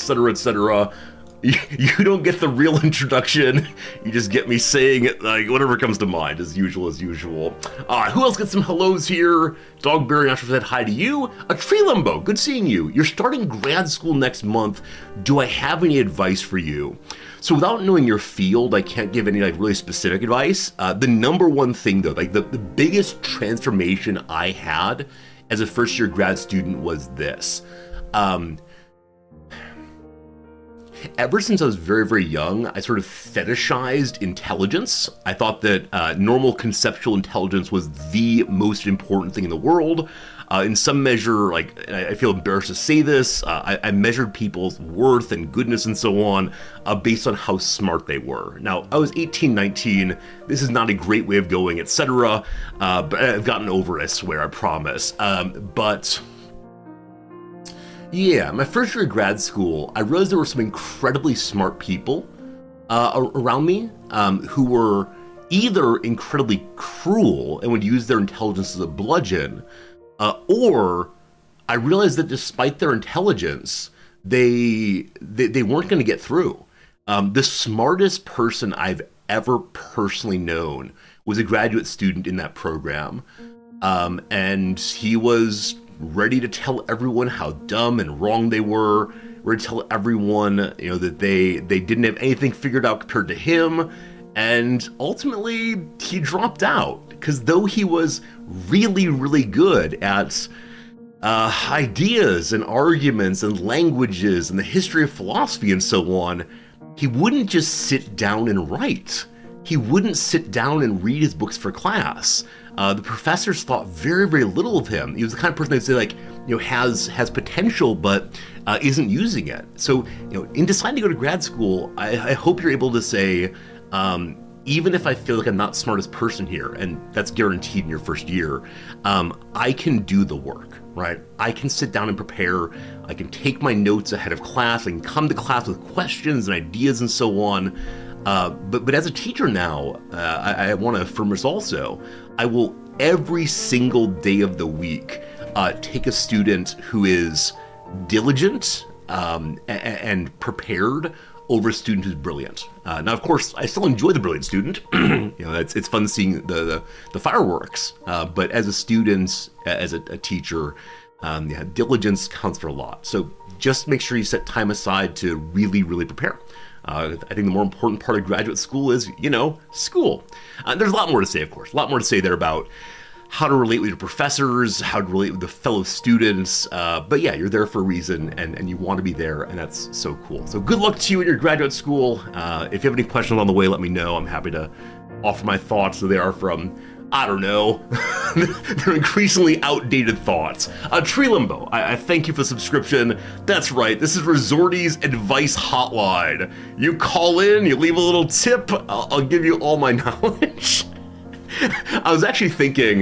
etc., etc. You don't get the real introduction. You just get me saying it, like, whatever comes to mind, as usual. Who else gets some hellos here? Dogberry Natural said hi to you. A Tree Limbo, good seeing you. You're starting grad school next month. Do I have any advice for you? So without knowing your field, I can't give any like really specific advice. The number one thing though, like the biggest transformation I had as a first year grad student was this. Ever since I was very, very young, I sort of fetishized intelligence. I thought that normal conceptual intelligence was the most important thing in the world. In some measure, like, I feel embarrassed to say this, I measured people's worth and goodness and so on based on how smart they were. Now, I was 18, 19, this is not a great way of going, etc. But I've gotten over it, I swear, I promise. But yeah, my first year of grad school, I realized there were some incredibly smart people around me who were either incredibly cruel and would use their intelligence as a bludgeon, or I realized that despite their intelligence, they weren't going to get through. The smartest person I've ever personally known was a graduate student in that program, and he was ready to tell everyone how dumb and wrong they were, ready to tell everyone, that they didn't have anything figured out compared to him, and ultimately he dropped out, because though he was really, really good at ideas and arguments and languages and the history of philosophy and so on, he wouldn't just sit down and write. He wouldn't sit down and read his books for class. The professors thought very, very little of him. He was the kind of person they'd say, like, has potential, but isn't using it. So, in deciding to go to grad school, I hope you're able to say, even if I feel like I'm not the smartest person here, and that's guaranteed in your first year, I can do the work, right? I can sit down and prepare. I can take my notes ahead of class. I can come to class with questions and ideas and so on. But as a teacher now, I want to affirm this also. I will every single day of the week take a student who is diligent and prepared over a student who's brilliant. Now, of course, I still enjoy the brilliant student. It's fun seeing the fireworks. But as a student, as a teacher, diligence counts for a lot. So just make sure you set time aside to really, really prepare. I think the more important part of graduate school is, school. There's a lot more to say, of course. A lot more to say there about how to relate with your professors, how to relate with the fellow students. But yeah, you're there for a reason, and you want to be there, and that's so cool. So good luck to you in your graduate school. If you have any questions along the way, let me know. I'm happy to offer my thoughts. So they are from, I don't know, they're increasingly outdated thoughts. Tree Limbo, I thank you for the subscription. That's right, this is Resorty's advice hotline. You call in, you leave a little tip, I'll give you all my knowledge. I was actually thinking,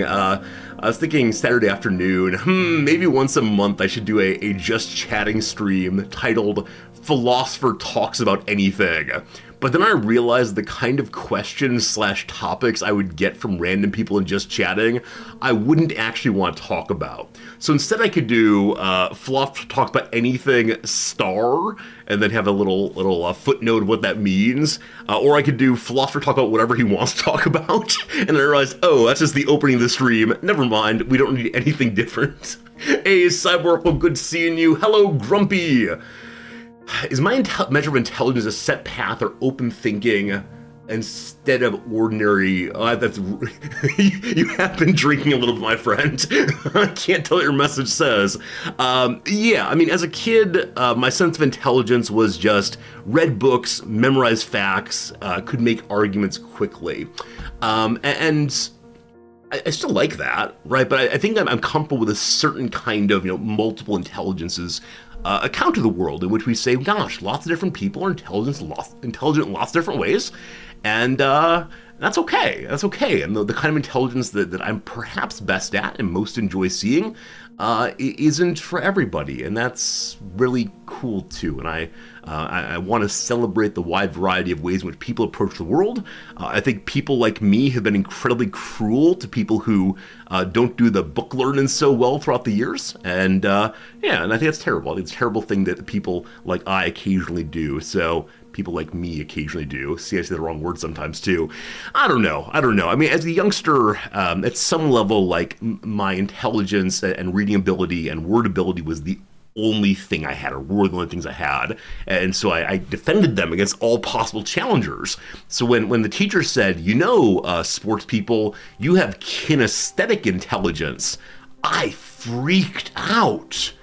Saturday afternoon, maybe once a month I should do a just chatting stream titled Philosopher Talks About Anything. But then I realized the kind of questions/topics I would get from random people in just chatting, I wouldn't actually want to talk about. So instead I could do Philosopher Talks About Anything star, and then have a little footnote of what that means. Or I could do Philosopher Talk About whatever he wants to talk about. And then I realized, oh, that's just the opening of the stream. Never mind, we don't need anything different. Hey, Cyborg, good seeing you. Hello, Grumpy. Is my measure of intelligence a set path or open thinking instead of ordinary? That's you have been drinking a little bit, my friend. I can't tell what your message says. Yeah, I mean, as a kid, my sense of intelligence was just read books, memorized facts, could make arguments quickly. And I still like that, right? But I think I'm comfortable with a certain kind of, multiple intelligences account of the world in which we say, gosh, lots of different people are intelligent in lots of different ways. And That's okay. That's okay. And the kind of intelligence that I'm perhaps best at and most enjoy seeing isn't for everybody, and that's really cool too. And I want to celebrate the wide variety of ways in which people approach the world. I think people like me have been incredibly cruel to people who don't do the book learning so well throughout the years, and and I think that's terrible. I think it's a terrible thing that people like I occasionally do. So people like me occasionally do. See, I say the wrong word sometimes too. I don't know. I mean, as a youngster, at some level, like my intelligence and reading ability and word ability was the only thing I had, or were the only things I had. And so I defended them against all possible challengers. So when the teacher said, sports people, you have kinesthetic intelligence, I freaked out.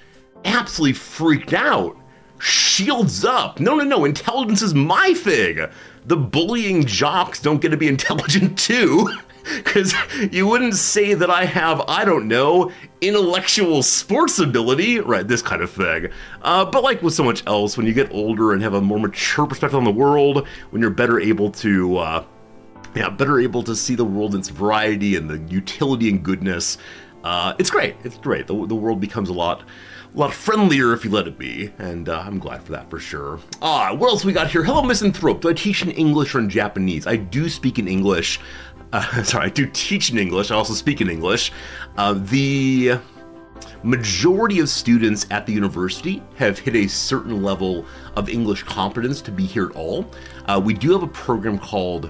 Absolutely freaked out. Shields up. No. Intelligence is my thing. The bullying jocks don't get to be intelligent too. Because you wouldn't say that I have, I don't know, intellectual sports ability, right? This kind of thing. But like with so much else, when you get older and have a more mature perspective on the world, when you're better able to see the world in its variety and the utility and goodness, it's great. It's great. The world becomes a lot friendlier if you let it be, and I'm glad for that for sure. What else we got here? Hello, Misanthrope. Do I teach in English or in Japanese? I do speak in English. I do teach in English. I also speak in English. The majority of students at the university have hit a certain level of English competence to be here at all. We do have a program called,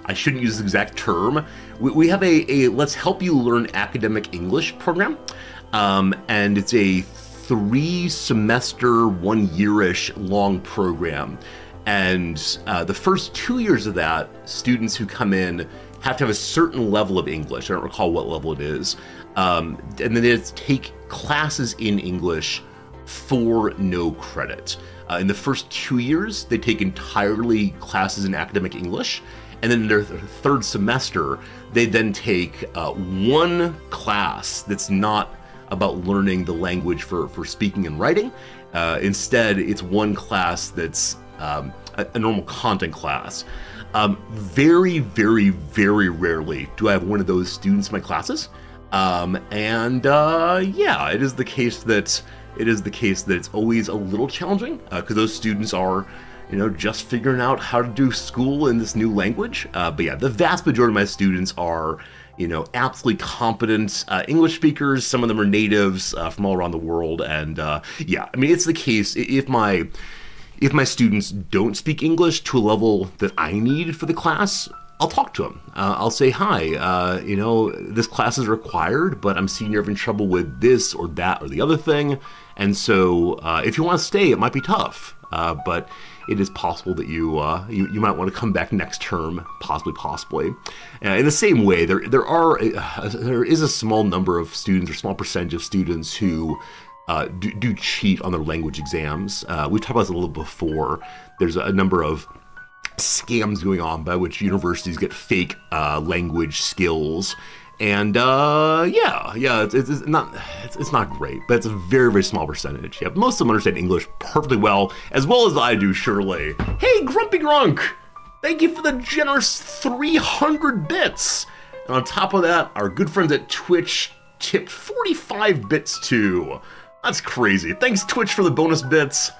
I shouldn't use this exact term, we have a Let's Help You Learn Academic English program, and it's a 3-semester, 1-year-ish long program. And the first 2 years of that, students who come in have to have a certain level of English. I don't recall what level it is. And then they take classes in English for no credit. In the first 2 years, they take entirely classes in academic English. And then in their third semester, they then take one class that's not about learning the language for speaking and writing. Instead, it's one class that's a normal content class. Very, very, very rarely do I have one of those students in my classes. It is the case that it's always a little challenging because those students are, just figuring out how to do school in this new language. The vast majority of my students are, absolutely competent English speakers. Some of them are natives from all around the world. And it's the case if my students don't speak English to a level that I need for the class, I'll talk to them. I'll say, hi, this class is required, but I'm seeing you're having trouble with this or that or the other thing. And so if you want to stay, it might be tough. But it is possible that you might want to come back next term, possibly. In the same way, there is a small number of students, or small percentage of students who do cheat on their language exams. We've talked about this a little before. There's a number of scams going on by which universities get fake language skills. And it's not great, but it's a very, very small percentage. Yeah, most of them understand English perfectly well as I do, surely. Hey, Grumpy Grunk! Thank you for the generous 300 bits! And on top of that, our good friends at Twitch tipped 45 bits too. That's crazy. Thanks, Twitch, for the bonus bits.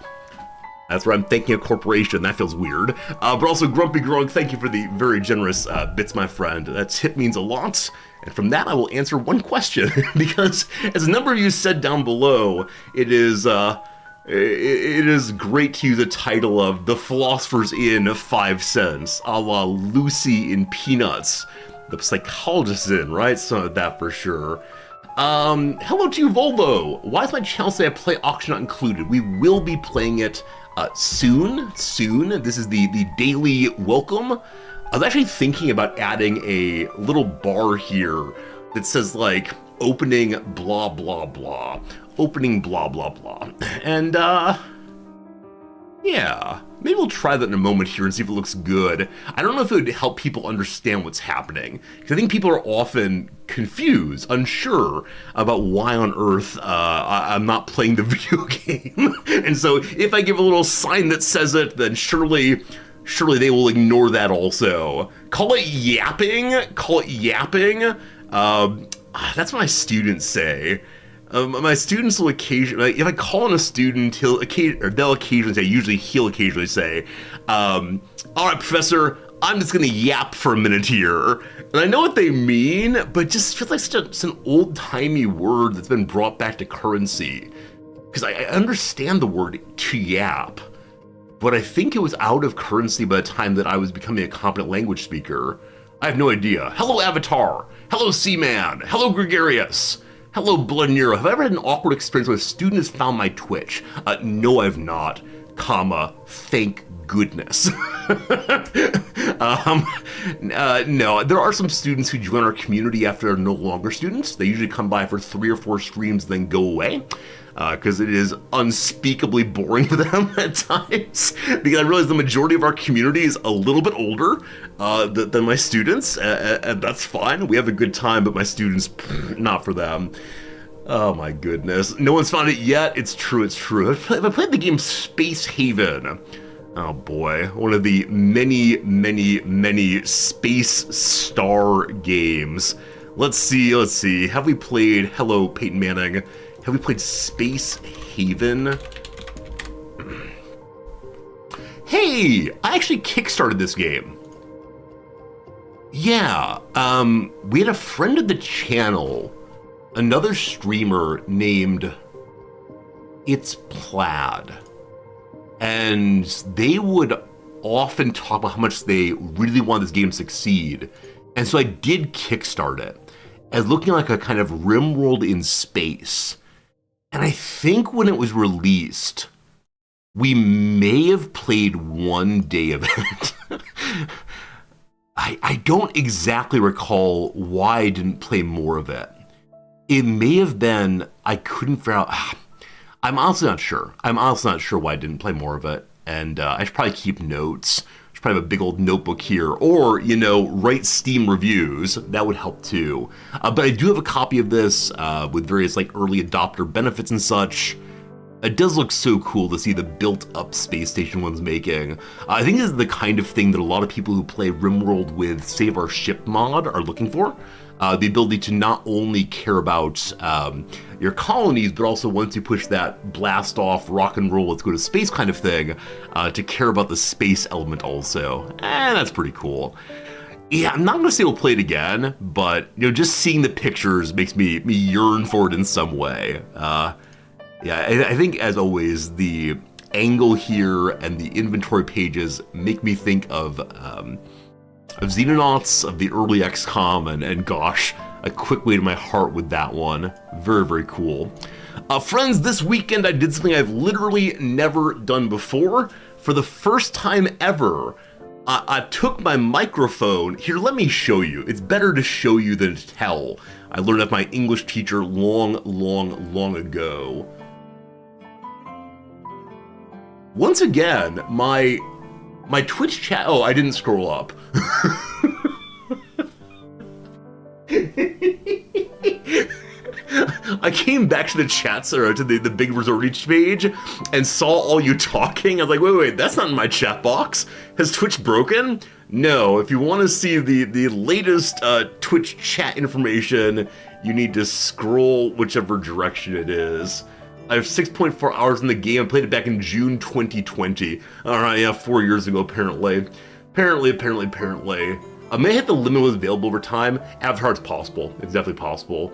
That's right, I'm thanking a corporation. That feels weird. But also, Grumpy Grunk, thank you for the very generous bits, my friend. That tip means a lot. And from that, I will answer one question, because as a number of you said down below, it is great to use a title of The Philosopher's Inn 5 cents, a la Lucy in Peanuts. The psychologist's inn, right? So that for sure. Hello to you, Volvo. Why does my channel say I play Auction Not Included? We will be playing it soon. This is the daily welcome. I was actually thinking about adding a little bar here that says like opening blah blah blah, opening blah blah blah, and maybe we'll try that in a moment here and see if it looks good. I don't know if it would help people understand what's happening, because I think people are often confused, unsure about why on earth I'm not playing the video game. And so if I give a little sign that says it, then surely Surely they will ignore that also. Call it yapping. Call it yapping. That's what my students say. My students will occasionally, if I call on a student, they'll occasionally say, usually he'll occasionally say, all right, professor, I'm just gonna yap for a minute here. And I know what they mean, but it just feels like such an old-timey word that's been brought back to currency. Because I understand the word to yap, but I think it was out of currency by the time that I was becoming a competent language speaker. I have no idea. Hello, Avatar. Hello, Seaman. Hello, Gregarious. Hello, Blood Nero. Have I ever had an awkward experience where a student has found my Twitch? No, I've not. Comma, thank goodness. No, there are some students who join our community after they're no longer students. They usually come by for 3 or 4 streams, then go away. Because it is unspeakably boring for them at times. Because I realize the majority of our community is a little bit older than my students, and that's fine. We have a good time, but my students, not for them. Oh my goodness. No one's found it yet. It's true, it's true. Have I played the game Space Haven? Oh boy, one of the many, many, many Space Star games. Let's see. Have we played, hello Peyton Manning, have we played Space Haven? Hey, I actually kickstarted this game. Yeah, we had a friend of the channel, another streamer named It's Plaid, and they would often talk about how much they really want this game to succeed. And so I did kickstart it as looking like a kind of RimWorld in space. And I think when it was released, we may have played one day of it. I don't exactly recall why I didn't play more of it. It may have been, I couldn't figure out, I'm honestly not sure. I'm honestly not sure why I didn't play more of it. And I should probably keep notes. I should probably have a big old notebook here. Or, you know, write Steam reviews. That would help too. But I do have a copy of this with various like early adopter benefits and such. It does look so cool to see the built-up space station one's making. I think this is the kind of thing that a lot of people who play RimWorld with Save Our Ship mod are looking for. The ability to not only care about your colonies, but also once you push that blast off, rock and roll, let's go to space kind of thing, to care about the space element also. And that's pretty cool. Yeah, I'm not gonna say we'll play it again, but you know, just seeing the pictures makes me yearn for it in some way. Yeah, I think as always, the angle here and the inventory pages make me think of Xenonauts, of the early XCOM, and gosh, a quick way to my heart with that one. Very, very cool. Friends, this weekend I did something I've literally never done before. For the first time ever, I took my microphone. Here, let me show you. It's better to show you than to tell. I learned that my English teacher long ago. Once again, my Twitch chat, oh, I didn't scroll up. I came back to the chats, or to the big resort each page, and saw all you talking. I was like, wait, that's not in my chat box. Has Twitch broken? No, if you want to see the latest Twitch chat information, you need to scroll whichever direction it is. I have 6.4 hours in the game. I played it back in June 2020. All right, yeah, 4 years ago, apparently. Apparently. I may hit the limit was available over time. Avatar, it's possible. It's definitely possible.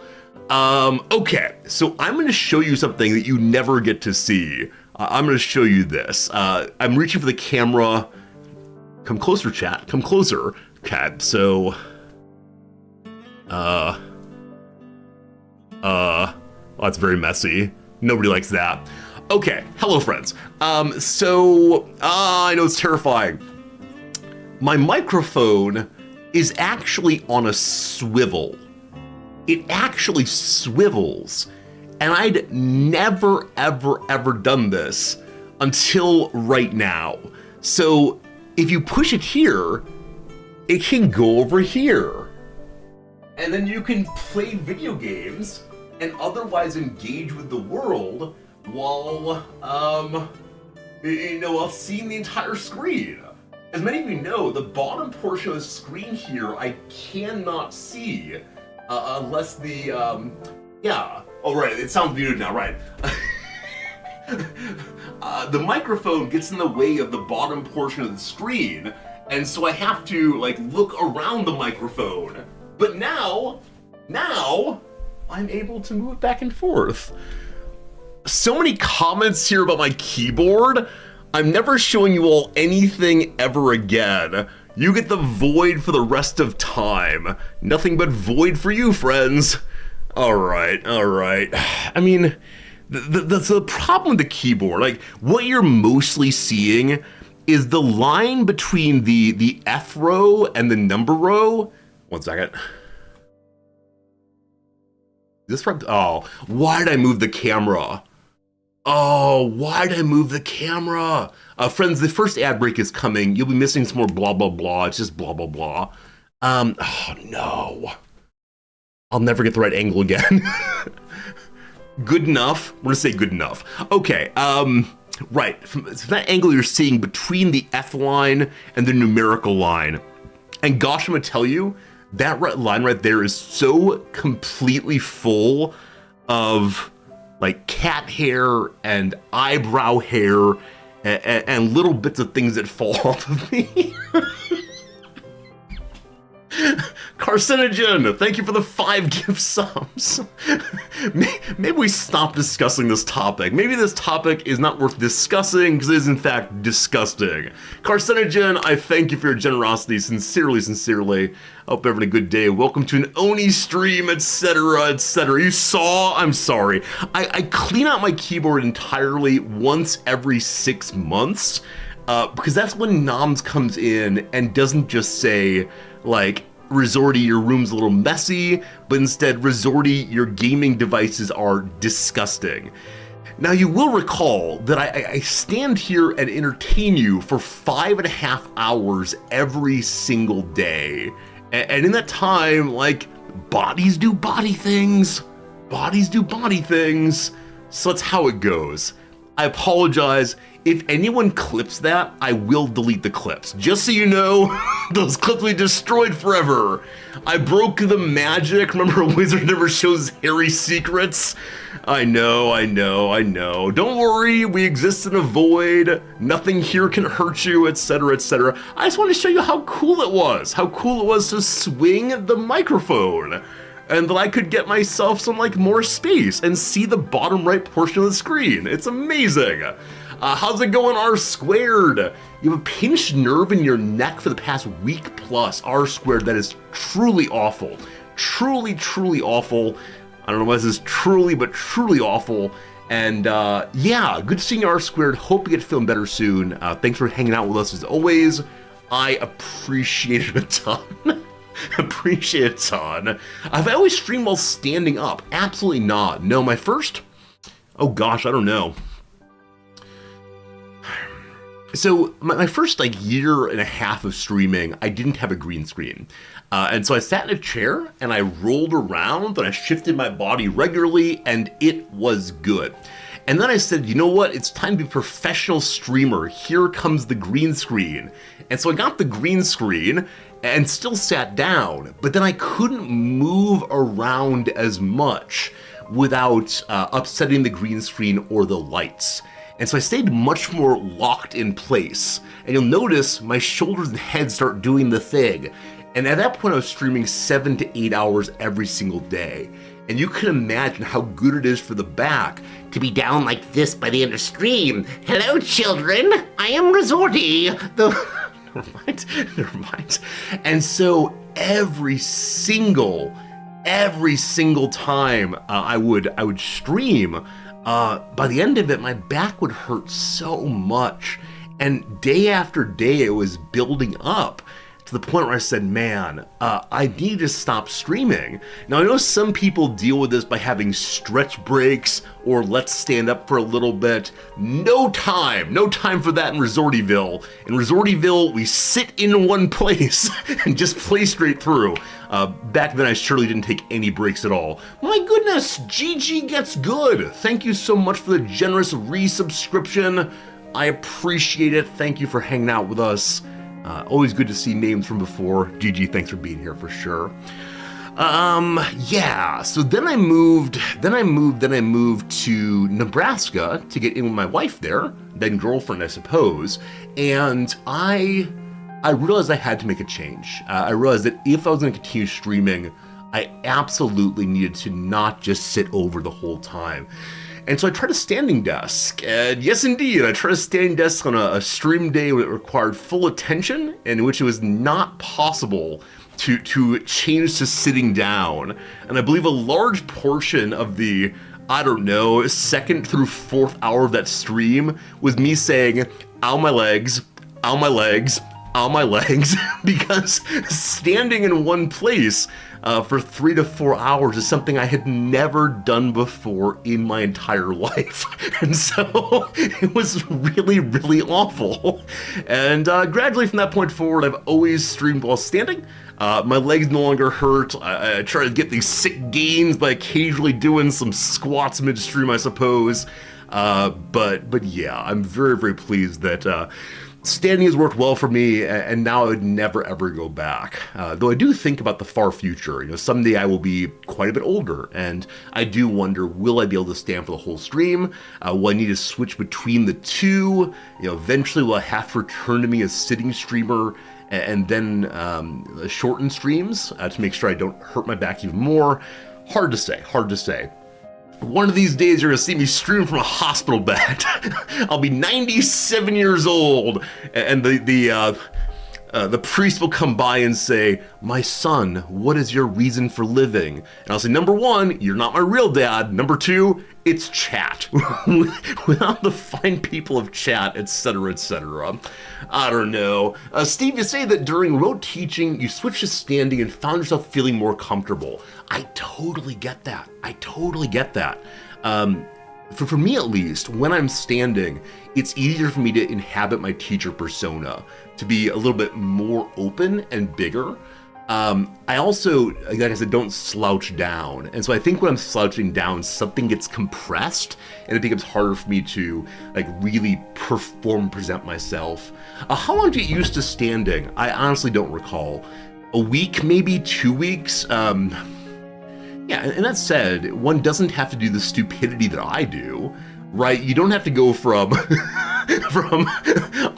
Okay, so I'm going to show you something that you never get to see. I'm going to show you this. I'm reaching for the camera. Come closer, chat. Come closer. Okay, so... well, that's very messy. Nobody likes that. Okay, hello friends. I know it's terrifying. My microphone is actually on a swivel. It actually swivels. And I'd never, ever done this until right now. So if you push it here, it can go over here. And then you can play video games and otherwise engage with the world while, while seeing the entire screen. As many of you know, the bottom portion of the screen here I cannot see unless the, yeah. Oh, right, it sounds muted now, right. The microphone gets in the way of the bottom portion of the screen, and so I have to, like, look around the microphone. But now, I'm able to move back and forth. So many comments here about my keyboard. I'm never showing you all anything ever again. You get the void for the rest of time. Nothing but void for you, friends. All right. I mean, the problem with the keyboard, like, what you're mostly seeing is the line between the F row and the number row. One second. This right? Oh, why did I move the camera? Oh, why did I move the camera? Friends, the first ad break is coming. You'll be missing some more blah, blah, blah. It's just blah, blah, blah. Oh, no. I'll never get the right angle again. Good enough? We're gonna say good enough. Okay, right. From that angle you're seeing between the F line and the numerical line. And gosh, I'm gonna tell you, that line right there is so completely full of like cat hair and eyebrow hair and little bits of things that fall off of me. Carcinogen, thank you for the 5 gift subs. Maybe we stop discussing this topic. Maybe this topic is not worth discussing because it is in fact disgusting. Carcinogen, I thank you for your generosity, sincerely. I hope you're having a good day. Welcome to an Oni stream, etc. You saw, I'm sorry. I clean out my keyboard entirely once every 6 months because that's when Noms comes in and doesn't just say, like, Resorty, your room's a little messy, but instead, Resorty, your gaming devices are disgusting. Now, you will recall that I stand here and entertain you for 5.5 hours every single day. And in that time, like, bodies do body things. So that's how it goes. I apologize. If anyone clips that, I will delete the clips. Just so you know, those clips will be destroyed forever. I broke the magic. Remember, a wizard never shows hairy secrets? I know. Don't worry, we exist in a void. Nothing here can hurt you, etc. I just want to show you how cool it was. How cool it was to swing the microphone. And that I could get myself some, like, more space and see the bottom right portion of the screen. It's amazing. How's it going, R squared? You have a pinched nerve in your neck for the past week plus. R squared, that is truly awful. Truly awful. I don't know why this is truly awful. And yeah, good seeing you, R squared. Hope you get feeling better soon. Thanks for hanging out with us as always. I appreciate it a ton. Appreciate it a ton. Have I always streamed while standing up? Absolutely not. No, my first, oh gosh, I don't know. So my first like 1.5 years of streaming, I didn't have a green screen. And so I sat in a chair and I rolled around and I shifted my body regularly and it was good. And then I said, you know what? It's time to be a professional streamer. Here comes the green screen. And so I got the green screen and still sat down, but then I couldn't move around as much without upsetting the green screen or the lights. And so I stayed much more locked in place. And you'll notice my shoulders and head start doing the thing. And at that point I was streaming 7 to 8 hours every single day. And you can imagine how good it is for the back to be down like this by the end of stream. Hello children, I am Resorty. Never mind. And so every single time I would stream, by the end of it, my back would hurt so much. And day after day, it was building up to the point where I said, man, I need to stop streaming. Now, I know some people deal with this by having stretch breaks or let's stand up for a little bit. No time for that in Resortyville. In Resortyville, we sit in one place and just play straight through. Back then, I surely didn't take any breaks at all. My goodness, GG gets good. Thank you so much for the generous resubscription. I appreciate it. Thank you for hanging out with us. Always good to see names from before. GG, thanks for being here for sure. Yeah, so then I moved to Nebraska to get in with my wife there, then girlfriend, I suppose, and I realized I had to make a change. I realized that if I was going to continue streaming, I absolutely needed to not just sit over the whole time. And so I tried a standing desk, and yes indeed, I tried a standing desk on a stream day when it required full attention, and in which it was not possible to change to sitting down. And I believe a large portion of the, I don't know, second through fourth hour of that stream was me saying, ow my legs, ow my legs, ow my legs, because standing in one place for 3 to 4 hours is something I had never done before in my entire life. And so it was really, really awful. And gradually from that point forward, I've always streamed while standing. My legs no longer hurt. I try to get these sick gains by occasionally doing some squats midstream, I suppose. But yeah, I'm very, very pleased that standing has worked well for me, and now I would never ever go back. Though I do think about the far future. You know, someday I will be quite a bit older, and I do wonder, will I be able to stand for the whole stream? Will I need to switch between the two? You know, eventually will I have to return to me as sitting streamer and then shorten streams to make sure I don't hurt my back even more? Hard to say, hard to say. One of these days you're gonna see me stream from a hospital bed. I'll be 97 years old, and the priest will come by and say, "My son, what is your reason for living?" And I'll say, number one, you're not my real dad. Number two, it's chat. Without the fine people of chat, etc., etc. I don't know. Steve, you say that during remote teaching, you switched to standing and found yourself feeling more comfortable. I totally get that. I totally get that. For me at least, when I'm standing, it's easier for me to inhabit my teacher persona, to be a little bit more open and bigger. I also, like I said, don't slouch down. And so I think when I'm slouching down, something gets compressed and it becomes harder for me to like really present myself. How long do you get used to standing? I honestly don't recall. A week, maybe 2 weeks? Yeah, and that said, one doesn't have to do the stupidity that I do, right? You don't have to go from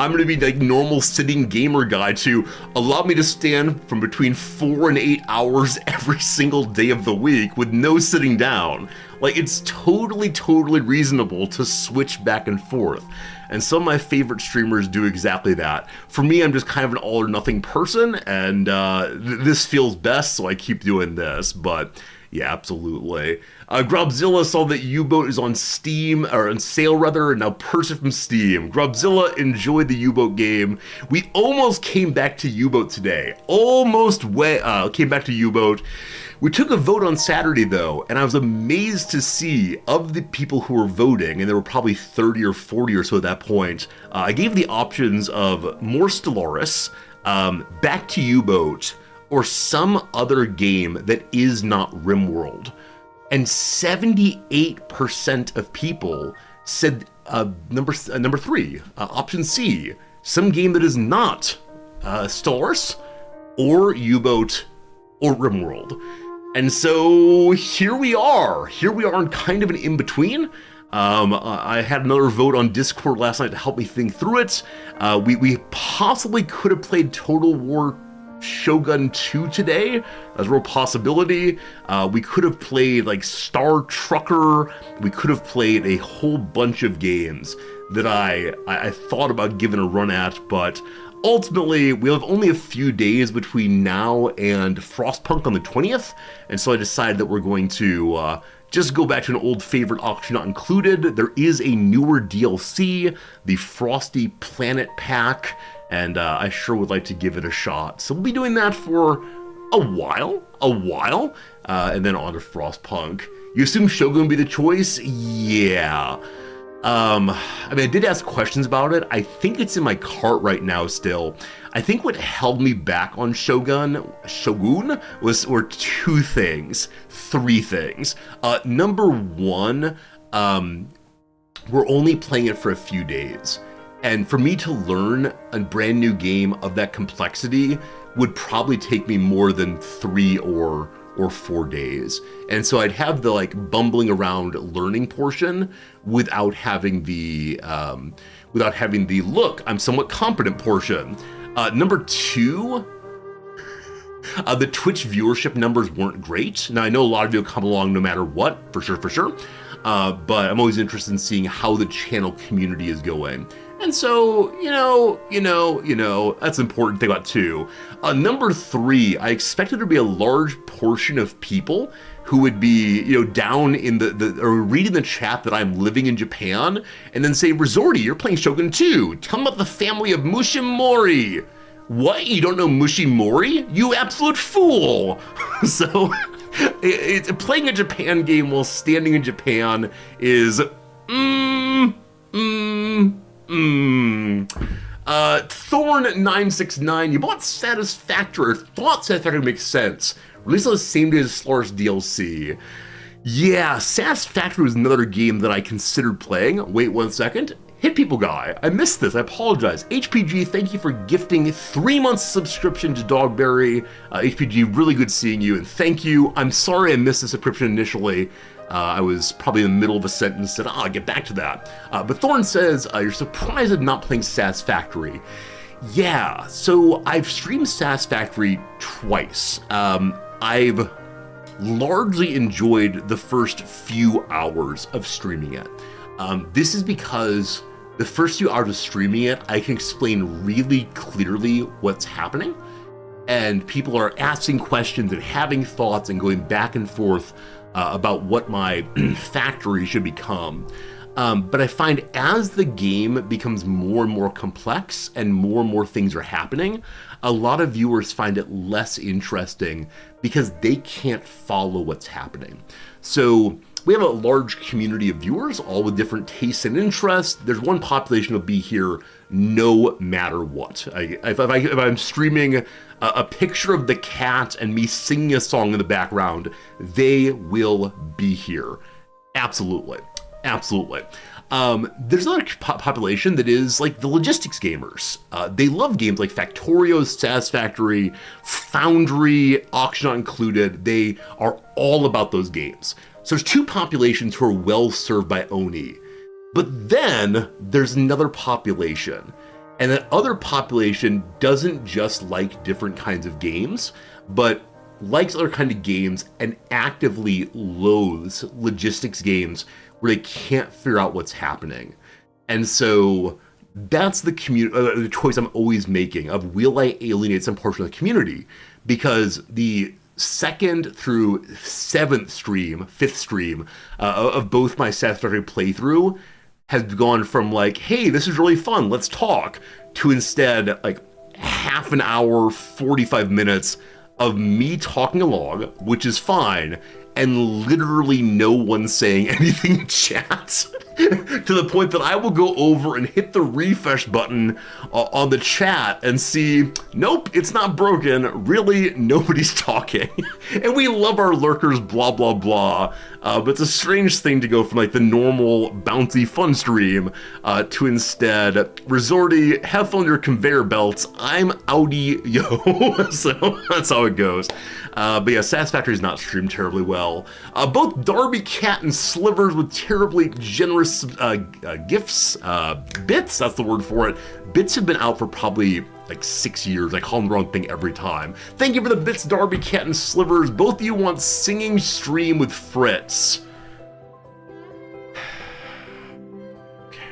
I'm gonna be like normal sitting gamer guy to allow me to stand from between 4 and 8 hours every single day of the week with no sitting down. Like, it's totally, totally reasonable to switch back and forth. And some of my favorite streamers do exactly that. For me, I'm just kind of an all or nothing person, and this feels best, so I keep doing this, but yeah, absolutely. Grubzilla saw that U-Boat is on Steam, or on sale rather, and now purchase from Steam. Grubzilla enjoyed the U-Boat game. We almost came back to U-Boat today. Came back to U-Boat. We took a vote on Saturday though, and I was amazed to see, of the people who were voting, and there were probably 30 or 40 or so at that point, I gave the options of more Stellaris, back to U-Boat, or some other game that is not RimWorld. And 78% of people said number 3, option C, some game that is not Stellaris, or U-Boat, or RimWorld. And so here we are in kind of an in-between. I had another vote on Discord last night to help me think through it. We possibly could have played Total War Shogun 2 today. That's a real possibility. We could have played like Star Trucker. We could have played a whole bunch of games that I thought about giving a run at, but ultimately we have only a few days between now and Frostpunk on the 20th, and so I decided that we're going to just go back to an old favorite, Auction Not Included. There is a newer DLC, the Frosty Planet Pack, and I sure would like to give it a shot. So we'll be doing that for a while, and then on to Frostpunk. You assume Shogun would be the choice? Yeah. I mean, I did ask questions about it. I think it's in my cart right now still. I think what held me back on Shogun were 3 things. Number one, we're only playing it for a few days. And for me to learn a brand new game of that complexity would probably take me more than 3 or 4 days. And so I'd have the like bumbling around learning portion without having the look, I'm somewhat competent portion. Number 2, the Twitch viewership numbers weren't great. Now I know a lot of you will come along no matter what, for sure. But I'm always interested in seeing how the channel community is going. And so, you know, that's an important thing about 2. Number 3, I expected there to be a large portion of people who would be, you know, down in or reading the chat that I'm living in Japan, and then say, Resorty, you're playing Shogun 2. Tell me about the family of Mushimori. What? You don't know Mushimori? You absolute fool! So, playing a Japan game while standing in Japan is, Thorn969, you bought Satisfactory, or thought Satisfactory makes sense. Released on the same day as Solaris DLC. Yeah, Satisfactory was another game that I considered playing. Wait 1 second. Hit People Guy, I missed this, I apologize. HPG, thank you for gifting 3 months subscription to Dogberry. HPG, really good seeing you, and thank you. I'm sorry I missed the subscription initially. I was probably in the middle of a sentence and said, I'll get back to that. But Thorn says, you're surprised at not playing Satisfactory. Yeah, so I've streamed Satisfactory twice. I've largely enjoyed the first few hours of streaming it. This is because the first few hours of streaming it, I can explain really clearly what's happening. And people are asking questions and having thoughts and going back and forth about what my factory should become. But I find as the game becomes more and more complex and more things are happening, a lot of viewers find it less interesting because they can't follow what's happening. So we have a large community of viewers, all with different tastes and interests. There's one population that'll be here no matter what. If I'm streaming a picture of the cat and me singing a song in the background, they will be here. Absolutely. There's another population that is like the logistics gamers. They love games like Factorio, Satisfactory, Foundry, Auction Not Included. They are all about those games. So there's 2 populations who are well served by Oni. But then there's another population. And that other population doesn't just like different kinds of games, but likes other kinds of games and actively loathes logistics games where they can't figure out what's happening. And so that's the choice I'm always making of, will I alienate some portion of the community? Because the 2nd through 5th stream of both my Satisfactory playthrough has gone from like, hey, this is really fun, let's talk, to instead like half an hour, 45 minutes of me talking along, which is fine, and literally no one saying anything in chat. To the point that I will go over and hit the refresh button on the chat and see, nope, it's not broken. Really, nobody's talking. And we love our lurkers, blah, blah, blah. But it's a strange thing to go from like the normal bouncy fun stream to instead, Resorty, have fun with your conveyor belts. I'm outie, yo. So that's how it goes. But yeah, Satisfactory is not streamed terribly well. Both Darby Cat and Slivers with terribly generous gifts, bits, that's the word for it. Bits have been out for probably like 6 years. I call them the wrong thing every time. Thank you for the bits, Darby Cat and Slivers. Both of you want singing stream with Fritz. Okay.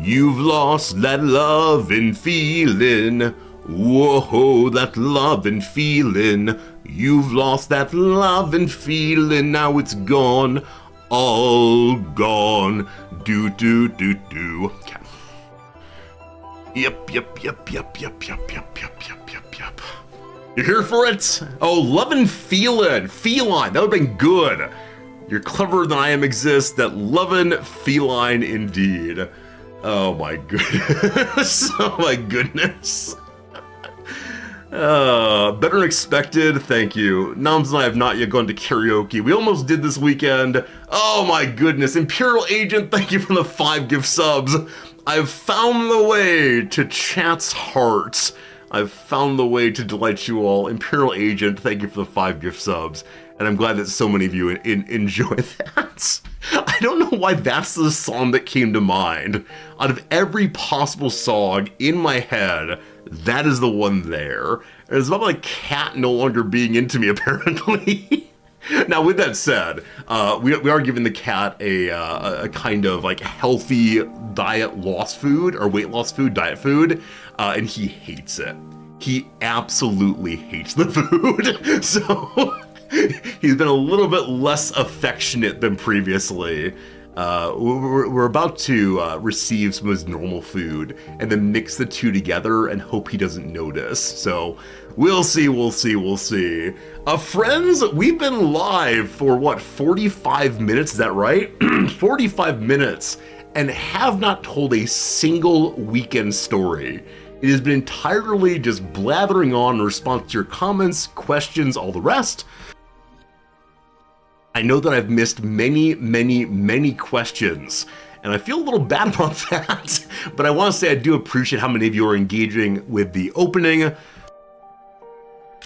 You've lost that lovin' feeling. Whoa, that lovin' feeling. You've lost that lovin' feeling. Now it's gone, all gone. Do. Okay. Yep. You're here for it? Oh, lovin' feelin'. Feline, that would've been good. You're cleverer than I am exist. That lovin' feline indeed. Oh my goodness. Oh my goodness. Better than expected, thank you. Noms and I have not yet gone to karaoke. We almost did this weekend. Oh my goodness. Imperial Agent, thank you for the 5 gift subs. I've found the way to chat's heart. I've found the way to delight you all. Imperial Agent, thank you for the 5 gift subs. And I'm glad that so many of you enjoy that. I don't know why that's the song that came to mind. Out of every possible song in my head, that is the one there. It's about my cat no longer being into me, apparently. Now, with that said, we are giving the cat a kind of like healthy diet loss food, or weight loss food, diet food, and he hates it. He absolutely hates the food. So he's been a little bit less affectionate than previously. We're about to receive some of his normal food and then mix the two together and hope he doesn't notice. So we'll see. Friends, we've been live for what, 45 minutes, is that right? 45 minutes, and have not told a single weekend story. It has been entirely just blathering on in response to your comments, questions, all the rest. I know that I've missed many questions, and I feel a little bad about that, but I want to say I do appreciate how many of you are engaging with the opening.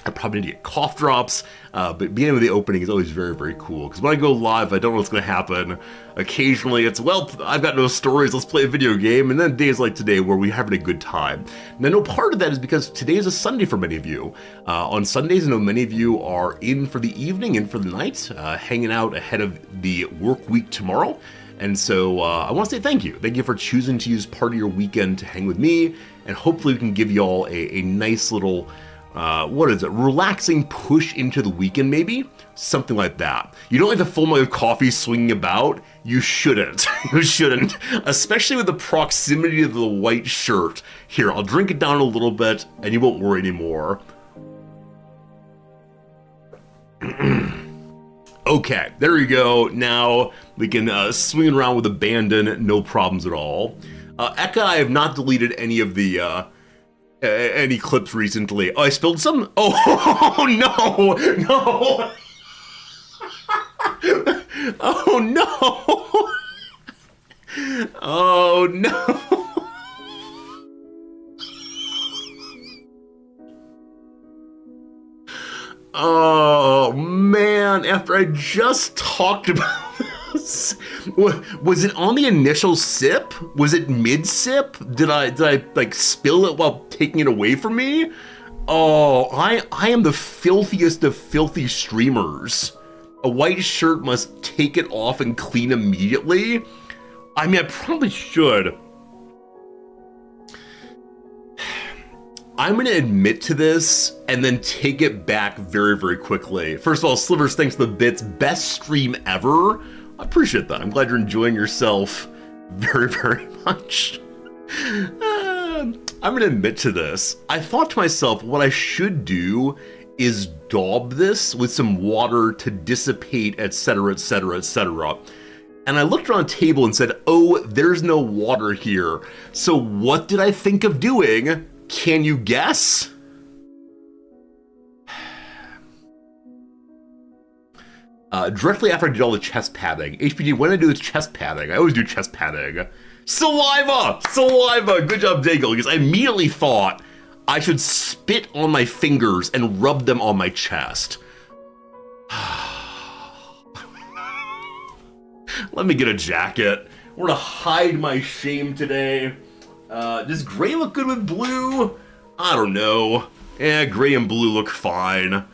I probably need to get cough drops, but beginning with the opening is always very cool, because when I go live, I don't know what's going to happen. Occasionally it's, well, I've got no stories, let's play a video game, and then days like today where we're having a good time. And I know part of that is because today is a Sunday for many of you. On Sundays, I know many of you are in for the evening, in for the night, hanging out ahead of the work week tomorrow. And so I want to say thank you. Thank you for choosing to use part of your weekend to hang with me, and hopefully we can give you all a nice little relaxing push into the weekend, maybe? Something like that. You don't like the full mug of coffee swinging about? You shouldn't. You shouldn't. Especially with the proximity of the white shirt. Here, I'll drink it down a little bit, and you won't worry anymore. Okay, there we go. Now we can swing around with abandon, no problems at all. Eka, I have not deleted any of the any clips recently. Oh, I spilled some? Oh, no! Oh, no! Oh, no! Oh, man, after I just talked about this, was it on the initial sip? Was it mid-sip? Did I like spill it while taking it away from me? Oh, I am the filthiest of filthy streamers. A white shirt must take it off and clean immediately. I mean, I probably should. I'm going to admit to this and then take it back very quickly. First of all, Slivers, thanks for the bits. Best stream ever. I appreciate that. I'm glad you're enjoying yourself very much. I'm going to admit to this. I thought to myself, what I should do is daub this with some water to dissipate, etc. And I looked around the table and said, oh, there's no water here. So what did I think of doing? Can you guess? Directly after I did all the chest padding. HPG, when I do the chest padding, I always do chest padding. Saliva! Good job, Daigle, because I immediately thought I should spit on my fingers and rub them on my chest. Let me get a jacket. We're gonna hide my shame today. Does gray look good with blue? I don't know. Gray and blue look fine.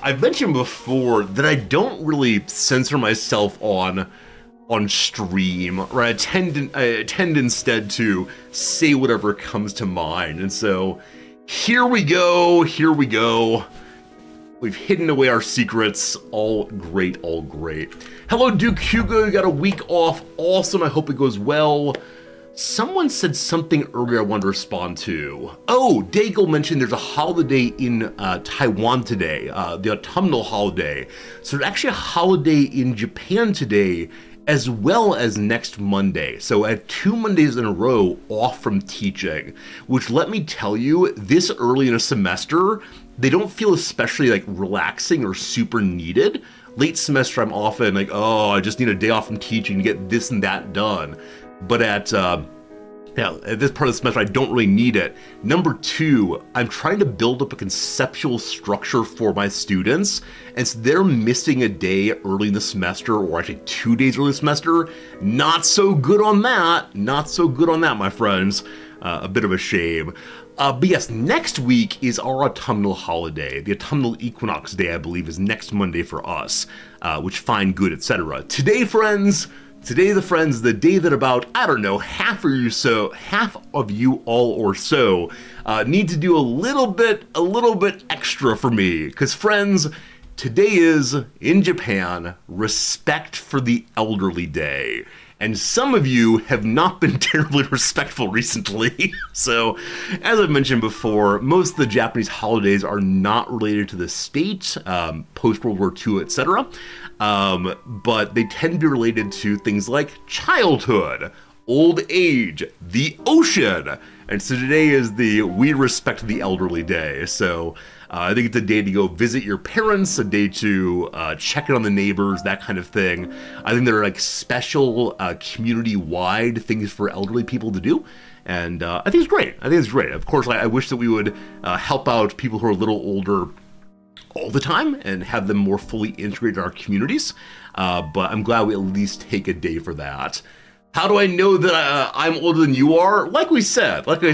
I've mentioned before that I don't really censor myself on stream, right? I tend instead to say whatever comes to mind. And so here we go. We've hidden away our secrets. All great. Hello, Duke Hugo. You got a week off. Awesome. I hope it goes well. Someone said something earlier I wanted to respond to. Oh, Daigle mentioned there's a holiday in Taiwan today, the autumnal holiday. So there's actually a holiday in Japan today, as well as next Monday. So I have 2 Mondays in a row off from teaching, which, let me tell you, this early in a semester, they don't feel especially like relaxing or super needed. Late semester, I'm often like, oh, I just need a day off from teaching to get this and that done. But at this part of the semester, I don't really need it. Number 2, I'm trying to build up a conceptual structure for my students, and so they're missing a day early in the semester, or actually 2 days early in the semester. Not so good on that. Not so good on that, my friends. A bit of a shame. But yes, next week is our autumnal holiday. The autumnal equinox day, I believe, is next Monday for us, which fine, good, etc. Today, the day that about, I don't know, half of you all or so need to do a little bit extra for me. Because friends, today is, in Japan, Respect for the Elderly Day. And some of you have not been terribly respectful recently. So, as I've mentioned before, most of the Japanese holidays are not related to the state, post-World War II, etc. But they tend to be related to things like childhood, old age, the ocean. And so today is the We Respect the Elderly Day. So I think it's a day to go visit your parents, a day to check in on the neighbors, that kind of thing. I think there are like special community-wide things for elderly people to do. And I think it's great. Of course, I wish that we would help out people who are a little older all the time and have them more fully integrated in our communities. But I'm glad we at least take a day for that. How do I know that I'm older than you are? Like I said, I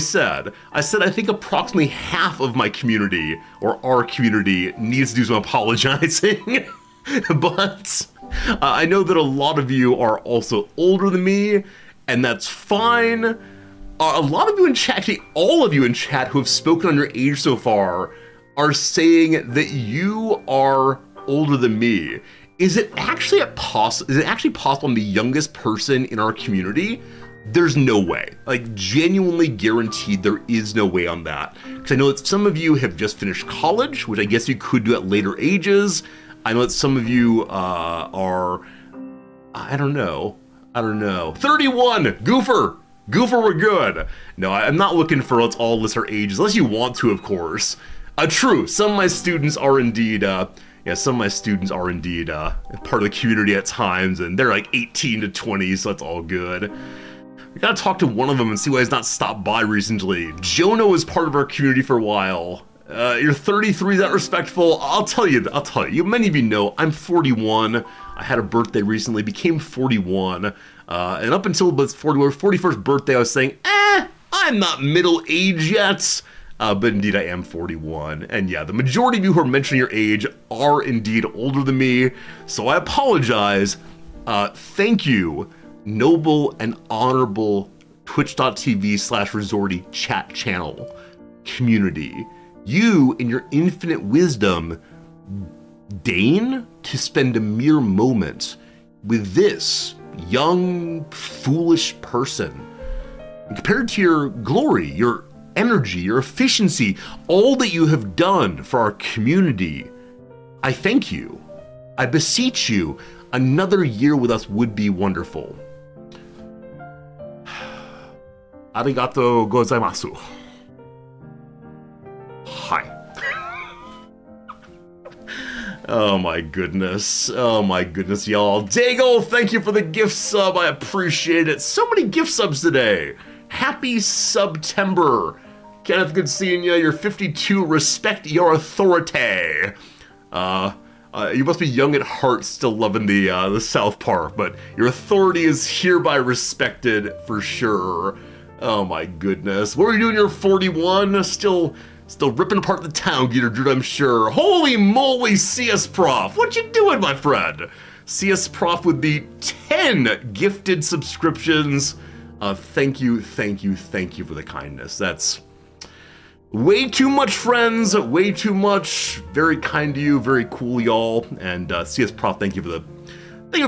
think approximately half of my community, or our community, needs to do some apologizing. But I know that a lot of you are also older than me, and that's fine. A lot of you in chat, actually all of you in chat who have spoken on your age so far, are saying that you are older than me. Is it actually possible I'm the youngest person in our community? There's no way. Like, genuinely guaranteed there is no way on that. Because I know that some of you have just finished college, which I guess you could do at later ages. I know that some of you are, I don't know. 31! Goofer, we're good. No, I'm not looking for let's all list our ages, unless you want to, of course. True, some of my students are indeed part of the community at times, and they're like 18 to 20, so that's all good. We gotta talk to one of them and see why he's not stopped by recently. Jono was part of our community for a while. You're 33, is that respectful? I'll tell you. Many of you know, I'm 41. I had a birthday recently, became 41. And up until the 41st birthday, I was saying, I'm not middle-aged yet. But indeed, I am 41. And yeah, the majority of you who are mentioning your age are indeed older than me. So I apologize. Thank you, noble and honorable twitch.tv/resorty chat channel community. You, in your infinite wisdom, deign to spend a mere moment with this young, foolish person. And compared to your glory, your energy, your efficiency, all that you have done for our community, I thank you. I beseech you, another year with us would be wonderful. Arigato gozaimasu. Hi. Oh my goodness, y'all. Dago, thank you for the gift sub, I appreciate it. So many gift subs today. Happy September. Kenneth, good seeing you. You're 52. Respect your authority. You must be young at heart, still loving the South Park, but your authority is hereby respected for sure. Oh my goodness. What are you doing? You're 41. Still ripping apart the town, Gator Dude, I'm sure. Holy moly, CS Prof. What you doing, my friend? CS Prof with the 10 gifted subscriptions. Thank you for the kindness. That's way too much, friends. Way too much. Very kind to you. Very cool, y'all. And CS Prof, thank you for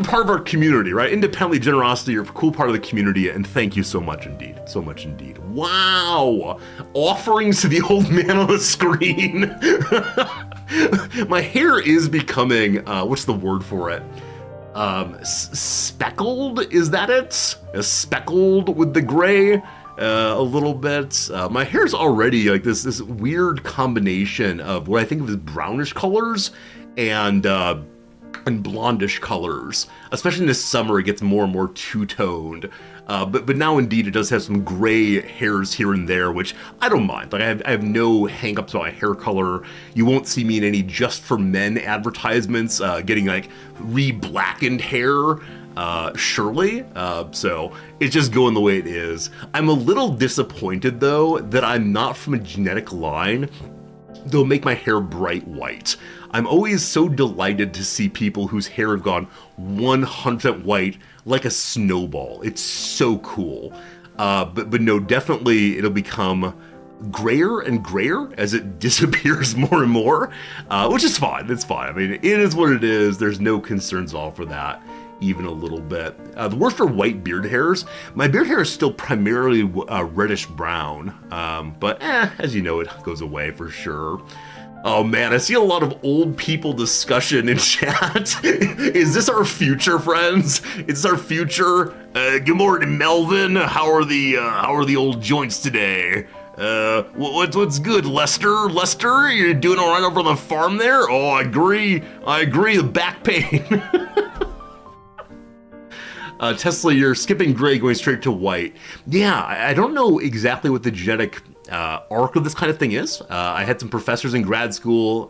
part of our community, right? Independently generosity, you're a cool part of the community, and thank you so much indeed. So much indeed. Wow! Offerings to the old man on the screen. My hair is becoming, what's the word for it? Speckled, is that it? Speckled with the gray a little bit. My hair's already like this weird combination of what I think of as brownish colors and blondish colors. Especially in the summer, it gets more and more two-toned. But now indeed it does have some gray hairs here and there, which I don't mind. Like I have no hang-ups about my hair color. You won't see me in any Just for Men advertisements getting like re-blackened hair. Surely. So it's just going the way it is. I'm a little disappointed though that I'm not from a genetic line that'll make my hair bright white. I'm always so delighted to see people whose hair have gone 100% white like a snowball. It's so cool. But no, definitely it'll become grayer and grayer as it disappears more and more, which is fine. It's fine. I mean, it is what it is. There's no concerns at all for that, even a little bit. The worst are white beard hairs. My beard hair is still primarily reddish brown, but as you know, it goes away for sure. Oh man, I see a lot of old people discussion in chat. Is this our future, friends? Is this our future? Good morning, Melvin. How are the old joints today? What's good, Lester? Lester, you doing all right over on the farm there? Oh, I agree. The back pain. Tesla, you're skipping gray, going straight to white. Yeah, I don't know exactly what the genetic arc of this kind of thing is. I had some professors in grad school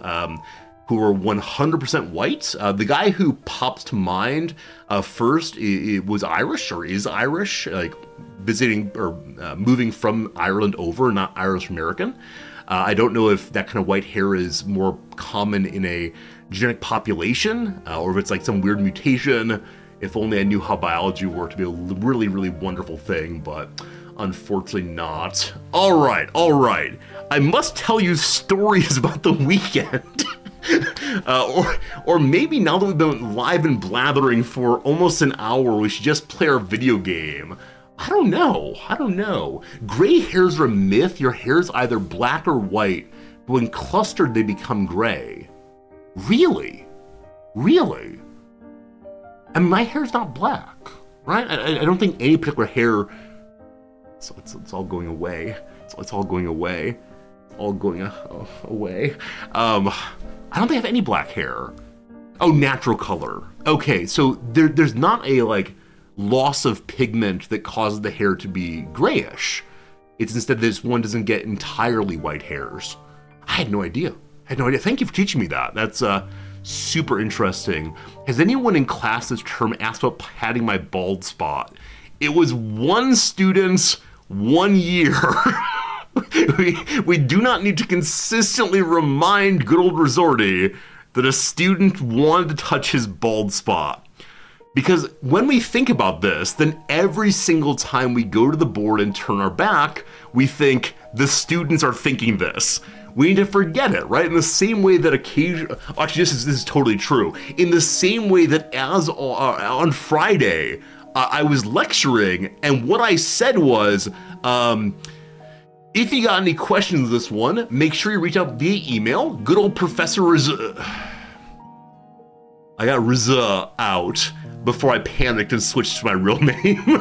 who were 100% white. The guy who pops to mind first was Irish, or is Irish, like visiting or moving from Ireland over, not Irish American. I don't know if that kind of white hair is more common in a genetic population, or if it's like some weird mutation. If only I knew how biology worked, it'd be a really, really wonderful thing, but unfortunately not. All right. I must tell you stories about the weekend. Or maybe now that we've been live and blathering for almost an hour, we should just play our video game. I don't know. Gray hairs are a myth. Your hair's either black or white, but when clustered, they become gray. Really? I mean, my hair's not black, right? I don't think any particular hair. So it's all going away. It's all going away. All going away. I don't think I have any black hair. Oh, natural color. Okay, so there's not a like loss of pigment that causes the hair to be grayish. It's instead this one doesn't get entirely white hairs. I had no idea. Thank you for teaching me that. That's super interesting. Has anyone in class this term asked about padding my bald spot? It was one student, 1 year. we do not need to consistently remind good old Resorty that a student wanted to touch his bald spot. Because when we think about this, then every single time we go to the board and turn our back, we think the students are thinking this. We need to forget it, right? In the same way that actually this is totally true. In the same way that as on Friday, I was lecturing, and what I said was, if you got any questions of this one, make sure you reach out via email. Good old Professor I got Riza out before I panicked and switched to my real name.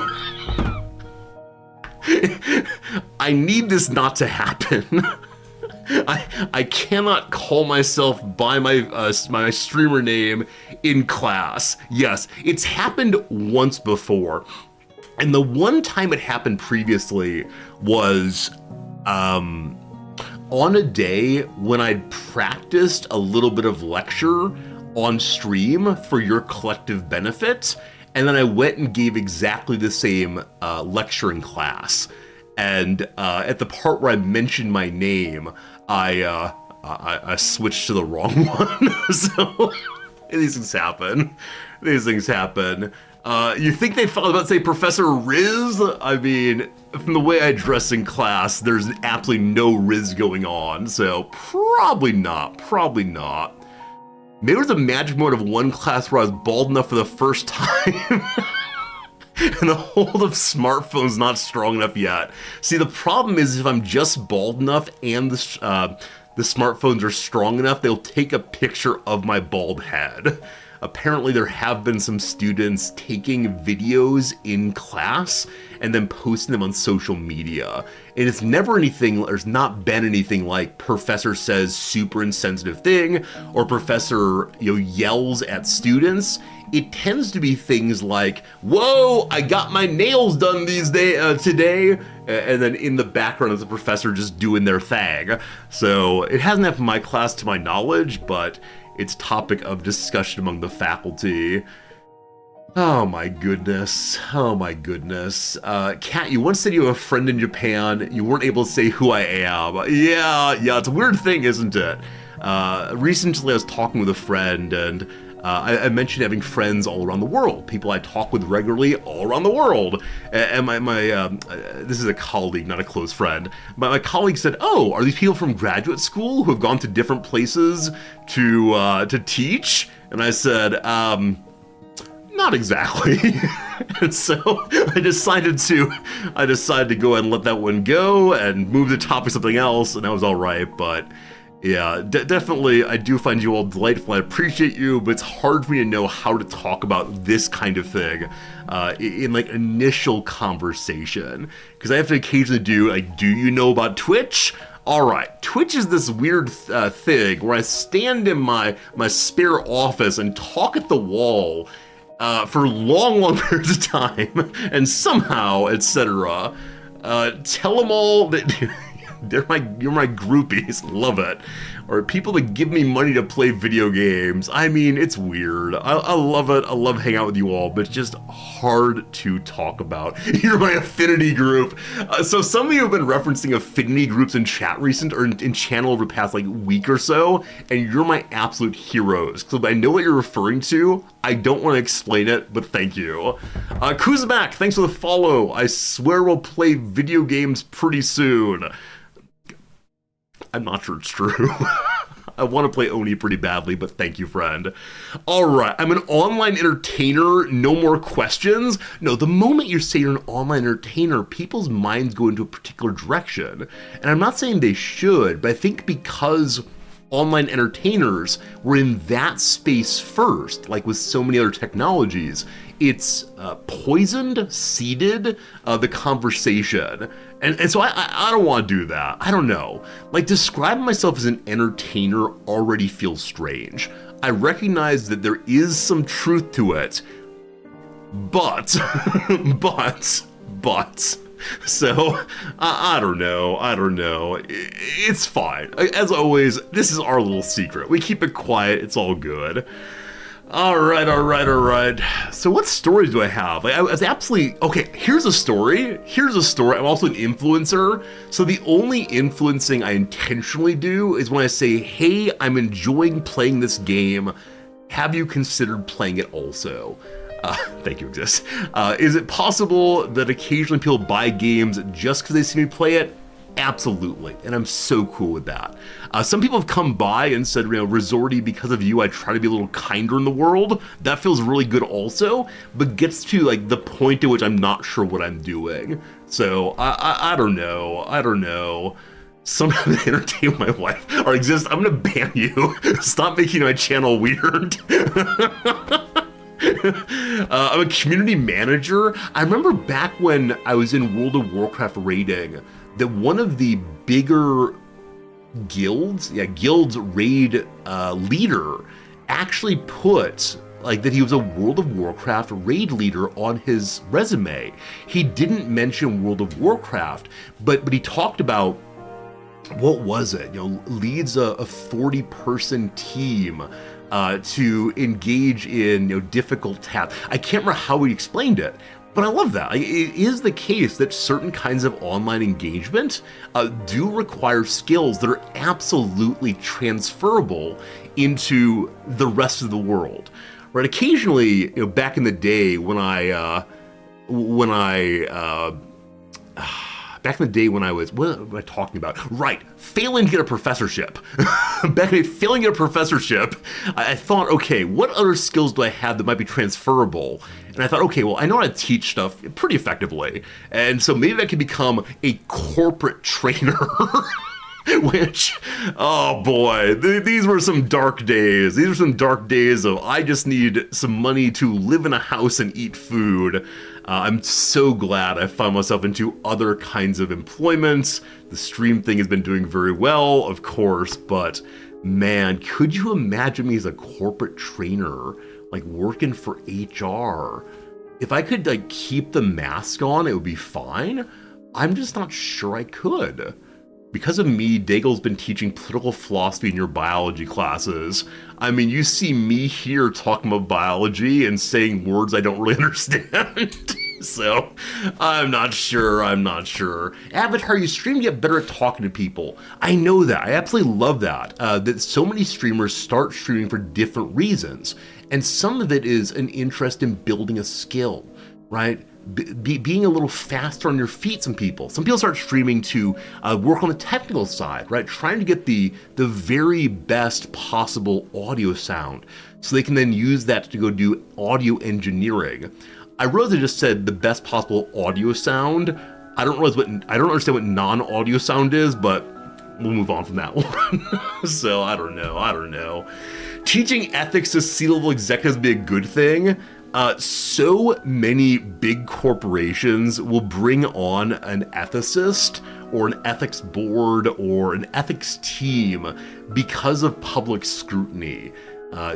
I need this not to happen. I cannot call myself by my streamer name in class. Yes, it's happened once before. And the one time it happened previously was on a day when I'd practiced a little bit of lecture on stream for your collective benefit, and then I went and gave exactly the same lecture in class. And at the part where I mentioned my name, I switched to the wrong one. So these things happen. You think they thought about to say Professor Riz? I mean, from the way I dress in class, there's absolutely no Riz going on. So probably not. Maybe it was a magic moment of one class where I was bald enough for the first time. And the hold of smartphone's not strong enough yet. See, the problem is if I'm just bald enough and the smartphones are strong enough, they'll take a picture of my bald head. apparently there have been some students taking videos in class and then posting them on social media. And it's never anything, there's not been anything like professor says super insensitive thing or professor, yells at students. It tends to be things like, whoa, I got my nails done today. And then in the background is the professor just doing their thing. So it hasn't happened in my class to my knowledge, but it's topic of discussion among the faculty. Oh my goodness. Kat, you once said you have a friend in Japan. You weren't able to say who I am. Yeah, it's a weird thing, isn't it? Recently I was talking with a friend and I mentioned having friends all around the world, people I talk with regularly all around the world. And this is a colleague, not a close friend. My colleague said, "Oh, are these people from graduate school who have gone to different places to teach?" And I said, not exactly. And so I decided to go ahead and let that one go and move the topic to something else, and that was all right. But yeah, definitely, I do find you all delightful. I appreciate you, but it's hard for me to know how to talk about this kind of thing in like initial conversation, because I have to occasionally do like, do you know about Twitch? All right, Twitch is this weird thing where I stand in my spare office and talk at the wall for long periods of time, and somehow, etc. Tell them all that you're my groupies, love it. Or people that give me money to play video games. I mean, it's weird. I love it. I love hanging out with you all, but it's just hard to talk about. You're my affinity group. So some of you have been referencing affinity groups in chat in channel over the past like week or so, and you're my absolute heroes. So I know what you're referring to. I don't want to explain it, but thank you. Kuzmak, thanks for the follow. I swear we'll play video games pretty soon. I'm not sure it's true. I want to play Oni pretty badly, but thank you, friend. All right, I'm an online entertainer. No more questions. No, the moment you say you're an online entertainer, people's minds go into a particular direction. And I'm not saying they should, but I think because online entertainers were in that space first, like with so many other technologies, it's seeded the conversation. And so I don't want to do that. I don't know. Like, describing myself as an entertainer already feels strange. I recognize that there is some truth to it, but, so, I don't know. It's fine. As always, this is our little secret. We keep it quiet. It's all good. All right. So what stories do I have? I was absolutely, okay, here's a story. I'm also an influencer. So the only influencing I intentionally do is when I say, hey, I'm enjoying playing this game. Have you considered playing it also? Thank you, Exist. Is it possible that occasionally people buy games just because they see me play it? Absolutely, and I'm so cool with that. Some people have come by and said, Resorty, because of you, I try to be a little kinder in the world. That feels really good also, but gets to like the point at which I'm not sure what I'm doing. So I don't know. Somehow they entertain my wife. Or Exist, I'm gonna ban you. Stop making my channel weird. I'm a community manager. I remember back when I was in World of Warcraft raiding, that one of the bigger guilds raid leader actually put like that he was a World of Warcraft raid leader on his resume. He didn't mention World of Warcraft, but he talked about, what was it? Leads a 40-person team to engage in difficult tasks. I can't remember how he explained it, but I love that. It is the case that certain kinds of online engagement do require skills that are absolutely transferable into the rest of the world. Right? Occasionally, back in the day when back in the day when I was, what am I talking about? Right, failing to get a professorship. Back in failing to get a professorship, I thought, okay, what other skills do I have that might be transferable? And I thought, okay, well, I know how to teach stuff pretty effectively. And so maybe I could become a corporate trainer. Which, oh boy, these were some dark days. These were some dark days of I just need some money to live in a house and eat food. I'm so glad I found myself into other kinds of employment. The stream thing has been doing very well, of course, but man, could you imagine me as a corporate trainer, like working for HR? If I could like keep the mask on, it would be fine. I'm just not sure I could. Because of me, Daigle's been teaching political philosophy in your biology classes. I mean, you see me here talking about biology and saying words I don't really understand. So, I'm not sure. Avatar, you stream to get better at talking to people. I know that. I absolutely love that. That so many streamers start streaming for different reasons. And some of it is an interest in building a skill, right? Being a little faster on your feet. Some people start streaming to work on the technical side, right? Trying to get the very best possible audio sound so they can then use that to go do audio engineering. I realize I just said the best possible audio sound. I don't understand what non-audio sound is, but we'll move on from that one. So I don't know. Teaching ethics to C-level executives would be a good thing. So many big corporations will bring on an ethicist or an ethics board or an ethics team because of public scrutiny.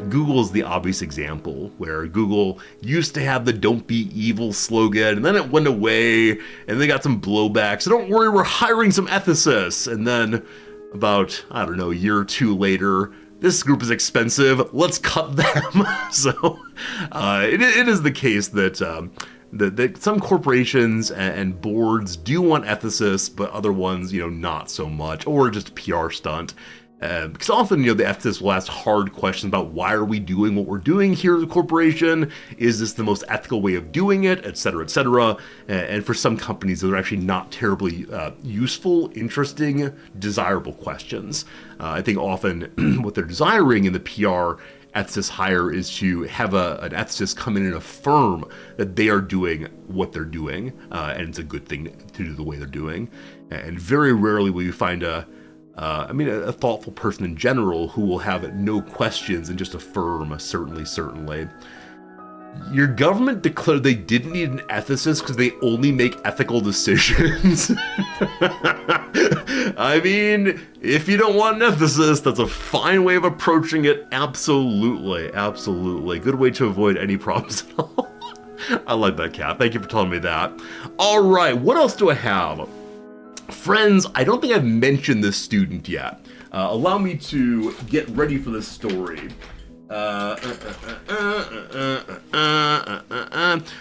Google is the obvious example where Google used to have the "Don't be evil" slogan, and then it went away, and they got some blowback. So don't worry, we're hiring some ethicists. And then about, a year or two later, this group is expensive, let's cut them. So it is the case that that some corporations and boards do want ethicists, but other ones, not so much, or just a PR stunt. Because often, the ethicists will ask hard questions about why are we doing what we're doing here as a corporation? Is this the most ethical way of doing it? Et cetera, et cetera. And for some companies, those are actually not terribly useful, interesting, desirable questions. I think often what they're desiring in the PR ethicist hire is to have an ethicist come in and affirm that they are doing what they're doing, and it's a good thing to do the way they're doing. And very rarely will you find a thoughtful person in general who will have no questions and just affirm, certainly. Your government declared they didn't need an ethicist because they only make ethical decisions. I mean, if you don't want an ethicist, that's a fine way of approaching it. Absolutely. Good way to avoid any problems at all. I like that, Kat. Thank you for telling me that. All right, what else do I have? Friends, I don't think I've mentioned this student yet. Allow me to get ready for this story.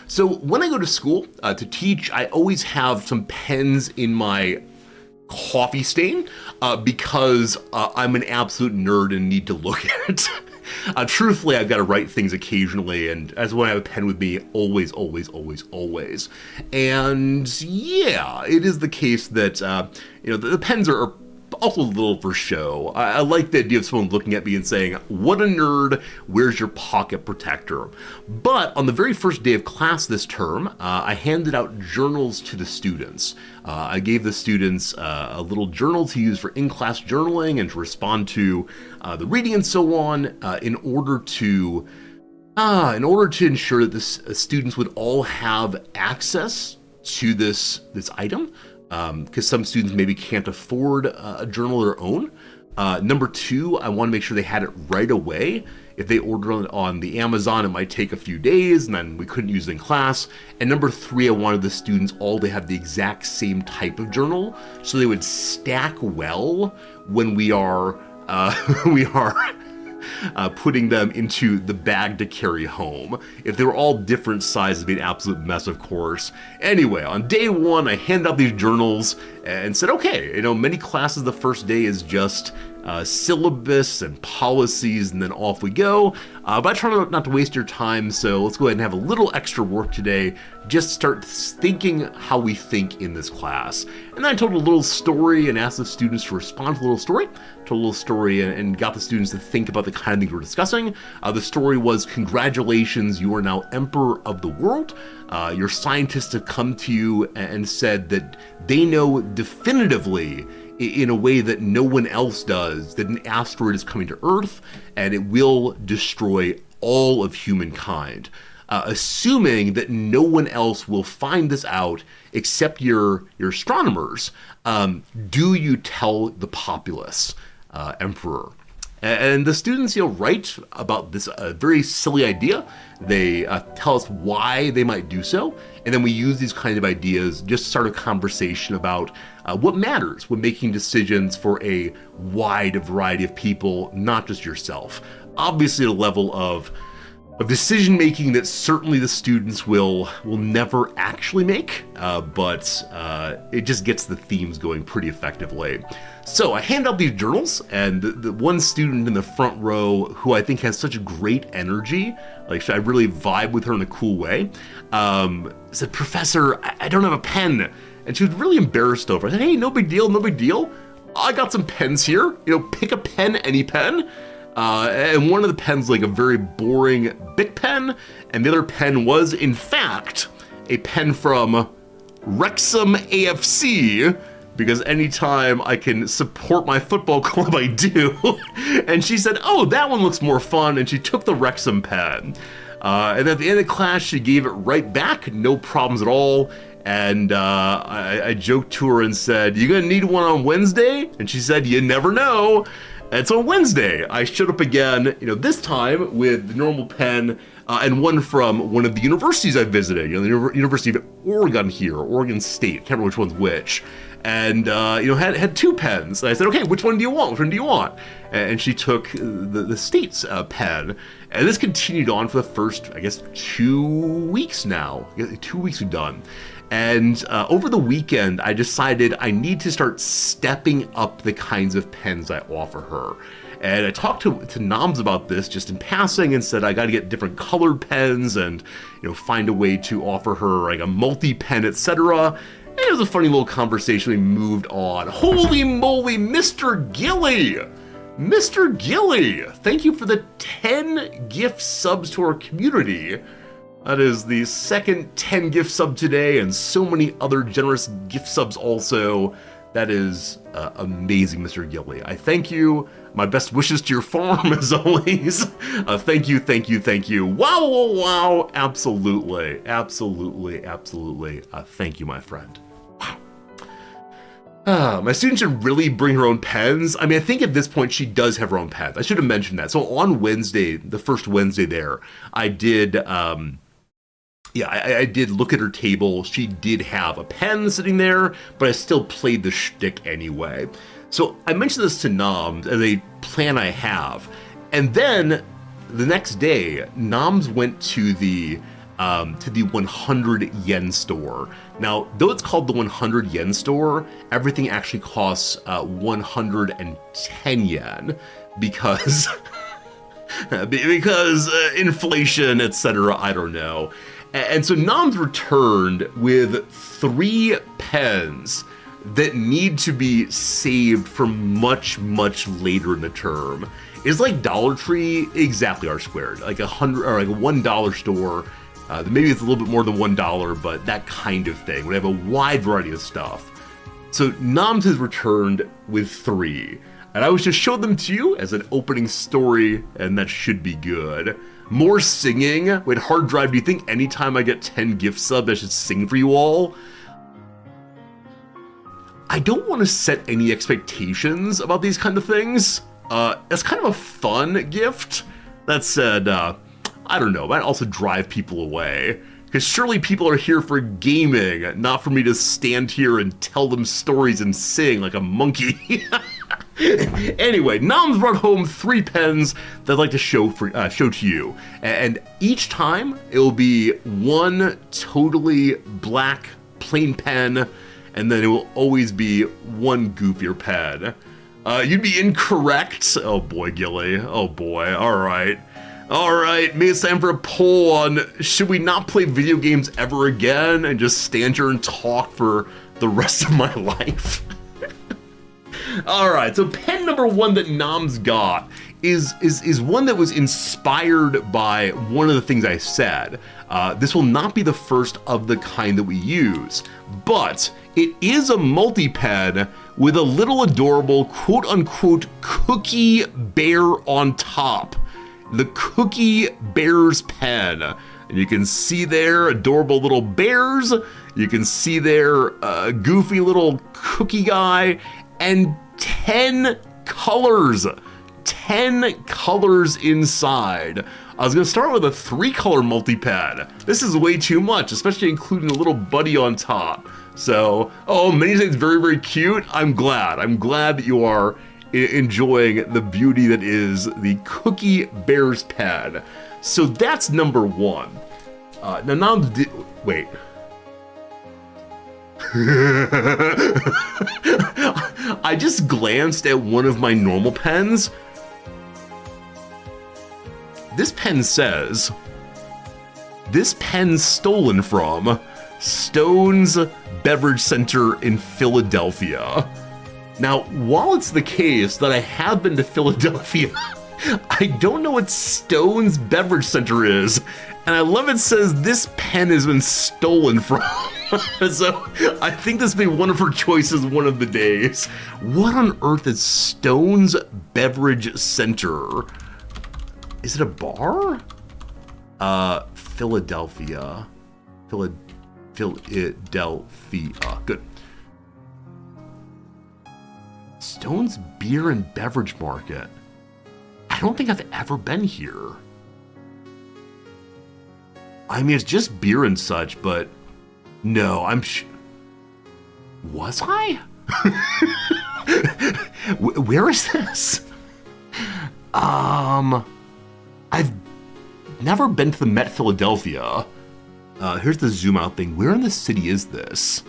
So when I go to school to teach, I always have some pens in my coffee stain because I'm an absolute nerd and need to look at it. Truthfully, I've got to write things occasionally, and as when I have a pen with me, always. And yeah, it is the case that the pens are also a little for show. I like the idea of someone looking at me and saying, "What a nerd! Where's your pocket protector?" But on the very first day of class this term, I handed out journals to the students. I gave the students a little journal to use for in-class journaling and to respond to the reading and so on, in order to ensure that the students would all have access to this item. Because some students maybe can't afford a journal of their own. Number two, I want to make sure they had it right away. If they order it on the Amazon, it might take a few days, and then we couldn't use it in class. And number three, I wanted the students all to have the exact same type of journal, so they would stack well when we are putting them into the bag to carry home. If they were all different sizes, it'd be an absolute mess, of course. Anyway, on day one, I handed out these journals and said, okay, many classes the first day is just syllabus and policies, and then off we go. But I try not to waste your time, so let's go ahead and have a little extra work today. Just start thinking how we think in this class. And then I told a little story and asked the students to respond to the little story. Told a little story and got the students to think about the kind of things we're discussing. The story was, congratulations, you are now emperor of the world. Your scientists have come to you and said that they know definitively in a way that no one else does, that an asteroid is coming to Earth and it will destroy all of humankind. Assuming that no one else will find this out except your astronomers, do you tell the populace, Emperor? And the students, write about this very silly idea. They tell us why they might do so, and then we use these kind of ideas just to start a conversation about what matters when making decisions for a wide variety of people, not just yourself. Obviously, at a level of decision making that certainly the students will never actually make, but it just gets the themes going pretty effectively. So I hand out these journals, and the one student in the front row who I think has such great energy, like I really vibe with her in a cool way, said, "Professor, I don't have a pen." And she was really embarrassed over it. I said, "Hey, no big deal, no big deal. I got some pens here. Pick a pen, any pen." And one of the pens, like a very boring Bic pen, and the other pen was, in fact, a pen from Wrexham AFC, because anytime I can support my football club, I do. And she said, "Oh, that one looks more fun," and she took the Wrexham pen. And at the end of class, she gave it right back, no problems at all. And I joked to her and said, "You gonna need one on Wednesday?" And she said, "You never know." And so on Wednesday, I showed up again, this time with the normal pen and one from one of the universities I visited, the University of Oregon here, Oregon State, I can't remember which one's which. And, had two pens. And I said, "Okay, which one do you want? Which one do you want?" And she took the state's pen. And this continued on for the first, 2 weeks now. 2 weeks we've done. And over the weekend, I decided I need to start stepping up the kinds of pens I offer her. And I talked to Noms about this just in passing and said I got to get different colored pens and find a way to offer her like a multi-pen, etc. And it was a funny little conversation. We moved on. Holy moly, Mr. Gilly! Mr. Gilly! Thank you for the 10 gift subs to our community. That is the second 10 gift sub today, and so many other generous gift subs also. That is amazing, Mr. Gilly. I thank you. My best wishes to your farm, as always. Thank you, thank you, thank you. Wow, wow, wow. Absolutely, absolutely, absolutely. Thank you, my friend. Wow. My student should really bring her own pens. I mean, I think at this point she does have her own pens. I should have mentioned that. So on Wednesday, the first Wednesday there, I did... I did look at her table. She did have a pen sitting there, but I still played the shtick anyway. So I mentioned this to Noms as a plan I have. And then the next day, Noms went to the 100 yen store. Now, though it's called the 100 yen store, everything actually costs 110 yen because inflation, etc. I don't know. And so Noms returned with 3 pens that need to be saved for much, much later in the term. It's like Dollar Tree, exactly R squared, like $100 or like a $1 store. Maybe it's a little bit more than $1, but that kind of thing. We have a wide variety of stuff. So Noms has returned with 3, and I was just showing them to you as an opening story, and that should be good. More singing. Wait, hard drive, do you think anytime I get 10 gift subs I should sing for you all? I don't want to set any expectations about these kind of things. It's kind of a fun gift. That said, I don't know, it might also drive people away. Because surely people are here for gaming, not for me to stand here and tell them stories and sing like a monkey. Anyway, Noms brought home 3 pens that I'd like to show to you. And each time, it will be one totally black, plain pen, and then it will always be one goofier pen. You'd be incorrect. Oh boy, Gilly. Oh boy, alright. Alright, maybe it's time for a poll on should we not play video games ever again and just stand here and talk for the rest of my life? Alright, so pen number 1 that Noms got is one that was inspired by one of the things I said. This will not be the first of the kind that we use, but it is a multi-pen with a little adorable quote-unquote cookie bear on top. The Cookie Bears pen. And you can see there adorable little bears. You can see there a goofy little cookie guy, and 10 colors. 10 colors inside. I was gonna start with a 3-color multi-pen. This is way too much, especially including a little buddy on top. So, many things very, very cute. I'm glad that you are enjoying the beauty that is the Cookie Bears pen. So that's number 1. Wait. I just glanced at one of my normal pens. This pen says, this pen stolen from Stone's Beverage Center in Philadelphia. Now, while it's the case that I have been to Philadelphia, I don't know what Stone's Beverage Center is, and I love it says this pen has been stolen from. So I think this may be one of her choices one of the days. What on earth is Stone's Beverage Center? Is it a bar? Philadelphia. Philadelphia. Good. Stone's Beer and Beverage Market. I don't think I've ever been here. I mean, it's just beer and such, but no, was I? Where is this? I've never been to the Met Philadelphia. Here's the zoom out thing. Where in the city is this?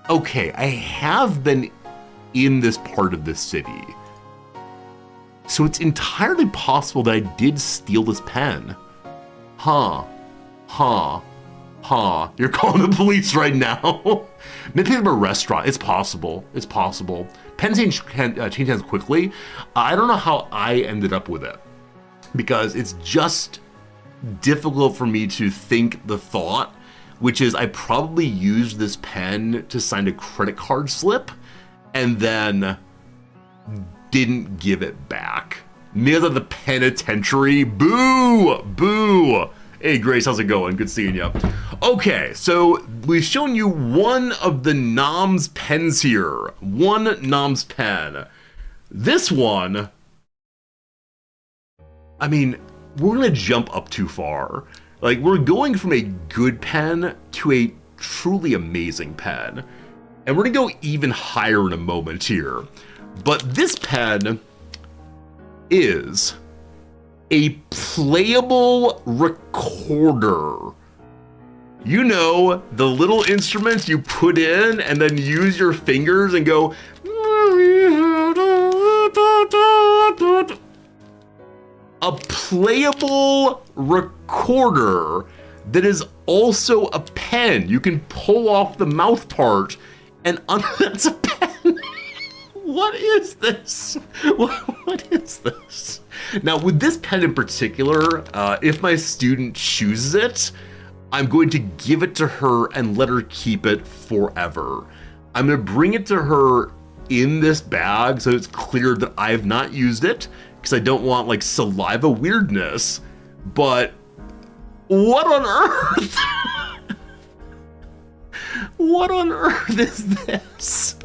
Okay, I have been in this part of the city. So it's entirely possible that I did steal this pen. You're calling the police right now. Maybe it's a restaurant. It's possible. Pens change hands quickly. I don't know how I ended up with it, because it's just difficult for me to think the thought, which is I probably used this pen to sign a credit card slip and then didn't give it back. Near the penitentiary. Boo! Hey Grace, how's it going? Good seeing you. Okay, so we've shown you one of the Noms pens here. One Noms pen. This one, I mean, we're gonna jump up too far. Like, we're going from a good pen to a truly amazing pen. And we're gonna go even higher in a moment here. But this pen is a playable recorder. You know, the little instruments you put in and then use your fingers and go. A playable recorder that is also a pen. You can pull off the mouth part and that's a pen. What is this? What is this? Now, with this pen in particular, if my student chooses it, I'm going to give it to her and let her keep it forever. I'm going to bring it to her in this bag so it's clear that I have not used it, because I don't want like saliva weirdness. But what on earth? What on earth is this?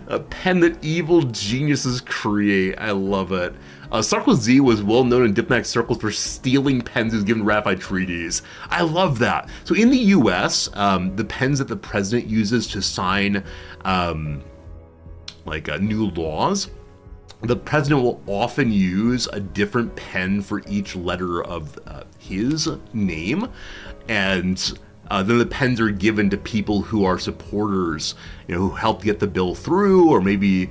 A pen that evil geniuses create. I love it. Sarkozy was well known in diplomatic circles for stealing pens he was given ratified treaties. I love that. So in the US, the pens that the president uses to sign new laws, the president will often use a different pen for each letter of his name, and then the pens are given to people who are supporters, who helped get the bill through, or maybe,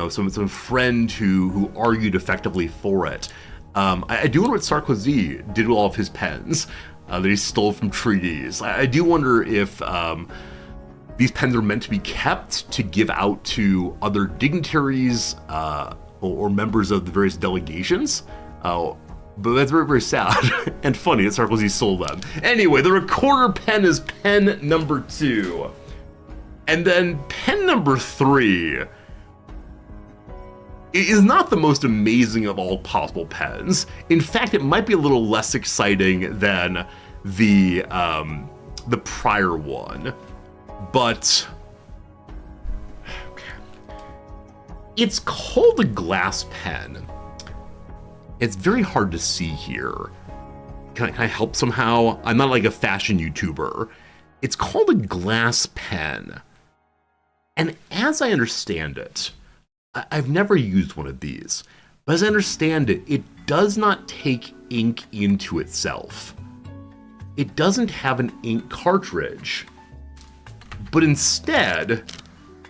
some friend who argued effectively for it. I do wonder what Sarkozy did with all of his pens that he stole from treaties. I do wonder if These pens are meant to be kept to give out to other dignitaries or members of the various delegations. But that's very, very sad and funny that Sarkozy sold them. Anyway, the recorder pen is pen number 2. And then pen number 3 is not the most amazing of all possible pens. In fact, it might be a little less exciting than the prior one. But it's called a glass pen. It's very hard to see here. Can I help somehow? I'm not like a fashion YouTuber. It's called a glass pen. And as I understand it, I've never used one of these, but as I understand it, it does not take ink into itself. It doesn't have an ink cartridge, but instead,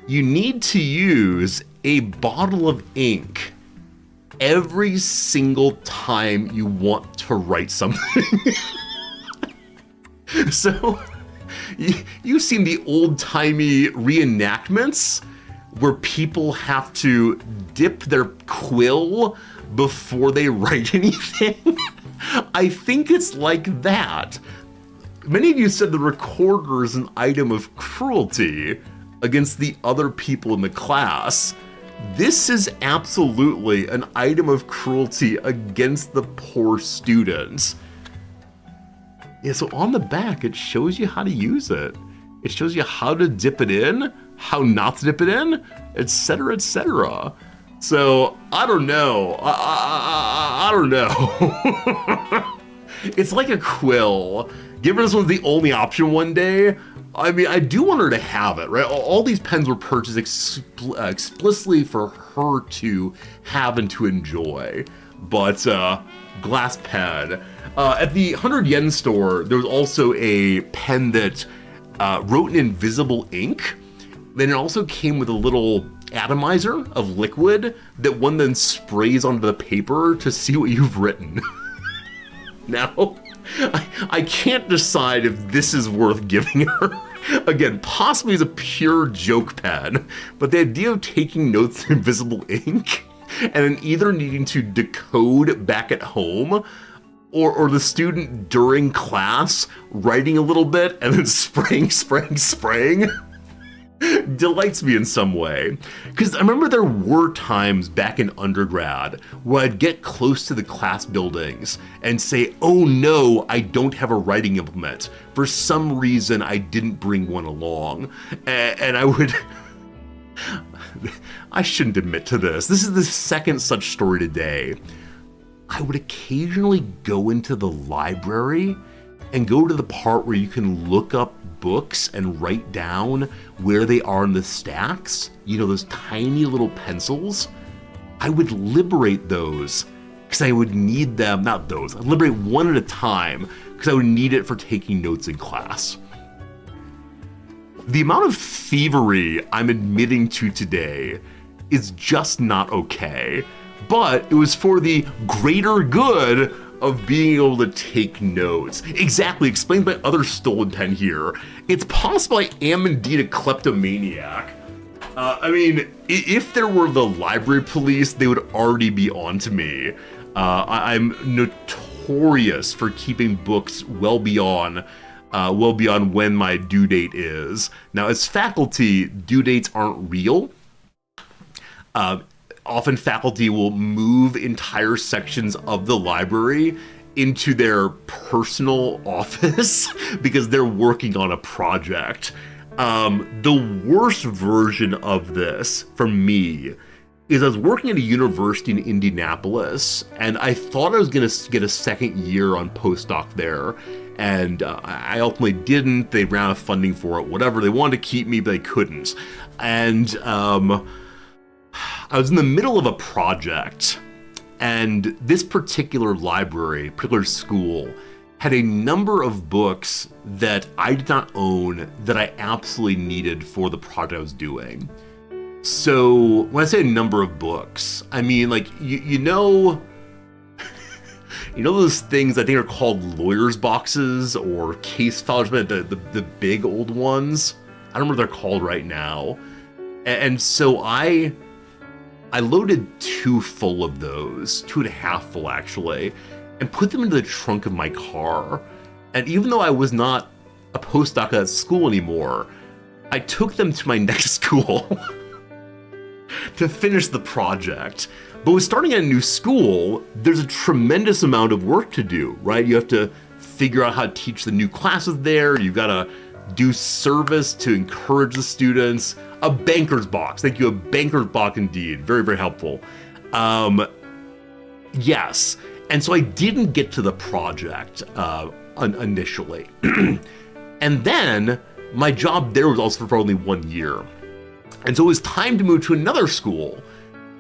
you need to use a bottle of ink every single time you want to write something. So, you've seen the old-timey reenactments where people have to dip their quill before they write anything? I think it's like that. Many of you said the recorder is an item of cruelty against the other people in the class. This is absolutely an item of cruelty against the poor students. Yeah, so on the back, it shows you how to use it. It shows you how to dip it in, how not to dip it in, etc., etc. So, I don't know. I don't know. It's like a quill. Given this one's the only option one day, I mean, I do want her to have it, right? All these pens were purchased explicitly for her to have and to enjoy. But glass pen. At the 100 yen store, there was also a pen that wrote in invisible ink. Then it also came with a little atomizer of liquid that one then sprays onto the paper to see what you've written. Now, I can't decide if this is worth giving her. Again, possibly as a pure joke pen, but the idea of taking notes in invisible ink and then either needing to decode back at home or the student during class writing a little bit and then spraying delights me in some way. Because I remember there were times back in undergrad where I'd get close to the class buildings and say, oh no, I don't have a writing implement. For some reason, I didn't bring one along. And I would... I shouldn't admit to this. This is the second such story today. I would occasionally go into the library and go to the part where you can look up books and write down where they are in the stacks. You know, those tiny little pencils. I would liberate those because I would need them, not those, I'd liberate one at a time because I would need it for taking notes in class. The amount of thievery I'm admitting to today is just not okay, but it was for the greater good of being able to take notes. Exactly, explained by other stolen pen here. It's possible I am indeed a kleptomaniac. I mean, if there were the library police, they would already be on to me. I'm notorious for keeping books well beyond when my due date is. Now, as faculty, due dates aren't real. Often faculty will move entire sections of the library into their personal office because they're working on a project. The worst version of this for me is I was working at a university in Indianapolis and I thought I was gonna get a second year on postdoc there. And I ultimately didn't. They ran out of funding for it, whatever. They wanted to keep me, but they couldn't. And I was in the middle of a project, and this particular library, particular school, had a number of books that I did not own that I absolutely needed for the project I was doing. So when I say a number of books, I mean like, you know those things I think are called lawyer's boxes or case files, the big old ones? I don't know what they're called right now. And so I loaded 2 full of those, 2.5 full actually, and put them into the trunk of my car. And even though I was not a postdoc at that school anymore, I took them to my next school to finish the project. But with starting at a new school, there's a tremendous amount of work to do, right? You have to figure out how to teach the new classes there. You've got to do service to encourage the students. A banker's box. Thank you, a banker's box indeed. Very, very helpful. Yes. And so I didn't get to the project initially. And then my job there was also for only 1 year. And so it was time to move to another school.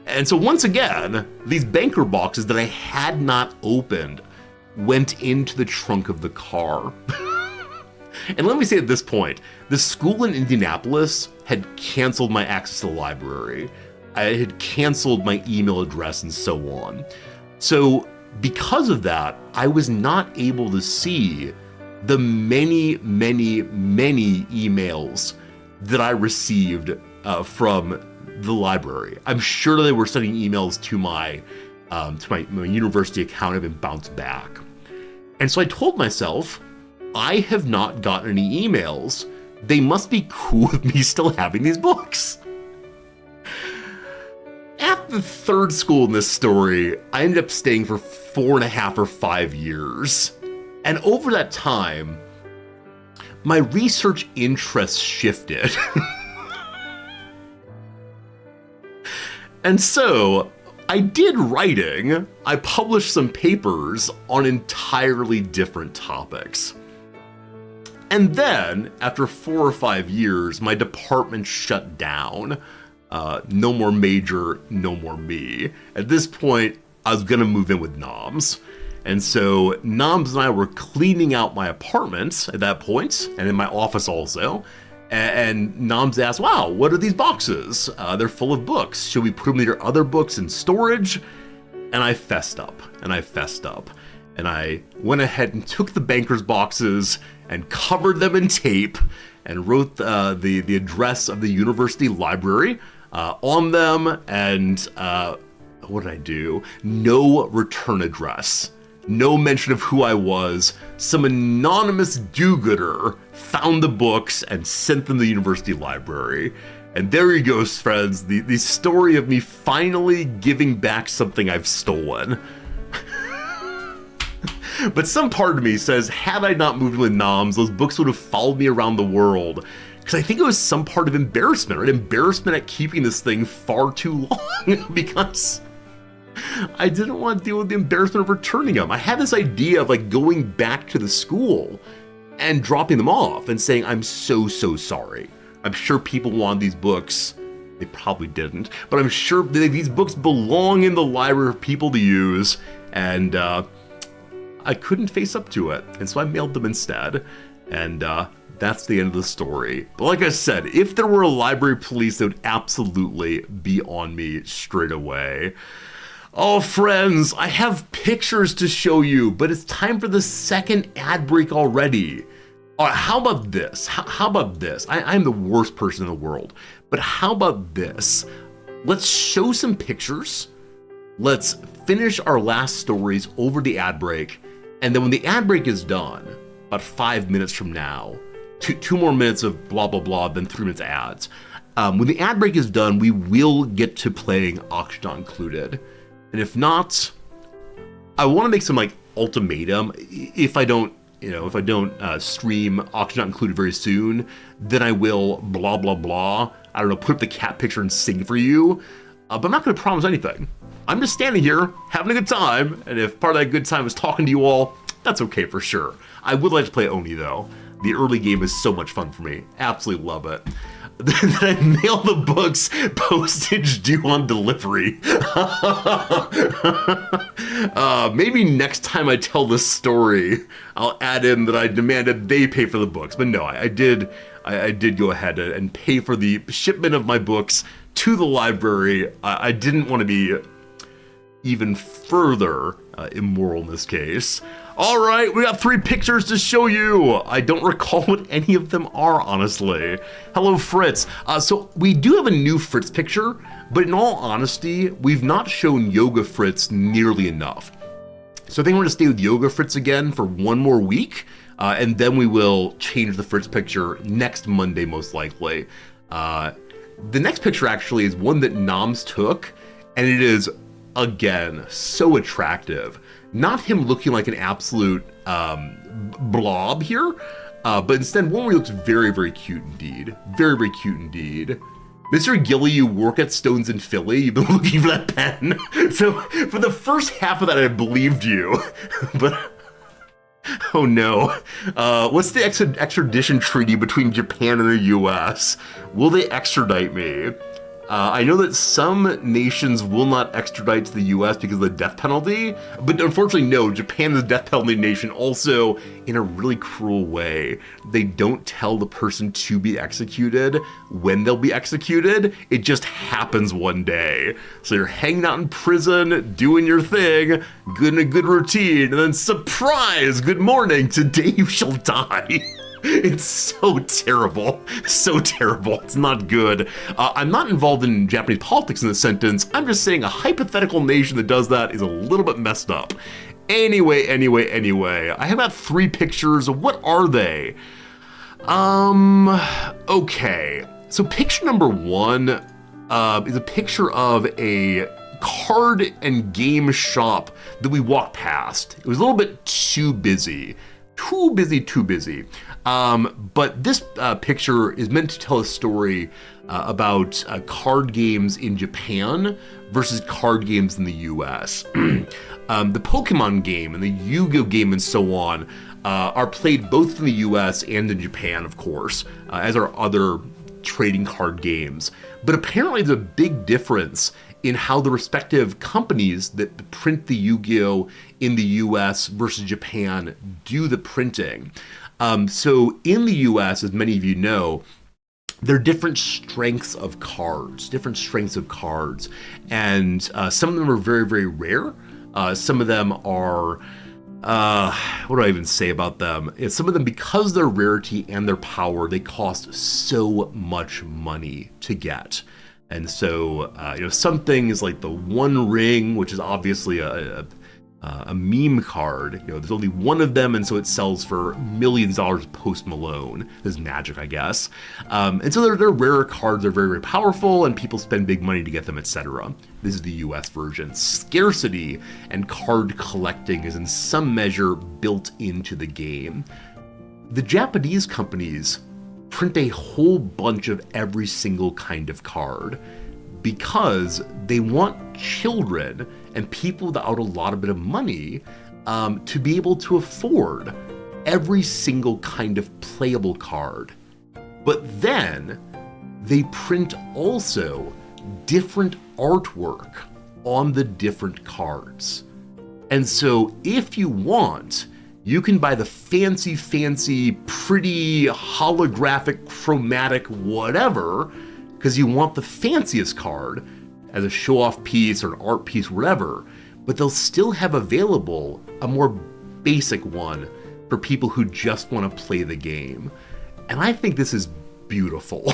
And so once again, these banker boxes that I had not opened went into the trunk of the car. And let me say at this point, the school in Indianapolis had canceled my access to the library. I had canceled my email address and so on. So because of that, I was not able to see the many, many, many emails that I received from the library. I'm sure they were sending emails to my university account and been bounced back. And so I told myself, I have not gotten any emails. They must be cool with me still having these books. At the third school in this story, I ended up staying for 4.5 or 5 years. And over that time, my research interests shifted. And so I did writing. I published some papers on entirely different topics. And then, after 4 or 5 years, my department shut down. No more major, no more me. At this point, I was gonna move in with Noms. And so Noms and I were cleaning out my apartment at that point, and in my office also. And Noms asked, wow, what are these boxes? They're full of books. Should we put them in your other books in storage? And I fessed up, and I fessed up. And I went ahead and took the banker's boxes and covered them in tape and wrote the address of the university library on them. And what did I do? No return address. No mention of who I was. Some anonymous do-gooder found the books and sent them to the university library. And there you go, friends, the story of me finally giving back something I've stolen. But some part of me says, had I not moved with Noms, those books would have followed me around the world. Because I think it was some part of embarrassment, right? Embarrassment at keeping this thing far too long because I didn't want to deal with the embarrassment of returning them. I had this idea of like going back to the school and dropping them off and saying, I'm so sorry. I'm sure people wanted these books. They probably didn't, but I'm sure these books belong in the library for people to use. And I couldn't face up to it, and so I mailed them instead, and that's the end of the story. But like I said, if there were a library police, they would absolutely be on me straight away. Oh, friends, I have pictures to show you, but it's time for the second ad break already. All right, how about this? How about this? I'm the worst person in the world, but how about this? Let's show some pictures. Let's finish our last stories over the ad break. And then when the ad break is done, about 5 minutes from now, two more minutes of blah, blah, blah, then 3 minutes ads. When the ad break is done, we will get to playing Auction Not Included. And if not, I want to make some like ultimatum. If I don't stream Auction Not Included very soon, then I will blah, blah, blah. I don't know, put up the cat picture and sing for you. But I'm not going to promise anything. I'm just standing here having a good time, and if part of that good time is talking to you all, that's okay for sure. I would like to play Oni though. The early game is so much fun for me. Absolutely love it. Then I mail the books, postage due on delivery. Maybe next time I tell this story, I'll add in that I demanded they pay for the books. But no, I did go ahead and pay for the shipment of my books to the library. I didn't want to be even further immoral in this case. All right, we got 3 pictures to show you. I don't recall what any of them are, honestly. Hello, Fritz. So we do have a new Fritz picture, but in all honesty, we've not shown Yoga Fritz nearly enough. So I think we're gonna stay with Yoga Fritz again for 1 more week, and then we will change the Fritz picture next Monday, most likely. The next picture actually is one that Noms took, and it is, again, so attractive. Not him looking like an absolute blob here, but instead one where he looks very, very cute indeed. Very, very cute indeed. Mr. Gilly, you work at Stones in Philly. You've been looking for that pen. So for the first half of that, I believed you, but oh no. What's the extradition treaty between Japan and the US? Will they extradite me? I know that some nations will not extradite to the US because of the death penalty, but unfortunately no, Japan is a death penalty nation also in a really cruel way. They don't tell the person to be executed when they'll be executed, it just happens one day. So you're hanging out in prison, doing your thing, good in a good routine, and then surprise, good morning, today you shall die. It's so terrible, so terrible. It's not good. I'm not involved in Japanese politics in this sentence. I'm just saying a hypothetical nation that does that is a little bit messed up. Anyway, I have about 3 pictures. What are they? Okay. So picture number 1 is a picture of a card and game shop that we walked past. It was a little bit too busy. Too busy. But this picture is meant to tell a story about card games in Japan versus card games in the US. The Pokemon game and the Yu-Gi-Oh game and so on are played both in the US and in Japan, of course, as are other trading card games. But apparently there's a big difference in how the respective companies that print the Yu-Gi-Oh in the US versus Japan do the printing. So in the US, as many of you know, there are different strengths of cards, and some of them are very, very rare. Some of them are, what do I even say about them? Some of them, because their rarity and their power, they cost so much money to get. And so, some things like the One Ring, which is obviously a meme card, there's only one of them, and so it sells for millions of dollars post Malone. This is Magic, I guess. And so they're rarer cards, they're very, very powerful, and people spend big money to get them, etc. This is the US version. Scarcity and card collecting is in some measure built into the game. The Japanese companies print a whole bunch of every single kind of card because they want children and people without a lot of bit of money to be able to afford every single kind of playable card. But then they print also different artwork on the different cards. And so if you want, you can buy the fancy, pretty, holographic, chromatic, whatever, because you want the fanciest card as a show-off piece or an art piece, whatever, but they'll still have available a more basic one for people who just want to play the game. And I think this is beautiful.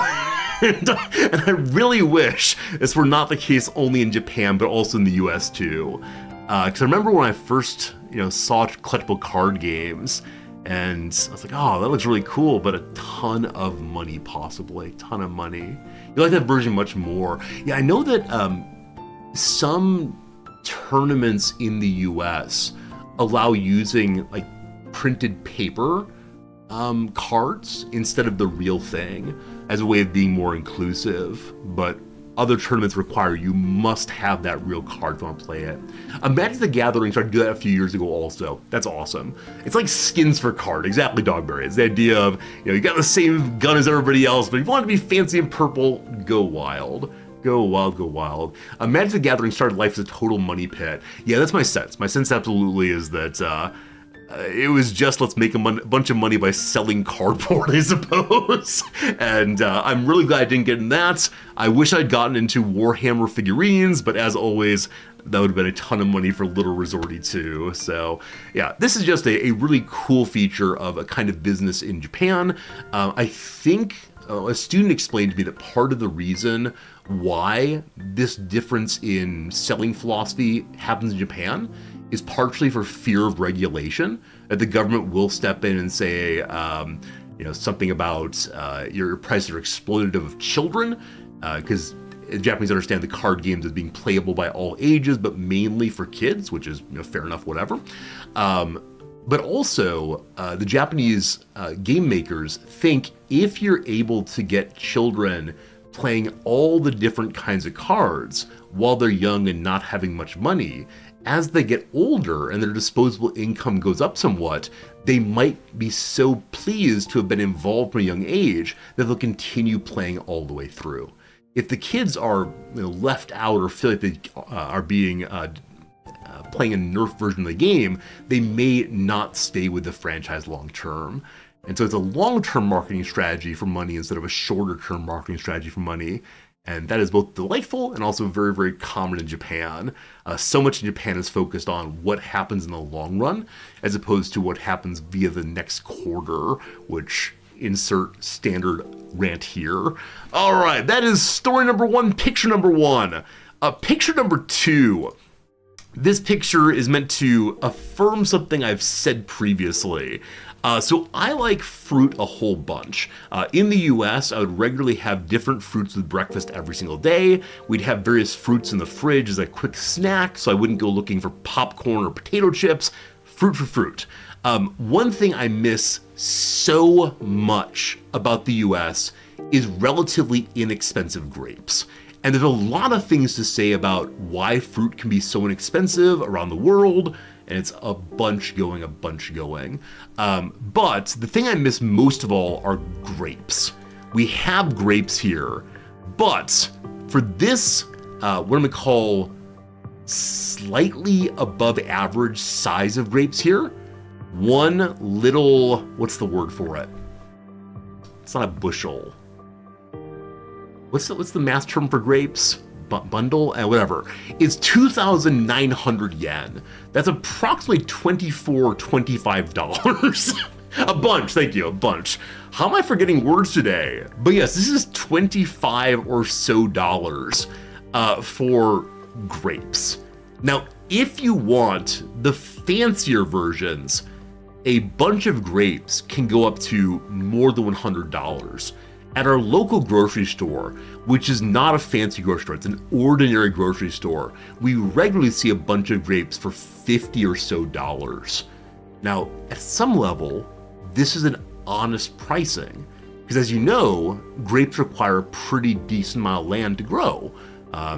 And I really wish this were not the case only in Japan, but also in the US too. Because I remember when I first saw collectible card games, and I was like, oh, that looks really cool, but a ton of money, possibly. A ton of money. You like that version much more. Yeah, I know that some tournaments in the US allow using like printed paper cards instead of the real thing as a way of being more inclusive, but other tournaments require you must have that real card if you want to play it. Magic the Gathering started to do that a few years ago also. That's awesome. It's like skins for card, exactly, Dogberry. It's the idea of, you got the same gun as everybody else, but if you want to be fancy and purple, go wild. Go wild. Magic the Gathering started life as a total money pit. Yeah, that's my sense. My sense absolutely is that it was just, let's make a bunch of money by selling cardboard, I suppose. And I'm really glad I didn't get in that. I wish I'd gotten into Warhammer figurines, but as always, That would have been a ton of money for Little Resorty too. So yeah, this is just a really cool feature of a kind of business in Japan. I think a student explained to me that part of the reason why this difference in selling philosophy happens in Japan is partially for fear of regulation, that the government will step in and say, something about your prices are exploitative of children, because Japanese understand the card games as being playable by all ages, but mainly for kids, which is fair enough, whatever. But also, the Japanese game makers think if you're able to get children playing all the different kinds of cards while they're young and not having much money, as they get older and their disposable income goes up somewhat, they might be so pleased to have been involved from a young age that they'll continue playing all the way through. If the kids are left out or feel like they are being playing a nerf version of the game, they may not stay with the franchise long term. And so it's a long-term marketing strategy for money instead of a shorter-term marketing strategy for money. And that is both delightful and also very, very common in Japan. So much in Japan is focused on what happens in the long run, as opposed to what happens via the next quarter, which insert standard rant here. All right, that is story number one, picture number one. Picture number two. This picture is meant to affirm something I've said previously. So I like fruit a whole bunch. In the US, I would regularly have different fruits with breakfast every single day. We'd have various fruits in the fridge as a quick snack, so I wouldn't go looking for popcorn or potato chips. Fruit for fruit. One thing I miss so much about the US is relatively inexpensive grapes. And there's a lot of things to say about why fruit can be so inexpensive around the world, and it's a bunch going. But the thing I miss most of all are grapes. We have grapes here, but for this, what I'm gonna call slightly above average size of grapes here, one little, what's the word for it? It's not a bushel. What's the mass term for grapes? Bundle? Whatever. It's 2,900 yen. That's approximately $24, $25. A bunch, thank you, a bunch. How am I forgetting words today? But yes, this is $25 or so for grapes. Now, if you want the fancier versions, a bunch of grapes can go up to more than $100. At our local grocery store, which is not a fancy grocery store, it's an ordinary grocery store, we regularly see a bunch of grapes for $50 or so. Now, at some level, this is an honest pricing, because as you know, grapes require a pretty decent amount of land to grow.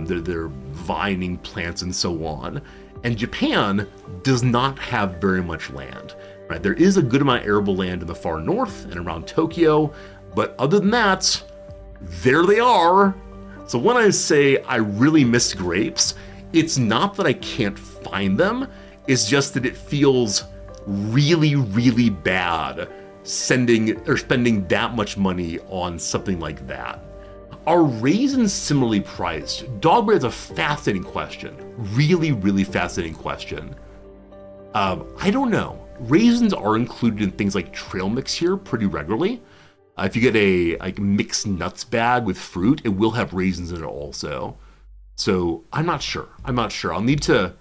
They're vining plants and so on. And Japan does not have very much land. Right? There is a good amount of arable land in the far north and around Tokyo, but other than that, there they are. So when I say I really miss grapes, it's not that I can't find them, it's just that it feels really, really bad spending that much money on something like that. Are raisins similarly priced? Dogberry is a fascinating question. Really, really fascinating question. I don't know. Raisins are included in things like trail mix here pretty regularly. If you get a mixed nuts bag with fruit, it will have raisins in it also. So I'm not sure. I'll need to.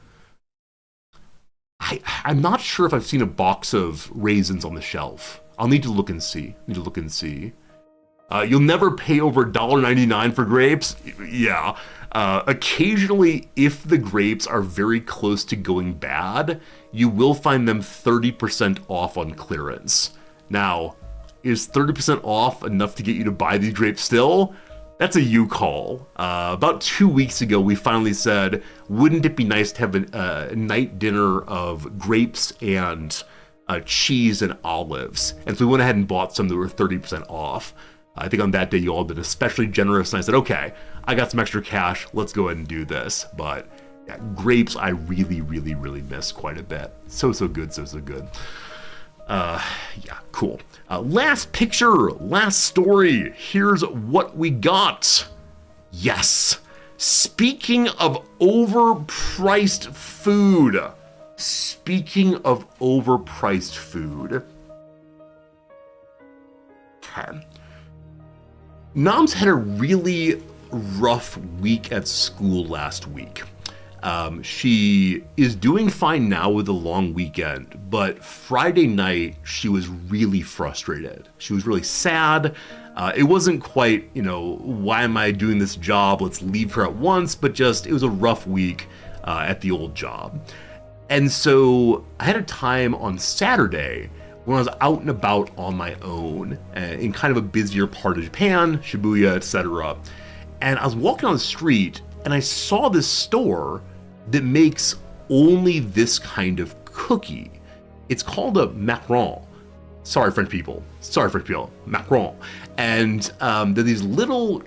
I'm not sure if I've seen a box of raisins on the shelf. I'll need to look and see. You'll never pay over $1.99 for grapes? Yeah. Occasionally, if the grapes are very close to going bad, you will find them 30% off on clearance. Now, is 30% off enough to get you to buy these grapes still? That's a you call. About 2 weeks ago, we finally said, wouldn't it be nice to have a night dinner of grapes and cheese and olives? And so we went ahead and bought some that were 30% off. I think on that day, you all been especially generous, and I said, okay, I got some extra cash, let's go ahead and do this. But yeah, grapes I really, really, really miss quite a bit. So good. Yeah, cool. Last picture, last story. Here's what we got. Yes, Speaking of overpriced food. Speaking of overpriced food. Okay. Noms had a really rough week at school last week. She is doing fine now with the long weekend, but Friday night she was really frustrated. She was really sad. It wasn't quite, why am I doing this job? Let's leave her at once, but just, it was a rough week at the old job. And so I had a time on Saturday when I was out and about on my own in kind of a busier part of Japan, Shibuya, etc. And I was walking on the street and I saw this store that makes only this kind of cookie. It's called a macaron. Sorry, French people. Macaron. And they're these little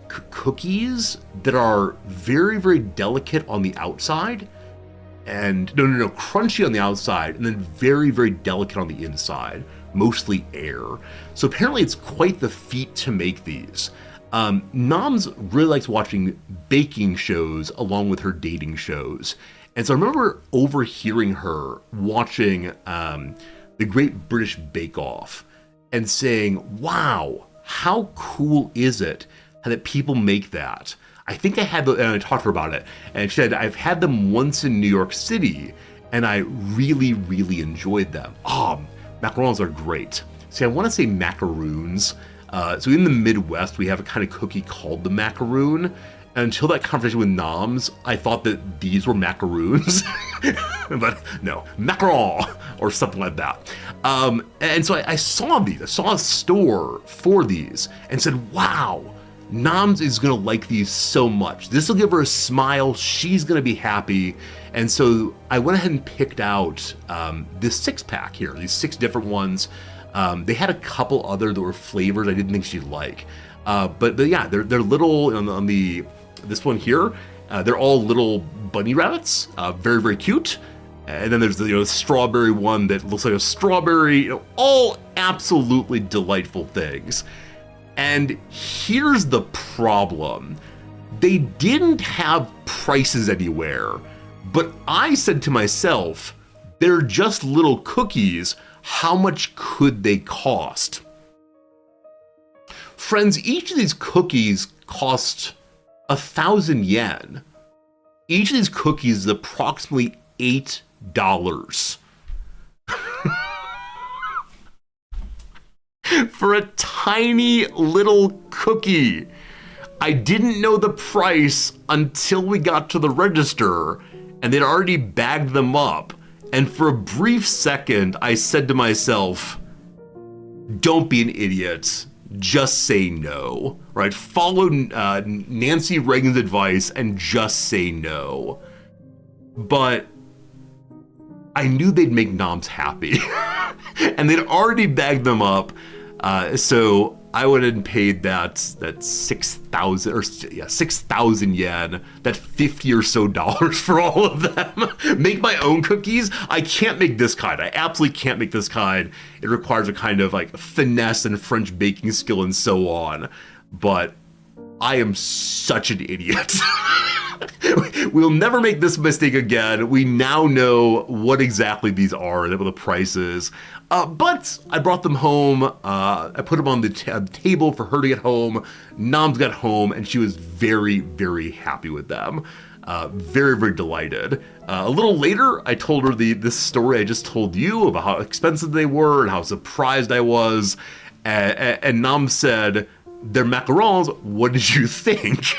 cookies that are very, very delicate on the outside. And crunchy on the outside, and then very, very delicate on the inside, mostly air. So apparently it's quite the feat to make these. Noms really likes watching baking shows along with her dating shows. And so I remember overhearing her watching the Great British Bake Off and saying, wow, how cool is it that people make that? I think I had, and I talked to her about it, and she said, I've had them once in New York City, and I really, really enjoyed them. Macarons are great. See, I want to say macaroons. So in the Midwest, we have a kind of cookie called the macaroon. And until that conversation with Noms, I thought that these were macaroons. But no, macaron, or something like that. And so I saw these. I saw a store for these, and said, wow, Noms is gonna like these so much. This will give her a smile. She's gonna be happy. And so I went ahead and picked out this 6-pack here, these 6 different ones. They had a couple other that were flavors I didn't think she'd like. But yeah, they're little on the this one here. They're all little bunny rabbits, very, very cute. And then there's the strawberry one that looks like a strawberry, all absolutely delightful things. And here's the problem. They didn't have prices anywhere, but I said to myself, they're just little cookies. How much could they cost? Friends, each of these cookies cost 1,000 yen. Each of these cookies is approximately $8. For a tiny little cookie. I didn't know the price until we got to the register, and they'd already bagged them up. And for a brief second, I said to myself, don't be an idiot. Just say no, right? Follow Nancy Reagan's advice and just say no. But I knew they'd make Noms happy. And they'd already bagged them up. So I went and paid that 6,000 yen, that $50 or so for all of them. Make my own cookies? I can't make this kind. I absolutely can't make this kind. It requires a kind of like finesse and French baking skill and so on. But I am such an idiot. We'll never make this mistake again. We now know what exactly these are and what the price is. But I brought them home. I put them on the table for her to get home. Noms got home, and she was very, very happy with them. Very, very delighted. A little later, I told her this story I just told you about how expensive they were and how surprised I was. And Noms said, they're macarons, what did you think?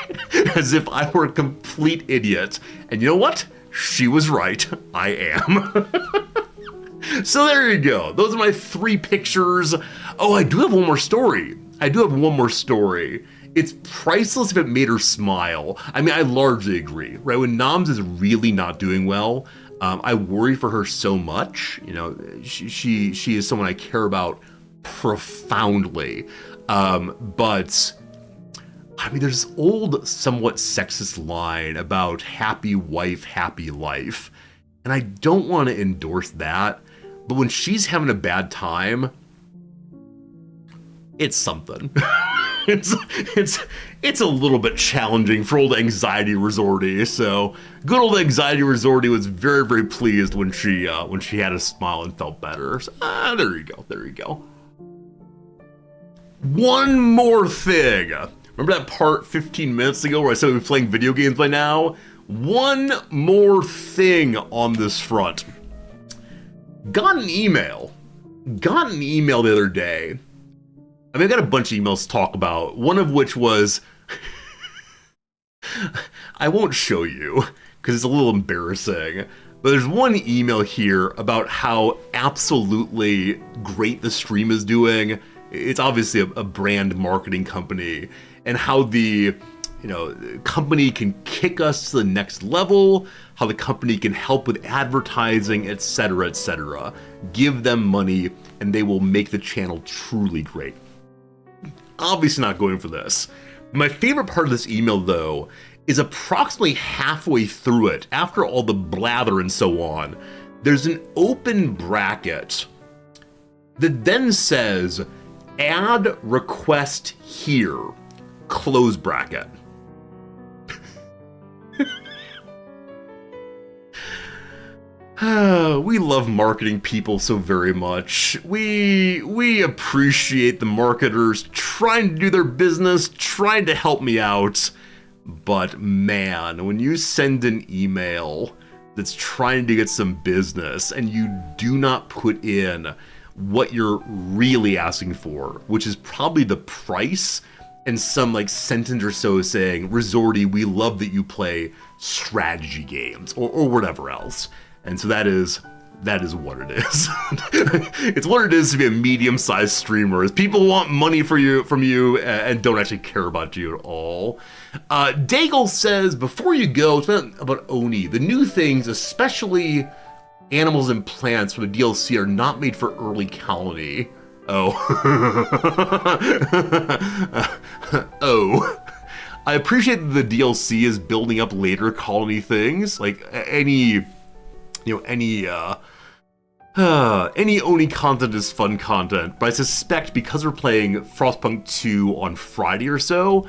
As if I were a complete idiot. And you know what? She was right. I am. So there you go. Those are my 3 pictures. Oh, I do have one more story. It's priceless if it made her smile. I mean, I largely agree, right? When Noms is really not doing well, I worry for her so much. She is someone I care about profoundly. But I mean, there's this old, somewhat sexist line about happy wife, happy life. And I don't want to endorse that. But when she's having a bad time, it's something. it's it's a little bit challenging for old Anxiety Resorty. So good old Anxiety Resorty was very, very pleased when she had a smile and felt better. So, there you go. One more thing. Remember that part 15 minutes ago where I said we'd be playing video games by now? One more thing on this front. Got an email the other day. I mean, I got a bunch of emails to talk about, one of which was, I won't show you because it's a little embarrassing, but there's one email here about how absolutely great the stream is doing. It's obviously a brand marketing company, and how the company can kick us to the next level, how the company can help with advertising, etc., etc. Give them money and they will make the channel truly great. Obviously not going for this. My favorite part of this email, though, is approximately halfway through it, after all the blather and so on, there's an open bracket that then says, add request here, close bracket. We love marketing people so very much. We appreciate the marketers trying to do their business, trying to help me out. But man, when you send an email that's trying to get some business and you do not put in what you're really asking for, which is probably the price and some like sentence or so saying, Resorty, we love that you play strategy games or whatever else. And so that is what it is. It's what it is to be a medium-sized streamer. Is people want money from you and don't actually care about you at all. Daigle says, before you go, it's about Oni. The new things, especially animals and plants from the DLC, are not made for early colony. Oh. Oh. I appreciate that the DLC is building up later colony things, like any Oni content is fun content, but I suspect because we're playing Frostpunk 2 on Friday or so,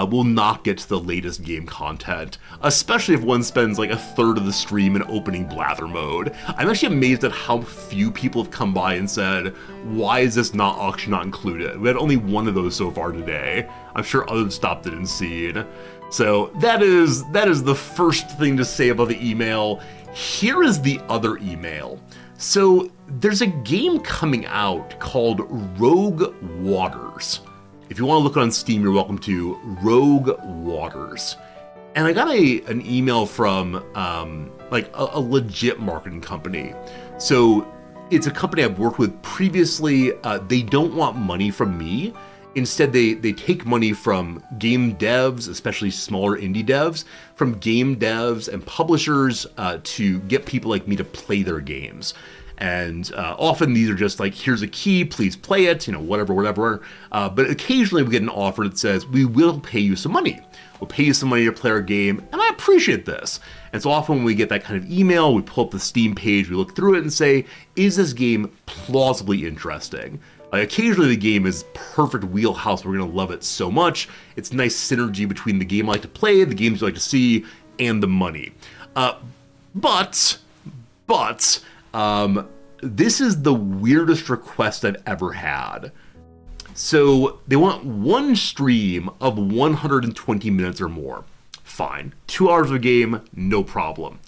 we'll not get to the latest game content, especially if one spends like a third of the stream in opening blather mode. I'm actually amazed at how few people have come by and said, why is this actually not included? We had only one of those so far today. I'm sure others stopped it and seen. So that is the first thing to say about the email. Here is the other email. So there's a game coming out called Rogue Waters. If you want to look it on Steam, you're welcome to. Rogue Waters. And I got an email from like a legit marketing company. So it's a company I've worked with previously. They don't want money from me. Instead, they take money from game devs, especially smaller indie devs, from game devs and publishers to get people like me to play their games. And often these are just like, here's a key, please play it, whatever. But occasionally we get an offer that says, we will pay you some money. We'll pay you some money to play our game, and I appreciate this. And so often when we get that kind of email, we pull up the Steam page, we look through it and say, is this game plausibly interesting? Occasionally the game is perfect wheelhouse, we're going to love it so much. It's nice synergy between the game I like to play, the games you like to see, and the money. But this is the weirdest request I've ever had. So they want one stream of 120 minutes or more. Fine. 2 hours of a game, no problem.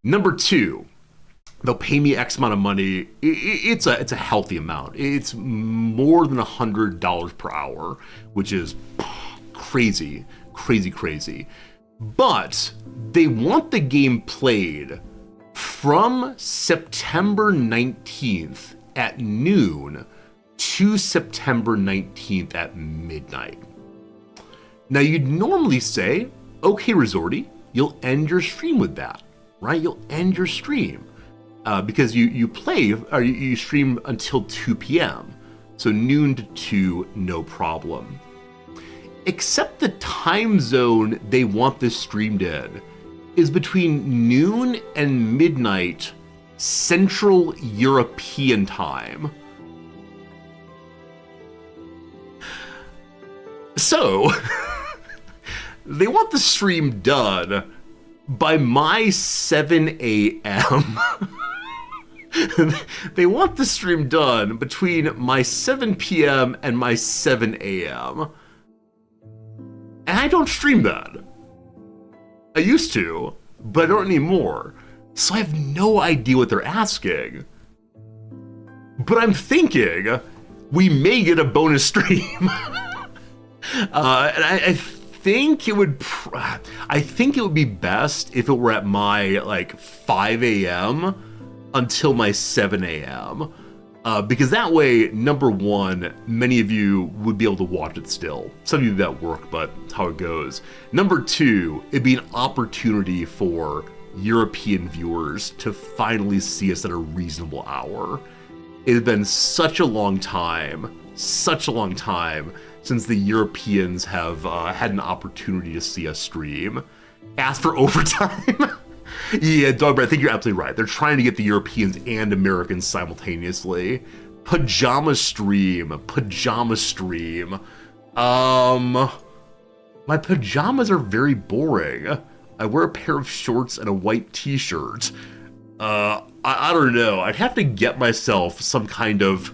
Number 2, they'll pay me X amount of money. It's a healthy amount. It's more than $100 per hour, which is crazy. But they want the game played from September 19th at noon to September 19th at midnight. Now you'd normally say, okay, Resorty, you'll end your stream with that, right? You'll end your stream. Because you play, or you stream until 2 p.m. So noon to 2, no problem. Except the time zone they want this streamed in is between noon and midnight Central European time. So, they want the stream done by my 7 a.m. They want the stream done between my 7 p.m. and my 7 a.m. And I don't stream that. I used to, but I don't anymore. So I have no idea what they're asking. But I'm thinking we may get a bonus stream. And I think it would be best if it were at my like 5 a.m. until my 7 a.m. Because that way, number one, many of you would be able to watch it still. Some of you that work, but that's how it goes. Number two, it'd be an opportunity for European viewers to finally see us at a reasonable hour. It has been such a long time since the Europeans have had an opportunity to see us stream. Ask for overtime. Yeah, Dogbert, I think you're absolutely right. They're trying to get the Europeans and Americans simultaneously. Pajama stream. My pajamas are very boring. I wear a pair of shorts and a white t-shirt. I don't know. I'd have to get myself some kind of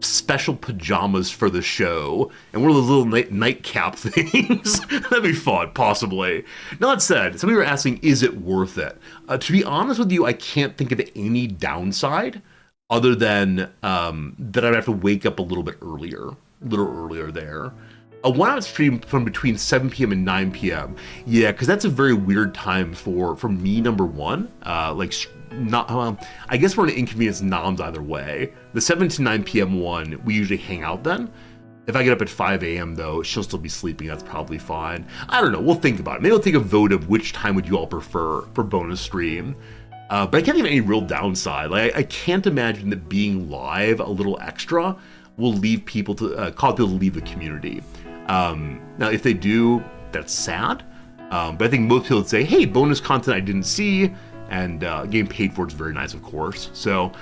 special pajamas for the show and one of those little nightcap things. That'd be fun, possibly. Now, that said, some of you are asking, is it worth it? To be honest with you, I can't think of any downside other than that I'd have to wake up a little earlier there. Why not stream from between 7 p.m. and 9 p.m.? Yeah, because that's a very weird time for me, number one. I guess we're an inconvenience noms either way. The 7 to 9 p.m. one, we usually hang out then. If I get up at 5 a.m. though, she'll still be sleeping. That's probably fine. I don't know. We'll think about it. Maybe we'll take a vote of which time would you all prefer for bonus stream. But I can't think of any real downside. Like, I can't imagine that being live a little extra will leave people to cause people to leave the community. Now, if they do, that's sad. But I think most people would say, hey, bonus content I didn't see, and getting paid for it's very nice, of course. So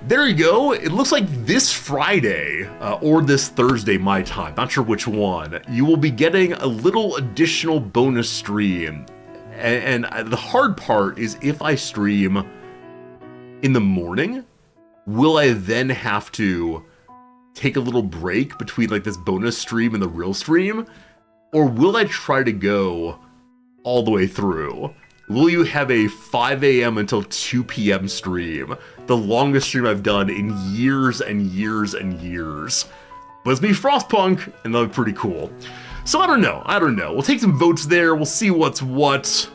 there you go. It looks like this Friday or this Thursday, my time, not sure which one, you will be getting a little additional bonus stream. And the hard part is if I stream in the morning, will I then have to take a little break between like this bonus stream and the real stream? Or will I try to go all the way through? Will you have a 5 a.m. until 2 p.m. stream? The longest stream I've done in years and years and years. But it's me, Frostpunk, and that'll be pretty cool. So I don't know. We'll take some votes there. We'll see what's what.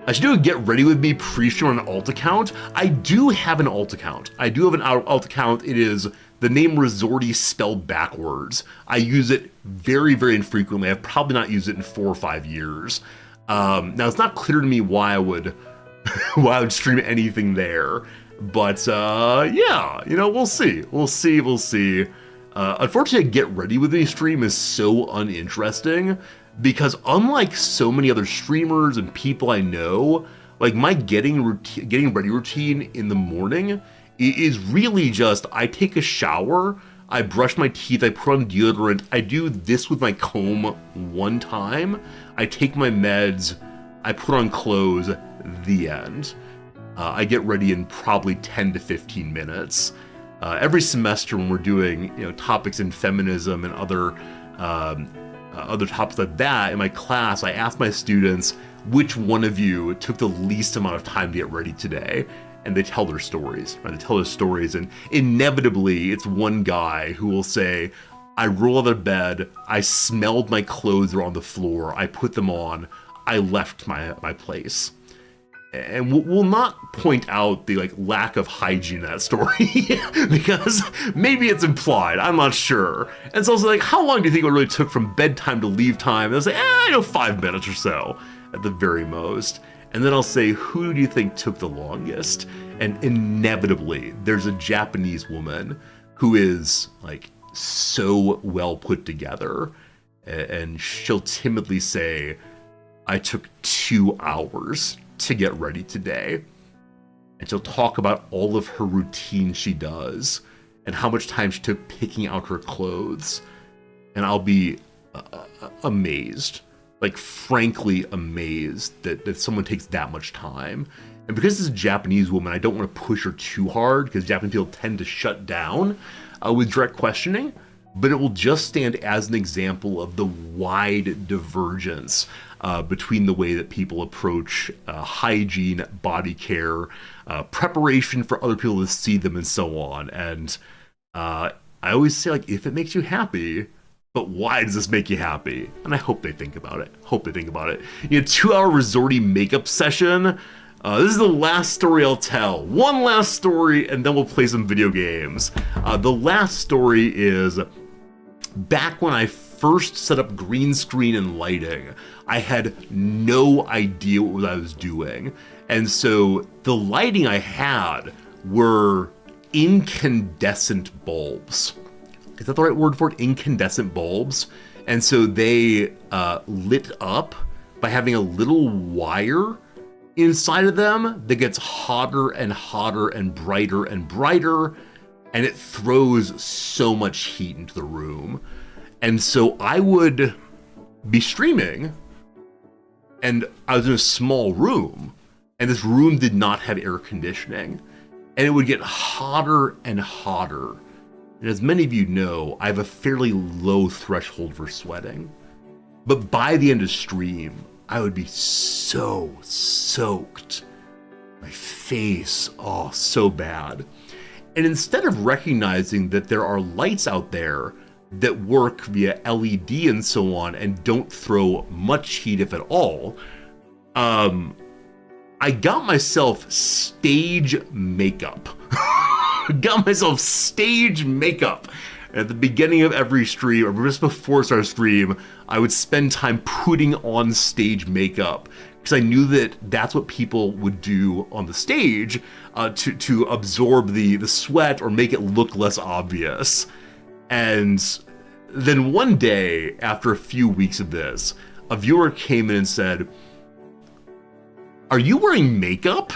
I should do a get ready with me pre-stream on an alt account. I do have an alt account. Alt account. It is the name Resorty spelled backwards. I use it very, very infrequently. I've probably not used it in 4 or 5 years. Now it's not clear to me why I would stream anything there, but yeah, we'll see. Unfortunately, Get Ready With Me stream is so uninteresting because unlike so many other streamers and people I know, like my getting ready routine in the morning is really just I take a shower, I brush my teeth, I put on deodorant, I do this with my comb one time, I take my meds, I put on clothes, the end. I get ready in probably 10 to 15 minutes. Every semester when we're doing topics in feminism and other topics like that in my class, I ask my students, which one of you took the least amount of time to get ready today? And they tell their stories, right? They tell their stories, and inevitably it's one guy who will say, I rolled out of bed, I smelled my clothes were on the floor, I put them on, I left my place. And we'll not point out the lack of hygiene in that story because maybe it's implied, I'm not sure. And so I was like, how long do you think it really took from bedtime to leave time? And I was like, 5 minutes or so at the very most. And then I'll say, who do you think took the longest? And inevitably, there's a Japanese woman who is so well put together. And she'll timidly say, I took 2 hours to get ready today. And she'll talk about all of her routine she does and how much time she took picking out her clothes. And I'll be amazed, like frankly amazed that someone takes that much time. And because this is a Japanese woman, I don't want to push her too hard because Japanese people tend to shut down with direct questioning, but it will just stand as an example of the wide divergence between the way that people approach hygiene, body care, preparation for other people to see them, and so on. And I always say, like, if it makes you happy, but why does this make you happy? And I hope they think about it. You know, 2-hour resorty makeup session. This is the last story I'll tell. One last story, and then we'll play some video games. The last story is back when I first set up green screen and lighting. I had no idea what I was doing. And so the lighting I had were incandescent bulbs. Is that the right word for it? Incandescent bulbs. And so they lit up by having a little wire inside of them that gets hotter and hotter and brighter, and it throws so much heat into the room. And so I would be streaming, and I was in a small room, and this room did not have air conditioning, and it would get hotter and hotter. And as many of you know, I have a fairly low threshold for sweating. But by the end of stream, I would be so soaked. My face, oh, so bad. And instead of recognizing that there are lights out there that work via LED and so on and don't throw much heat, if at all, I got myself stage makeup. Got myself stage makeup. At the beginning of every stream, or just before our stream, I would spend time putting on stage makeup because I knew that that's what people would do on the stage to absorb the sweat or make it look less obvious. And then one day, after a few weeks of this, a viewer came in and said, "Are you wearing makeup?"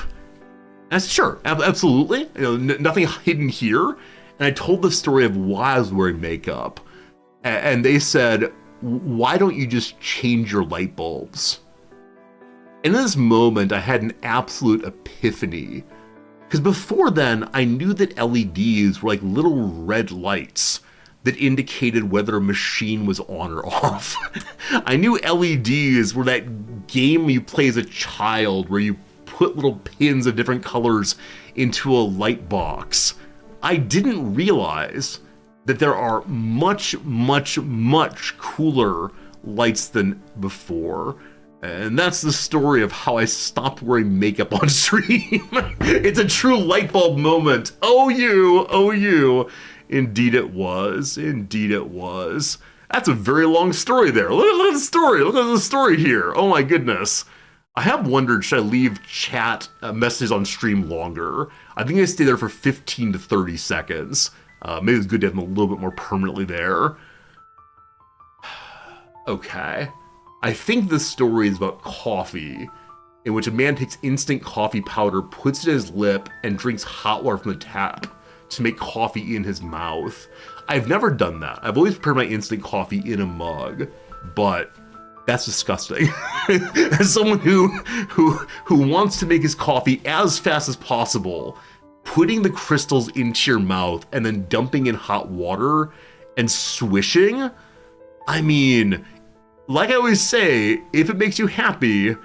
And I said, "Sure, absolutely. You know, nothing hidden here." And I told the story of why I was wearing makeup. And they said, "Why don't you just change your light bulbs?" And in this moment, I had an absolute epiphany. Because before then, I knew that LEDs were like little red lights that indicated whether a machine was on or off. I knew LEDs were that game you play as a child where you put little pins of different colors into a light box. I didn't realize that there are much cooler lights than before. And that's the story of how I stopped wearing makeup on stream. It's a true light bulb moment. Oh you. Indeed it was. That's a very long story there. Look at the story here. Oh my goodness. I have wondered, should I leave chat messages on stream longer? I think I stay there for 15 to 30 seconds. Maybe it's good to have them a little bit more permanently there. Okay. I think this story is about coffee, in which a man takes instant coffee powder, puts it in his lip, and drinks hot water from the tap to make coffee in his mouth. I've never done that. I've always prepared my instant coffee in a mug, but that's disgusting. As someone who wants to make his coffee as fast as possible, putting the crystals into your mouth and then dumping in hot water and swishing, I mean, like I always say, if it makes you happy and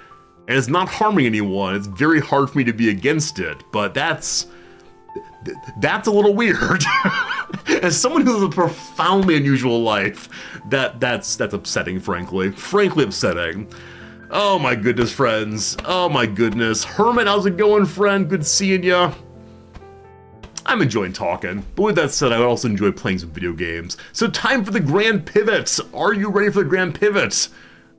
it's not harming anyone, it's very hard for me to be against it, but that's a little weird. As someone who lives a profoundly unusual life, that's upsetting, frankly upsetting. Oh my goodness, friends. Oh my goodness. Herman, how's it going, friend? Good seeing ya. I'm enjoying talking, but with that said, I also enjoy playing some video games. So time for the Grand Pivot. Are you ready for the Grand Pivot?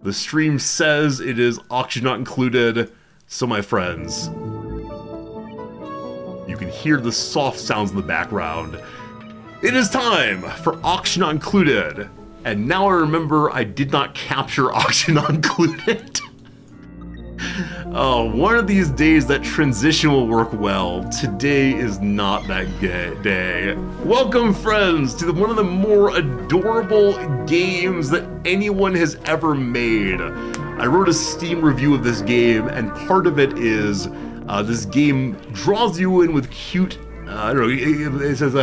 The stream says it is auction not included, so my friends, you can hear the soft sounds in the background. It is time for auction not included. And now I remember I did not capture auction not included. Oh, one of these days that transition will work well. Today is not that day. Welcome, friends, to one of the more adorable games that anyone has ever made. I wrote a Steam review of this game, and part of it is this game draws you in with cute, I don't know, it says,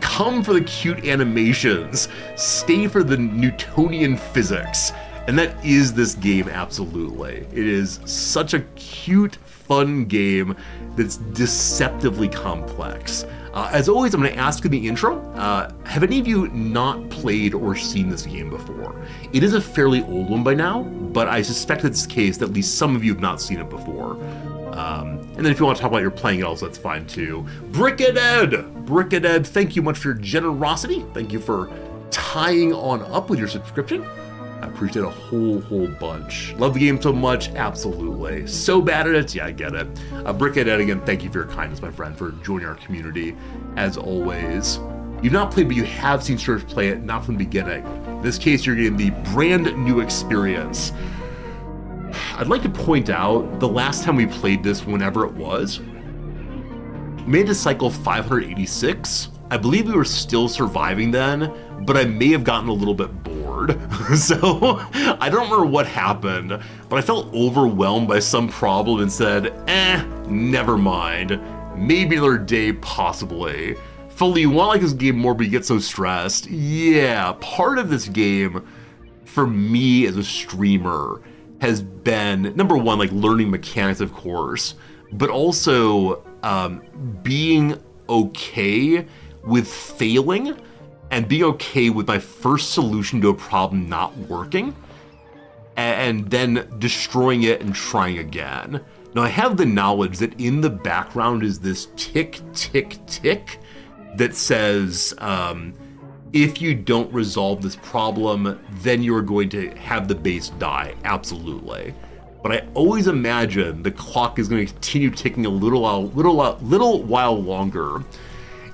come for the cute animations, stay for the Newtonian physics. And that is this game, absolutely. It is such a cute, fun game that's deceptively complex. As always, I'm going to ask in the intro, have any of you not played or seen this game before? It is a fairly old one by now, but I suspect it's the case that at least some of you have not seen it before. And then if you want to talk about your playing it also, that's fine too. Brickaded, thank you much for your generosity. Thank you for tying on up with your subscription. I appreciate a whole bunch. Love the game so much, absolutely. So bad at it, yeah, I get it. Brickhead, again, thank you for your kindness, my friend, for joining our community, as always. You've not played, but you have seen Serge play it, not from the beginning. In this case, you're getting the brand new experience. I'd like to point out, the last time we played this, whenever it was, we made it to cycle 586. I believe we were still surviving then, but I may have gotten a little bit bored. So I don't remember what happened, but I felt overwhelmed by some problem and said, never mind. Maybe another day, possibly. Fully, you want to like this game more, but you get so stressed. Yeah, part of this game, for me as a streamer, has been, number one, like learning mechanics, of course, but also being okay with failing and being okay with my first solution to a problem not working and then destroying it and trying again. Now I have the knowledge that in the background is this tick, tick, tick that says, if you don't resolve this problem, then you're going to have the base die, absolutely. But I always imagine the clock is going to continue ticking a little while longer.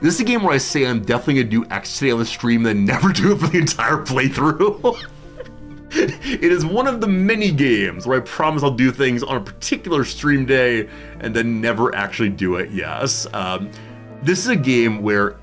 This is a game where I say I'm definitely going to do X today on the stream, then never do it for the entire playthrough. It is one of the many games where I promise I'll do things on a particular stream day and then never actually do it, yes. This is a game where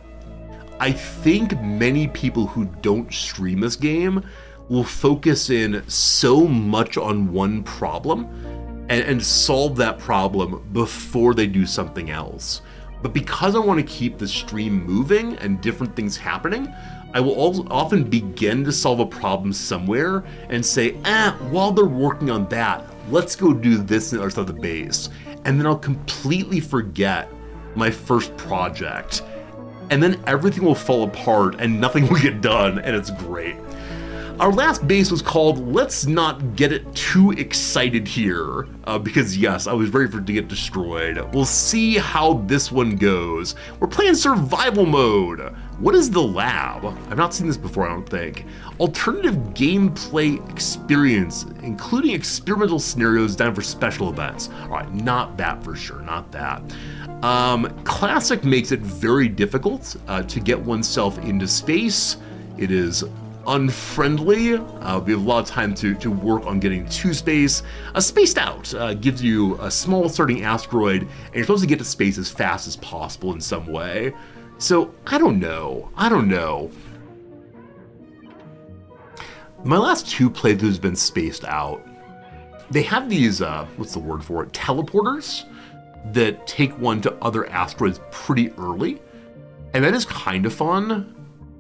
I think many people who don't stream this game will focus in so much on one problem and solve that problem before they do something else. But because I want to keep the stream moving and different things happening, I will also often begin to solve a problem somewhere and say, while they're working on that, let's go do this on the other side of the base. And then I'll completely forget my first project. And then everything will fall apart and nothing will get done, and it's great. Our last base was called Let's Not Get It Too Excited Here, because yes, I was ready for it to get destroyed. We'll see how this one goes. We're playing survival mode. What is the lab? I've not seen this before, I don't think. Alternative gameplay experience, including experimental scenarios done for special events. All right, not that for sure, not that. Classic makes it very difficult to get oneself into space. It is unfriendly. We have a lot of time to work on getting to space. Spaced out gives you a small starting asteroid, and you're supposed to get to space as fast as possible in some way. So I don't know. My last two playthroughs have been spaced out. They have these, what's the word for it? Teleporters that take one to other asteroids pretty early. And that is kind of fun.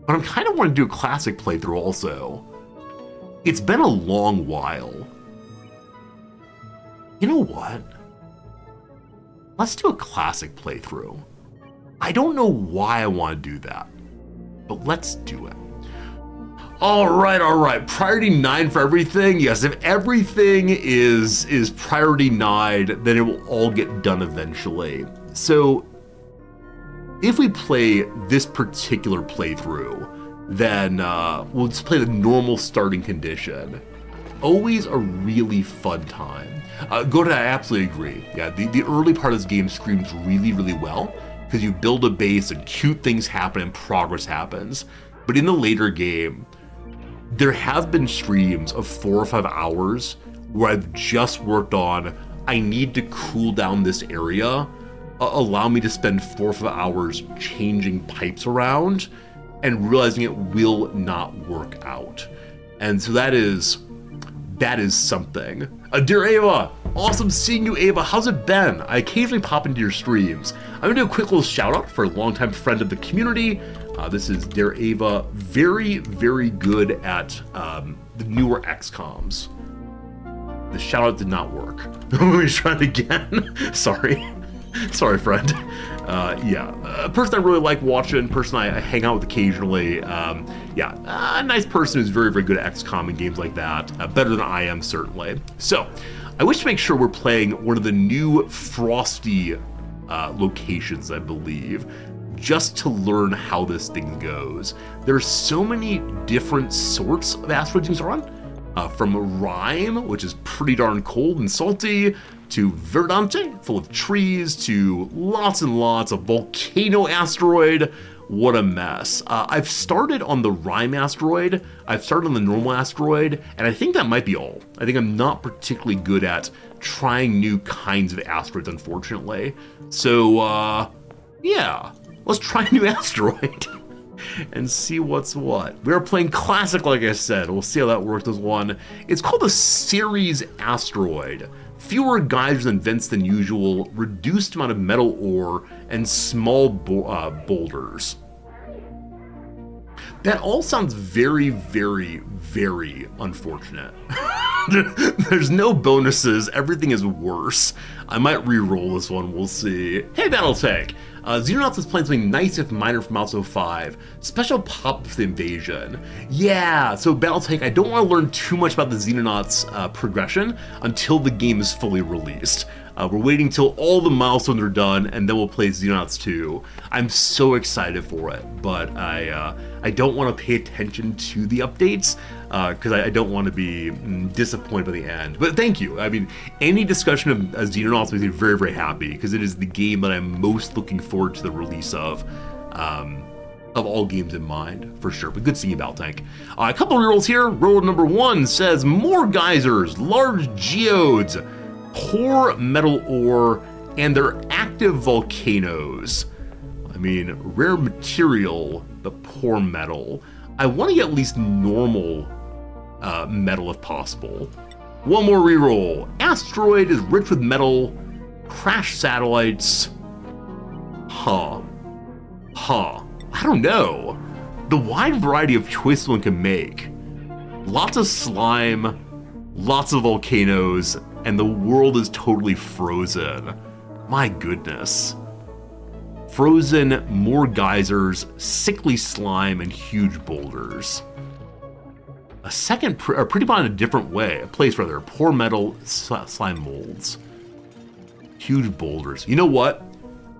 But I'm kind of wanting to do a classic playthrough also. It's been a long while. You know what? Let's do a classic playthrough. I don't know why I want to do that, but let's do it. All right. Priority 9 for everything. Yes, if everything is priority 9, then it will all get done eventually. So if we play this particular playthrough, then we'll just play the normal starting condition. Always a really fun time. I absolutely agree. Yeah, the early part of this game screams really, really well because you build a base and cute things happen and progress happens. But in the later game, there have been streams of 4 or 5 hours where I've just worked on I need to cool down this area, allow me to spend 4 or 5 hours changing pipes around and realizing it will not work out. And so that is something. Dear Ava, awesome seeing you, Ava. How's it been? I occasionally pop into your streams. I'm gonna do a quick little shout out for a longtime friend of the community. This is Dear Ava, very, very good at the newer XComs. The shout out did not work. Let me try it again. Sorry, friend. A person I really like watching, person I hang out with occasionally. A nice person who's very, very good at XCOM and games like that. Better than I am, certainly. So, I wish to make sure we're playing one of the new Frosty locations, I believe, just to learn how this thing goes. There's so many different sorts of asteroids you can start on. From Rime, which is pretty darn cold and salty, to Verdante, full of trees, to lots and lots of volcano asteroid. What a mess. I've started on the Rime asteroid, I've started on the normal asteroid, and I think that might be all. I think I'm not particularly good at trying new kinds of asteroids, unfortunately. So, let's try a new asteroid. And see what's what. We are playing classic, like I said. We'll see how that works with one. It's called a Ceres asteroid. Fewer geysers and vents than usual, reduced amount of metal ore, and small boulders. That all sounds very, very, very unfortunate. There's no bonuses, everything is worse. I might re-roll this one, we'll see. Hey, Battletech! Xenonauts is playing something nice if minor from Outside 5. Special pop for the invasion. Yeah, so Battletech, I don't want to learn too much about the Xenonauts progression until the game is fully released. We're waiting till all the milestones are done, and then we'll play Xenonauts 2. I'm so excited for it, but I don't want to pay attention to the updates, because I don't want to be disappointed by the end. But thank you. I mean, any discussion of Xenonauts makes me very, very happy, because it is the game that I'm most looking forward to the release of all games in mind, for sure. But good seeing you, Baltank. A couple of rerolls here. Roll number 1 says, more geysers, large geodes, poor metal ore, and their active volcanoes. I mean, rare material, but poor metal. I want to get at least normal metal if possible. One more reroll. Asteroid is rich with metal. Crash satellites. I don't know. The wide variety of choices one can make. Lots of slime, lots of volcanoes, and the world is totally frozen. My goodness. Frozen, more geysers, sickly slime, and huge boulders. A second, or pretty much in a different way, a place rather, poor metal, slime molds. Huge boulders. You know what?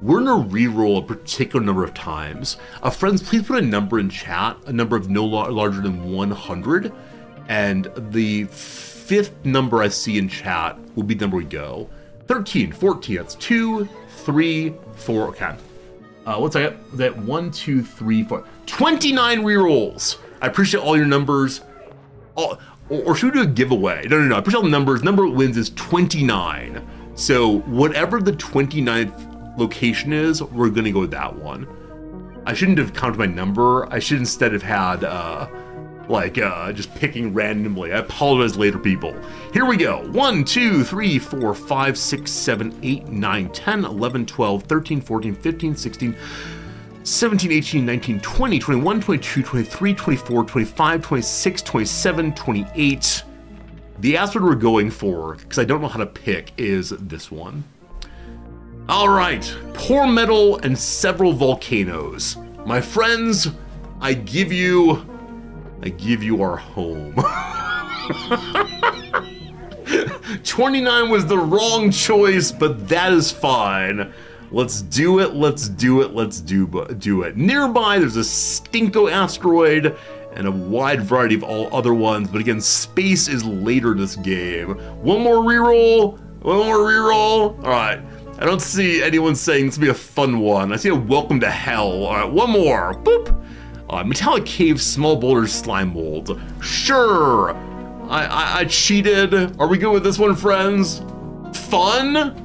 We're gonna re-roll a particular number of times. Friends, please put a number in chat, a number of no larger than 100, and the 5th number I see in chat will be the number we go. 13, 14, that's 2, 3, 4, okay. One second, is that 1, 2, 3, 4, 29 rerolls. I appreciate all your numbers. Or should we do a giveaway? No, I appreciate all the numbers. Number that wins is 29. So whatever the 29th location is, we're gonna go with that one. I shouldn't have counted my number. I should instead have had, just picking randomly. I apologize later, people. Here we go. 1, 2, 3, 4, 5, 6, 7, 8, 9, 10, 11, 12, 13, 14, 15, 16, 17, 18, 19, 20, 21, 22, 23, 24, 25, 26, 27, 28. The asteroid we're going for, because I don't know how to pick, is this one. All right, poor metal and several volcanoes. My friends, I give you our home. 29 was the wrong choice, but that is fine. Let's do it, let's do it. Nearby, there's a Stinko asteroid and a wide variety of all other ones, but again, space is later in this game. One more reroll. All right, I don't see anyone saying this will be a fun one. I see a welcome to hell. All right, one more, boop. Metallic cave, small boulders, slime mold. Sure, I cheated. Are we good with this one, friends? Fun.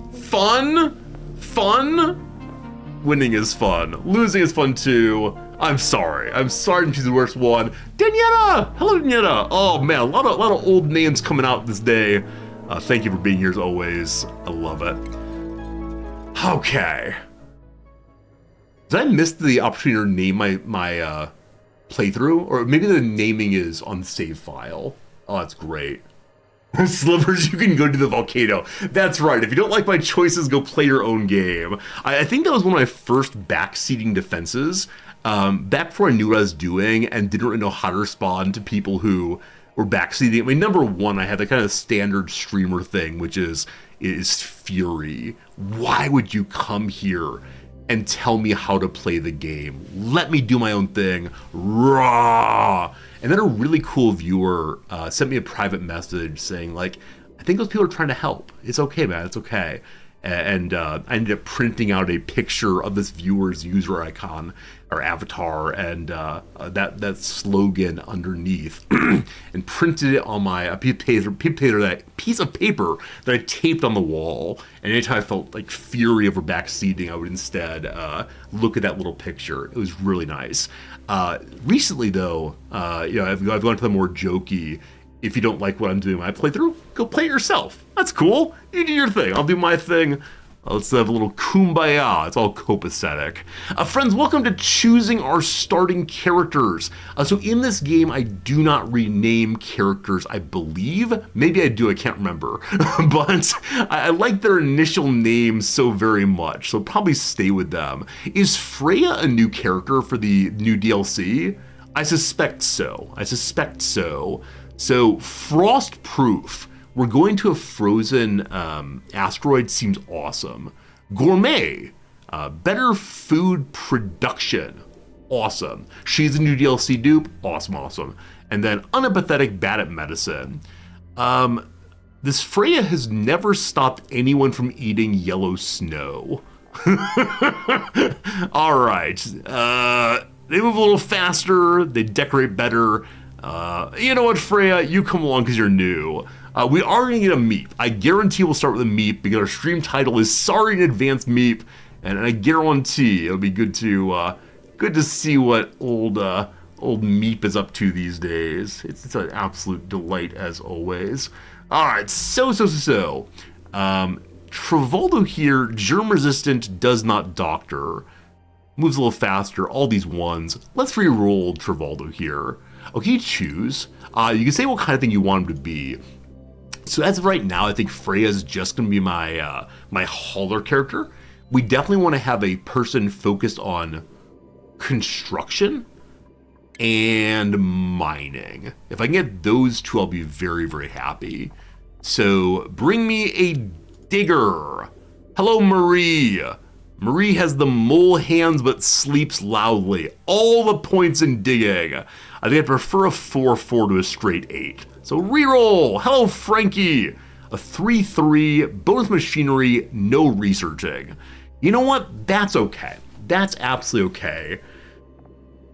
Winning is fun. Losing is fun too. I'm sorry she's the worst one. Daniela! Hello, Daniela. Oh man, a lot of old names coming out this day. Thank you for being here as always. I love it. Okay. Did I miss the opportunity to name my playthrough? Or maybe the naming is on the save file. Oh, that's great. Slivers, you can go to the volcano. That's right. If you don't like my choices, go play your own game. I think that was one of my first backseating defenses. Back before I knew what I was doing and didn't really know how to respond to people who were backseating. I mean, number one, I had the kind of standard streamer thing, which is fury. Why would you come here and tell me how to play the game? Let me do my own thing. Raw. And then a really cool viewer sent me a private message saying, like, I think those people are trying to help. It's okay, man. It's okay. And I ended up printing out a picture of this viewer's user icon or avatar and that slogan underneath and printed it on my piece of paper that I taped on the wall. And anytime I felt like fury over backseating, I would instead look at that little picture. It was really nice. Recently, though, I've gone to the more jokey, if you don't like what I'm doing in my playthrough, go play it yourself. That's cool. You do your thing. I'll do my thing. Let's have a little kumbaya. It's all copacetic. Friends, welcome to choosing our starting characters. So in this game, I do not rename characters, I believe. Maybe I do, I can't remember. But I like their initial names so very much, so probably stay with them. Is Freya a new character for the new DLC? I suspect so. So, frost proof. We're going to a frozen asteroid seems awesome. Gourmet. Better food production. Awesome. She's a new DLC dupe. Awesome. And then unempathetic, bad at medicine. This Freya has never stopped anyone from eating yellow snow. All right. They move a little faster. They decorate better. You know what, Freya? You come along because you're new. We are going to get a Meep. I guarantee we'll start with a Meep because our stream title is Sorry in Advance Meep, and I guarantee it'll be good to see what old Meep is up to these days. It's an absolute delight as always. All right, so. Travoldo here, germ resistant, does not doctor. Moves a little faster, all these ones. Let's re-roll Travoldo here. Okay, you choose. You can say what kind of thing you want him to be. So as of right now, I think Freya's just going to be my hauler character. We definitely want to have a person focused on construction and mining. If I can get those two, I'll be very, very happy. So bring me a digger. Hello, Marie. Marie has the mole hands but sleeps loudly. All the points in digging. I think I prefer a 4-4 to a straight 8. So reroll. Hello, Frankie. A 3-3, bonus machinery, no researching. You know what? That's okay. That's absolutely okay.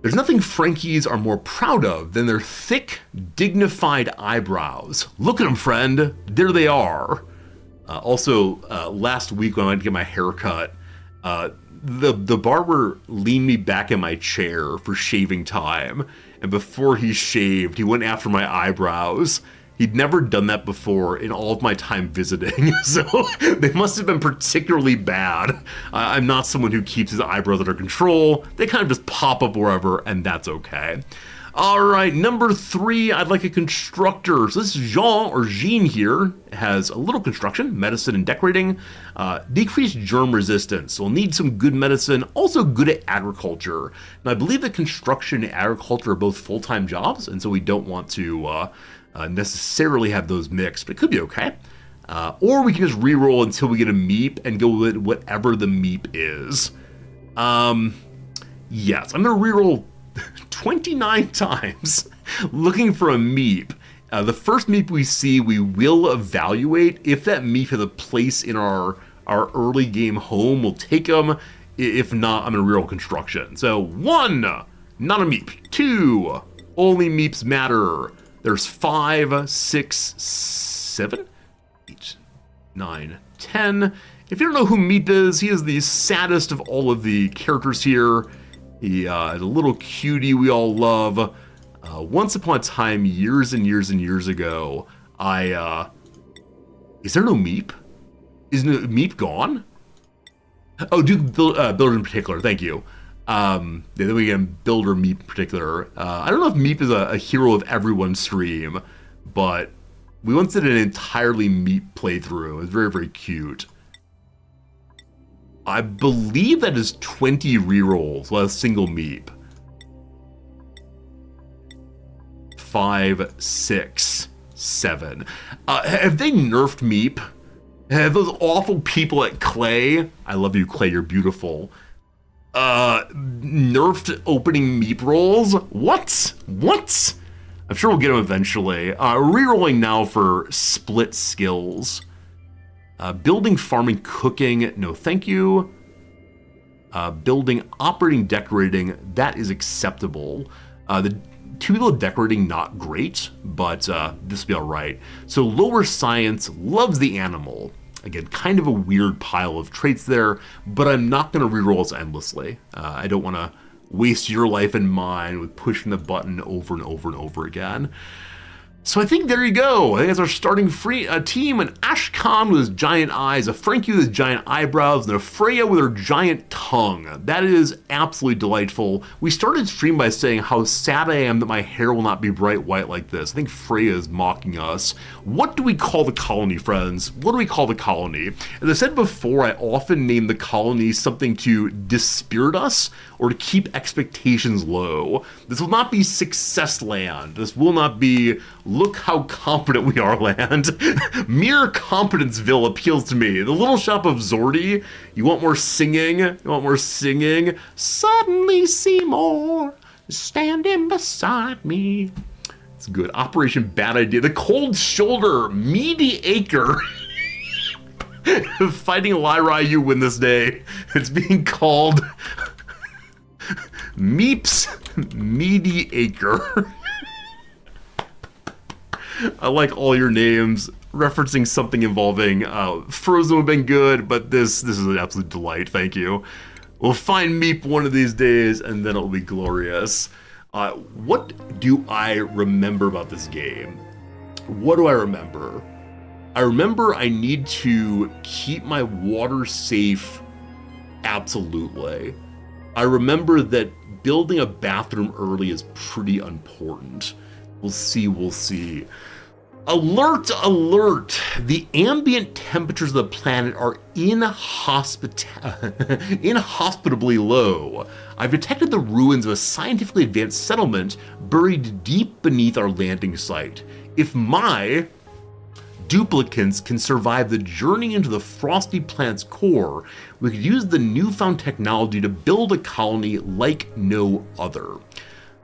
There's nothing Frankies are more proud of than their thick, dignified eyebrows. Look at them, friend. There they are. Also, last week when I went to get my hair cut, the barber leaned me back in my chair for shaving time, and before he shaved, he went after my eyebrows. He'd never done that before in all of my time visiting, so they must have been particularly bad. I'm not someone who keeps his eyebrows under control. They kind of just pop up wherever, and that's okay. All right, number 3, I'd like a constructor. So this Jean here has a little construction, medicine, and decorating. Decreased germ resistance, so we'll need some good medicine, also good at agriculture. And I believe that construction and agriculture are both full-time jobs, and so we don't want to necessarily have those mixed, but it could be okay. Or we can just re-roll until we get a Meep and go with whatever the Meep is. Yes, I'm gonna re-roll 29 times looking for a Meep. The first Meep we see, we will evaluate. If that Meep has a place in our early game home, we'll take them. If not, I'm gonna reroll construction. So 1, not a Meep. 2, only Meeps matter. There's 5, 6, 7, 8, 9, 10. If you don't know who Meep is, he is the saddest of all of the characters here. He is a little cutie we all love. Once upon a time, years and years and years ago, is there no Meep? Is Meep gone? Oh, Builder in particular, thank you. Then we get Builder Meep in particular. I don't know if Meep is a hero of everyone's stream, but we once did an entirely Meep playthrough. It was very, very cute. I believe that is 20 rerolls with a single Meep. 5, 6, 7. Have they nerfed Meep? Have those awful people at Clay, I love you, Clay, you're beautiful, nerfed opening Meep rolls? What? I'm sure we'll get them eventually. Rerolling now for split skills. Building, farming, cooking, no thank you. Building, operating, decorating, that is acceptable. The two people decorating, not great, but this will be all right. So lower science loves the animal. Again, kind of a weird pile of traits there, but I'm not going to reroll this endlessly. I don't want to waste your life and mine with pushing the button over and over and over again. So I think there you go. I think that's our starting team. An Ashkan with his giant eyes, a Frankie with his giant eyebrows, and a Freya with her giant tongue. That is absolutely delightful. We started stream by saying how sad I am that my hair will not be bright white like this. I think Freya is mocking us. What do we call the colony, friends? What do we call the colony? As I said before, I often name the colony something to dispirit us or to keep expectations low. This will not be success land. This will not be look how competent we are land. Mere Competenceville appeals to me. The Little Shop of Zordy. You want more singing? You want more singing? Suddenly Seymour standing beside me. It's good. Operation Bad Idea. The Cold Shoulder. Meaty Acre. Fighting Lyra, you win this day. It's being called Meep's Meaty Acre. I like all your names. Referencing something involving Frozen would have been good, but this is an absolute delight. Thank you. We'll find Meep one of these days, and then it'll be glorious. What do I remember about this game? What do I remember? I remember I need to keep my water safe. Absolutely. I remember that building a bathroom early is pretty important. We'll see. Alert, alert! The ambient temperatures of the planet are inhospitably low. I've detected the ruins of a scientifically advanced settlement buried deep beneath our landing site. If my duplicants can survive the journey into the Frosty planet's core, we could use the newfound technology to build a colony like no other.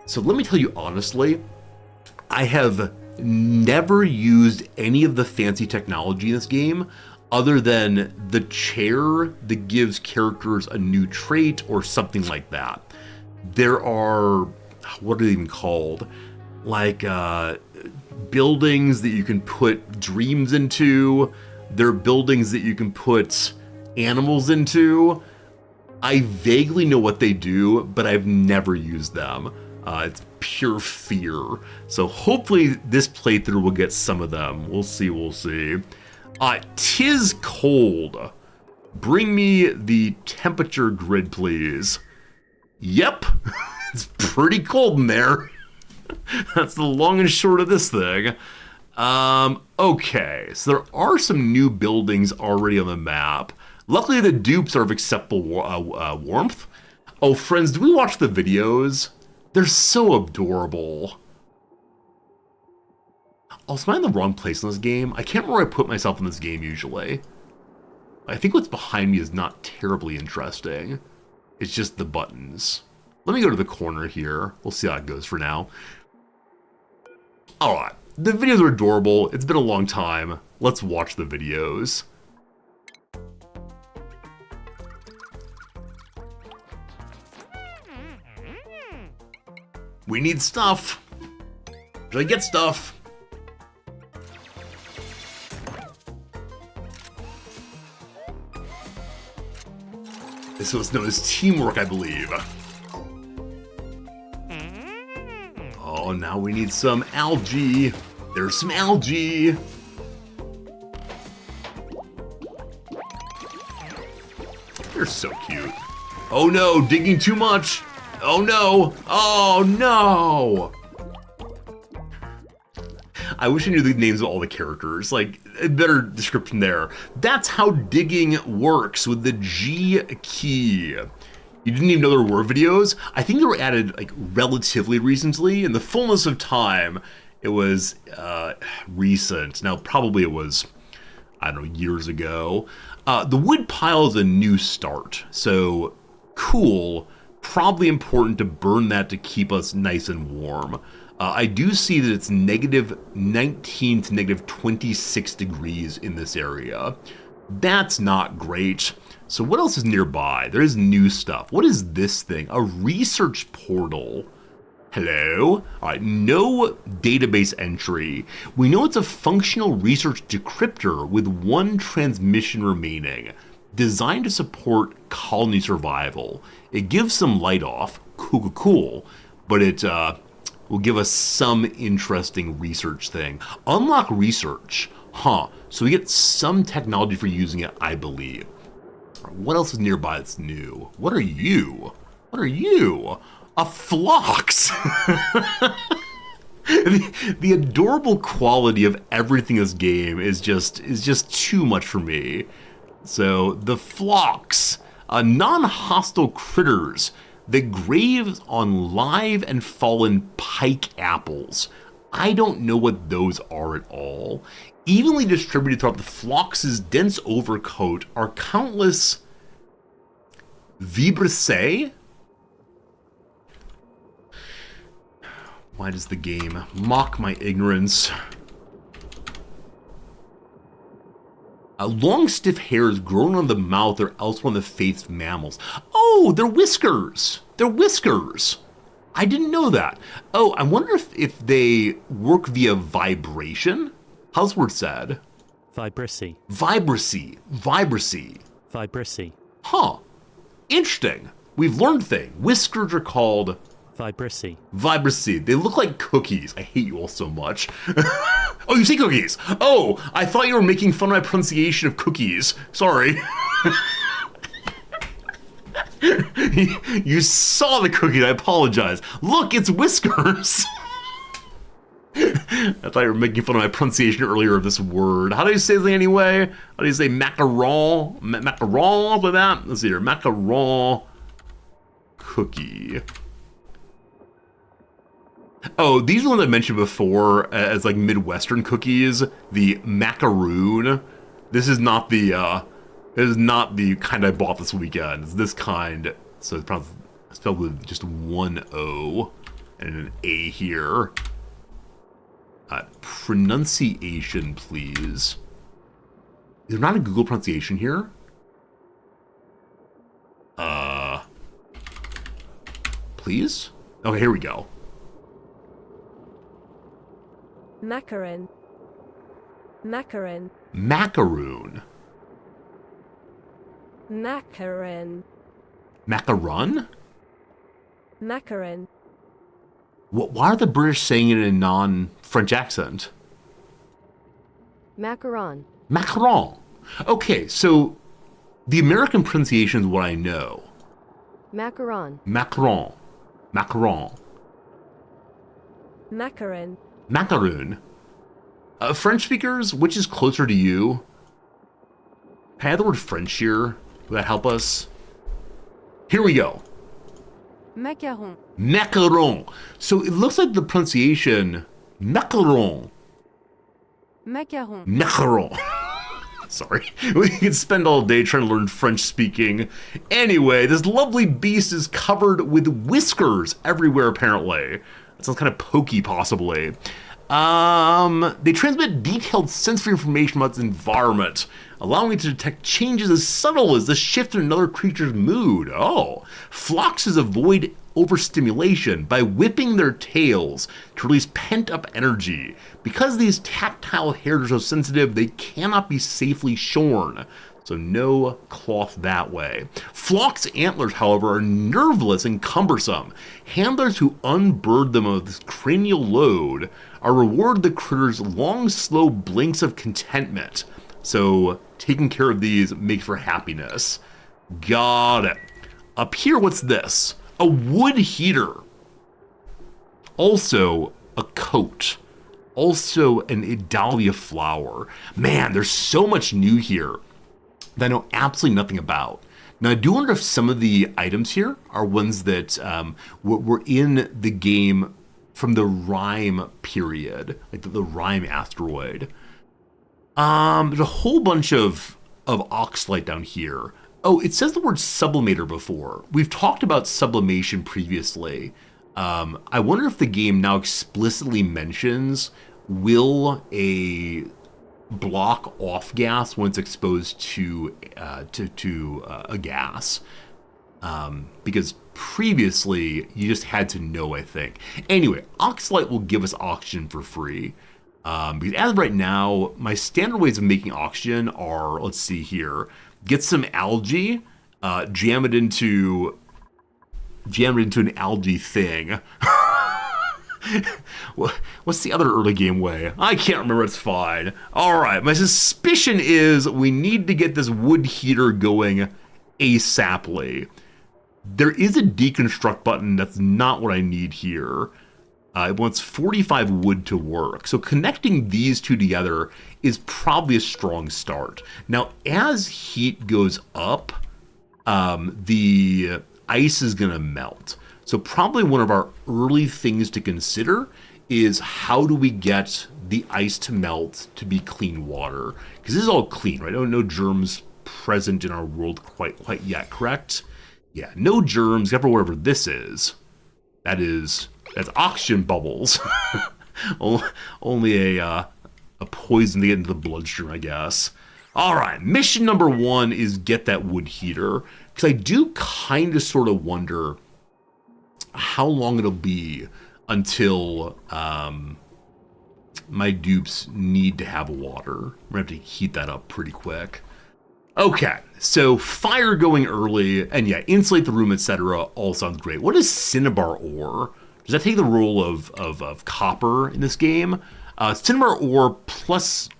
So let me tell you honestly, I have never used any of the fancy technology in this game other than the chair that gives characters a new trait or something like that. There are, what are they even called? Like buildings that you can put dreams into. There are buildings that you can put animals into. I vaguely know what they do, but I've never used them. It's pure fear. So hopefully this playthrough will get some of them. We'll see. 'Tis cold. Bring me the temperature grid, please. Yep, it's pretty cold in there. That's the long and short of this thing. Okay, so there are some new buildings already on the map. Luckily the dupes are of acceptable warmth. Oh, friends, do we watch the videos? They're so adorable. Also, am I in the wrong place in this game? I can't remember where I put myself in this game usually. I think what's behind me is not terribly interesting. It's just the buttons. Let me go to the corner here. We'll see how it goes for now. Alright, the videos are adorable. It's been a long time. Let's watch the videos. We need stuff. Should I get stuff? This was known as teamwork, I believe. Oh, now we need some algae. There's some algae. They're so cute. Oh no, digging too much. Oh no. Oh no. I wish I knew the names of all the characters. Like, a better description there. That's how digging works with the G key. You didn't even know there were videos? I think they were added like relatively recently. In the fullness of time, it was recent. Now, probably it was, I don't know, years ago. The wood pile is a new start. So, cool. Probably important to burn that to keep us nice and warm. I do see that it's negative 19 to negative 26 degrees in this area. That's not great. So what else is nearby? There is new stuff. What is this thing? A research portal. Hello? All right, no database entry. We know it's a functional research decryptor with one transmission remaining, designed to support colony survival. It gives some light off, cool, but it will give us some interesting research thing. Unlock research, so we get some technology for using it, I believe. What else is nearby that's new? What are you? What are you? A phlox! The adorable quality of everything in this game is just too much for me. So the phlox, non-hostile critters that graze on live and fallen pike apples. I don't know what those are at all. Evenly distributed throughout the phlox's dense overcoat are countless vibrissae. Why does the game mock my ignorance? Long stiff hairs grown on the mouth or elsewhere on the face of mammals. Oh, they're whiskers. They're whiskers. I didn't know that. Oh, I wonder if they work via vibration. How's the word said? Vibrissae. Vibrissae. Vibrissae. Vibrissae. Huh. Interesting. We've learned things. Whiskers are called Vibrissae. Vibrissae. They look like cookies. I hate you all so much. Oh, you say cookies. Oh, I thought you were making fun of my pronunciation of cookies. Sorry. You saw the cookies. I apologize. Look, it's whiskers. I thought you were making fun of my pronunciation earlier of this word. How do you say this anyway? How do you say macaron? Macaron with that? Let's see here. Macaron cookie. Oh, these are the ones I mentioned before as like Midwestern cookies. The macaroon. This is not the kind I bought this weekend. It's this kind. So it's probably spelled with just one O and an A here. Pronunciation, please. Is there not a Google pronunciation here? Please? Okay, here we go. Macaron. Macaron. Macaroon. Macaron. Macaron? Macaron. Why are the British saying it in a non-French accent? Macaron. Macaron. Okay, so the American pronunciation is what I know. Macaron. Macaron. Macaron. Macaron. Macaroon. French speakers, which is closer to you? Can I have the word French here? Will that help us? Here we go. Macaron. Macaron. So it looks like the pronunciation macaron. Macaron. Macaron. Sorry. We could spend all day trying to learn French speaking. Anyway, this lovely beast is covered with whiskers everywhere, apparently. That sounds kind of pokey, possibly. They transmit detailed sensory information about its environment, allowing it to detect changes as subtle as the shift in another creature's mood. Oh, phloxes avoid overstimulation by whipping their tails to release pent-up energy. Because these tactile hairs are so sensitive, they cannot be safely shorn. So no cloth that way. Flock's antlers, however, are nerveless and cumbersome. Handlers who unburden them of this cranial load are rewarded the critter's long, slow blinks of contentment. So taking care of these makes for happiness. Got it. Up here, what's this? A wood heater. Also a coat. Also an Idalia flower. Man, there's so much new here that I know absolutely nothing about. Now, I do wonder if some of the items here are ones that were in the game from the Rime period, like the Rime asteroid. There's a whole bunch of oxalite down here. Oh, it says the word sublimator before. We've talked about sublimation previously. I wonder if the game now explicitly mentions, will a block off gas when it's exposed to a gas, because previously you just had to know, I think. Anyway, oxalite will give us oxygen for free, because as of right now, my standard ways of making oxygen are, let's see here, get some algae, jam it into an algae thing. What's the other early game way? I can't remember, it's fine. Alright, my suspicion is we need to get this wood heater going ASAPly. There is a deconstruct button, that's not what I need here. It wants 45 wood to work. So connecting these two together is probably a strong start. Now, as heat goes up, the ice is gonna melt. So probably one of our early things to consider is how do we get the ice to melt to be clean water? Because this is all clean, right? No germs present in our world quite yet, correct? Yeah, no germs, except for whatever this is. That's oxygen bubbles. Only a poison to get into the bloodstream, I guess. All right, mission number 1 is get that wood heater. Because I do kind of sort of wonder how long it'll be until my dupes need to have water. We're gonna have to heat that up pretty quick. Okay, so fire going early, and yeah, insulate the room, etc. all sounds great. What is cinnabar ore? Does that take the role of copper in this game? Cinnabar ore plus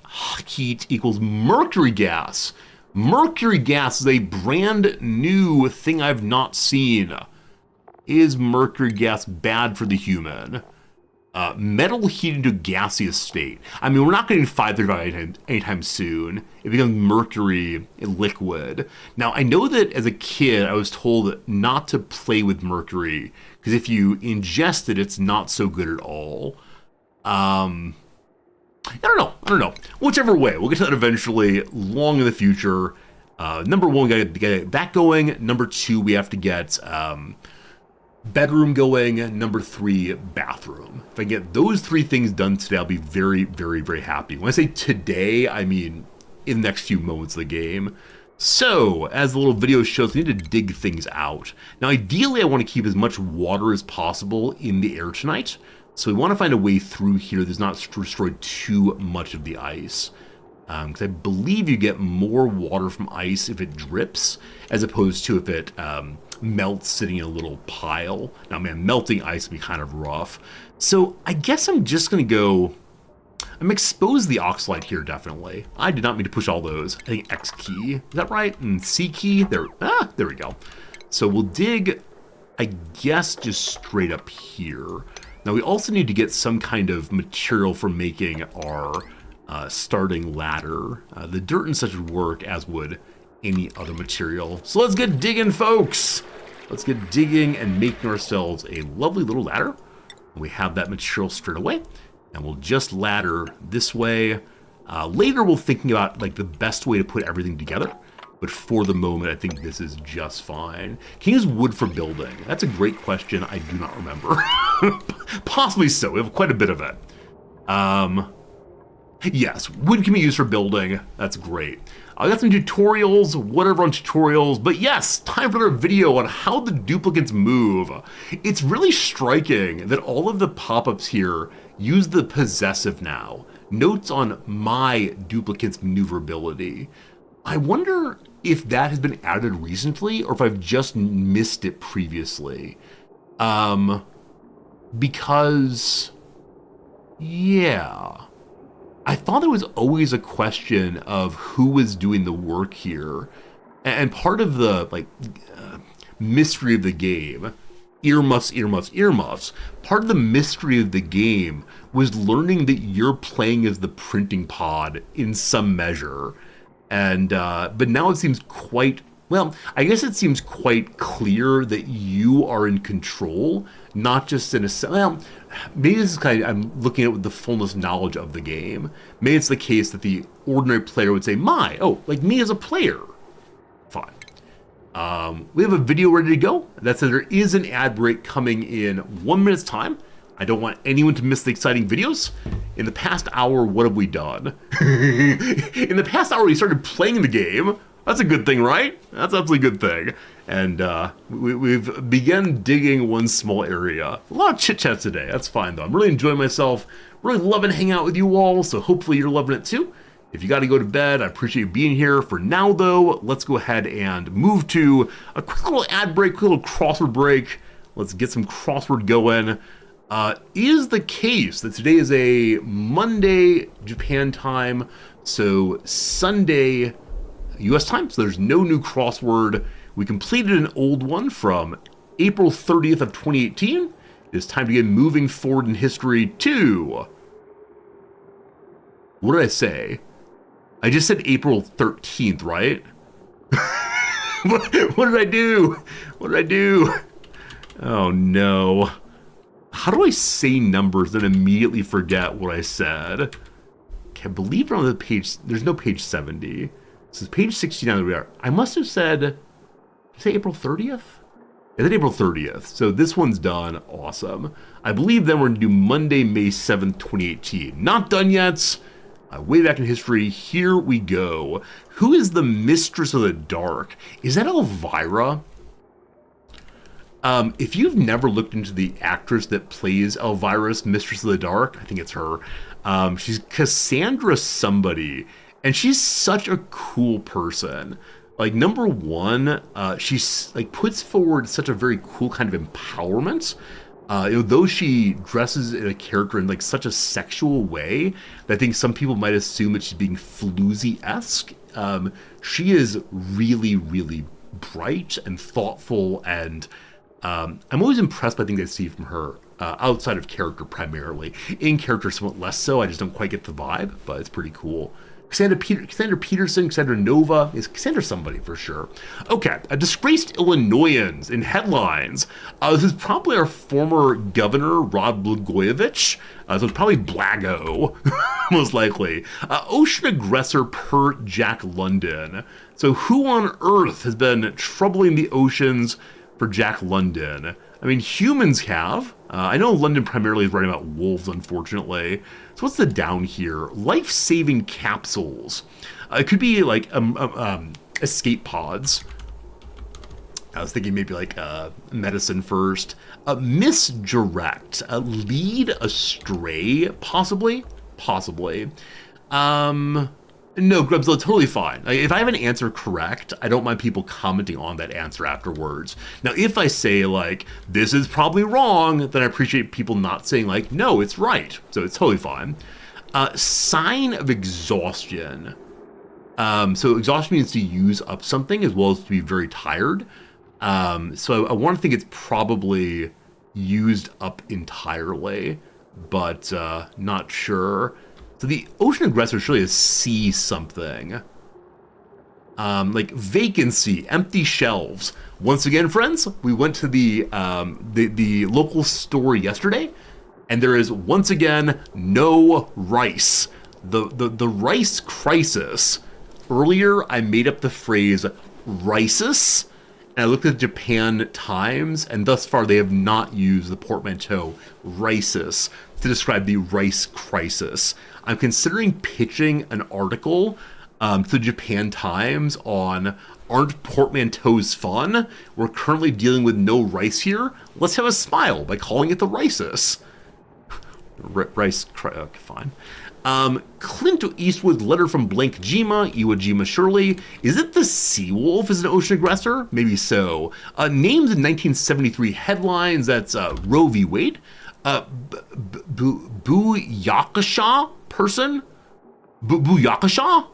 heat equals mercury gas. Mercury gas is a brand new thing I've not seen. Is mercury gas bad for the human? Metal heated to gaseous state. I mean, we're not getting 535 anytime soon. It becomes mercury liquid. Now, I know that as a kid, I was told not to play with mercury, because if you ingest it, it's not so good at all. I don't know. Whichever way, we'll get to that eventually, long in the future. Number 1, we gotta get that going. Number 2, we have to get bedroom going. Number 3, bathroom. If I get those 3 things done today, I'll be very, very, very happy. When I say today, I mean in the next few moments of the game. So, as the little video shows, we need to dig things out. Now, ideally, I want to keep as much water as possible in the air tonight. So we want to find a way through here that's not destroyed too much of the ice. Because I believe you get more water from ice if it drips, as opposed to if it melts sitting in a little pile. Now, man, melting ice would be kind of rough. So I guess I'm just going to go... I'm expose the oxalite here, definitely. I did not mean to push all those. I think X key. Is that right? And C key? There we go. So we'll dig, I guess, just straight up here. Now, we also need to get some kind of material for making our starting ladder. The dirt and such would work, as would any other material. So let's get digging, folks! Let's get digging and making ourselves a lovely little ladder. We have that material straight away, and we'll just ladder this way. Later, we'll thinking about like the best way to put everything together. But for the moment, I think this is just fine. Can you use wood for building? That's a great question. I do not remember. Possibly so. We have quite a bit of it. Yes, wood can be used for building. That's great. I got some tutorials, whatever on tutorials, but yes, time for another video on how the duplicates move. It's really striking that all of the pop-ups here use the possessive now. Notes on my duplicate's maneuverability. I wonder if that has been added recently or if I've just missed it previously. Because, yeah, I thought there was always a question of who was doing the work here. And part of the, mystery of the game, earmuffs, part of the mystery of the game was learning that you're playing as the printing pod in some measure. And, but now it seems I guess it seems quite clear that you are in control, not just in maybe this is I'm looking at it with the fullness knowledge of the game. Maybe it's the case that the ordinary player would say, like me as a player. Fine. We have a video ready to go. That says there is an ad break coming in 1 minute's time. I don't want anyone to miss the exciting videos. In the past hour, what have we done? In the past hour, we started playing the game. That's a good thing, right? That's absolutely a good thing. And we've begun digging one small area. A lot of chit-chat today. That's fine, though. I'm really enjoying myself. Really loving hanging out with you all, so hopefully you're loving it, too. If you got to go to bed, I appreciate you being here. For now, though, let's go ahead and move to a quick little ad break, quick little crossword break. Let's get some crossword going. Is the case that today is a Monday Japan time, so Sunday US time, so there's no new crossword. We completed an old one from April 30th of 2018. It's time to get moving forward in history to... What did I say? I just said April 13th, right? What did I do? What did I do? Oh no. How do I say numbers and immediately forget what I said? Okay, I believe on the page, there's no page 70. This is page 69 that we are. I must have said, did I say April 30th? Yeah, then April 30th. So this one's done. Awesome. I believe then we're going to do Monday, May 7th, 2018. Not done yet. Way back in history, here we go. Who is the Mistress of the Dark? Is that Elvira? If you've never looked into the actress that plays Elvira's Mistress of the Dark, I think it's her. She's Cassandra somebody, and she's such a cool person. Like, number one, she's like puts forward such a very cool kind of empowerment. Though she dresses in a character in like such a sexual way that I think some people might assume that she's being floozy-esque, she is really, really bright and thoughtful, and I'm always impressed by things I see from her outside of character primarily. In character, somewhat less so. I just don't quite get the vibe, but it's pretty cool. Cassandra Peterson, Cassandra Nova, is Cassandra somebody for sure. Okay, a disgraced Illinoisans in headlines. This is probably our former governor, Rod Blagojevich. So it's probably Blago, most likely. Ocean aggressor per Jack London. So who on earth has been troubling the oceans for Jack London? I mean, humans have. I know London primarily is writing about wolves, unfortunately. So what's the down here? Life-saving capsules. It could be like escape pods. I was thinking maybe like medicine first. Misdirect. Lead astray, possibly. No, Grubzilla, totally fine. If I have an answer correct, I don't mind people commenting on that answer afterwards. Now, if I say, like, this is probably wrong, then I appreciate people not saying, like, no, it's right. So it's totally fine. Sign of exhaustion. So exhaustion means to use up something as well as to be very tired. So I want to think it's probably used up entirely, but not sure. So the ocean aggressor is really a sea something. Like vacancy, empty shelves. Once again, friends, we went to the local store yesterday, and there is once again no rice. The rice crisis. Earlier, I made up the phrase rices, and I looked at the Japan Times, and thus far they have not used the portmanteau rices to describe the rice crisis. I'm considering pitching an article to the Japan Times on aren't portmanteaus fun? We're currently dealing with no rice here. Let's have a smile by calling it the rices. Okay, fine. Clint Eastwood's letter from blank Jima, Iwo Jima Shirley. Is it the Seawolf as an ocean aggressor? Maybe so. Names in 1973 headlines, that's Roe v. Wade. Booyakasha person? Booyakasha?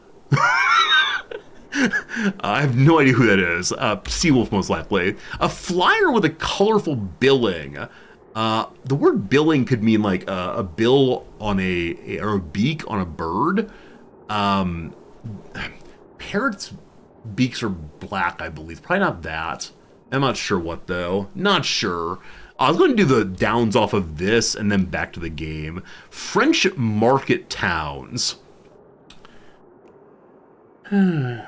I have no idea who that is. Seawolf, most likely. A flyer with a colorful billing. The word billing could mean like a bill on or a beak on a bird. Parrots' beaks are black, I believe. Probably not that. I'm not sure what though. Not sure. I was going to do the downs off of this and then back to the game. French market towns. No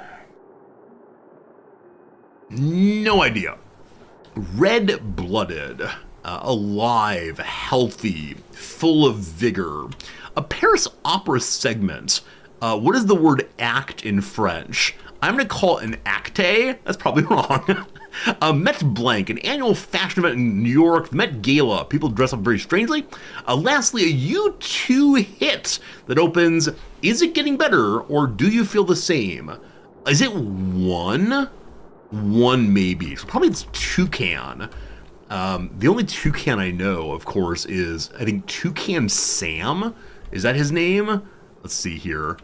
idea. Red-blooded, alive, healthy, full of vigor. A Paris opera segment. What is the word act in French? I'm going to call it an acte. That's probably wrong. Met Blank, an annual fashion event in New York. The Met Gala. People dress up very strangely. Lastly, a U2 hit that opens, is it getting better or do you feel the same? Is it one? One maybe. So probably it's Toucan. The only Toucan I know, of course, is I think Toucan Sam. Is that his name? Let's see here.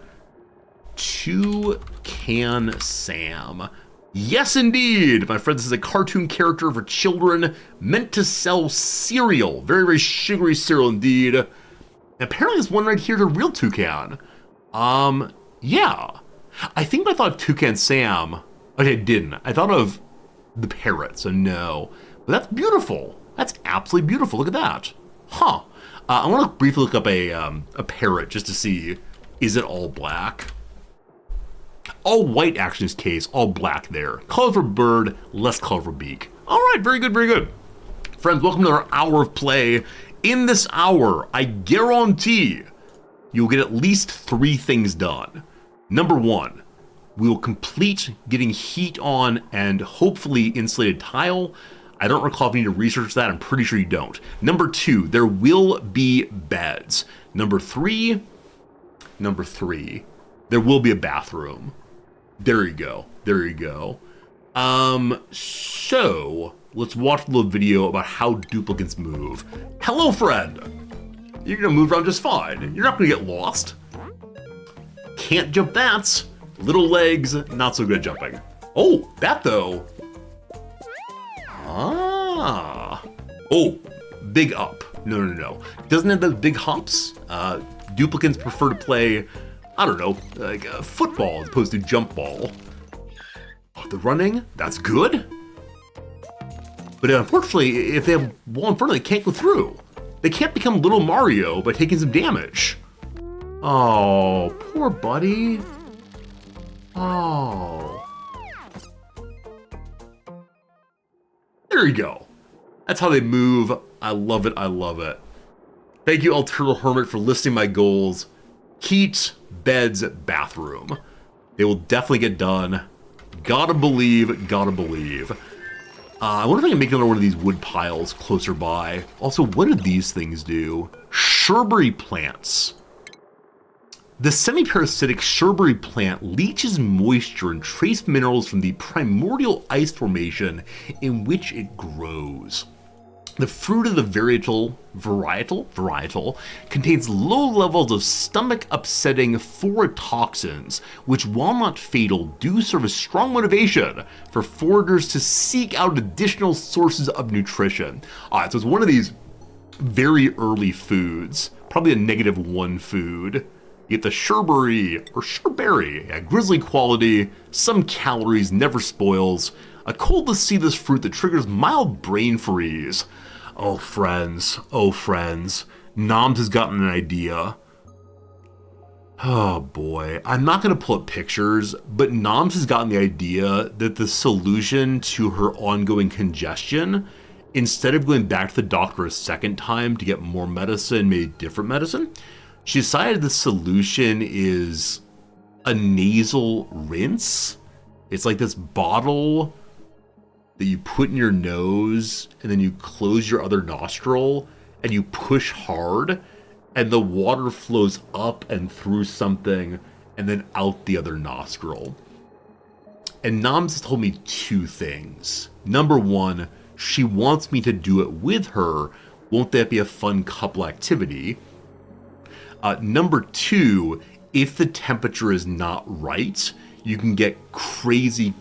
Toucan Sam. Yes, indeed. My friend, this is a cartoon character for children meant to sell cereal. Very, very sugary cereal indeed. And apparently this one right here is a real toucan. Yeah. I think I thought of Toucan Sam. Okay, I didn't. I thought of the parrot, so no. But that's beautiful. That's absolutely beautiful. Look at that. Huh. I want to briefly look up a parrot just to see, is it all black? All white actually in this case, all black there. Colorful bird, less colorful beak. All right, very good, very good. Friends, welcome to our hour of play. In this hour, I guarantee you'll get at least 3 things done. Number 1, we will complete getting heat on and hopefully insulated tile. I don't recall if you need to research that. I'm pretty sure you don't. Number 2, there will be beds. Number 3, there will be a bathroom. There you go. There you go. So let's watch a little video about how duplicates move. Hello, friend. You're gonna move around just fine. You're not gonna get lost. Can't jump that. Little legs, not so good at jumping. Oh, that though. Ah. Oh, big up. No. Doesn't have those big hops. Duplicates prefer to play, I don't know, like football as opposed to jump ball. Oh, the running, that's good. But unfortunately, if they have wall in front of them, they can't go through. They can't become little Mario by taking some damage. Oh, poor buddy. Oh. There you go. That's how they move. I love it, I love it. Thank you, Alternative Hermit, for listing my goals. Heat, beds, bathroom. They will definitely get done. Gotta believe, gotta believe. I wonder if I can make another one of these wood piles closer by. Also, what do these things do? Sherberry plants. The semi-parasitic sherberry plant leaches moisture and trace minerals from the primordial ice formation in which it grows. The fruit of the varietal contains low levels of stomach-upsetting phototoxins, which, while not fatal, do serve as strong motivation for foragers to seek out additional sources of nutrition. Alright, so it's one of these very early foods, probably a -1 food. You get the sherberry, or sherberry, grizzly quality, some calories, never spoils. A cold to see this fruit that triggers mild brain freeze. Oh friends, Noms has gotten an idea. Oh boy, I'm not gonna pull up pictures, but Noms has gotten the idea that the solution to her ongoing congestion, instead of going back to the doctor a second time to get more medicine, maybe different medicine, she decided the solution is a nasal rinse. It's like this bottle that you put in your nose and then you close your other nostril and you push hard and the water flows up and through something and then out the other nostril. And Noms has told me two things. Number one, she wants me to do it with her. Won't that be a fun couple activity? Number two, if the temperature is not right, you can get crazy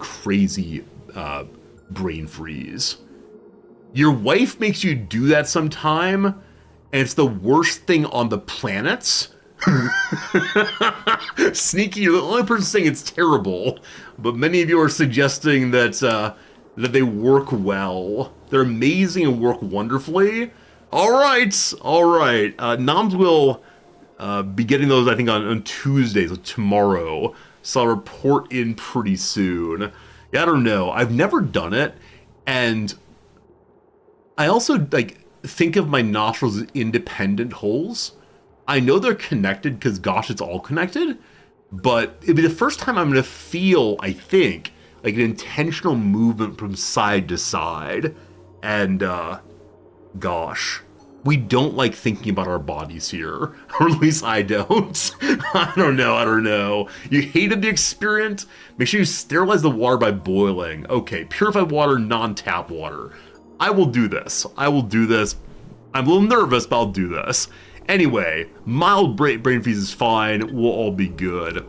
brain freeze. Your wife makes you do that sometime, and it's the worst thing on the planet. Sneaky, you're the only person saying it's terrible, but many of you are suggesting that they work well. They're amazing and work wonderfully. All right. Noms will be getting those, I think, on Tuesdays, so tomorrow. So I'll report in pretty soon. Yeah, I don't know. I've never done it, and I also think of my nostrils as independent holes. I know they're connected because, gosh, it's all connected, but it'd be the first time I'm going to feel, I think, like an intentional movement from side to side. And, gosh, we don't like thinking about our bodies here, or at least I don't. I don't know. You hated the experiment? Make sure you sterilize the water by boiling. Okay, purified water, non-tap water. I will do this. I'm a little nervous, but I'll do this. Anyway, mild brain freeze is fine. We'll all be good.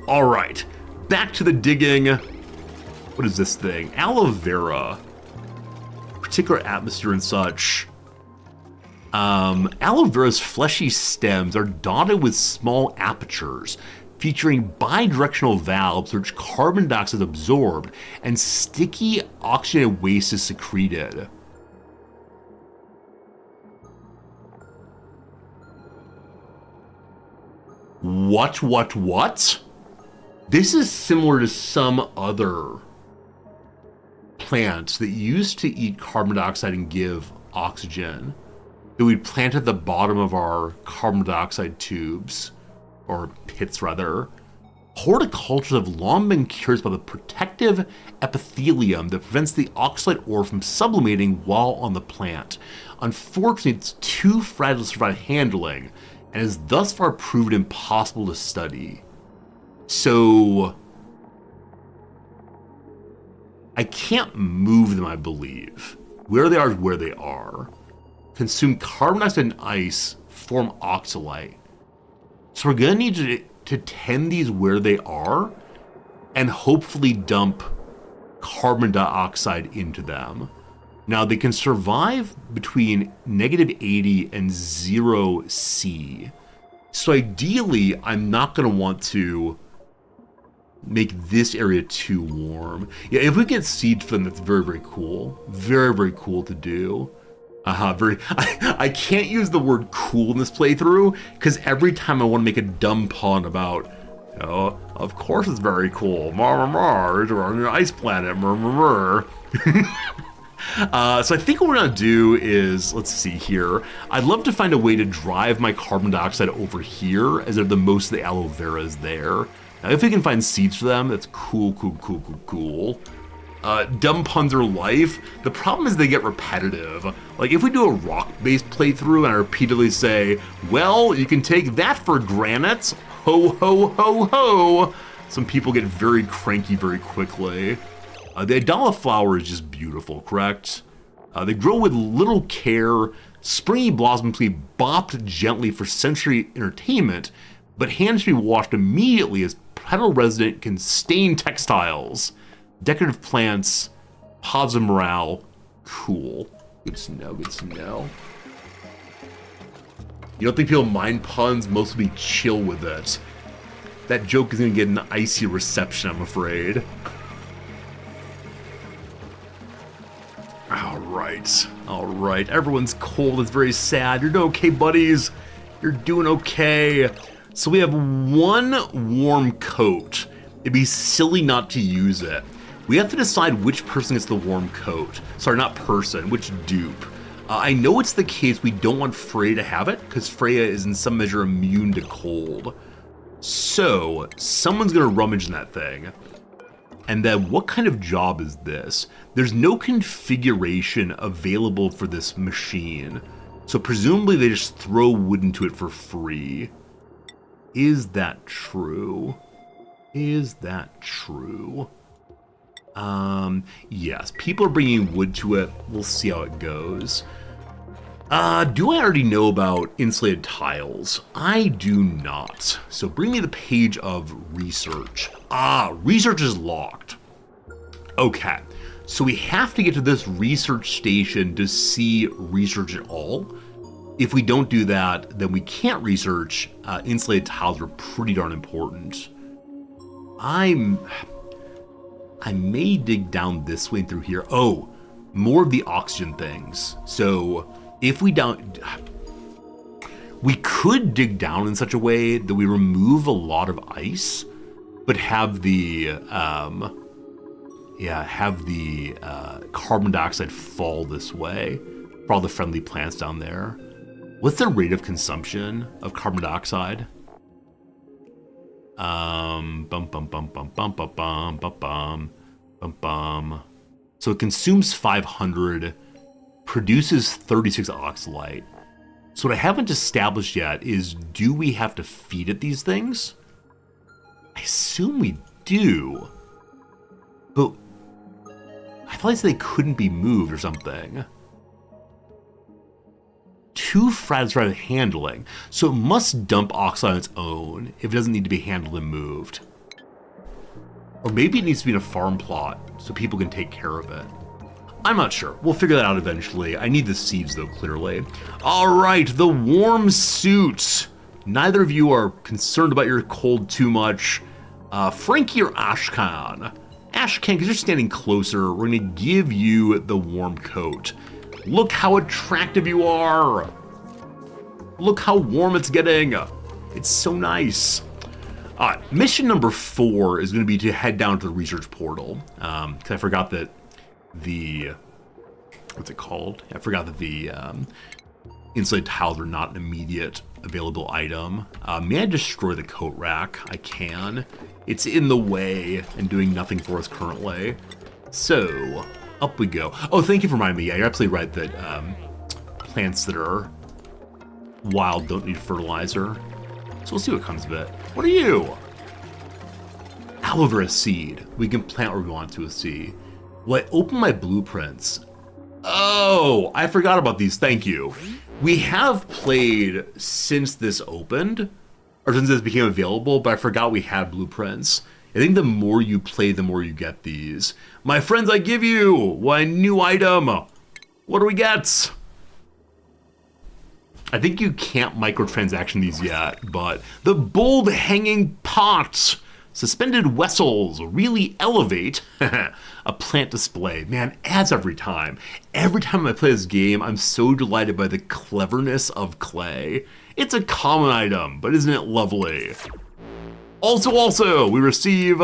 All right, back to the digging. What is this thing? Aloe vera. Particular atmosphere and such. Aloe vera's fleshy stems are dotted with small apertures, featuring bidirectional valves which carbon dioxide is absorbed and sticky oxygenated waste is secreted. What? This is similar to some other plants that used to eat carbon dioxide and give oxygen that we'd plant at the bottom of our carbon dioxide tubes, or pits rather. Horticulturists have long been curious about the protective epithelium that prevents the oxalate ore from sublimating while on the plant. Unfortunately, it's too fragile to survive handling, and is thus far proven impossible to study. So I can't move them, I believe. Where they are is where they are. Consume carbon dioxide and ice, form oxalate. So we're gonna need to tend these where they are and hopefully dump carbon dioxide into them. Now they can survive between -80 and 0 C. So ideally, I'm not gonna want to make this area too warm. Yeah, if we get seeds for them, that's very cool. Very cool to do. I can't use the word cool in this playthrough, because every time I want to make a dumb pun about, of course it's very cool. Mars, we're on an ice planet. So I think what we're gonna do is, let's see here. I'd love to find a way to drive my carbon dioxide over here, as the most of the aloe vera is there. Now, if we can find seeds for them, that's cool. Dumb puns are life. The problem is they get repetitive. Like if we do a rock-based playthrough and I repeatedly say, well, you can take that for granite, ho, some people get very cranky very quickly. The Idala flower is just beautiful, correct? They grow with little care, springy blossoms can be bopped gently for sensory entertainment, but hands should be washed immediately as petal resident can stain textiles. Decorative plants, positive morale, cool. Good to know. You don't think people mind puns? Most will be chill with it. That joke is gonna get an icy reception, I'm afraid. Alright. Everyone's cold, it's very sad. You're doing okay, buddies. You're doing okay. So we have one warm coat. It'd be silly not to use it. We have to decide which person gets the warm coat. Sorry, not person, which dupe. I know it's the case we don't want Freya to have it, because Freya is in some measure immune to cold. So, someone's gonna rummage in that thing. And then what kind of job is this? There's no configuration available for this machine. So presumably they just throw wood into it for free. Is that true? Is that true? Yes, people are bringing wood to it. We'll see how it goes. Do I already know about insulated tiles? I do not. So bring me the page of research. Research is locked. Okay, so we have to get to this research station to see research at all. If we don't do that, then we can't research. Insulated tiles are pretty darn important. I may dig down this way through here. Oh, more of the oxygen things. So if we don't, we could dig down in such a way that we remove a lot of ice, but have the carbon dioxide fall this way for all the friendly plants down there. What's the rate of consumption of carbon dioxide? So it consumes 500, produces 36 oxalite. So what I haven't established yet is, do we have to feed it these things? I assume we do. But I thought they couldn't be moved or something. Too fragile for handling, so it must dump oxide on its own if it doesn't need to be handled and moved. Or maybe it needs to be in a farm plot so people can take care of it. I'm not sure. We'll figure that out eventually. I need the seeds though, clearly. All right, the warm suit. Neither of you are concerned about your cold too much. Frankie or Ashkan? Ashkan, because you're standing closer, we're gonna give you the warm coat. Look how attractive you are. Look how warm it's getting. It's so nice. Mission number 4 is going to be to head down to the research portal. Because I forgot that what's it called? I forgot that the insulated tiles are not an immediate available item. May I destroy the coat rack? I can. It's in the way and doing nothing for us currently. So up we go. Oh, thank you for reminding me. Yeah, you're absolutely right that plants that are wild don't need fertilizer. So we'll see what comes of it. What are you? Aloe vera seed. We can plant where we want to a seed. Will I open my blueprints? Oh, I forgot about these. Thank you. We have played since this opened, or since this became available, but I forgot we had blueprints. I think the more you play, the more you get these. My friends, I give you one new item. What do we get? I think you can't microtransaction these yet, but the bold hanging pot. Suspended vessels really elevate a plant display. Man, adds every time. Every time I play this game, I'm so delighted by the cleverness of clay. It's a common item, but isn't it lovely? Also, we receive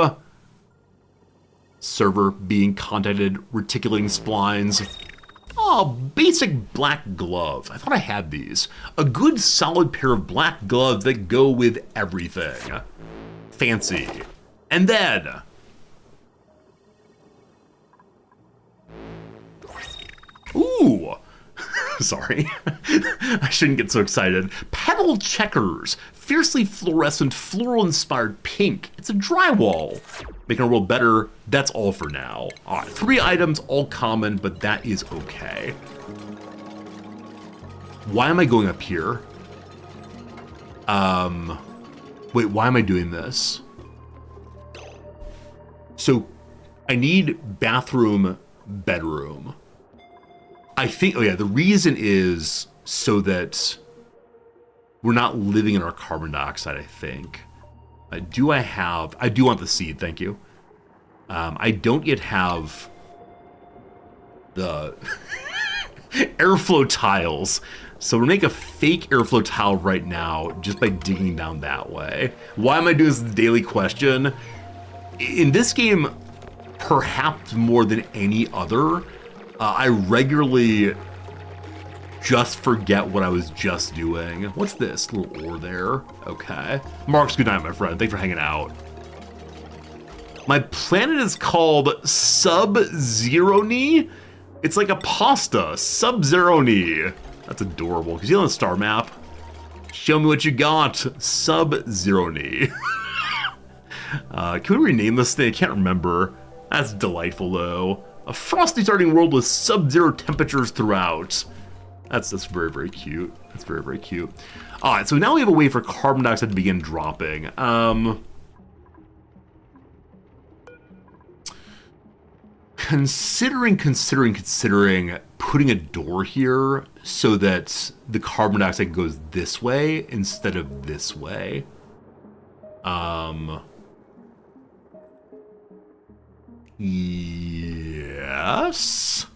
server being contacted, reticulating splines. Oh, basic black glove. I thought I had these. A good solid pair of black gloves that go with everything. Fancy. And then ooh, sorry. I shouldn't get so excited. Petal checkers. Fiercely fluorescent, floral-inspired pink. It's a drywall. Making our world better, that's all for now. All right, 3 items, all common, but that is okay. Why am I going up here? Wait, why am I doing this? So, I need bathroom, bedroom. I think, oh yeah, the reason is so that we're not living in our carbon dioxide, I think. I do want the seed, thank you. I don't yet have the airflow tiles. So we're gonna make a fake airflow tile right now just by digging down that way. Why am I doing this daily question? In this game, perhaps more than any other, I regularly just forget what I was just doing. What's this? A little ore there. Okay. Mark's, good night, my friend. Thanks for hanging out. My planet is called Sub-Zero-Ni. It's like a pasta. Sub-Zero-Ni. That's adorable. Because you on the star map. Show me what you got. Sub-Zero knee. Can we rename this thing? I can't remember. That's delightful, though. A frosty starting world with sub-zero temperatures throughout. That's very, very cute. That's very, very cute. All right, so now we have a way for carbon dioxide to begin dropping. Considering putting a door here so that the carbon dioxide goes this way instead of this way. Yes.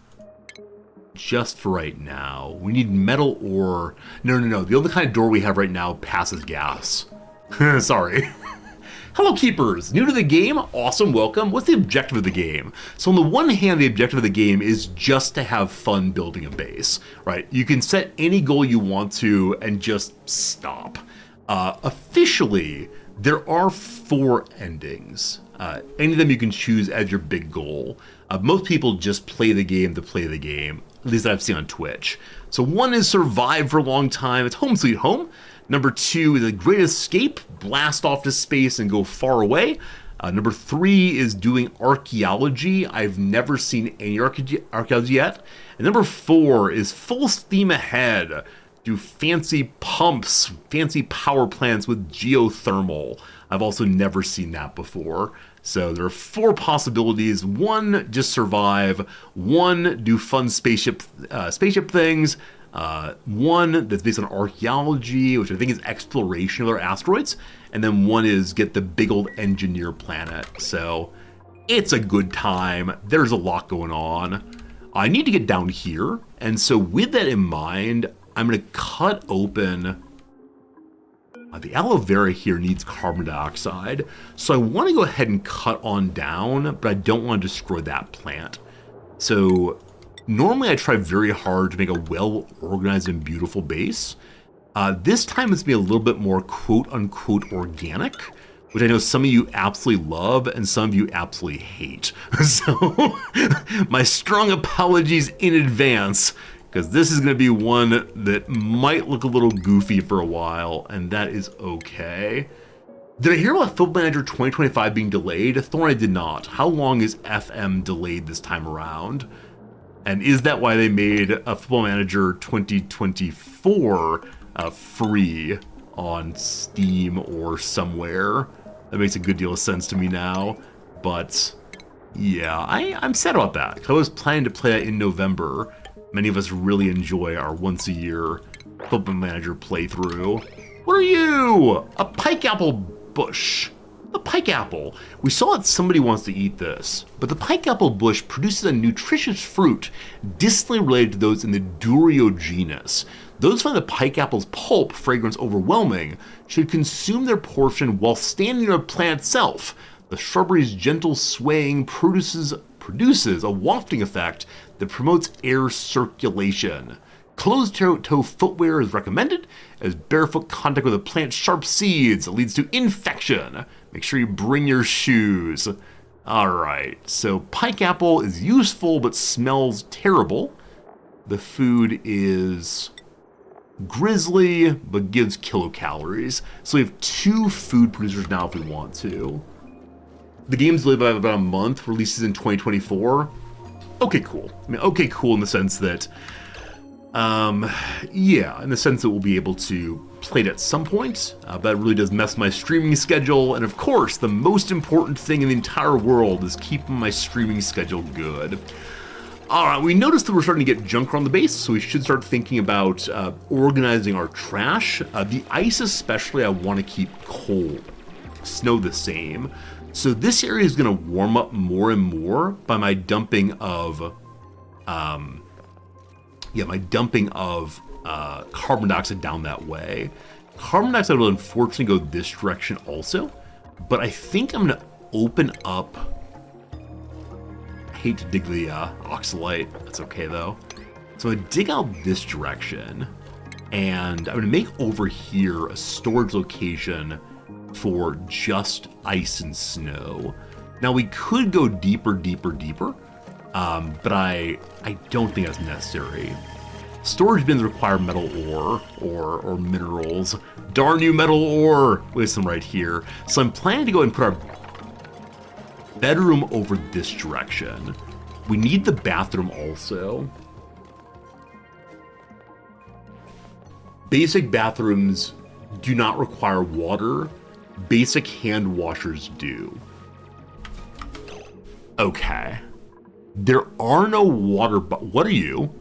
Just for right now. We need metal ore. No. The only kind of door we have right now passes gas. Sorry. Hello, Keepers. New to the game? Awesome, welcome. What's the objective of the game? So on the one hand, the objective of the game is just to have fun building a base, right? You can set any goal you want to and just stop. Officially, there are 4 endings. Any of them you can choose as your big goal. Most people just play the game to play the game, at least I've seen on Twitch. So 1 is survive for a long time. It's home sweet home. Number 2 is the great escape, blast off to space and go far away. Number 3 is doing archaeology. I've never seen any archaeology yet. And number 4 is full steam ahead. Do fancy pumps, fancy power plants with geothermal. I've also never seen that before. So there are 4 possibilities. 1, just survive. 1, do fun spaceship things. 1 that's based on archaeology, which I think is exploration of other asteroids. And then 1 is get the big old engineer planet. So it's a good time. There's a lot going on. I need to get down here. And so with that in mind, I'm going to cut open... the aloe vera here needs carbon dioxide, so I want to go ahead and cut on down, but I don't want to destroy that plant. So normally I try very hard to make a well-organized and beautiful base. This time it's going to be a little bit more quote-unquote organic, which I know some of you absolutely love and some of you absolutely hate. So my strong apologies in advance, because this is going to be one that might look a little goofy for a while, and that is okay. Did I hear about Football Manager 2025 being delayed? Thorn, I did not. How long is FM delayed this time around? And is that why they made a Football Manager 2024 free on Steam or somewhere? That makes a good deal of sense to me now. But yeah, I'm sad about that. I was planning to play that in November. Many of us really enjoy our once-a-year Football Manager playthrough. What are you? A pike apple bush. A pike apple. We saw that somebody wants to eat this, but the pike apple bush produces a nutritious fruit distantly related to those in the Durio genus. Those find the pike apple's pulp fragrance overwhelming should consume their portion while standing near the plant itself. The shrubbery's gentle swaying produces a wafting effect that promotes air circulation. Closed-toe footwear is recommended, as barefoot contact with a plant's sharp seeds leads to infection. Make sure you bring your shoes. Alright, so pike apple is useful but smells terrible. The food is grizzly but gives kilocalories. So we have 2 food producers now if we want to. The game's delayed by about a month, releases in 2024. Okay, cool. I mean, okay, cool in the sense that, yeah, in the sense that we'll be able to play it at some point, but it really does mess my streaming schedule, and of course, the most important thing in the entire world is keeping my streaming schedule good. Alright, we noticed that we're starting to get junk around the base, so we should start thinking about organizing our trash. The ice especially I want to keep cold. Snow the same. So this area is going to warm up more and more by my dumping of, carbon dioxide down that way. Carbon dioxide will unfortunately go this direction also, but I think I'm going to open up. I hate to dig the oxalite. That's okay though. So I'm going to dig out this direction, and I'm going to make over here a storage location for just ice and snow. Now we could go deeper, but I don't think that's necessary. Storage bins require metal ore or minerals. Darn you, metal ore! Place them right here. So I'm planning to go and put our bedroom over this direction. We need the bathroom also. Basic bathrooms do not require water. Basic hand washers do. Okay. There are no water, but what are you?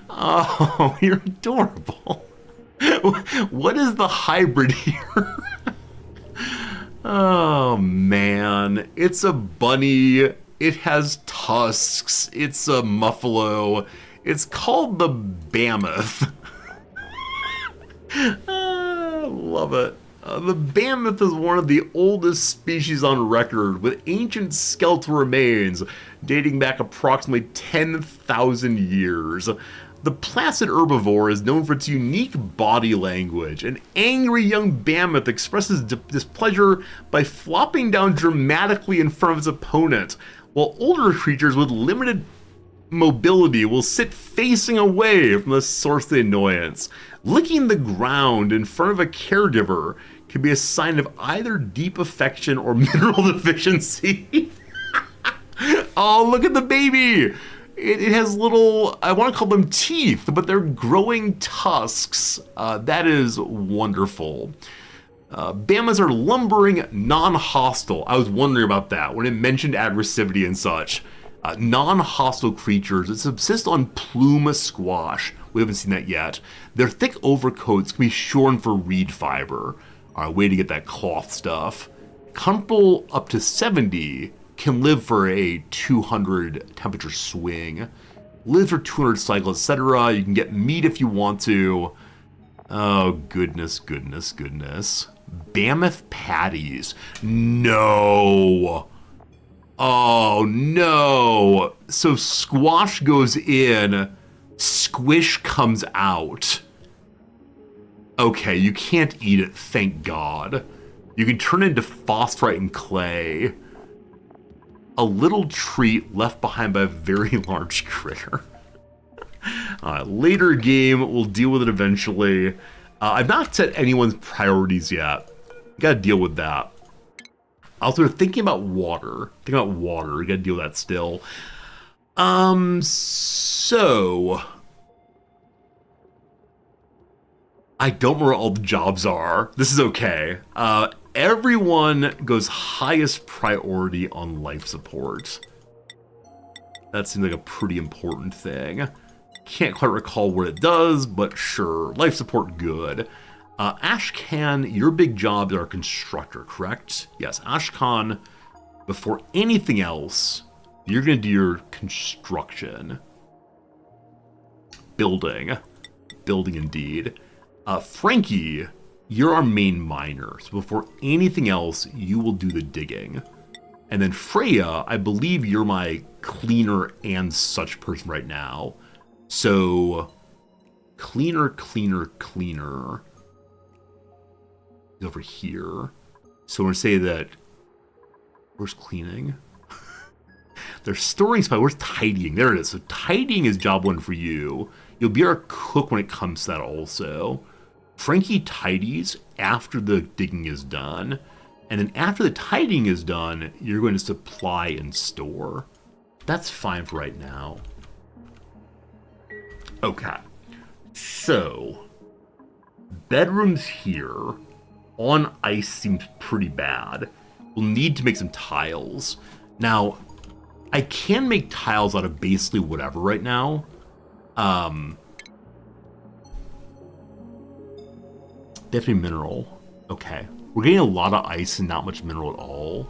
Oh, you're adorable. What is the hybrid here? Oh man, it's a bunny. It has tusks. It's a muffalo. It's called the Mammoth. Love it. The mammoth is one of the oldest species on record, with ancient skeletal remains dating back approximately 10,000 years. The placid herbivore is known for its unique body language. An angry young mammoth expresses displeasure by flopping down dramatically in front of its opponent, while older creatures with limited mobility will sit facing away from the source of the annoyance. Licking the ground in front of a caregiver can be a sign of either deep affection or mineral deficiency. Oh, look at the baby! It has little, I want to call them teeth, but they're growing tusks. That is wonderful. Bamas are lumbering, non-hostile. I was wondering about that when it mentioned aggressivity and such. Non-hostile creatures that subsist on plume squash. We haven't seen that yet. Their thick overcoats can be shorn for reed fiber. Way to get that cloth stuff. Comfortable up to 70 can live for a 200 temperature swing. Live for 200 cycles, etc. You can get meat if you want to. Oh, goodness, goodness, goodness. Mammoth patties. No. Oh, no. So squash goes in, squish comes out. Okay, you can't eat it, thank God. You can turn it into phosphorite and clay. A little treat left behind by a very large critter. Later game, we'll deal with it eventually. I've not set anyone's priorities yet. Gotta deal with that. Also, thinking about water. We gotta deal with that still. So I don't remember what all the jobs are. This is okay. Everyone goes highest priority on life support. That seems like a pretty important thing. Can't quite recall what it does, but sure. Life support, good. Ashcan, your big job is our constructor, correct? Yes, Ashcan, before anything else, you're going to do your construction. Building. Building indeed. Frankie, you're our main miner, so before anything else, you will do the digging. And then Freya, I believe you're my cleaner and such person right now. So, cleaner is over here. So we're going to say that, where's cleaning? They're storing spot. Where's tidying? There it is. So tidying is job one for you. You'll be our cook when it comes to that also. Frankie tidies after the digging is done. And then after the tidying is done, you're going to supply and store. That's fine for right now. Okay. So, bedrooms here on ice seems pretty bad. We'll need to make some tiles. Now, I can make tiles out of basically whatever right now. They have to be mineral. Okay. We're getting a lot of ice and not much mineral at all.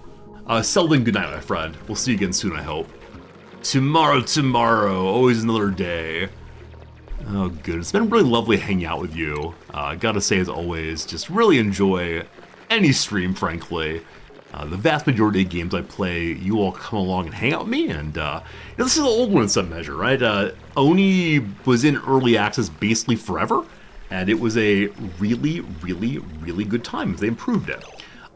Selden, good night, my friend. We'll see you again soon, I hope. Tomorrow. Always another day. Oh, good. It's been really lovely hanging out with you. I gotta say, as always, just really enjoy any stream, frankly. The vast majority of games I play, you all come along and hang out with me, and this is an old one in some measure, right? Oni was in early access basically forever, and it was a really, really, really good time. They improved it.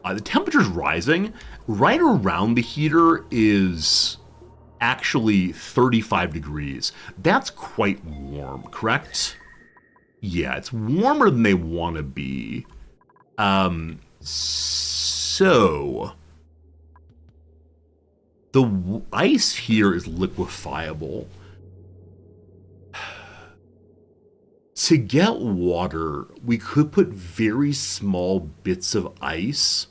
The temperature's rising. Right around the heater is actually 35 degrees. That's quite warm, correct? Yeah, it's warmer than they want to be. So the ice here is liquefiable. To get water, we could put very small bits of ice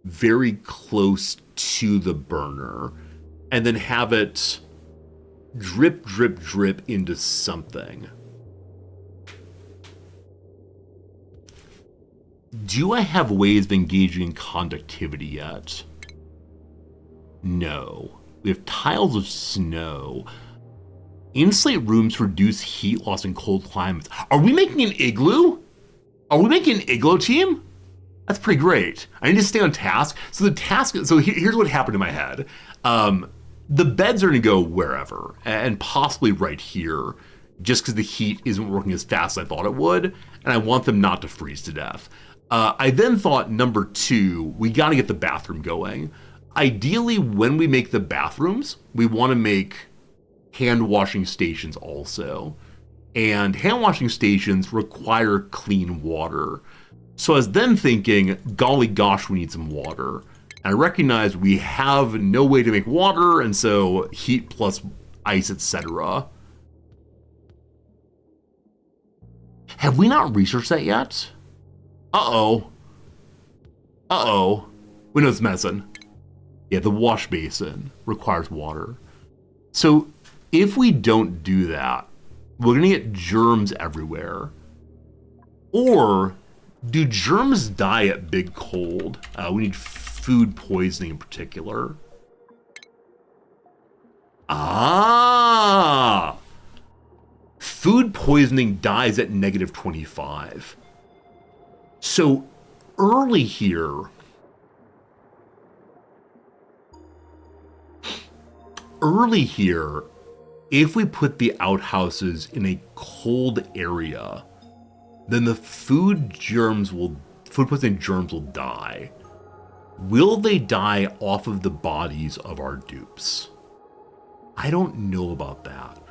very close to the burner and then have it drip, drip, drip into something. Do I have ways of engaging in conductivity yet? No. We have tiles of snow. Insulate rooms to reduce heat loss in cold climates. Are we making an igloo? Are we making an igloo team? That's pretty great. I need to stay on task. So here's what happened in my head. The beds are gonna go wherever, and possibly right here, just because the heat isn't working as fast as I thought it would, and I want them not to freeze to death. I then thought, number 2, we gotta get the bathroom going. Ideally, when we make the bathrooms, we wanna make hand washing stations also. And hand washing stations require clean water. So I was then thinking, golly gosh, we need some water. And I recognize we have no way to make water, and so heat plus ice, etc. Have we not researched that yet? Uh-oh. Uh-oh. We know it's messing. Yeah, the wash basin requires water. So if we don't do that, we're gonna get germs everywhere. Or do germs die at big cold? We need food poisoning in particular. Ah! Food poisoning dies at -25. So early here, if we put the outhouses in a cold area, then the food poisoning germs will die. Will they die off of the bodies of our dupes? I don't know about that.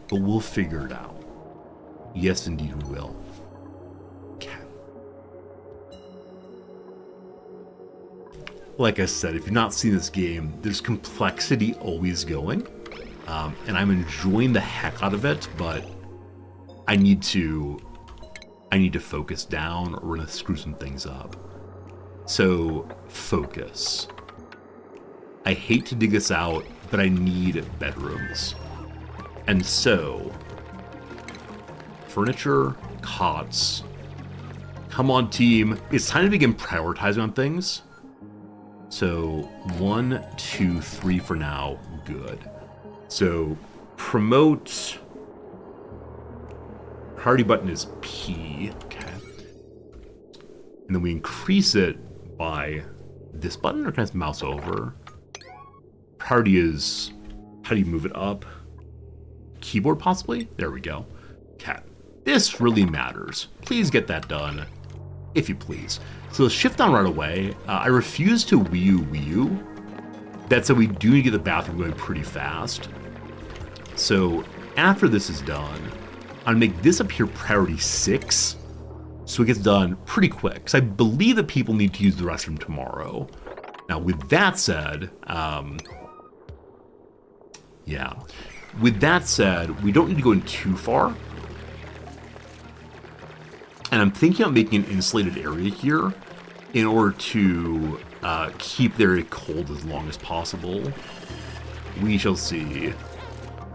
But we'll figure it out. Yes, indeed we will. Okay. Like I said, if you've not seen this game, there's complexity always going. And I'm enjoying the heck out of it, but I need to focus down, or we're gonna screw some things up. So, focus. I hate to dig this out, but I need bedrooms. And so, furniture, cots. Come on, team. It's time to begin prioritizing on things. So, 1, 2, 3 for now. Good. So, promote. Priority button is P. Okay. And then we increase it by this button, or can I just mouse over? Priority is, how do you move it up? Keyboard possibly? There we go. Okay. This really matters. Please get that done, if you please. So shift down right away. I refuse to Wii U. That said, we do need to get the bathroom going pretty fast. So after this is done, I'm gonna make this appear priority 6, so it gets done pretty quick, because I believe that people need to use the restroom tomorrow. Now, with that said, yeah. With that said, we don't need to go in too far. And I'm thinking of making an insulated area here in order to keep the area cold as long as possible. We shall see.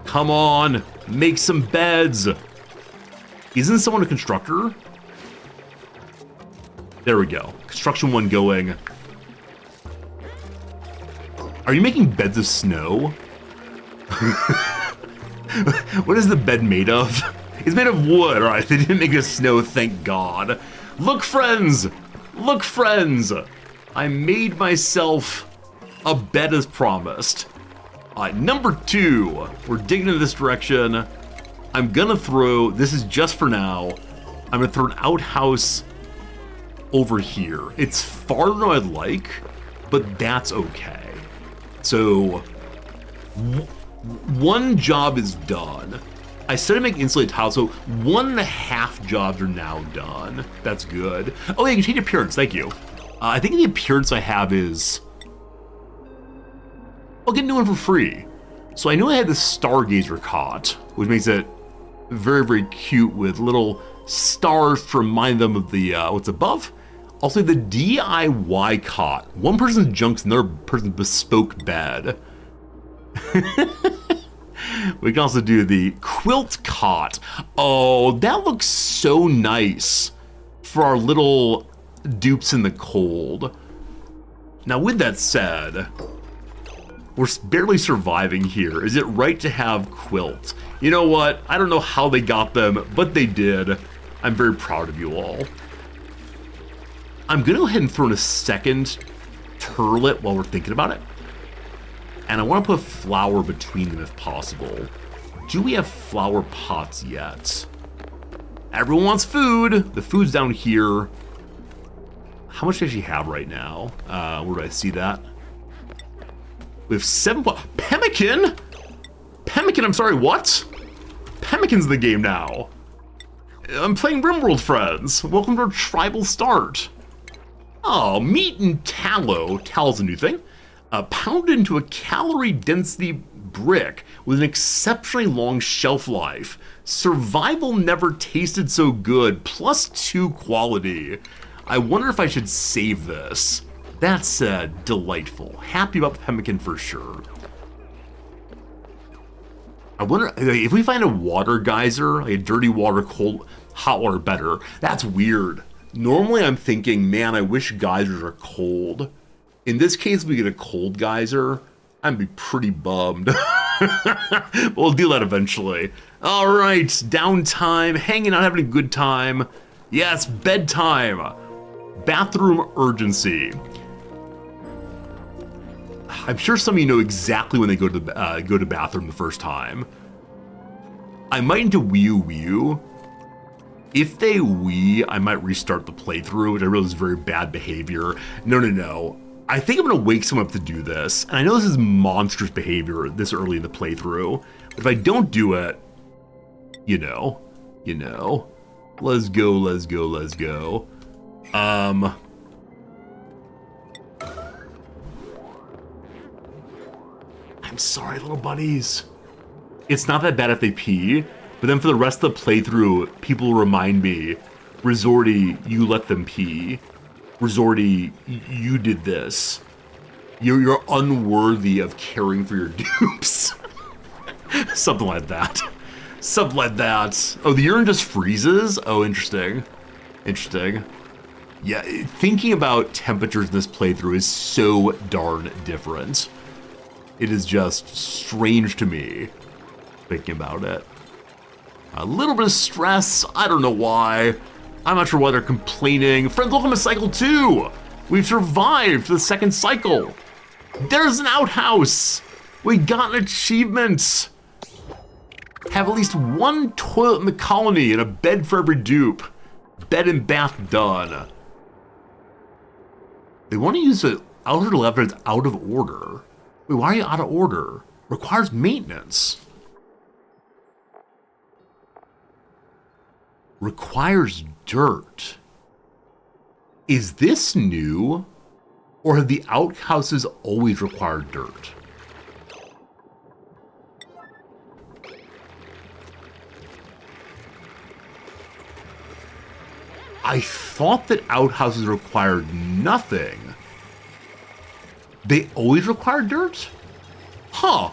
Come on, make some beds. Isn't someone a constructor? There we go. Construction 1 going. Are you making beds of snow? What is the bed made of? It's made of wood, alright. They didn't make it of snow, thank God. Look, friends! Look, friends! I made myself a bed as promised. Number 2. We're digging in this direction. I'm gonna throw, this is just for now, I'm gonna throw an outhouse over here. It's farther than I'd like, but that's okay. So, one job is done. I started making insulated tiles, so 1.5 jobs are now done. That's good. Oh yeah, you can change appearance, thank you. I think the appearance I have is... I'll get a new one for free. So I knew I had the Stargazer cot, which makes it very, very cute with little stars to remind them of the what's above. Also the DIY cot. One person's junk's another person's bespoke bed. We can also do the quilt cot. Oh, that looks so nice for our little dupes in the cold. Now with that said, we're barely surviving here. Is it right to have quilt? You know what? I don't know how they got them, but they did. I'm very proud of you all. I'm gonna go ahead and throw in a second turlet while we're thinking about it. And I want to put flour between them if possible. Do we have flower pots yet? Everyone wants food. The food's down here. How much does she have right now? Where do I see that? We have 7. Pemmican? Pemmican, I'm sorry, what? Pemmican's in the game now. I'm playing RimWorld, friends. Welcome to our tribal start. Oh, meat and tallow. Tallow's a new thing. Pounded into a calorie density brick with an exceptionally long shelf life. Survival never tasted so good. +2 quality. I wonder if I should save this. That's delightful. Happy about pemmican for sure. I wonder if we find a water geyser, like a dirty water, cold, hot water better. That's weird. Normally I'm thinking, man, I wish geysers are cold. In this case, if we get a cold geyser, I'd be pretty bummed. We'll do that eventually. All right, downtime, hanging out, having a good time. Yes, bedtime. Bathroom urgency. I'm sure some of you know exactly when they go to bathroom the first time. I might into wee. If they wee, I might restart the playthrough, which I realize is very bad behavior. No. I think I'm gonna wake someone up to do this, and I know this is monstrous behavior this early in the playthrough, but if I don't do it, you know, let's go. I'm sorry, little buddies. It's not that bad if they pee, but then for the rest of the playthrough, people remind me, Resorty, you let them pee. Resorty, you did this. You're unworthy of caring for your dupes. Something like that. Oh, the urine just freezes? Oh, interesting. Yeah, thinking about temperatures in this playthrough is so darn different. It is just strange to me thinking about it. A little bit of stress, I don't know why. I'm not sure why they're complaining. Friends, welcome to cycle 2. We've survived the second cycle. There's an outhouse. We got an achievement. Have at least 1 toilet in the colony and a bed for every dupe. Bed and bath done. They want to use the outer left, but it's out of order. Wait, why are you out of order? Requires maintenance. Requires dirt. Is this new? Or have the outhouses always required dirt? I thought that outhouses required nothing. They always require dirt? Huh.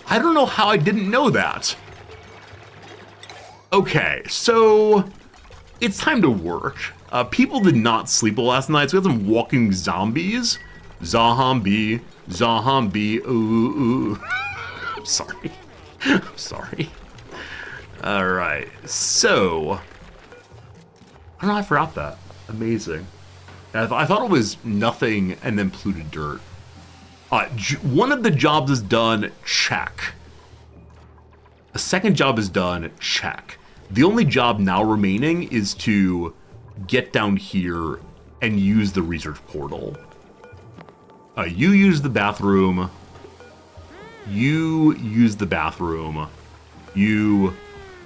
I don't know how I didn't know that. Okay, so it's time to work. People did not sleep well last night, so we have some walking zombies. Zombie, ooh. Sorry. All right, so I don't know, I forgot that. Amazing. I thought it was nothing and then polluted dirt. One of the jobs is done, check. A second job is done, check. The only job now remaining is to get down here and use the research portal. You use the bathroom. You use the bathroom.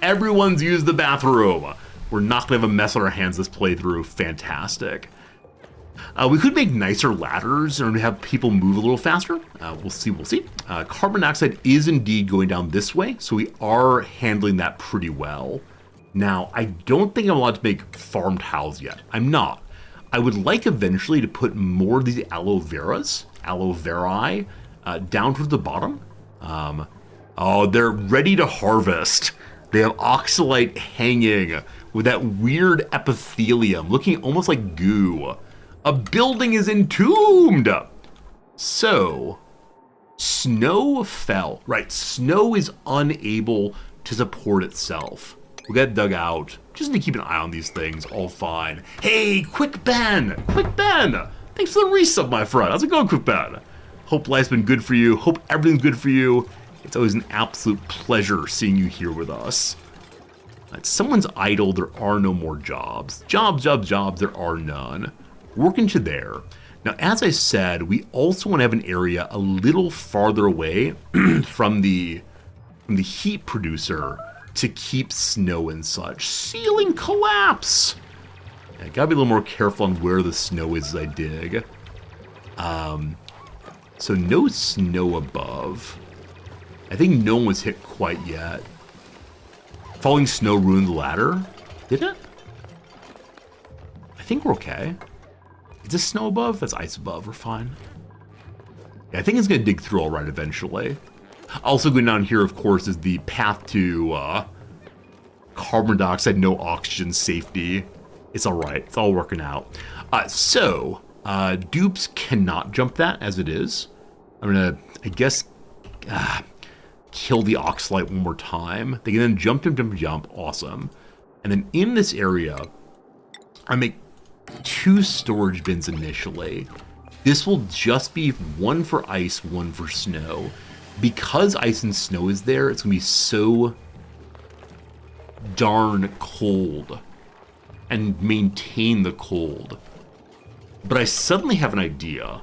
Everyone's used the bathroom. We're not gonna have a mess on our hands this playthrough. Fantastic. We could make nicer ladders and have people move a little faster. We'll see. Carbon dioxide is indeed going down this way, so we are handling that pretty well. Now, I don't think I'm allowed to make farm tiles yet. I'm not. I would like eventually to put more of these aloe verae, down towards the bottom. Oh, they're ready to harvest. They have oxalite hanging with that weird epithelium, looking almost like goo. A building is entombed. So, snow fell. Right, snow is unable to support itself. We'll get dug out. Just need to keep an eye on these things. All fine. Hey, Quick Ben! Quick Ben! Thanks for the resub, my friend. How's it going, Quick Ben? Hope life's been good for you. Hope everything's good for you. It's always an absolute pleasure seeing you here with us. Someone's idle. There are no more jobs. Jobs. There are none. Working to there. Now, as I said, we also want to have an area a little farther away from the heat producer to keep snow and such. Ceiling collapse! I gotta be a little more careful on where the snow is as I dig. So no snow above. I think no one was hit quite yet. Falling snow ruined the ladder? Did it? I think we're okay. Is this snow above? That's ice above. We're fine. Yeah, I think it's going to dig through all right eventually. Also going down here, of course, is the path to carbon dioxide, no oxygen, safety. It's all right. It's all working out. Dupes cannot jump that as it is. I'm going to, I guess, kill the oxalite one more time. They can then jump. Awesome. And then in this area, I make 2 storage bins initially. This will just be one for ice, one for snow. Because ice and snow is there, it's going to be so darn cold and maintain the cold. But I suddenly have an idea.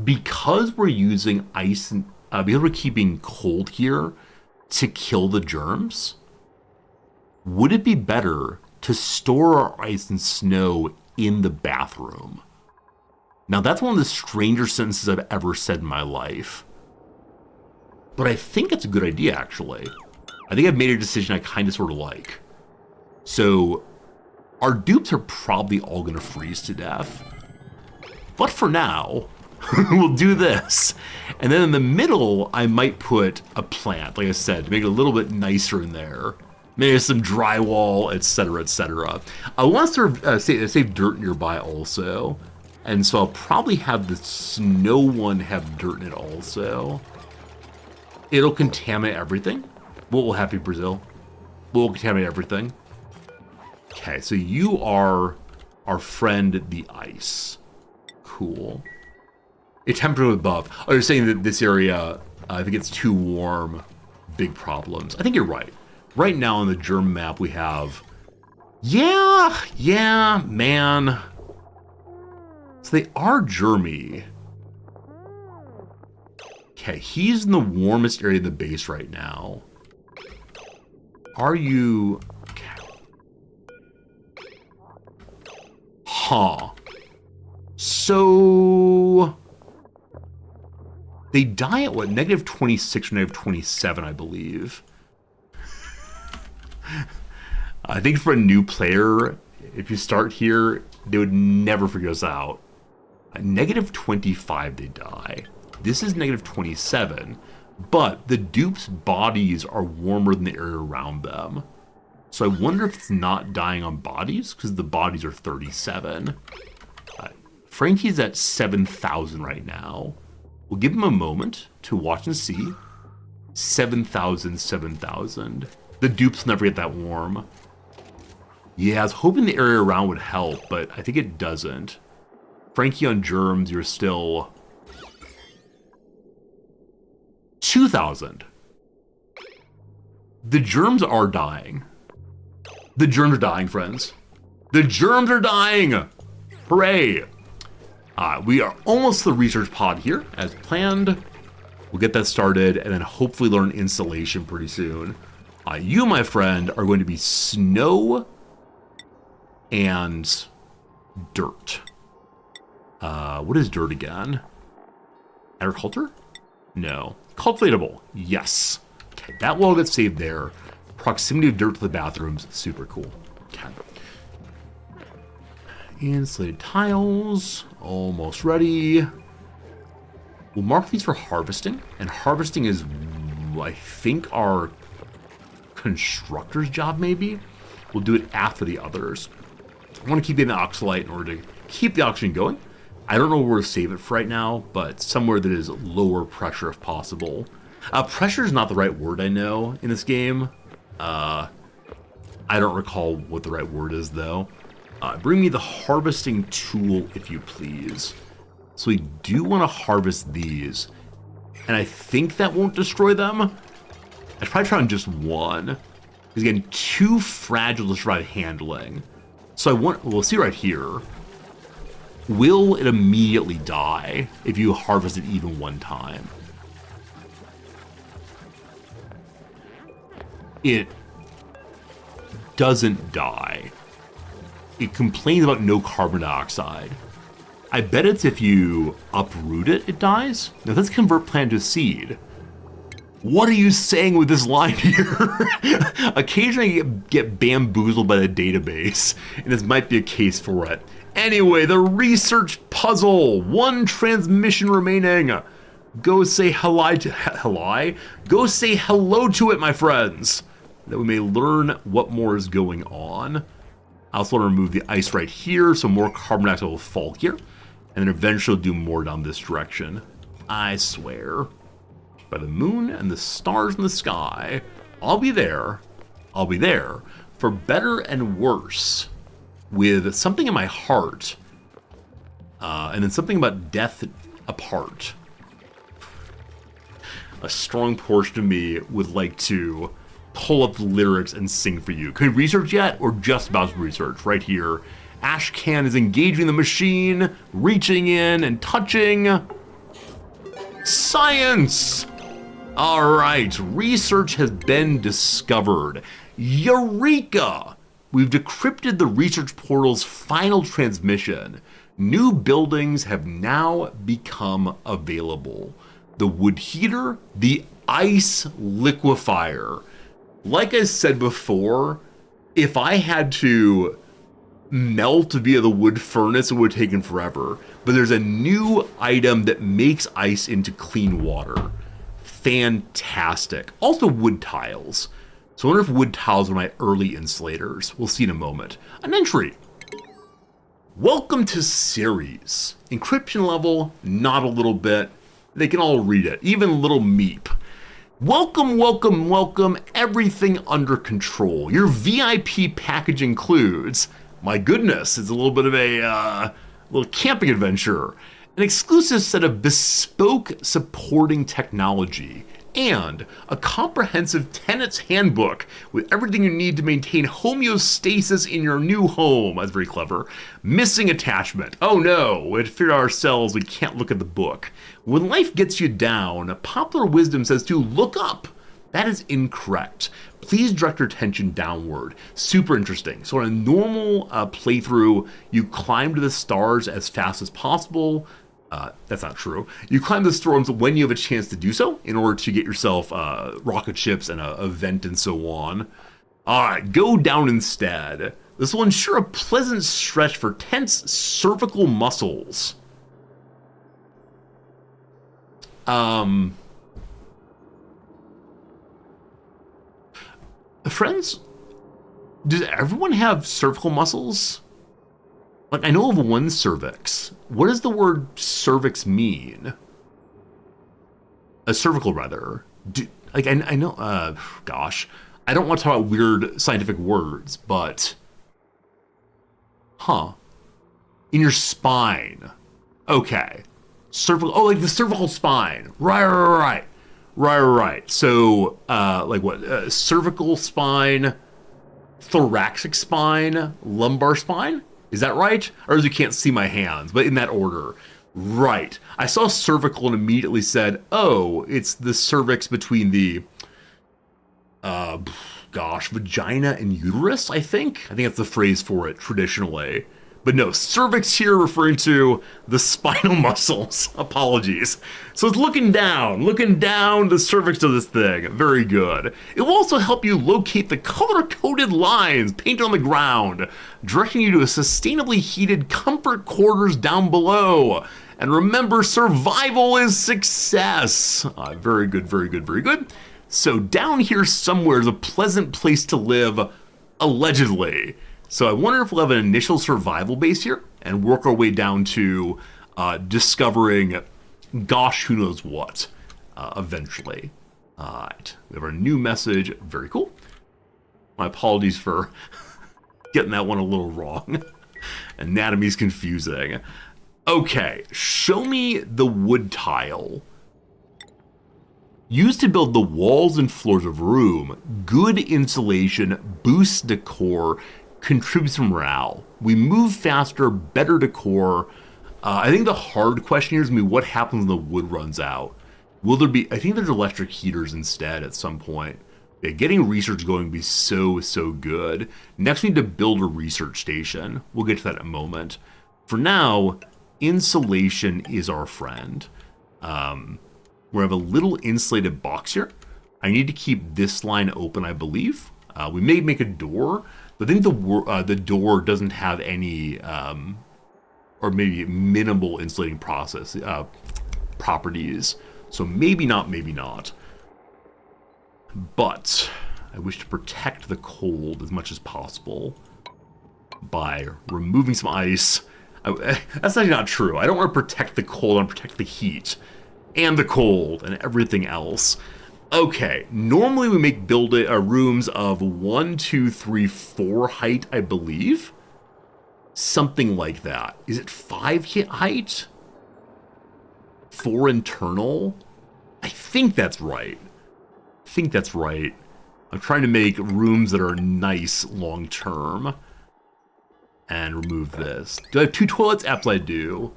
Because we're using ice and because we're keeping cold here to kill the germs, would it be better to store our ice and snow in the bathroom? Now, that's one of the stranger sentences I've ever said in my life. But I think it's a good idea, actually. I think I've made a decision I kind of sort of like. So, our dupes are probably all going to freeze to death. But for now, we'll do this. And then in the middle, I might put a plant, like I said, to make it a little bit nicer in there. Maybe some drywall, etc., etc. I want to save dirt nearby also. And so I'll probably have the snow one have dirt in it also. It'll contaminate everything. What will happen, Brazil? What will contaminate everything? Okay, so you are our friend, the ice. Cool. A temperature above. Oh, you're saying that this area, if it gets too warm, big problems. I think you're right. Right now on the germ map we have... Yeah, man. So they are germy. Okay, he's in the warmest area of the base right now. Are you... Okay. Huh. So... They die at what? Negative 26 or negative 27, I believe. I think for a new player, if you start here, they would never figure us out. At negative 25, they die. This is negative 27, but the dupes' bodies are warmer than the area around them. So I wonder if it's not dying on bodies, because the bodies are 37. Frankie's at 7,000 right now. We'll give him a moment to watch and see. 7,000, 7,000. The dupes never get that warm. Yeah, I was hoping the area around would help, but I think it doesn't. Frankie on germs, you're still... 2,000. The germs are dying. The germs are dying, friends. The germs are dying! Hooray! We are almost to the research pod here, as planned. We'll get that started, and then hopefully learn installation pretty soon. You, my friend, are going to be snow and dirt. What is dirt again? Agriculture? No. Cultivatable. Yes. Okay, that will get saved there. Proximity of dirt to the bathrooms. Super cool. Okay. Insulated tiles. Almost ready. We'll mark these for harvesting. And harvesting is, I think, our constructor's job, maybe? We'll do it after the others. I want to keep in the oxalite in order to keep the oxygen going. I don't know where to save it for right now, but somewhere that is lower pressure if possible. Pressure is not the right word, I know, in this game. I don't recall what the right word is, though. Bring me the harvesting tool, if you please. So we do want to harvest these. And I think that won't destroy them. I should probably try on just one. Because again, too fragile to survive handling. So we'll see right here. Will it immediately die if you harvest it even one time? It doesn't die. It complains about no carbon dioxide. I bet it's if you uproot it, it dies. Now let's convert plant to seed. What are you saying with this line here? Occasionally I get bamboozled by the database, and this might be a case for it. Anyway, the research puzzle. One transmission remaining. Go say hello to Go say hello to it, my friends. That we may learn what more is going on. I also want to remove the ice right here, so more carbon dioxide will fall here. And then eventually do more down this direction. I swear. By the moon and the stars in the sky, I'll be there. I'll be there. For better and worse. With something in my heart. And then something about death apart. A strong portion of me would like to pull up the lyrics and sing for you. Can we research yet? Or just about to research? Right here. Ashcan is engaging the machine, reaching in and touching. Science! Alright, research has been discovered. Eureka! We've decrypted the research portal's final transmission. New buildings have now become available. The wood heater, the ice liquefier. Like I said before, if I had to melt via the wood furnace, it would have taken forever. But there's a new item that makes ice into clean water. Fantastic. Also wood tiles. So I wonder if wood tiles are my early insulators. We'll see in a moment. An entry. Welcome to Ceres. Encryption level, not a little bit. They can all read it, even little Meep. Welcome, welcome, welcome. Everything under control. Your VIP package includes, my goodness, it's a little bit of a little camping adventure. An exclusive set of bespoke supporting technology, and a comprehensive tenant's handbook with everything you need to maintain homeostasis in your new home. That's very clever. Missing attachment. Oh no, we had to figure out ourselves we can't look at the book. When life gets you down, popular wisdom says to look up. That is incorrect. Please direct your attention downward. Super interesting. So in a normal playthrough, you climb to the stars as fast as possible. That's not true. You climb the storms when you have a chance to do so in order to get yourself rocket ships and a vent and so on. Alright, go down instead. This will ensure a pleasant stretch for tense cervical muscles. Friends, does everyone have cervical muscles? Like, I know of one cervix. What does the word cervix mean? A cervical, rather. I know, gosh. I don't want to talk about weird scientific words, but... Huh. In your spine. Okay. Cervical, oh, like the cervical spine. Right. So, like what? Cervical spine, thoracic spine, lumbar spine. Is that right? Or you can't see my hands, but in that order. Right. I saw cervical and immediately said, oh, it's the cervix between the, vagina and uterus, I think. I think that's the phrase for it traditionally. But no, cervix here referring to the spinal muscles. Apologies. So it's looking down the cervix of this thing. Very good. It will also help you locate the color-coded lines painted on the ground, directing you to a sustainably heated comfort quarters down below. And remember, survival is success. Very good, very good, very good. So down here somewhere is a pleasant place to live, allegedly. So I wonder if we'll have an initial survival base here and work our way down to discovering gosh, who knows what eventually. All right, we have our new message. Very cool. My apologies for getting that one a little wrong. Anatomy's confusing. Okay, show me the wood tile. Used to build the walls and floors of room. Good insulation, boosts decor, contributes to morale. We move faster, better decor. I think the hard question here is going to be what happens when the wood runs out. Will there be, I think there's electric heaters instead at some point. Yeah, getting research going would be so good. Next we need to build a research station. We'll get to that in a moment. For now, insulation is our friend. We have a little insulated box here. I need to keep this line open, I believe. We may make a door, but I think the door doesn't have any, or maybe minimal insulating properties. So maybe not, maybe not. But I wish to protect the cold as much as possible by removing some ice. That's actually not true. I don't want to protect the cold, I want to protect the heat and the cold and everything else. Okay, normally we make rooms of 1, 2, 3, 4 height, I believe. Something like that. Is it 5 height? 4 internal? I think that's right. I'm trying to make rooms that are nice long term. And remove this. Do I have 2 toilets? Absolutely I do.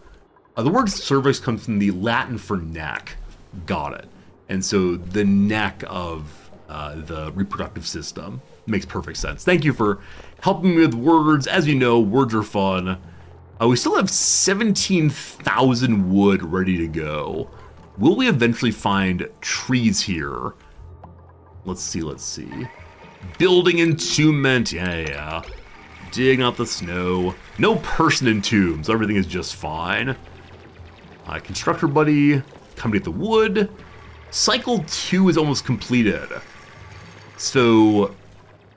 The word cervix comes from the Latin for neck. Got it. And so the neck of the reproductive system makes perfect sense. Thank you for helping me with words. As you know, words are fun. We still have 17,000 wood ready to go. Will we eventually find trees here? Let's see. Building entombment. Yeah. Digging out the snow. No person in tombs. Everything is just fine. Constructor buddy, come to get the wood. Cycle 2 is almost completed. So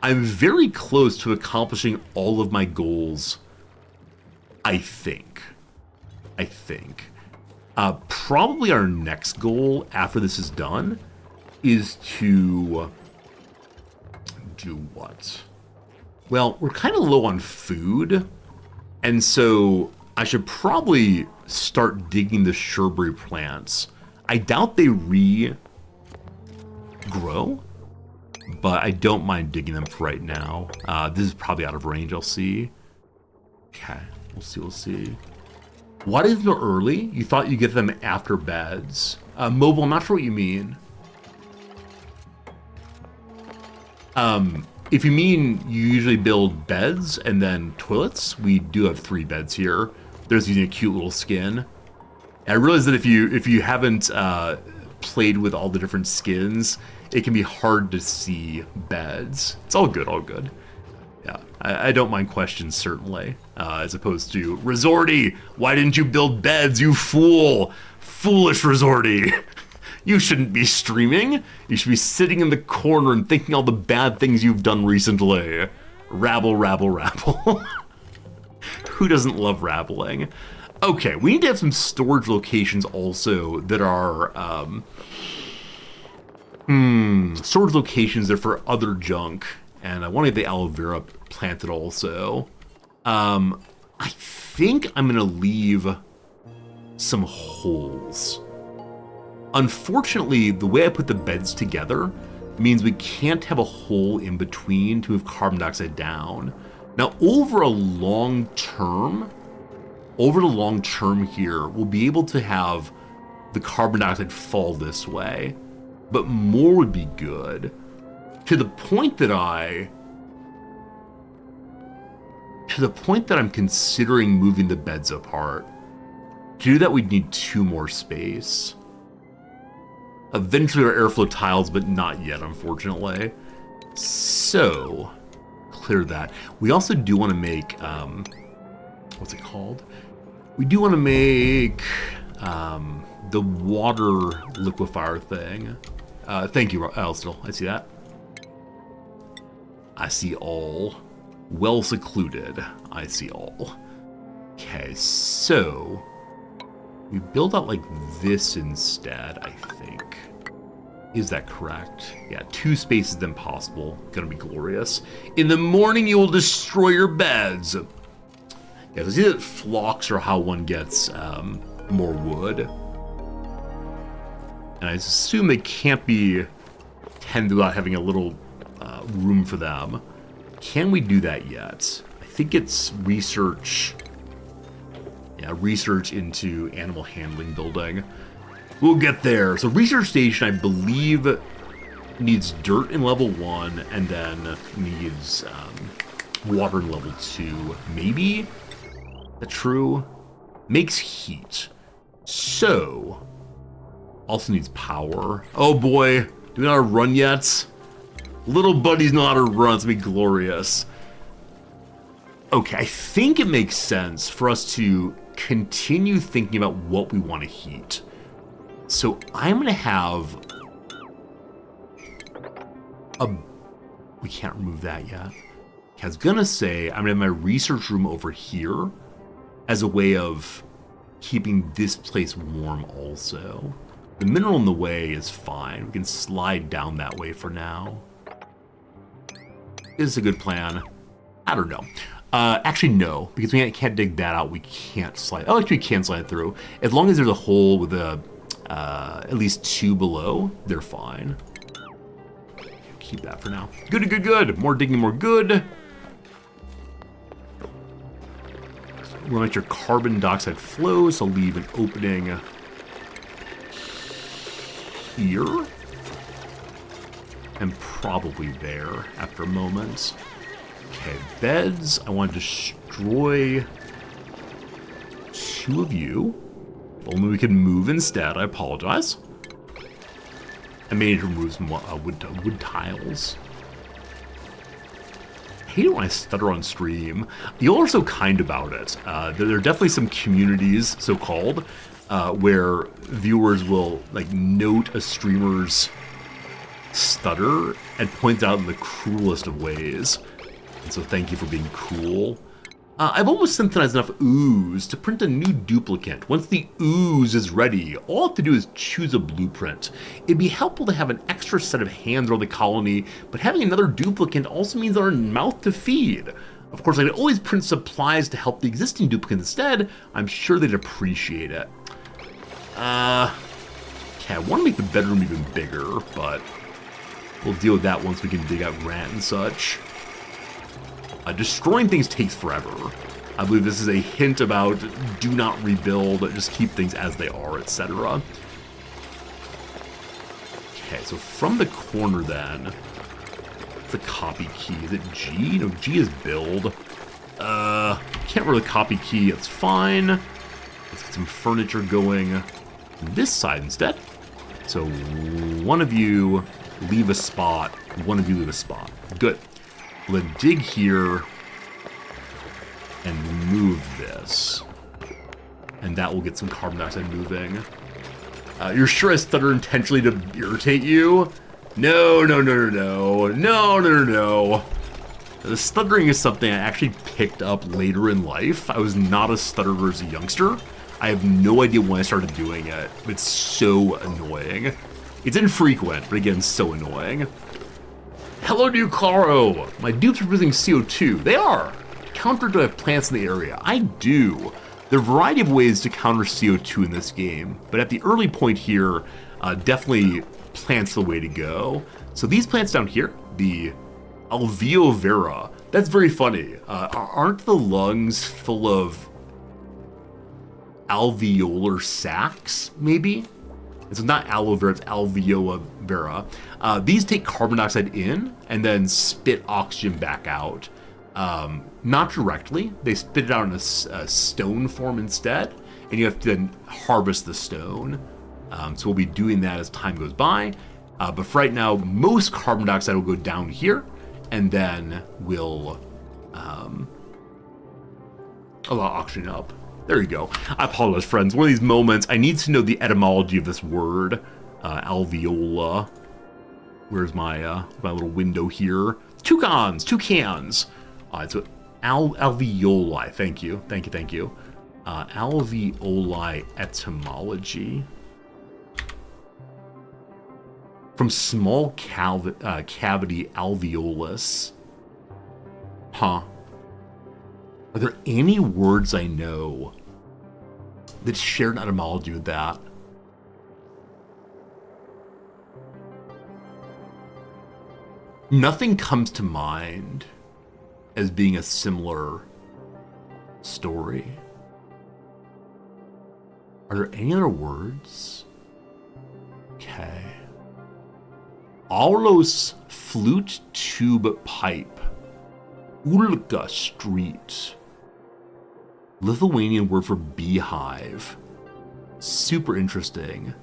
I'm very close to accomplishing all of my goals, I think. Probably our next goal after this is done is to do what? Well, we're kind of low on food, and so I should probably start digging the shrubbery plants. I doubt they regrow, but I don't mind digging them for right now. This is probably out of range, I'll see. Okay, we'll see. Why is it so early? You thought you'd get them after beds. Mobile, I'm not sure what you mean. If you mean you usually build beds and then toilets, we do have 3 beds here. There's using a cute little skin. And I realize that if you haven't played with all the different skins, it can be hard to see beds. It's all good. Yeah, I don't mind questions, certainly. As opposed to, Resorty, why didn't you build beds, you fool? Foolish Resorty. You shouldn't be streaming. You should be sitting in the corner and thinking all the bad things you've done recently. Rabble. Who doesn't love rabbling? Okay, we need to have some storage locations also that are, storage locations that are for other junk. And I want to get the aloe vera planted also. I think I'm going to leave some holes. Unfortunately, the way I put the beds together, means we can't have a hole in between to move carbon dioxide down. Now, over the long term here, we'll be able to have the carbon dioxide fall this way, but more would be good. To the point that I'm considering moving the beds apart. To do that, we'd need 2 more space. Eventually our airflow tiles, but not yet, unfortunately. So, clear that. We also do want to make, what's it called? We do want to make the water liquefier thing. Thank you, Elstil. I see that. I see all. Well secluded. I see all. Okay, so we build out like this instead, I think. Is that correct? Yeah, 2 spaces then possible. Gonna be glorious. In the morning, you will destroy your beds. Yeah, so see that flocks are how one gets more wood. And I assume they can't be tended without having a little room for them. Can we do that yet? I think it's research. Yeah, research into animal handling building. We'll get there. So research station, I believe, needs dirt in level 1 and then needs water in level 2. Maybe? Is that true? Makes heat. So, also needs power. Oh boy, do we know how to run yet? Little buddies know how to run, it's gonna be glorious. Okay, I think it makes sense for us to continue thinking about what we want to heat. So I'm gonna have we can't remove that yet. Okay, I was gonna say I'm gonna have my research room over here as a way of keeping this place warm also. The mineral in the way is fine. We can slide down that way for now. Is this a good plan? I don't know. Actually, no, because we can't dig that out. We can't slide. Oh, actually, we can slide through. As long as there's a hole with at least 2 below, they're fine. Keep that for now. Good, good, good. More digging, more good. We're gonna make sure carbon dioxide flows. So I'll leave an opening here. And probably there after a moment. Okay, beds. I want to destroy 2 of you. If only we could move instead. I apologize. I may need to remove some wood tiles. I hate it when I stutter on stream. You all are so kind about it. There are definitely some communities, so-called, where viewers will like note a streamer's stutter and point out in the cruelest of ways. And so thank you for being cool. I've almost synthesized enough ooze to print a new duplicate. Once the ooze is ready, all I have to do is choose a blueprint. It'd be helpful to have an extra set of hands around the colony, but having another duplicate also means our mouth to feed. Of course, I could always print supplies to help the existing duplicate instead. I'm sure they'd appreciate it. Okay, I want to make the bedroom even bigger, but we'll deal with that once we can dig out rant and such. Destroying things takes forever. I believe this is a hint about do not rebuild, just keep things as they are, etc. Okay, so from the corner then, the copy key, is it G? No, G is build. Can't really copy key, it's fine. Let's get some furniture going on this side instead. So one of you leave a spot, one of you leave a spot. Good. We'll dig here and move this. And that will get some carbon dioxide moving. You're sure I stutter intentionally to irritate you? No, no, no, no, no. No, no, no, no. The stuttering is something I actually picked up later in life. I was not a stutterer as a youngster. I have no idea when I started doing it. It's so annoying. It's infrequent, but again, so annoying. Hello, new Claro. My dupes are producing CO2. They are. Counter, do I have plants in the area? I do. There are a variety of ways to counter CO2 in this game, but at the early point here, definitely plants the way to go. So these plants down here, the alveovera, that's very funny. Aren't the lungs full of alveolar sacs, maybe? It's not aloe vera, it's alveola vera. These take carbon dioxide in and then spit oxygen back out. Not directly, they spit it out in a stone form instead, and you have to then harvest the stone. So we'll be doing that as time goes by. But for right now, most carbon dioxide will go down here, and then we'll allow oxygen up. There you go. I apologize, friends. One of these moments, I need to know the etymology of this word, alveola. Where's my my little window here? Toucans. All right, so alveoli. Thank you. Alveoli etymology. From small cavity alveolus. Huh. Are there any words I know that share an etymology with that? Nothing comes to mind as being a similar story. Are there any other words? Okay. Aulos flute tube pipe. Ulka street. Lithuanian word for beehive. Super interesting.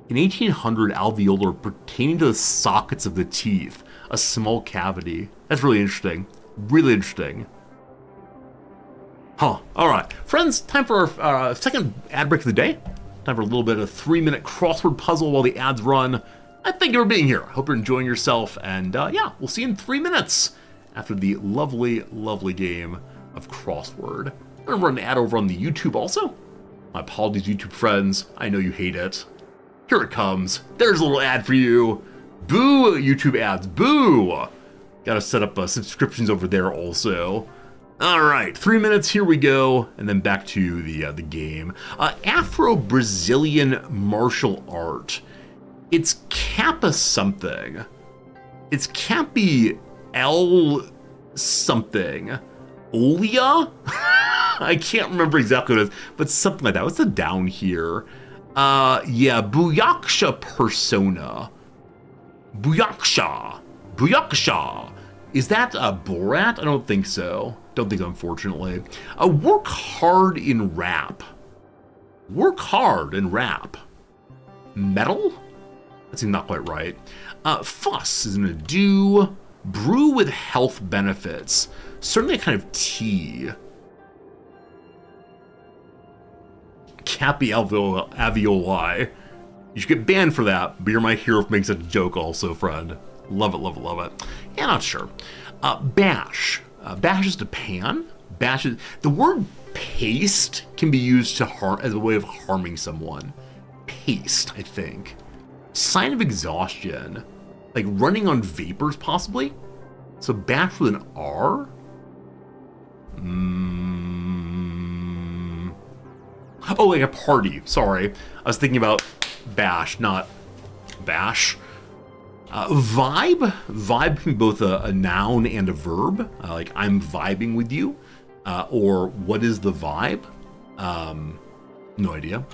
In 1800, alveolar pertaining to the sockets of the teeth, a small cavity. That's really interesting. Really interesting. Huh. All right. Friends, time for our second ad break of the day. Time for a little bit of a 3-minute crossword puzzle while the ads run. I thank you for being here. Hope you're enjoying yourself. And yeah, we'll see you in 3 minutes after the lovely, lovely game of crossword. I'm going to run an ad over on the YouTube also. My apologies, YouTube friends. I know you hate it. Here it comes. There's a little ad for you. Boo, YouTube ads. Boo. Got to set up subscriptions over there also. All right, 3 minutes. Here we go, and then back to the game. Afro-Brazilian martial art. It's Kappa something. It's Cappy L something. Olia? I can't remember exactly what it is, but something like that. What's the down here? Yeah, Buyaksha persona. Buyaksha. Is that Borat? I don't think so. Unfortunately. Work hard in rap. Metal? That seems not quite right. Fuss is an ado. Brew with health benefits. Certainly a kind of tea. Cappy alveoli. You should get banned for that, but you're my hero for making such a joke also, friend. Love it. Yeah, not sure. Bash. Bash is to pan. Bash is... The word paste can be used to harm as a way of harming someone. Paste, I think. Sign of exhaustion. Like running on vapors, possibly? So bash with an R? Oh, like a party. Sorry. I was thinking about bash, not bash. Vibe. Vibe can be both a noun and a verb. Like, I'm vibing with you. Or, what is the vibe? No idea.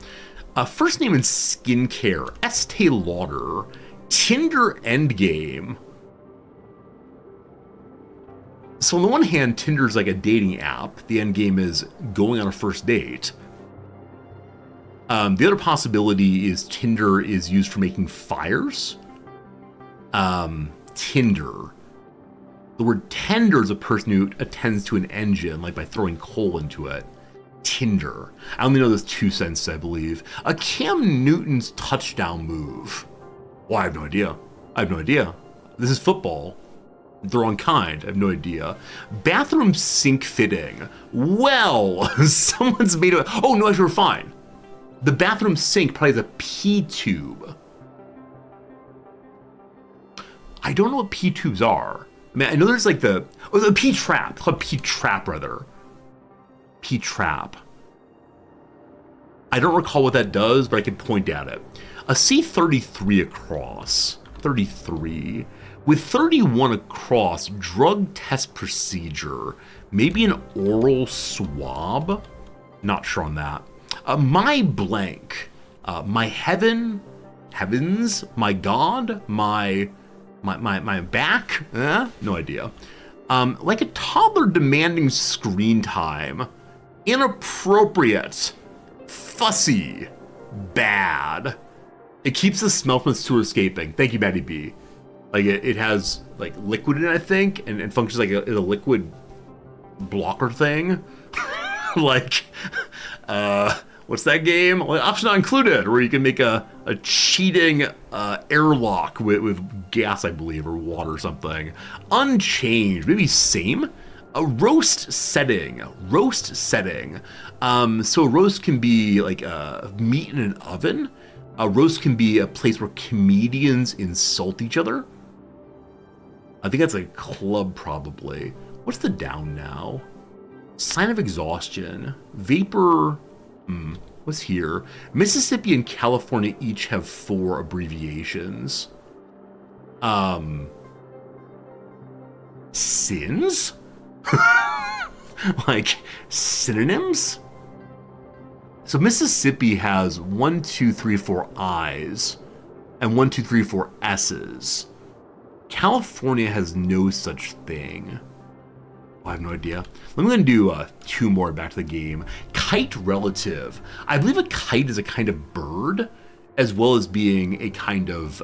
First name in skincare. Estee Lauder. Tinder endgame. So on the one hand, Tinder's like a dating app. The endgame is going on a first date. The other possibility is Tinder is used for making fires. Tinder. The word tender is a person who attends to an engine, like by throwing coal into it. Tinder. I only know those 2 sentences, I believe. Cam Newton's touchdown move. Well, I have no idea. This is football. The wrong kind. I have no idea. Bathroom sink fitting. Well, someone's made a... Oh, no, we're fine. The bathroom sink probably has a P-tube. I don't know what P-tubes are. I mean, I know there's like the P-trap. It's called P-trap, rather. P-trap. I don't recall what that does, but I can point at it. A C33 across. 33. With 31 across, drug test procedure, maybe an oral swab? Not sure on that. My blank, my heavens, my God, my back? No idea. Like a toddler demanding screen time. Inappropriate. Fussy. Bad. It keeps the smell from the sewer escaping. Thank you, Maddie B. Like it has like liquid in it, I think, and functions like a liquid blocker thing. Like, what's that game? Like, option not included, where you can make a cheating airlock with gas, I believe, or water or something. Unchanged, maybe same. A roast setting. So a roast can be like meat in an oven. A roast can be a place where comedians insult each other. I think that's a club, probably. What's the down now? Sign of exhaustion. Vapor. What's here? Mississippi and California each have 4 abbreviations. Sins? Like synonyms? So Mississippi has 1, 2, 3, 4 I's and 1, 2, 3, 4 S's. California has no such thing. I have no idea. I'm going to do 2 more back to the game. Kite relative. I believe a kite is a kind of bird, as well as being a kind of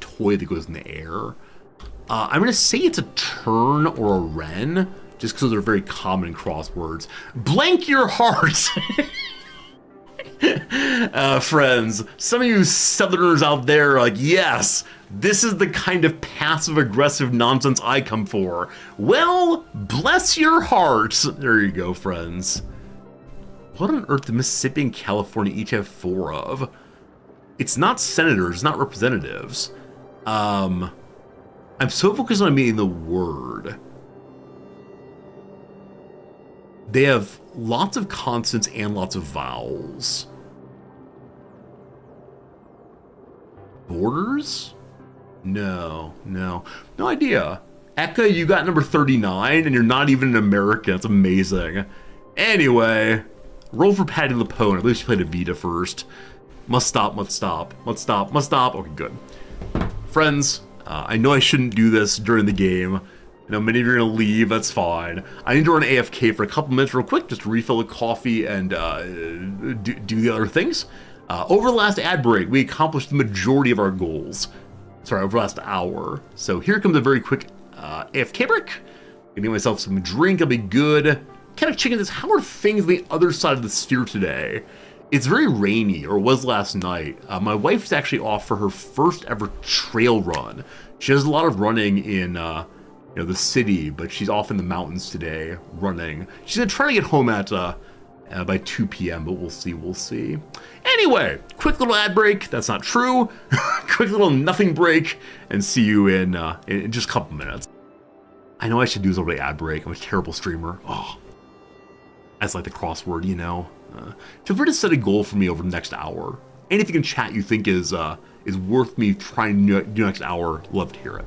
toy that goes in the air. I'm going to say it's a tern or a wren, just because they're very common in crosswords. Blank your heart! Friends, some of you Southerners out there are like, yes, this is the kind of passive-aggressive nonsense I come for. Well, bless your heart. There you go, friends. What on earth do Mississippi and California each have 4 of? It's not senators, it's not representatives. I'm so focused on meaning the word. They have lots of consonants and lots of vowels. Borders? No idea. Eka, you got number 39 and you're not even an American. That's amazing. Anyway, roll for Patty LaPone. At least you played a Vita first. Must stop. Okay, good. Friends, I know I shouldn't do this during the game. I know many of you are going to leave, that's fine. I need to run AFK for a couple minutes real quick, just to refill the coffee and do the other things. Over the last ad break, we accomplished the majority of our goals. Sorry, over the last hour. So here comes a very quick AFK break. Gonna get myself some drink, I'll be good. Kind of checking this, how are things on the other side of the sphere today? It's very rainy, or was last night. My wife's actually off for her first ever trail run. She does a lot of running in the city, but she's off in the mountains today running. She's gonna try to get home at by 2 p.m., but we'll see. Anyway, quick little ad break. That's not true. Quick little nothing break, and see you in just a couple minutes. I know I should do this over the ad break. I'm a terrible streamer. Oh, that's like the crossword, you know. Feel free to set a goal for me over the next hour. Anything in chat you think is worth me trying to do next hour, love to hear it.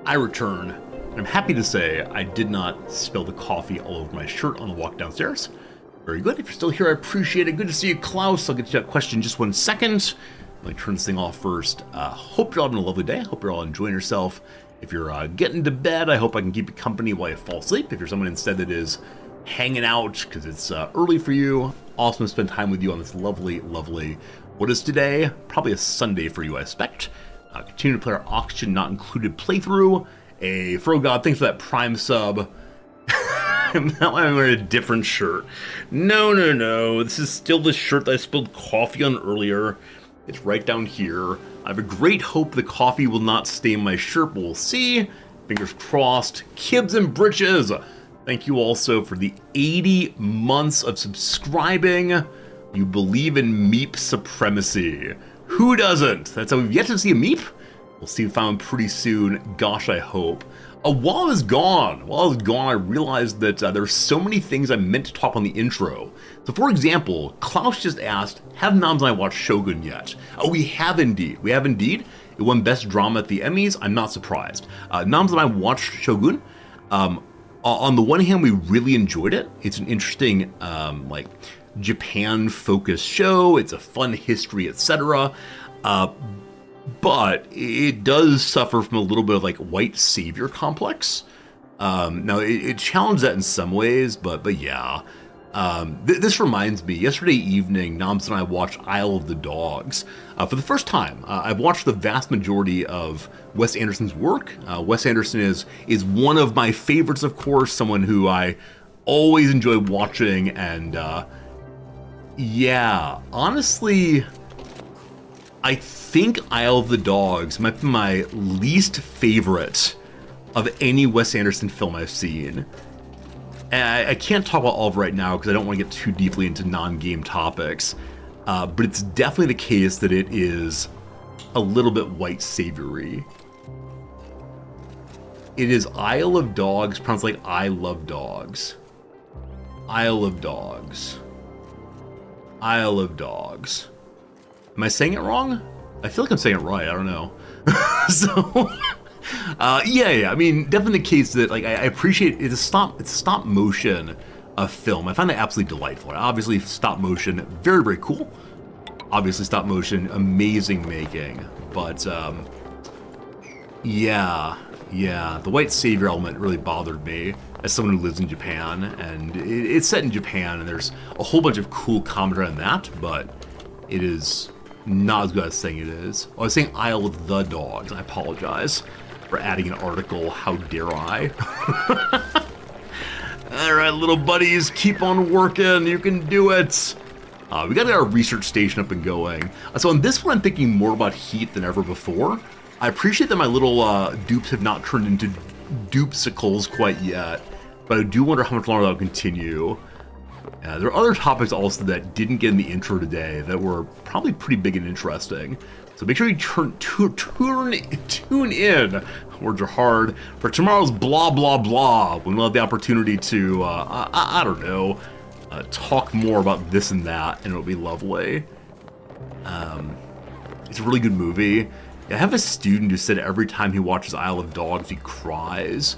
I return, and I'm happy to say I did not spill the coffee all over my shirt on the walk downstairs. Very good. If you're still here, I appreciate it. Good to see you, Klaus. I'll get to that question in just 1 second. Let me turn this thing off first. Hope you're all having a lovely day. Hope you're all enjoying yourself. If you're getting to bed, I hope I can keep you company while you fall asleep. If you're someone instead that is hanging out because it's early for you, awesome to spend time with you on this lovely, what is today? Probably a Sunday for you, I expect. Continue to play our Oxygen Not Included playthrough. Frogod, thanks for that Prime sub. Now I'm wearing a different shirt. No. This is still the shirt that I spilled coffee on earlier. It's right down here. I have a great hope the coffee will not stain my shirt, but we'll see. Fingers crossed. Kibs and britches. Thank you also for the 80 months of subscribing. You believe in Meep supremacy. Who doesn't? That's how we've yet to see a Meep. We'll see if I'm pretty soon. Gosh, I hope. While I was gone, I realized that there's so many things I meant to talk on the intro. So, for example, Klaus just asked, have Noms and I watched Shogun yet? Oh, we have indeed. It won Best Drama at the Emmys. I'm not surprised. Noms and I watched Shogun. On the one hand, we really enjoyed it. It's an interesting, Japan-focused show. It's a fun history, etc. But it does suffer from a little bit of white savior complex. Now it challenged that in some ways, but yeah. This reminds me, yesterday evening, Noms and I watched Isle of the Dogs. For the first time, I've watched the vast majority of Wes Anderson's work. Wes Anderson is one of my favorites, of course, someone who I always enjoy watching, and yeah, honestly, I think Isle of the Dogs might be my least favorite of any Wes Anderson film I've seen. And I can't talk about all of it right now because I don't want to get too deeply into non-game topics, but it's definitely the case that it is a little bit white saviory. It is Isle of Dogs, pronounced like I love dogs. Isle of Dogs. Isle of Dogs. Am I saying it wrong? I feel like I'm saying it right. I don't know. So, yeah. I mean, definitely the case that I appreciate it's a stop motion film. I find that absolutely delightful. Obviously, stop motion, very, very cool. Obviously, stop motion, amazing making. But yeah, the white savior element really bothered me as someone who lives in Japan, and it's set in Japan, and there's a whole bunch of cool commentary on that, but it is not as good as saying it is. Oh, I was saying Isle of the Dogs. I apologize for adding an article. How dare I? All right, little buddies, keep on working. You can do it. We got our research station up and going. So on this one, I'm thinking more about heat than ever before. I appreciate that my little dupes have not turned into dupesicles quite yet, but I do wonder how much longer that'll continue. There are other topics also that didn't get in the intro today that were probably pretty big and interesting. So make sure you tune in, words are hard, for tomorrow's blah, blah, blah, when we'll have the opportunity to, I don't know, talk more about this and that, and it'll be lovely. It's a really good movie. I have a student who said every time he watches Isle of Dogs, he cries.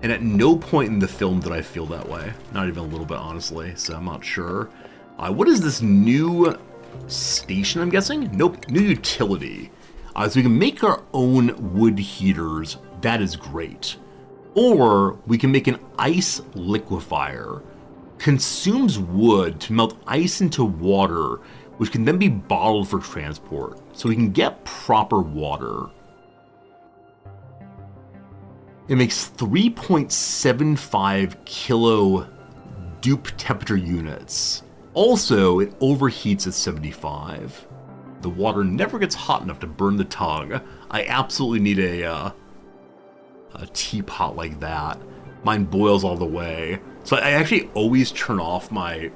And at no point in the film did I feel that way. Not even a little bit, honestly, so I'm not sure. What is this new station, I'm guessing? Nope, new utility. So we can make our own wood heaters. That is great. Or we can make an ice liquefier. Consumes wood to melt ice into water, which can then be bottled for transport. So we can get proper water. It makes 3.75 kilo dupe temperature units. Also, it overheats at 75. The water never gets hot enough to burn the tongue. I absolutely need a teapot like that. Mine boils all the way. So I actually always turn off my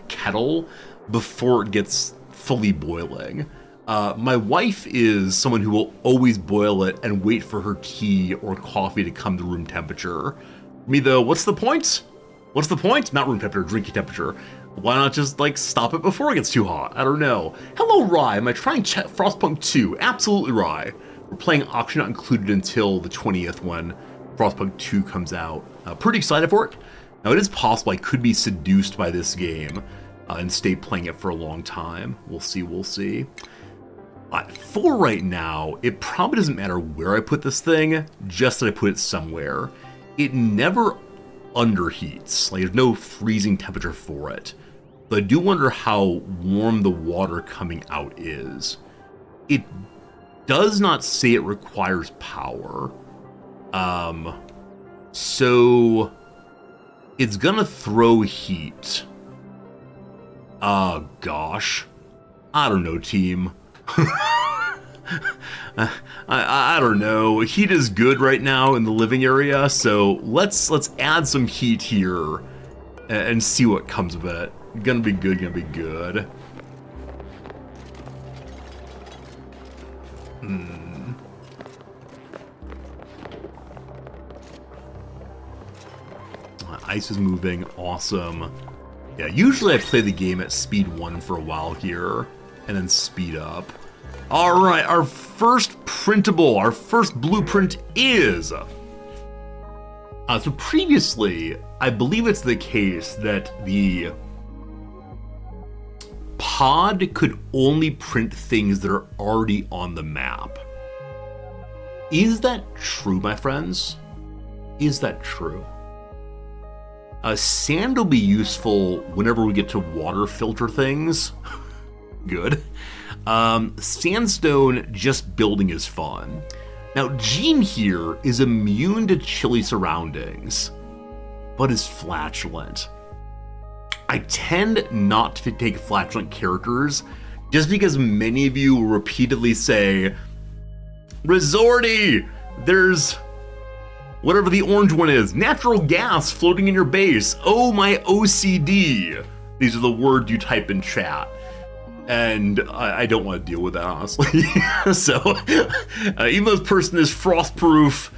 kettle before it gets fully boiling. My wife is someone who will always boil it and wait for her tea or coffee to come to room temperature. Me though, what's the point? What's the point? Not room temperature, drinking temperature. Why not just stop it before it gets too hot? I don't know. Hello, Rye. Am I trying Frostpunk 2? Absolutely, Rye. We're playing Auction Not Included until the 20th when Frostpunk 2 comes out. Pretty excited for it. Now, it is possible I could be seduced by this game and stay playing it for a long time. We'll see, we'll see. For right now, it probably doesn't matter where I put this thing, just that I put it somewhere. It never underheats. Like, there's no freezing temperature for it. But I do wonder how warm the water coming out is. It does not say it requires power. So it's gonna throw heat. Gosh. I don't know, team. I don't know. Heat is good right now in the living area, so let's add some heat here and see what comes of it. Gonna be good, gonna be good. Ice is moving, awesome. Yeah, usually I play the game at speed 1 for a while here, and then speed up. Alright, our first printable, our first blueprint is... so previously, I believe it's the case that the pod could only print things that are already on the map. Is that true, my friends? Is that true? Sand will be useful whenever we get to water filter things. Good. Sandstone, just building is fun. Now, Jean here is immune to chilly surroundings, but is flatulent. I tend not to take flatulent characters, just because many of you will repeatedly say, Resorty, there's whatever the orange one is, natural gas floating in your base. Oh, my OCD. These are the words you type in chat. And I don't want to deal with that, honestly. So, even though this person is frost-proof,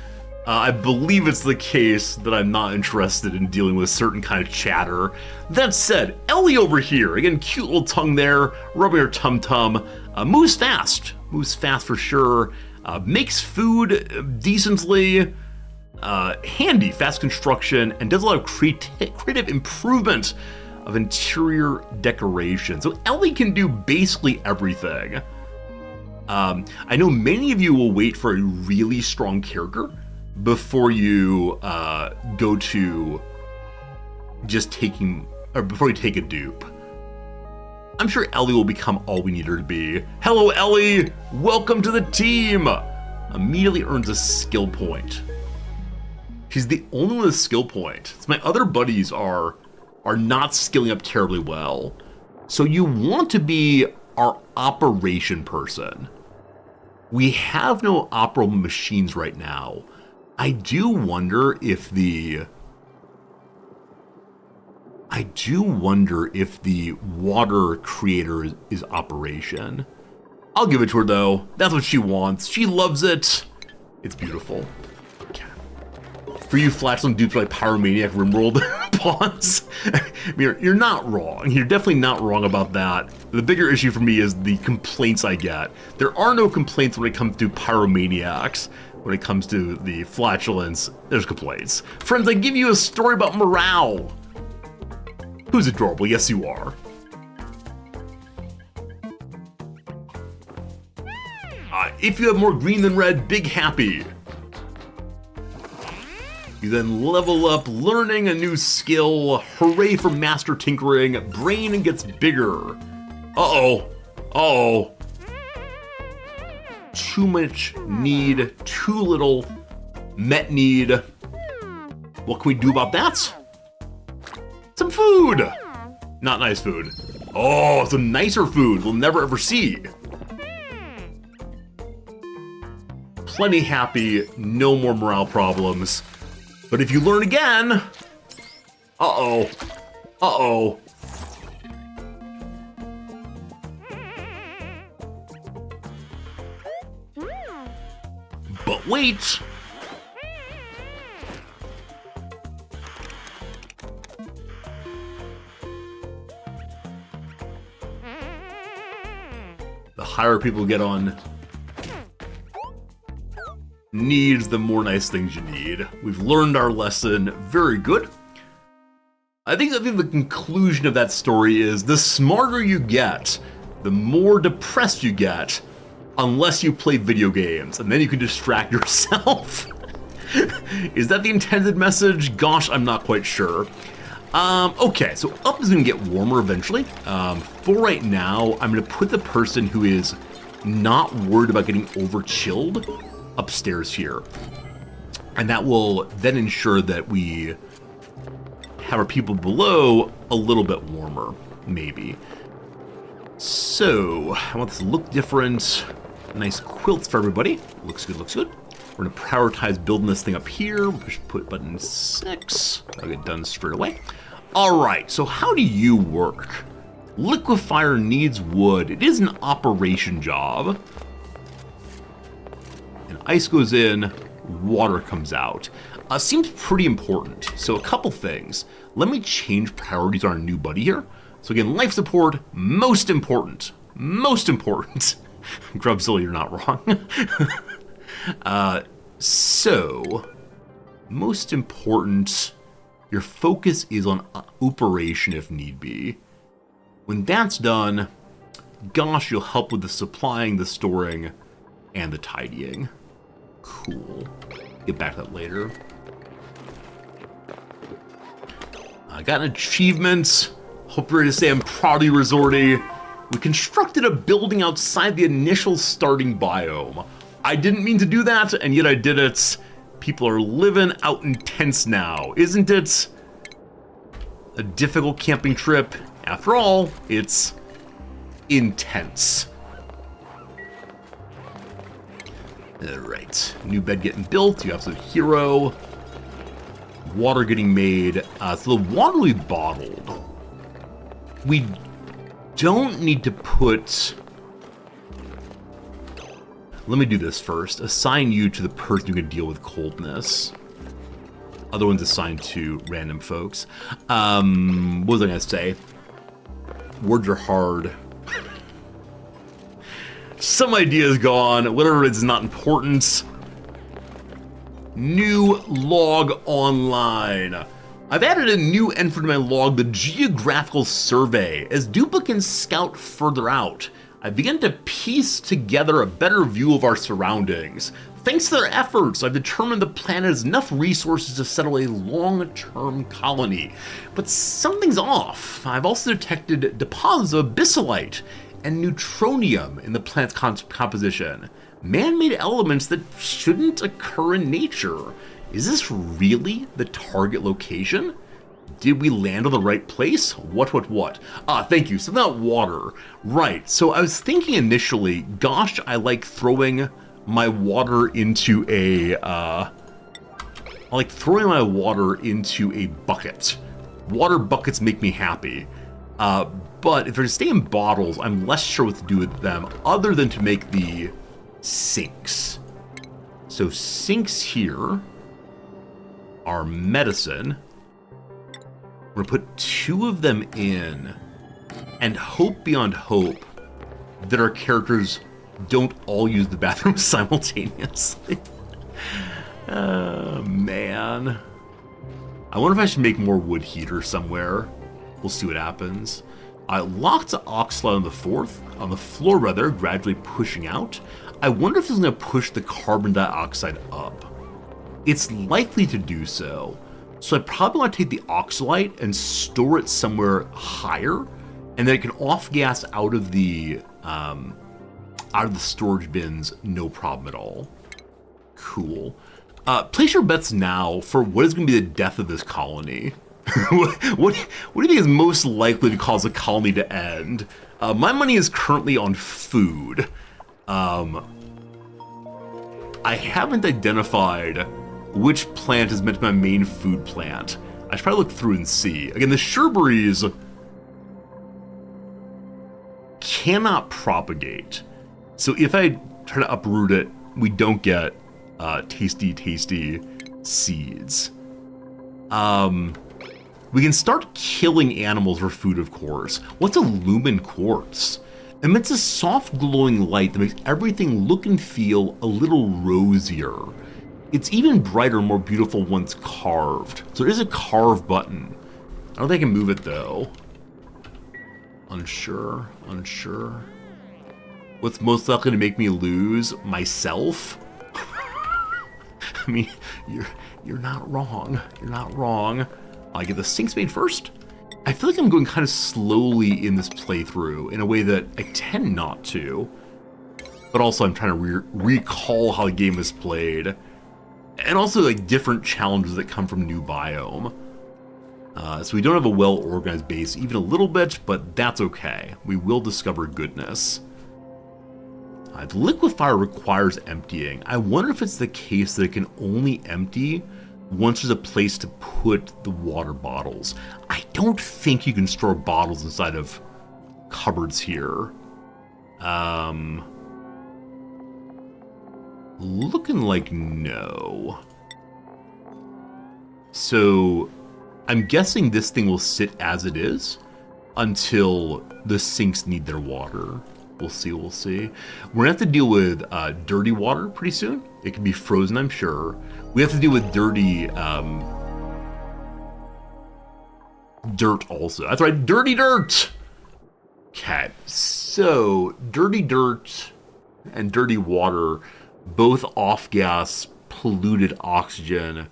I believe it's the case that I'm not interested in dealing with certain kind of chatter. That said, Ellie over here, again, cute little tongue there, rubbing her tum-tum, moves fast for sure, makes food decently, handy, fast construction, and does a lot of creative improvement of interior decoration. So Ellie can do basically everything. I know many of you will wait for a really strong character before you go to just taking, or before you take a dupe. I'm sure Ellie will become all we need her to be. Hello, Ellie! Welcome to the team! Immediately earns a skill point. She's the only one with a skill point. So my other buddies are not skilling up terribly well. So you want to be our operation person. We have no operable machines right now. I do wonder if the water creator is operation. I'll give it to her though. That's what she wants. She loves it. It's beautiful. For you flatulent dupes like Pyromaniac Rimworld pawns, I mean, you're not wrong. You're definitely not wrong about that. The bigger issue for me is the complaints I get. There are no complaints when it comes to Pyromaniacs. When it comes to the flatulence, there's complaints. Friends, I give you a story about morale. Who's adorable? Yes, you are. If you have more green than red, big happy. You then level up, learning a new skill. Hooray for master tinkering. Brain gets bigger. Uh-oh. Uh-oh. Too much need, too little met need. What can we do about that? Some food. Not nice food. Oh, some nicer food we'll never ever see. Plenty happy, no more morale problems. But if you learn again, uh-oh, uh-oh. But wait. The higher people get on needs, the more nice things you need. We've learned our lesson. Very good. I think the conclusion of that story is the smarter you get, the more depressed you get, unless you play video games, and then you can distract yourself. Is that the intended message? Gosh, I'm not quite sure. Okay, so up is going to get warmer eventually. For right now, I'm going to put the person who is not worried about getting over chilled upstairs here. And that will then ensure that we have our people below a little bit warmer, maybe. So, I want this to look different. Nice quilts for everybody. Looks good, looks good. We're going to prioritize building this thing up here. Push button 6. I'll get done straight away. All right, so how do you work? Liquefier needs wood. It is an operation job. And ice goes in, water comes out. Seems pretty important. So a couple things. Let me change priorities on our new buddy here. So again, life support, most important. Most important. Grubzilla, you're not wrong. So, most important, your focus is on operation if need be. When that's done, gosh, you'll help with the supplying, the storing, and the tidying. Cool. Get back to that later. I got an achievement. Hope you're ready to say I'm proud of you, Resorty. We constructed a building outside the initial starting biome. I didn't mean to do that, and yet I did it. People are living out in tents now, isn't it? A difficult camping trip. After all, it's intense. Alright, new bed getting built, you absolute hero. Water getting made. So the water we bottled, we don't need to put... Let me do this first. Assign you to the person who can deal with coldness. Other ones assigned to random folks. What was I going to say? Words are hard. Some ideas gone. Whatever it is not important. New log online. I've added a new entry to my log, the geographical survey. As duplicates scout further out, I begin to piece together a better view of our surroundings. Thanks to their efforts, I've determined the planet has enough resources to settle a long-term colony. But something's off. I've also detected deposits of abyssalite and neutronium in the planet's composition. Man-made elements that shouldn't occur in nature. Is this really the target location? Did we land on the right place? What? Thank you. Something about water. Right. So I was thinking initially, gosh, I like throwing my water into a, I like throwing my water into a bucket. Water buckets make me happy. But if they're to stay in bottles, I'm less sure what to do with them other than to make the sinks. So sinks here are medicine. We're gonna put 2 of them in and hope beyond hope that our characters don't all use the bathroom simultaneously. Oh, man. I wonder if I should make more wood heater somewhere. We'll see what happens. Locked to oxalate on the floor rather, gradually pushing out. I wonder if this is gonna push the carbon dioxide up. It's likely to do so. So I probably want to take the oxalate and store it somewhere higher, and then it can off-gas out of the storage bins, no problem at all. Cool. Place your bets now for what is going to be the death of this colony. what do you think is most likely to cause a colony to end? My money is currently on food. I haven't identified which plant is meant to be my main food plant. I should probably look through and see. Again, the shrubberies cannot propagate. So if I try to uproot it, we don't get tasty seeds. We can start killing animals for food, of course. What's a lumen quartz? emits a soft glowing light that makes everything look and feel a little rosier. It's even brighter and more beautiful once carved. So there is a carve button. I don't think I can move it though. Unsure. What's most likely to make me lose? Myself? I mean, you're not wrong. You're not wrong. I get the sinks made first. I feel like I'm going kind of slowly in this playthrough in a way that I tend not to. But also I'm trying to recall how the game is played. And also like different challenges that come from new biome. So we don't have a well-organized base even a little bit, but that's okay. We will discover goodness. The liquefier requires emptying. I wonder if it's the case that it can only empty once there's a place to put the water bottles. I don't think you can store bottles inside of cupboards here. Looking like no. So I'm guessing this thing will sit as it is until the sinks need their water. We'll see. We're gonna have to deal with dirty water pretty soon. It can be frozen, I'm sure. We have to deal with dirty dirt also. That's right, dirty dirt! Okay, so dirty dirt and dirty water, both off-gas, polluted oxygen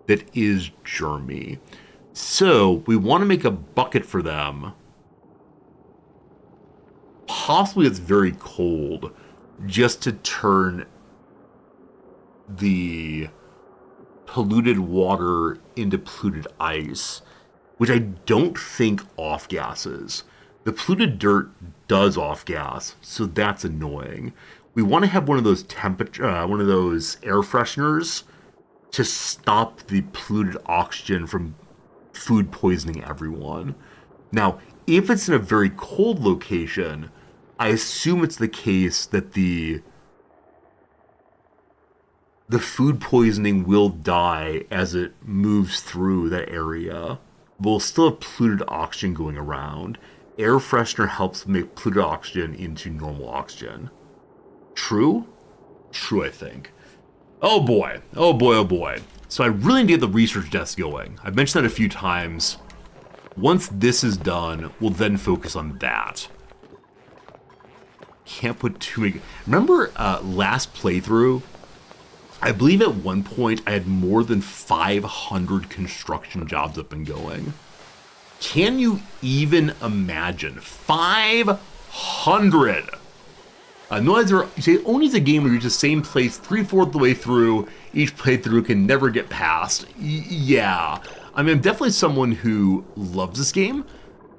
that is germy. So we want to make a bucket for them. Possibly it's very cold, just to turn the polluted water into polluted ice, which I don't think off-gases. The polluted dirt does off-gas, so that's annoying. We want to have one of those one of those air fresheners to stop the polluted oxygen from food poisoning everyone. Now, if it's in a very cold location, I assume it's the case that the food poisoning will die as it moves through that area. We'll still have polluted oxygen going around. Air freshener helps make polluted oxygen into normal oxygen. True? True, I think. Oh boy. So I really need to get the research desk going. I've mentioned that a few times. Once this is done, we'll then focus on that. Can't put too many... Remember last playthrough? I believe at one point I had more than 500 construction jobs up and going. Can you even imagine? 500! Only is a game where you're just the same place 3/4 of the way through. Each playthrough can never get past. Yeah. I mean, I'm definitely someone who loves this game,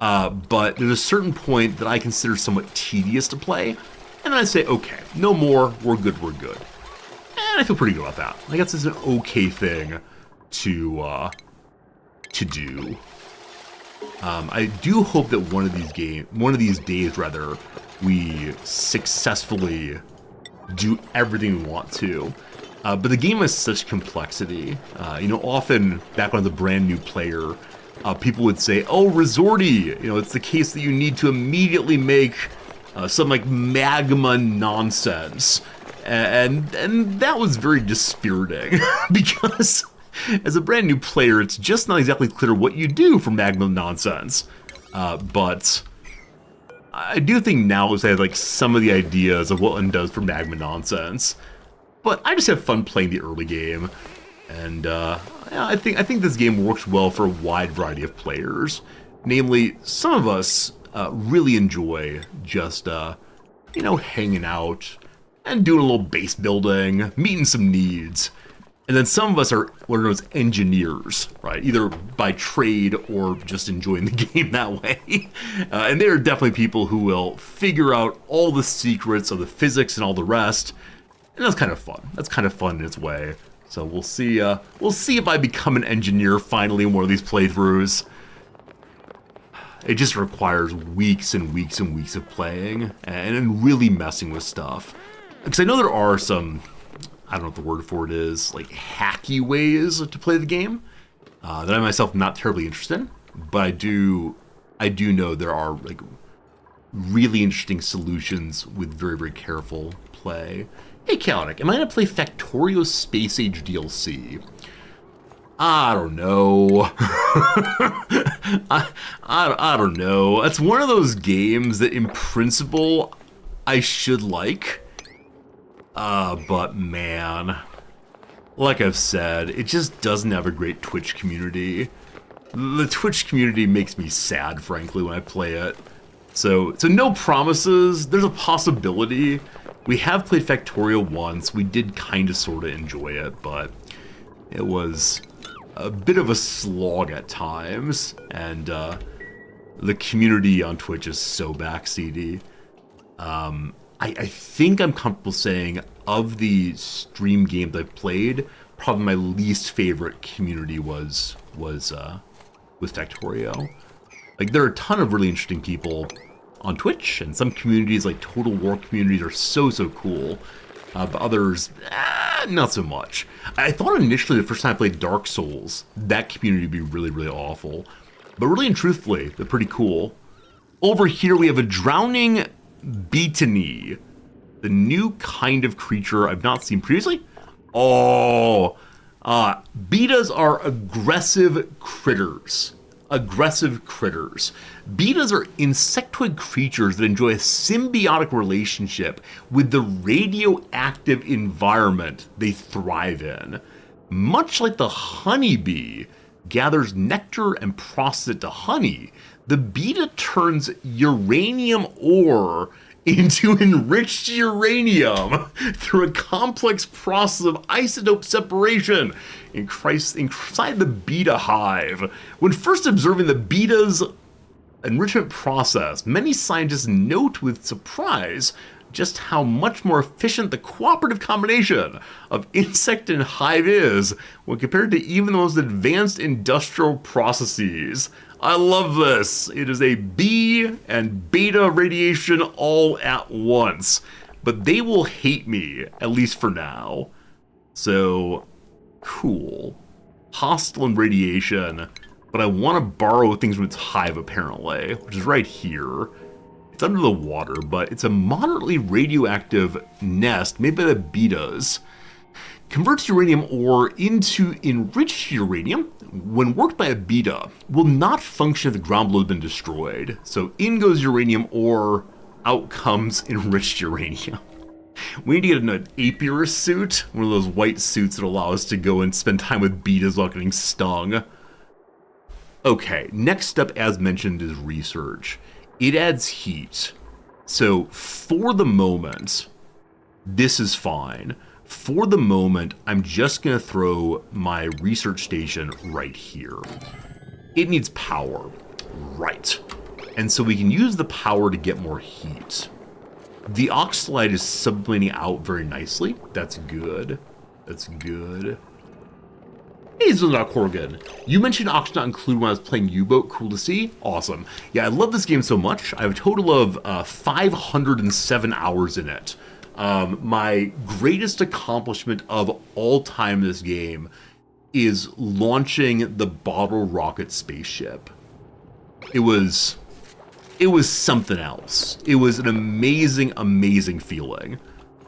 but there's a certain point that I consider somewhat tedious to play, and I say, okay, no more, we're good. And I feel pretty good about that. I guess it's an okay thing to do. I do hope that one of these days, we successfully do everything we want to. But the game has such complexity. Often back when I was a brand new player, people would say, "Oh, resorty, it's the case that you need to immediately make some like magma nonsense," and that was very dispiriting because as a brand new player, it's just not exactly clear what you do for magma nonsense. But I do think now is I have like some of the ideas of what one does for magma nonsense. But I just have fun playing the early game, and I think this game works well for a wide variety of players. Namely, some of us really enjoy just hanging out and doing a little base building, meeting some needs. And then some of us are what are known as engineers, right? Either by trade or just enjoying the game that way. And they are definitely people who will figure out all the secrets of the physics and all the rest. And that's kind of fun. That's kind of fun in its way. So we'll see if I become an engineer finally in one of these playthroughs. It just requires weeks and weeks and weeks of playing and really messing with stuff. Because I know there are some, I don't know what the word for it is, like hacky ways to play the game that I myself am not terribly interested in. But I do know there are like really interesting solutions with very, very careful play. Hey, Chaotic, am I going to play Factorio Space Age DLC? I don't know. I don't know. It's one of those games that in principle I should like. But man, like I've said, it just doesn't have a great Twitch community. The Twitch community makes me sad, frankly, when I play it. So no promises. There's a possibility. We have played Factorio once. We did kind of sort of enjoy it, but it was a bit of a slog at times, and the community on Twitch is so backseaty. I think I'm comfortable saying of the stream games I've played, probably my least favorite community was Factorio. Like, there are a ton of really interesting people on Twitch, and some communities, like Total War communities, are so cool. But others, not so much. I thought initially the first time I played Dark Souls, that community would be really, really awful. But really and truthfully, they're pretty cool. Over here we have a drowning Beatany, the new kind of creature I've not seen previously. Oh, betas are aggressive critters. Aggressive critters. Betas are insectoid creatures that enjoy a symbiotic relationship with the radioactive environment they thrive in. Much like the honeybee gathers nectar and processes it to honey, the beta turns uranium ore into enriched uranium through a complex process of isotope separation inside the beta hive. When first observing the beta's enrichment process, many scientists note with surprise just how much more efficient the cooperative combination of insect and hive is when compared to even the most advanced industrial processes. I love this. It is a bee and beta radiation all at once, but they will hate me, at least for now. So, cool. Hostile and radiation, but I want to borrow things from its hive, apparently, which is right here. It's under the water, but it's a moderately radioactive nest made by the betas. Converts uranium ore into enriched uranium. When worked by a beta, will not function if the ground below has been destroyed. So in goes uranium ore, out comes enriched uranium. We need to get an apiarist suit, one of those white suits that allow us to go and spend time with betas without getting stung. Okay, next up, as mentioned, is research. It adds heat. So for the moment, this is fine. For the moment, I'm just going to throw my research station right here. It needs power. Right. And so we can use the power to get more heat. The oxalide is sublimating out very nicely. That's good. That's good. Hey, Zundakorgan. You mentioned Oxygen include when I was playing U-Boat. Cool to see. Awesome. Yeah, I love this game so much. I have a total of 507 hours in it. My greatest accomplishment of all time in this game is launching the bottle rocket spaceship. It was something else. It was an amazing, amazing feeling.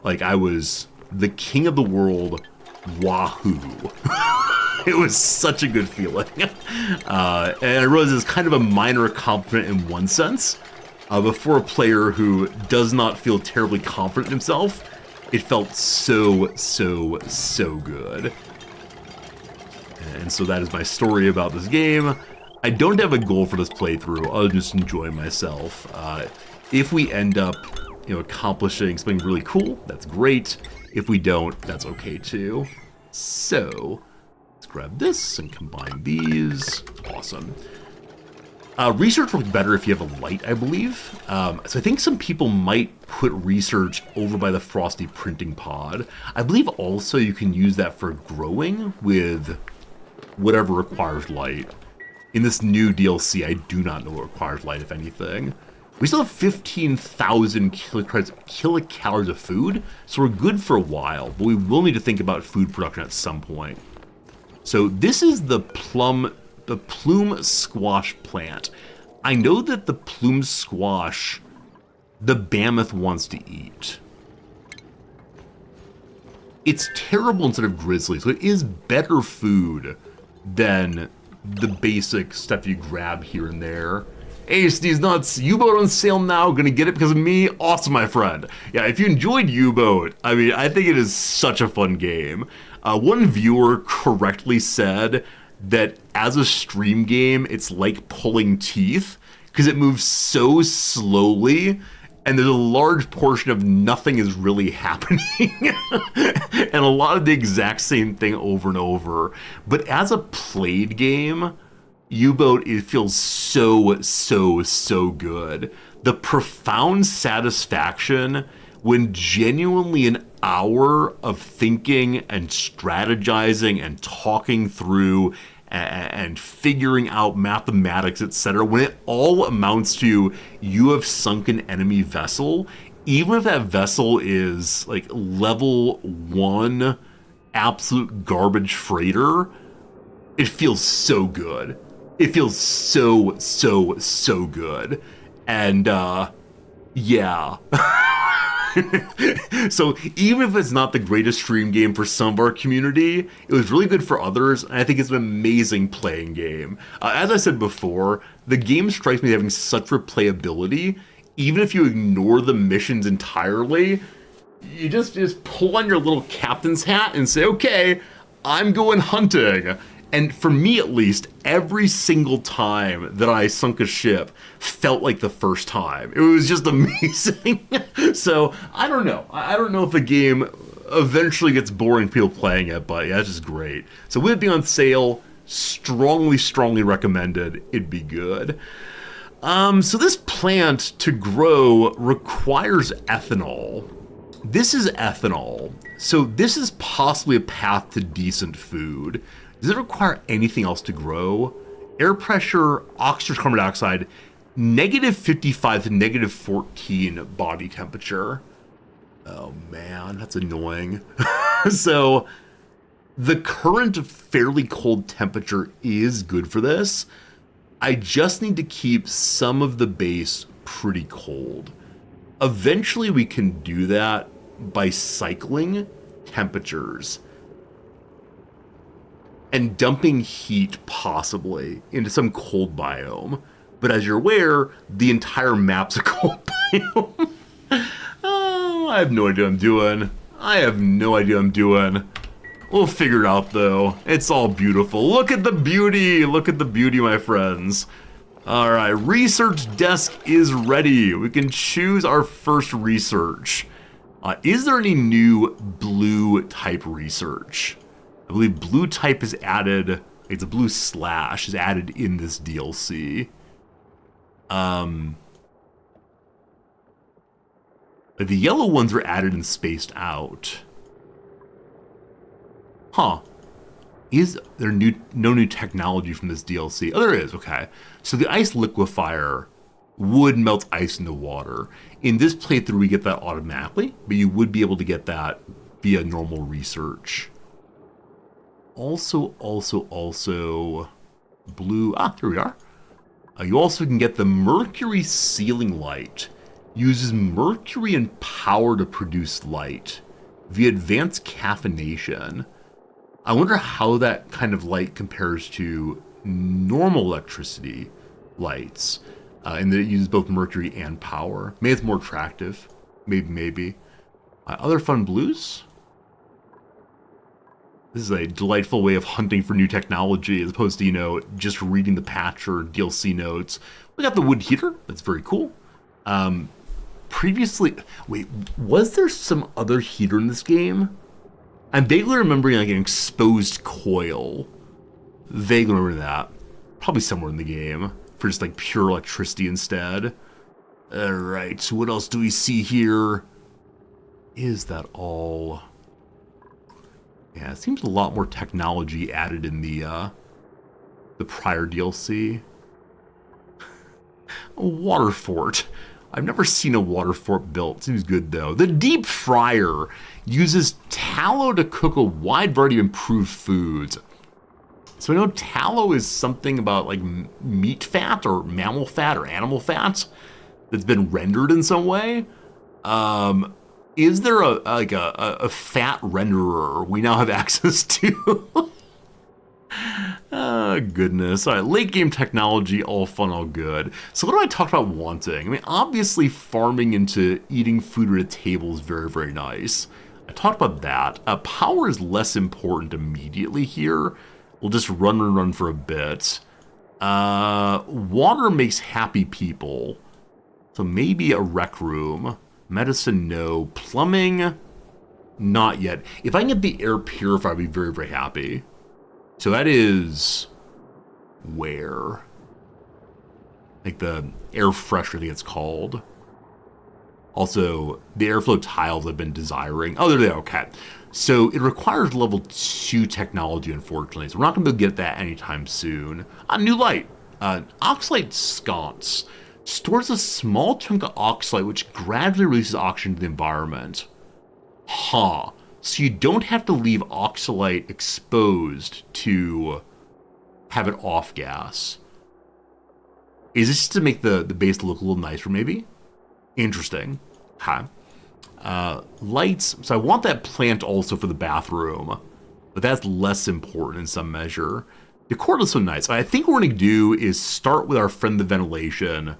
Like I was the king of the world. Wahoo. It was such a good feeling. And I realize it's kind of a minor accomplishment in one sense. But for a player who does not feel terribly confident in himself, it felt so good. And so that is my story about this game. I don't have a goal for this playthrough. I'll just enjoy myself. If we end up, accomplishing something really cool, that's great. If we don't, that's okay too. So let's grab this and combine these. Awesome. Research works better if you have a light, I believe. So I think some people might put research over by the Frosty printing pod. I believe also you can use that for growing with whatever requires light. In this new DLC, I do not know what requires light, if anything. We still have 15,000 kilocalories of food, so we're good for a while, but we will need to think about food production at some point. So this is the plume squash plant. I know that the plume squash The mammoth wants to eat. It's terrible instead of grizzly, so it is better food than the basic stuff you grab here and there. Ace, these nuts, U-Boat on sale now, gonna get it because of me? Awesome, my friend. Yeah, if you enjoyed U-Boat, I mean, I think it is such a fun game. One viewer correctly said that as a stream game, it's like pulling teeth, because it moves so slowly, and there's a large portion of nothing is really happening. And a lot of the exact same thing over and over. But as a played game, U-Boat, it feels so, so, so good. The profound satisfaction when genuinely an hour of thinking and strategizing and talking through and figuring out mathematics, etc., when it all amounts to you have sunk an enemy vessel, even if that vessel is like level 1 absolute garbage freighter, it feels so good. It feels so, so, so good. And, yeah. So even if it's not the greatest stream game for some of our community, it was really good for others, and I think it's an amazing playing game. As I said before, the game strikes me as having such replayability, even if you ignore the missions entirely, you just pull on your little captain's hat and say, okay, I'm going hunting. And for me, at least, every single time that I sunk a ship felt like the first time. It was just amazing. So, I don't know. I don't know if the game eventually gets boring people playing it, but yeah, it's just great. So with it being on sale, strongly, strongly recommended. It'd be good. So this plant to grow requires ethanol. This is ethanol. So this is possibly a path to decent food. Does it require anything else to grow? Air pressure, oxygen, carbon dioxide, -55 to -14 body temperature. Oh man, that's annoying. So the current fairly cold temperature is good for this. I just need to keep some of the base pretty cold. Eventually we can do that by cycling temperatures and dumping heat possibly into some cold biome. But as you're aware, the entire map's a cold biome. Oh, I have no idea what I'm doing. I have no idea what I'm doing. We'll figure it out though. It's all beautiful. Look at the beauty. Look at the beauty, my friends. All right, research desk is ready. We can choose our first research. Is there any new blue type research? I believe blue type is added, it's a blue slash, is added in this DLC. The yellow ones were added and spaced out. Huh. Is there no new technology from this DLC? Oh, there is, okay. So the ice liquefier would melt ice into water. In this playthrough, we get that automatically, but you would be able to get that via normal research. Also, blue, here we are. You also can get the mercury ceiling light. Uses mercury and power to produce light via advanced caffeination. I wonder how that kind of light compares to normal electricity lights. And that it uses both mercury and power. Maybe it's more attractive. Maybe. Other fun blues? This is a delightful way of hunting for new technology as opposed to, just reading the patch or DLC notes. We got the wood heater. That's very cool. Previously, wait, was there some other heater in this game? I'm vaguely remembering like an exposed coil. Vaguely remember that. Probably somewhere in the game for just like pure electricity instead. All right, so what else do we see here? Is that all? Yeah, it seems a lot more technology added in the prior DLC. A water fort. I've never seen a water fort built. Seems good though. The deep fryer uses tallow to cook a wide variety of improved foods. So I know tallow is something about like meat fat or mammal fat or animal fat. that's been rendered in some way. Is there a fat renderer we now have access to? Oh, goodness. All right, late game technology, all fun, all good. So what do I talk about wanting? I mean, obviously farming into eating food at a table is very, very nice. I talked about that. Power is less important immediately here. We'll just run and run for a bit. Water makes happy people. So maybe a rec room. Medicine, no. Plumbing, not yet. If I can get the air purifier, I'd be very, very happy. So that is where? Like the air freshener, I think it's called. Also, the airflow tiles I've been desiring. Oh, they're okay. So it requires level 2 technology, unfortunately. So we're not going to be able to get that anytime soon. New light. Oxalate sconce. Stores a small chunk of oxalate which gradually releases oxygen to the environment. Huh. So you don't have to leave oxalate exposed to have it off gas. Is this just to make the base look a little nicer, maybe? Interesting. Huh. Lights. So I want that plant also for the bathroom, but that's less important in some measure. Decor looks so nice. What I think what we're going to do is start with our friend the ventilation,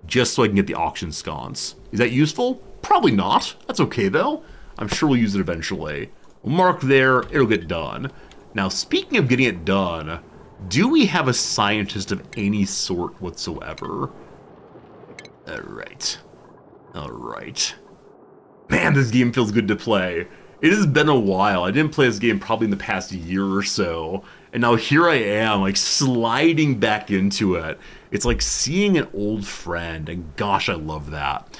just so I can get the auction sconce. Is that useful? Probably not. That's okay, though. I'm sure we'll use it eventually. We'll mark there. It'll get done. Now, speaking of getting it done, do we have a scientist of any sort whatsoever? All right. All right. Man, this game feels good to play. It has been a while. I didn't play this game probably in the past year or so. And now here I am, like sliding back into it. It's like seeing an old friend, and gosh, I love that.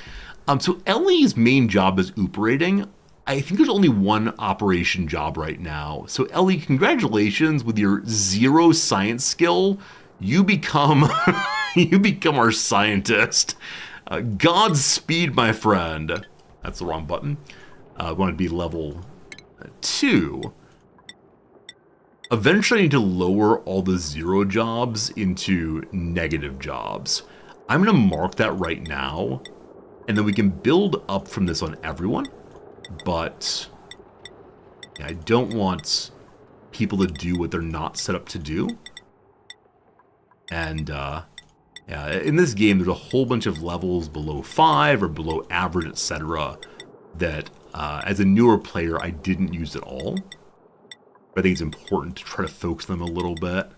So Ellie's main job is operating. I think there's only one operation job right now. So Ellie, congratulations with your 0 science skill. You become our scientist. Godspeed, my friend. That's the wrong button. I want to be level 2. Eventually I need to lower all the 0 jobs into negative jobs. I'm going to mark that right now, and then we can build up from this on everyone. But yeah, I don't want people to do what they're not set up to do. And yeah, in this game, there's a whole bunch of levels below 5 or below average, etc. that as a newer player, I didn't use at all. But I think it's important to try to focus them a little bit.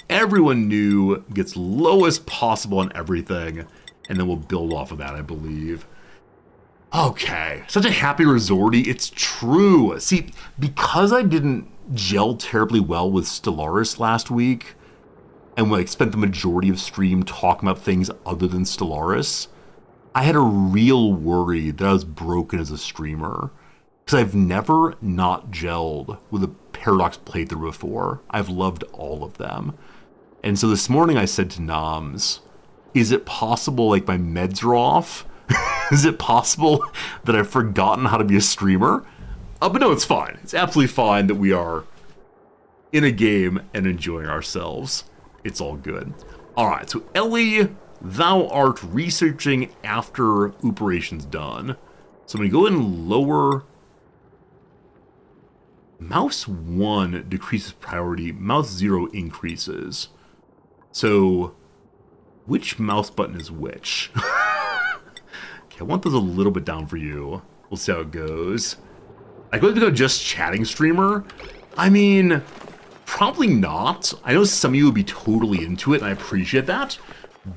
Everyone new gets lowest possible on everything, and then we'll build off of that, I believe. Okay, such a happy resorty. It's true. See, because I didn't gel terribly well with Stellaris last week, and like spent the majority of stream talking about things other than Stellaris, I had a real worry that I was broken as a streamer. Because I've never not gelled with a Paradox playthrough before. I've loved all of them. And so this morning I said to Noms, is it possible like my meds are off? Is it possible that I've forgotten how to be a streamer? But no, it's fine. It's absolutely fine that we are in a game and enjoying ourselves. It's all good. Alright, so Ellie, thou art researching after operation's done. So I'm going to go and lower... Mouse 1 decreases priority, mouse 0 increases. So, which mouse button is which? Okay, I want those a little bit down for you. We'll see how it goes. I go to just chatting streamer. I mean, probably not. I know some of you would be totally into it, and I appreciate that.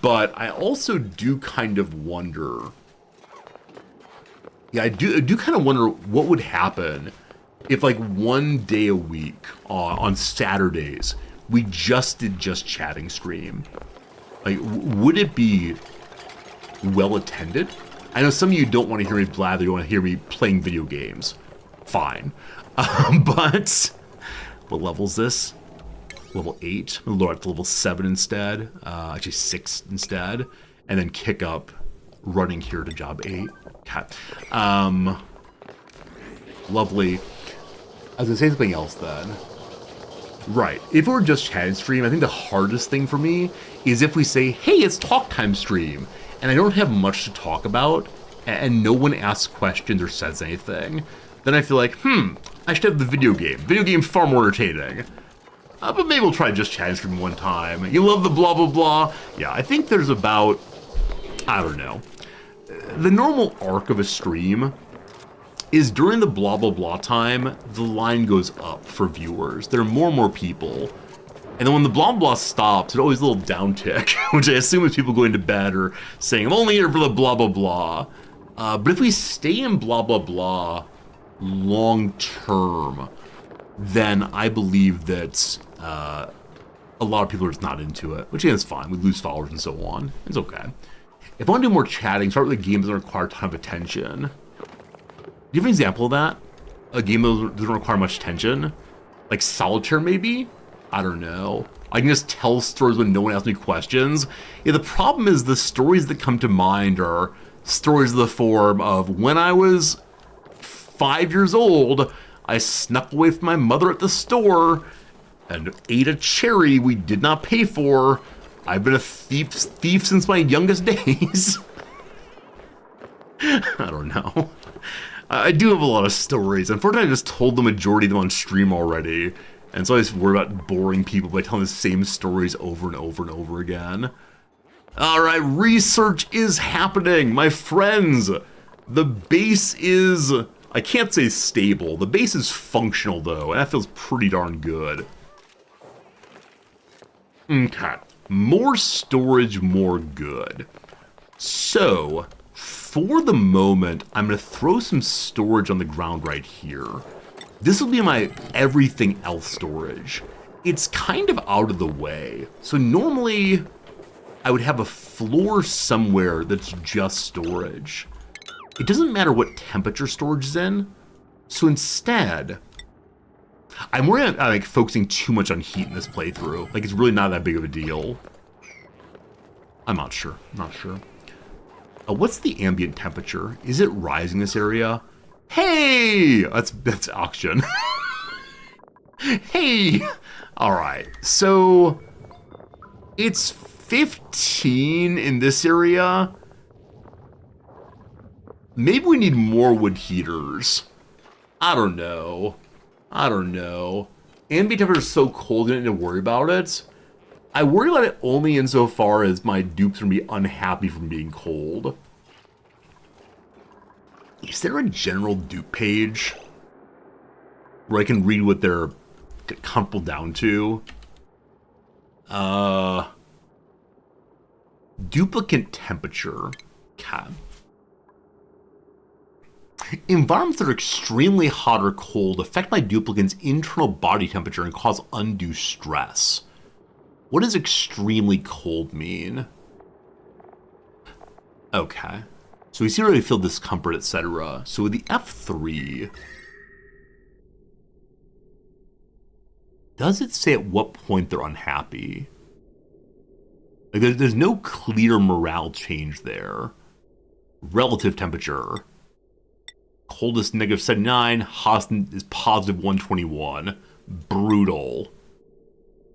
But I also do kind of wonder. Yeah, I do kind of wonder what would happen if like one day a week on Saturdays we just did just chatting stream. Like, would it be well attended? I know some of you don't want to hear me blather, you want to hear me playing video games. Fine. But what level is this? Level 8. I'm going to lower it to level 7 instead. Actually 6 instead. And then kick up running here to job 8. Okay. Lovely. I was going to say something else then. Right. If it were just chatting stream, I think the hardest thing for me is if we say, hey, it's talk time stream. and I don't have much to talk about, and no one asks questions or says anything, then I feel like, I should have the video game. Video game far more entertaining. But maybe we'll try just chatting stream one time. You love the blah blah blah. Yeah, I think there's about, I don't know. The normal arc of a stream is during the blah blah blah time, the line goes up for viewers. There are more and more people. And then when the blah blah stops, it always a little downtick, which I assume is people going to bed or saying, I'm only here for the blah blah blah. But if we stay in blah blah blah long term, then I believe that a lot of people are just not into it, which again is fine. We lose followers and so on. It's okay. If I want to do more chatting, start with a game that doesn't require a ton of attention. Do you have an example of that? A game that doesn't require much attention? Like Solitaire, maybe? I don't know. I can just tell stories when no one asks me questions. Yeah, the problem is the stories that come to mind are stories of the form of when I was 5 years old, I snuck away from my mother at the store and ate a cherry we did not pay for. I've been a thief since my youngest days. I don't know. I do have a lot of stories. Unfortunately, I just told the majority of them on stream already. And so I just worry about boring people by telling the same stories over and over and over again. Alright, research is happening, my friends. The base is, I can't say stable. The base is functional though, and that feels pretty darn good. Okay. More storage, more good. So, for the moment, I'm going to throw some storage on the ground right here. This will be my everything else storage. It's kind of out of the way. So normally, I would have a floor somewhere that's just storage. It doesn't matter what temperature storage is in. So instead, I'm worried about like focusing too much on heat in this playthrough. Like it's really not that big of a deal. I'm not sure. What's the ambient temperature? Is it rising this area? Hey, that's oxygen. Hey, all right. So it's 15 in this area. Maybe we need more wood heaters. I don't know. Ambient temperature is so cold, I didn't need to worry about it. I worry about it only insofar as my dupes are going to be unhappy from being cold. Is there a general dupe page where I can read what they're comfortable down to? Duplicate temperature. Okay. Environments that are extremely hot or cold affect my duplicant's internal body temperature and cause undue stress. What does extremely cold mean? Okay. So we see where they feel discomfort, etc. So with the F3, does it say at what point they're unhappy? Like there's no clear morale change there. Relative temperature. Coldest -79, hottest is +121. Brutal.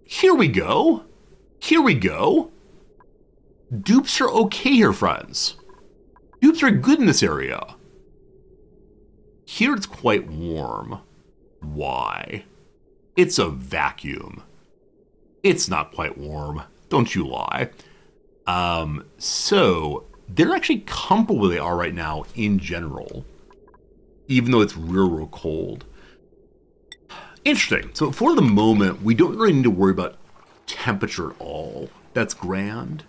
Here we go. Dupes are okay here, friends. Dupes are good in this area. Here it's quite warm. Why? It's a vacuum. It's not quite warm. Don't you lie. So they're actually comfortable where they are right now in general, even though it's real cold. Interesting. So for the moment, we don't really need to worry about temperature at all. That's grand.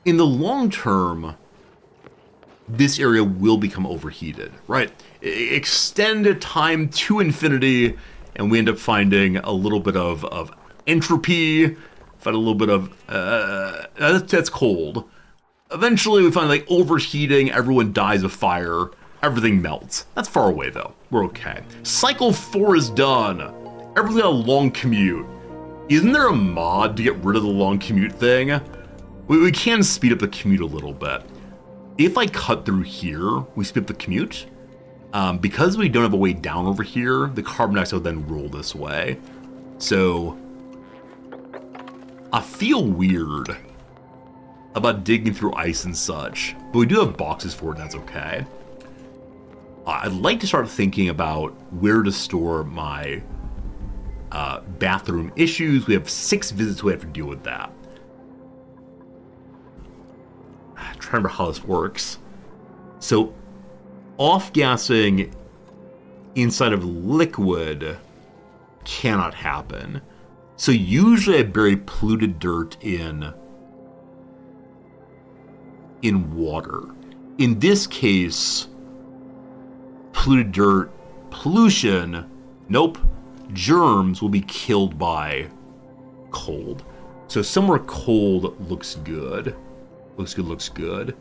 In the long term, this area will become overheated, right? Extend a time to infinity, and we end up finding a little bit of entropy, find a little bit of, that's cold. Eventually we find like overheating, everyone dies of fire, everything melts. That's far away though, we're okay. Cycle 4 is done. Everyone's got a long commute. Isn't there a mod to get rid of the long commute thing? We can speed up the commute a little bit. If I cut through here, we speed up the commute. Because we don't have a way down over here, the carbon dioxide will then roll this way. So I feel weird about digging through ice and such, but we do have boxes for it, and that's okay. I'd like to start thinking about where to store my bathroom issues. We have 6 visits, we have to deal with that. I'm trying to remember how this works. So, off-gassing inside of liquid cannot happen. So usually I bury polluted dirt in water. In this case, polluted dirt, pollution, nope, germs will be killed by cold. So somewhere cold looks good. Looks good.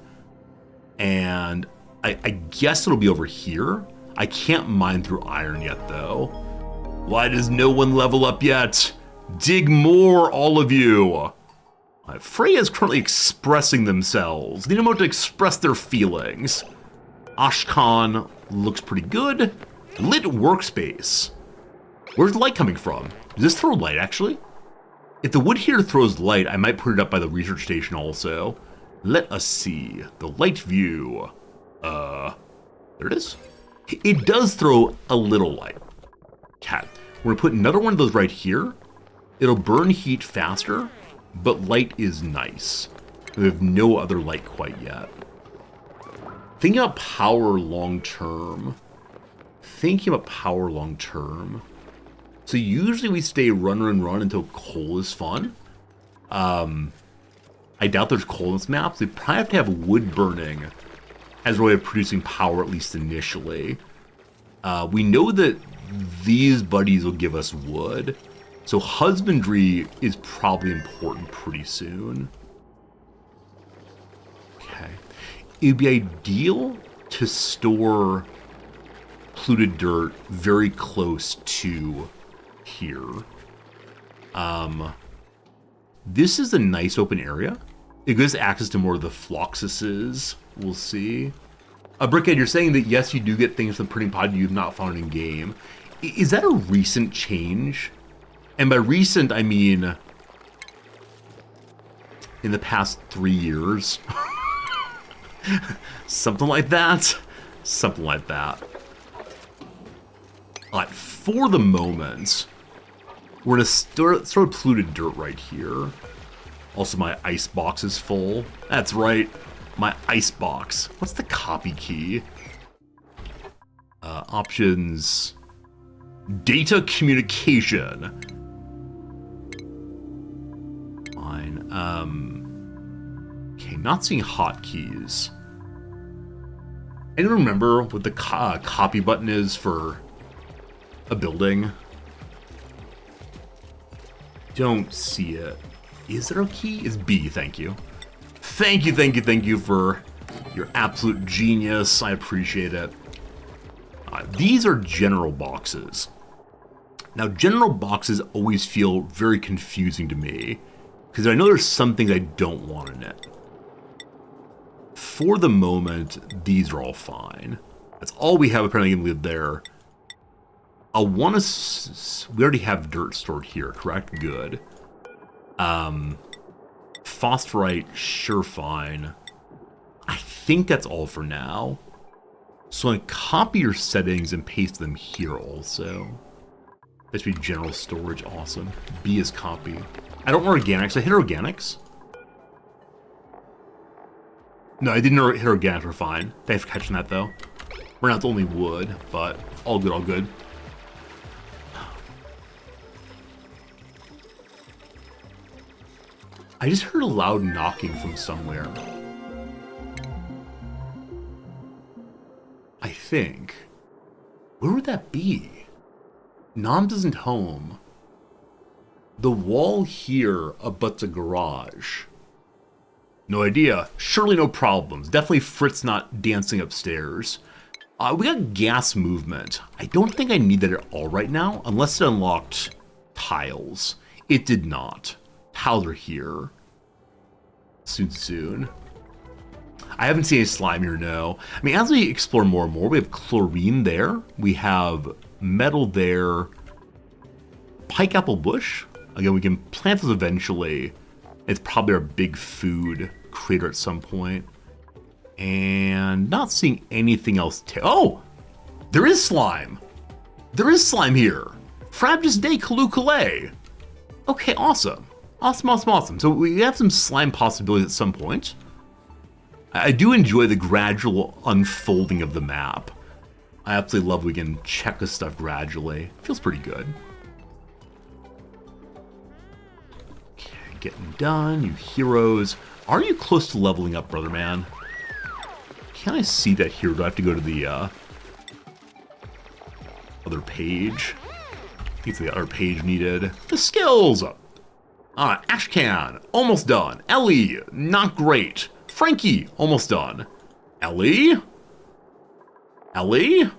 And I guess it'll be over here. I can't mine through iron yet, though. Why does no one level up yet? Dig more, all of you. Freya's currently expressing themselves. Need a moment to express their feelings. Ashkan looks pretty good. Lit workspace. Where's the light coming from? Does this throw light, actually? If the wood here throws light, I might put it up by the research station also. Let us see. The light view. There it is. It does throw a little light. Okay. We're gonna put another one of those right here. It'll burn heat faster, but light is nice. We have no other light quite yet. Thinking about power long term. So usually we stay run until coal is fun. I doubt there's coal in this map. So we probably have to have wood burning as a way of producing power, at least initially. We know that these buddies will give us wood. So husbandry is probably important pretty soon. Okay. It would be ideal to store polluted dirt very close to here. This is a nice open area. It gives access to more of the Floxuses. We'll see. Brickhead, you're saying that yes, you do get things from the printing pod you've not found in game. Is that a recent change? And by recent, I mean in the past 3 years. Something like that. Alright, for the moment, we're going to throw polluted dirt right here. Also, my ice box is full. That's right, my ice box. What's the copy key? Options. Data communication. Fine. Okay, not seeing hotkeys. Anyone remember what the copy button is for a building? Don't see it. Is there a key? It's B, thank you. Thank you for your absolute genius. I appreciate it. These are general boxes. Now, general boxes always feel very confusing to me, because I know there's some things I don't want in it. For the moment, these are all fine. That's all we have apparently in live there. I want to... We already have dirt stored here, correct? Good. Phosphorite, sure, fine. I think that's all for now. So I'm going to copy your settings and paste them here also. That should be general storage, awesome. B is copy. I don't want organics, I hit organics. No, I didn't hit organics, we're fine. Thanks for catching that though. We're not the only wood, but all good, all good. I just heard a loud knocking from somewhere. I think. Where would that be? Noms isn't home. The wall here abuts a garage. No idea. Surely no problems. Definitely Fritz not dancing upstairs. We got gas movement. I don't think I need that at all right now, unless it unlocked tiles. It did not. Tiles are here. Soon. I haven't seen any slime here, no. I mean, as we explore more and more, we have chlorine there. We have metal there. Pike apple bush. Again, we can plant those eventually. It's probably our big food crater at some point. And not seeing anything else. Oh! There is slime! There is slime here! Frabjous Day Kalu Kalay! Okay, awesome. Awesome. So we have some slime possibilities at some point. I do enjoy the gradual unfolding of the map. I absolutely love we can check this stuff gradually. Feels pretty good. Okay, getting done. You heroes. Are you close to leveling up, brother man? Can I see that here? Do I have to go to the other page? I think it's the other page needed. The skills! Ashcan, almost done. Ellie, not great. Frankie, almost done. Ellie? Ellie's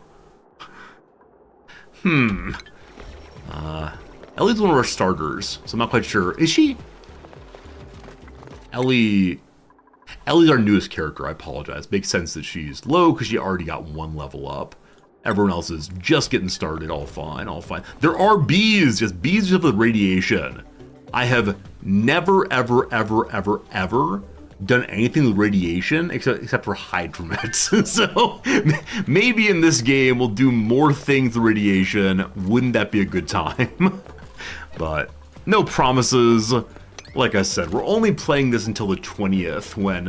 one of our starters, so I'm not quite sure. Is she? Ellie's our newest character, I apologize. Makes sense that she's low because she already got 1 level up. Everyone else is just getting started, all fine. There are bees, just bees with radiation. I have never, ever done anything with radiation except for hide from it. So maybe in this game we'll do more things with radiation. Wouldn't that be a good time? But no promises. Like I said, we're only playing this until the 20th when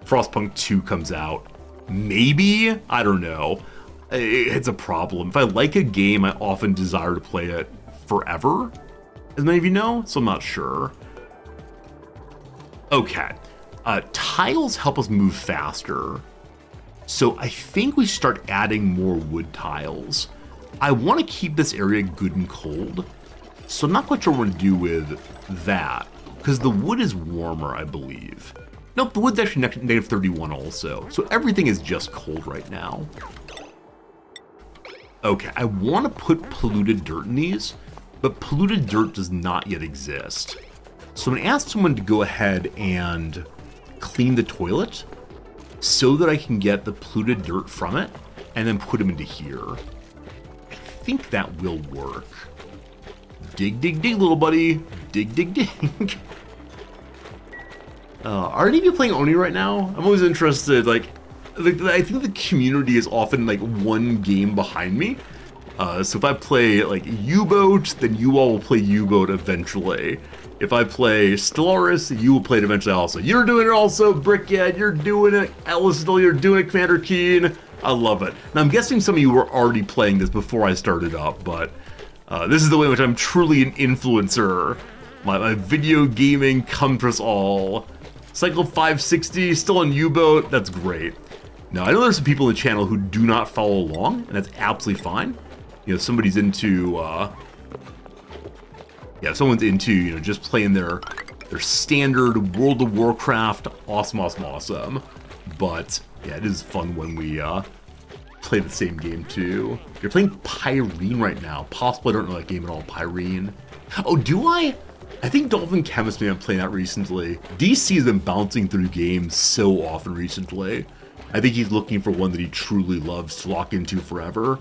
Frostpunk 2 comes out. Maybe? I don't know. It's a problem. If I like a game, I often desire to play it forever, as many of you know, so I'm not sure. Okay. Tiles help us move faster. So I think we start adding more wood tiles. I want to keep this area good and cold. So I'm not quite sure what to do with that. Because the wood is warmer, I believe. Nope, the wood's actually negative 31 also. So everything is just cold right now. Okay, I want to put polluted dirt in these, but polluted dirt does not yet exist. So I'm going to ask someone to go ahead and clean the toilet so that I can get the polluted dirt from it and then put them into here. I think that will work. Dig, little buddy. Dig. Are any of you playing Oni right now? I'm always interested, I think the community is often like one game behind me. So if I play like U-Boat, then you all will play U-Boat eventually. If I play Stellaris, you will play it eventually also. You're doing it also, Brickhead, you're doing it, Ellisdale, you're doing it, Commander Keen. I love it. Now I'm guessing some of you were already playing this before I started up, but this is the way in which I'm truly an influencer. My video gaming comes for us all. Cycle 560, still on U-Boat, that's great. Now, I know there's some people in the channel who do not follow along, and that's absolutely fine. You know, if somebody's into, if someone's into, you know, just playing their standard World of Warcraft, awesome. But, yeah, it is fun when we, play the same game, too. You're playing Pyrene right now. Possibly I don't know that game at all, Pyrene. Oh, do I? I think Dolphin Chemist may have been playing that recently. DC has been bouncing through games so often recently. I think he's looking for one that he truly loves to lock into forever.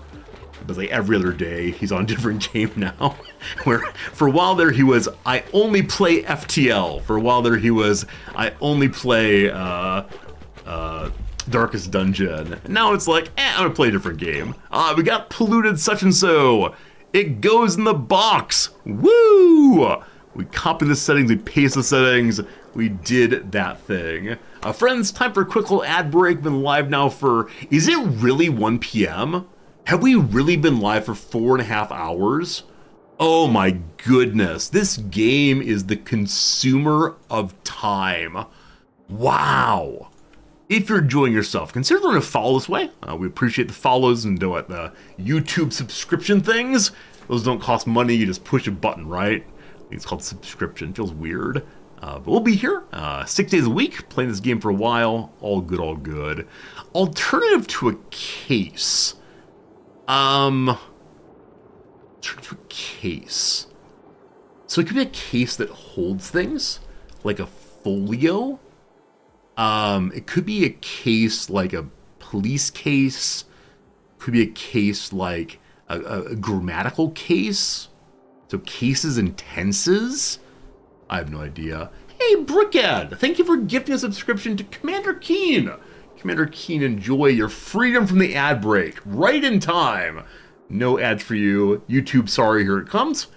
But like every other day, he's on a different game now. Where for a while there he was, I only play FTL. For a while there he was, I only play Darkest Dungeon. Now it's like, I'm gonna play a different game. We got polluted such and so. It goes in the box. Woo! We copy the settings, we paste the settings, we did that thing. Friends, time for a quick little ad break. Been live now for, is it really 1 p.m.? Have we really been live for 4.5 hours? Oh my goodness, this game is the consumer of time. Wow. If you're enjoying yourself, consider learning to follow this way. We appreciate the follows and the YouTube subscription things. Those don't cost money, you just push a button, right? It's called subscription, feels weird. But we'll be here 6 days a week, playing this game for a while. All good. Alternative to a case. Alternative to a case. So it could be a case that holds things, like a folio. It could be a case like a police case. Could be a case like a grammatical case. So cases and tenses? I have no idea. Hey, Brickhead! Thank you for gifting a subscription to Commander Keen. Commander Keen, enjoy your freedom from the ad break. Right in time. No ads for you. YouTube, sorry, here it comes.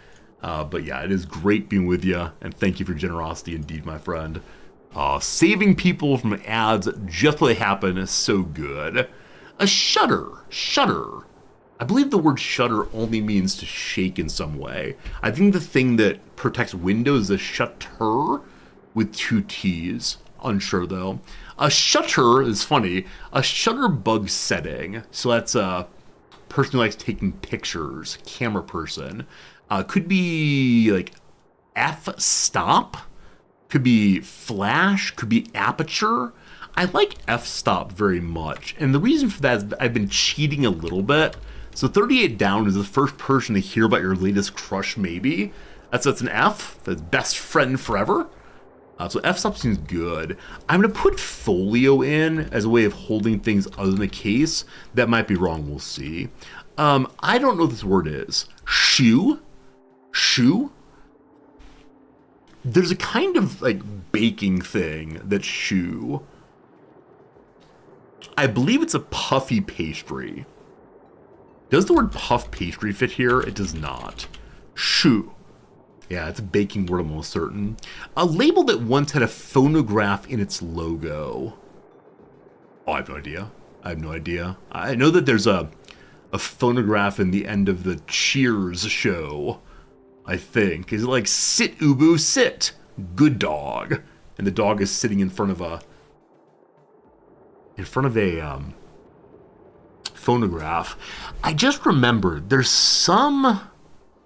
But yeah, it is great being with you, and thank you for generosity indeed, my friend. Saving people from ads just when they happen is so good. A shudder. I believe the word shudder only means to shake in some way. I think the thing that protects Windows is a shutter with 2 T's. Unsure though. A shutter is funny. A shutter bug setting. So that's a person who likes taking pictures, camera person. Could be like f-stop. Could be flash. Could be aperture. I like f-stop very much. And the reason for that is I've been cheating a little bit. So 38 down is the first person to hear about your latest crush, maybe. That's an F. That's best friend forever. So f-stop seems good. I'm going to put folio in as a way of holding things other than a case. That might be wrong. We'll see. I don't know what this word is. Shoe? There's a kind of like baking thing that's shoe. I believe it's a puffy pastry. Does the word puff pastry fit here? It does not. Shoe. Yeah, it's a baking word, I'm almost certain. A label that once had a phonograph in its logo. Oh, I have no idea. I know that there's a phonograph in the end of the Cheers show, I think. Is it like, sit, Ubu, sit? Good dog. And the dog is sitting in front of a phonograph. I just remembered there's some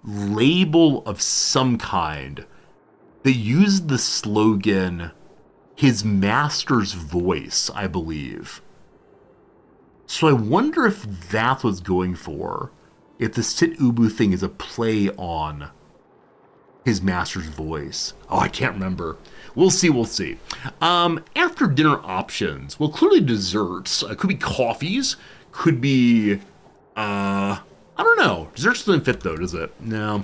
label of some kind that used the slogan, his master's voice, I believe. So I wonder if that's what's going for. If the Sit Ubu thing is a play on his master's voice. Oh, I can't remember. We'll see. After dinner options. Well, clearly desserts. Could be coffees. Could be, I don't know. Desserts doesn't fit though, does it? No.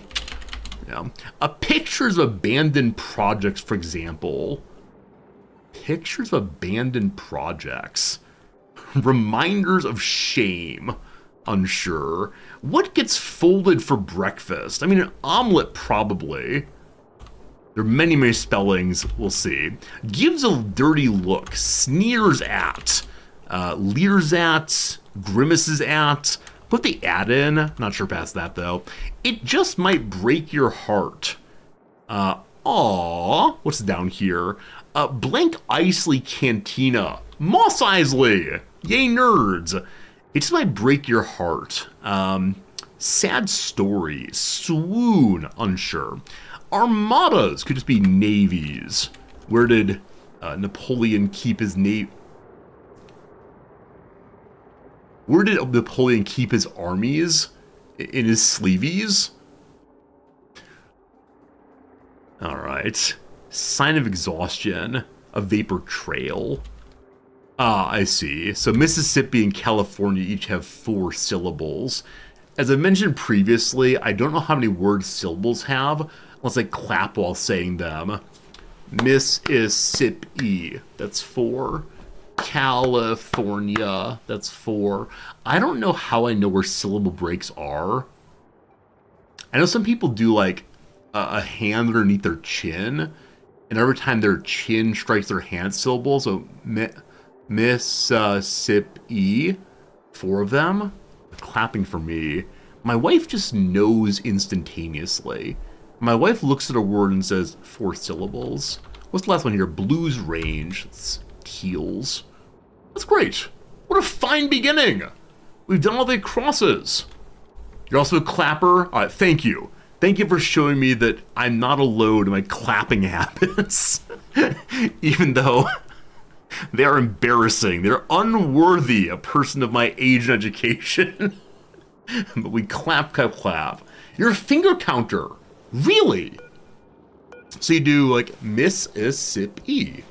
Pictures of abandoned projects, for example. Pictures of abandoned projects. Reminders of shame. Unsure. What gets folded for breakfast? I mean, an omelet probably. There are many spellings. We'll see. Gives a dirty look. Sneers at. Leers at. Grimaces at. Put the at in. Not sure past that though. It just might break your heart. What's down here? Blank Isley Cantina. Moss Isley. Yay nerds. It just might break your heart. Sad story. Swoon. Unsure. Armadas could just be navies. Where did Napoleon keep his navy? Where did Napoleon keep his armies? In his sleeveys? Alright. Sign of exhaustion. A vapor trail. I see. So Mississippi and California each have 4 syllables. As I mentioned previously, I don't know how many words syllables have, unless I clap while saying them. Mississippi, that's 4. California, that's 4. I don't know how I know where syllable breaks are. I know some people do like a hand underneath their chin, and every time their chin strikes their hand syllable, so Mississippi, 4 of them. Clapping for me. My wife just knows instantaneously. My wife looks at a word and says 4 syllables. What's the last one here? Blues Range. It's Teals. That's great. What a fine beginning. We've done all the crosses. You're also a clapper. All right, thank you. Thank you for showing me that I'm not alone in my clapping habits. Even though they are embarrassing. They're unworthy a person of my age and education. But we clap. You're a finger counter. Really? So you do like Mississippi.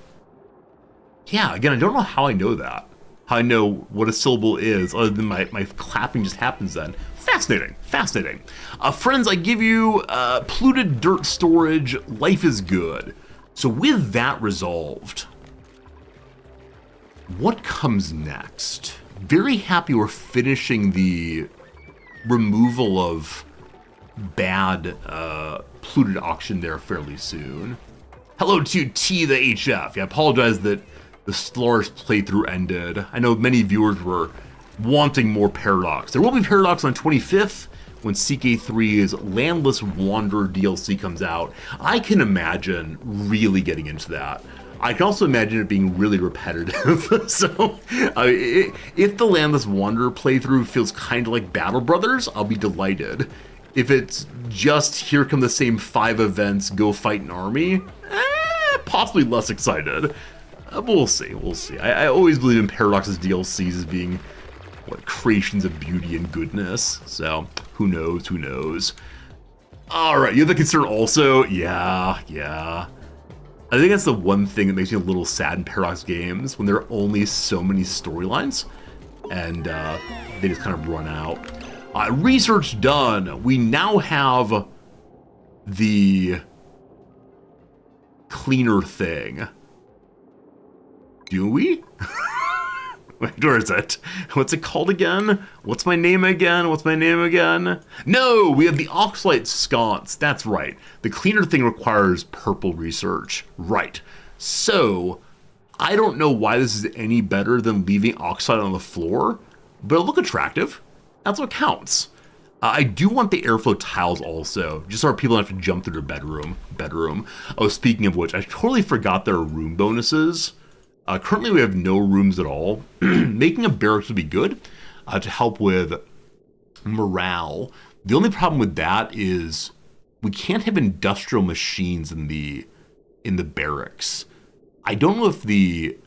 Yeah, again, I don't know how I know that. How I know what a syllable is, other than my clapping just happens then. Fascinating. Friends, I give you polluted dirt storage. Life is good. So with that resolved, what comes next? Very happy we're finishing the removal of bad polluted oxygen there fairly soon. Hello to T the HF. Yeah, I apologize that the Stellaris playthrough ended. I know many viewers were wanting more Paradox. There will be Paradox on 25th when CK3's Landless Wanderer DLC comes out. I can imagine really getting into that. I can also imagine it being really repetitive. So, if the Landless Wanderer playthrough feels kind of like Battle Brothers, I'll be delighted. If it's just here come the same 5 events, go fight an army, possibly less excited. But we'll see, we'll see. I always believe in Paradox's DLCs as being, what, creations of beauty and goodness. So, who knows, who knows. Alright, you have the concern also? Yeah. I think that's the one thing that makes me a little sad in Paradox games, when there are only so many storylines, and they just kind of run out. Research done. We now have the cleaner thing. Do we? Wait, where is it? What's it called again? What's my name again? No, we have the Oxalite Sconce. That's right. The cleaner thing requires purple research. Right. So, I don't know why this is any better than leaving Oxalite on the floor, but it'll look attractive. That's what counts. I do want the airflow tiles also, just so our people don't have to jump through their bedroom. Oh, speaking of which, I totally forgot there are room bonuses. Currently we have no rooms at all. Making a barracks would be good to help with morale. The only problem with that is we can't have industrial machines in the barracks. I don't know if the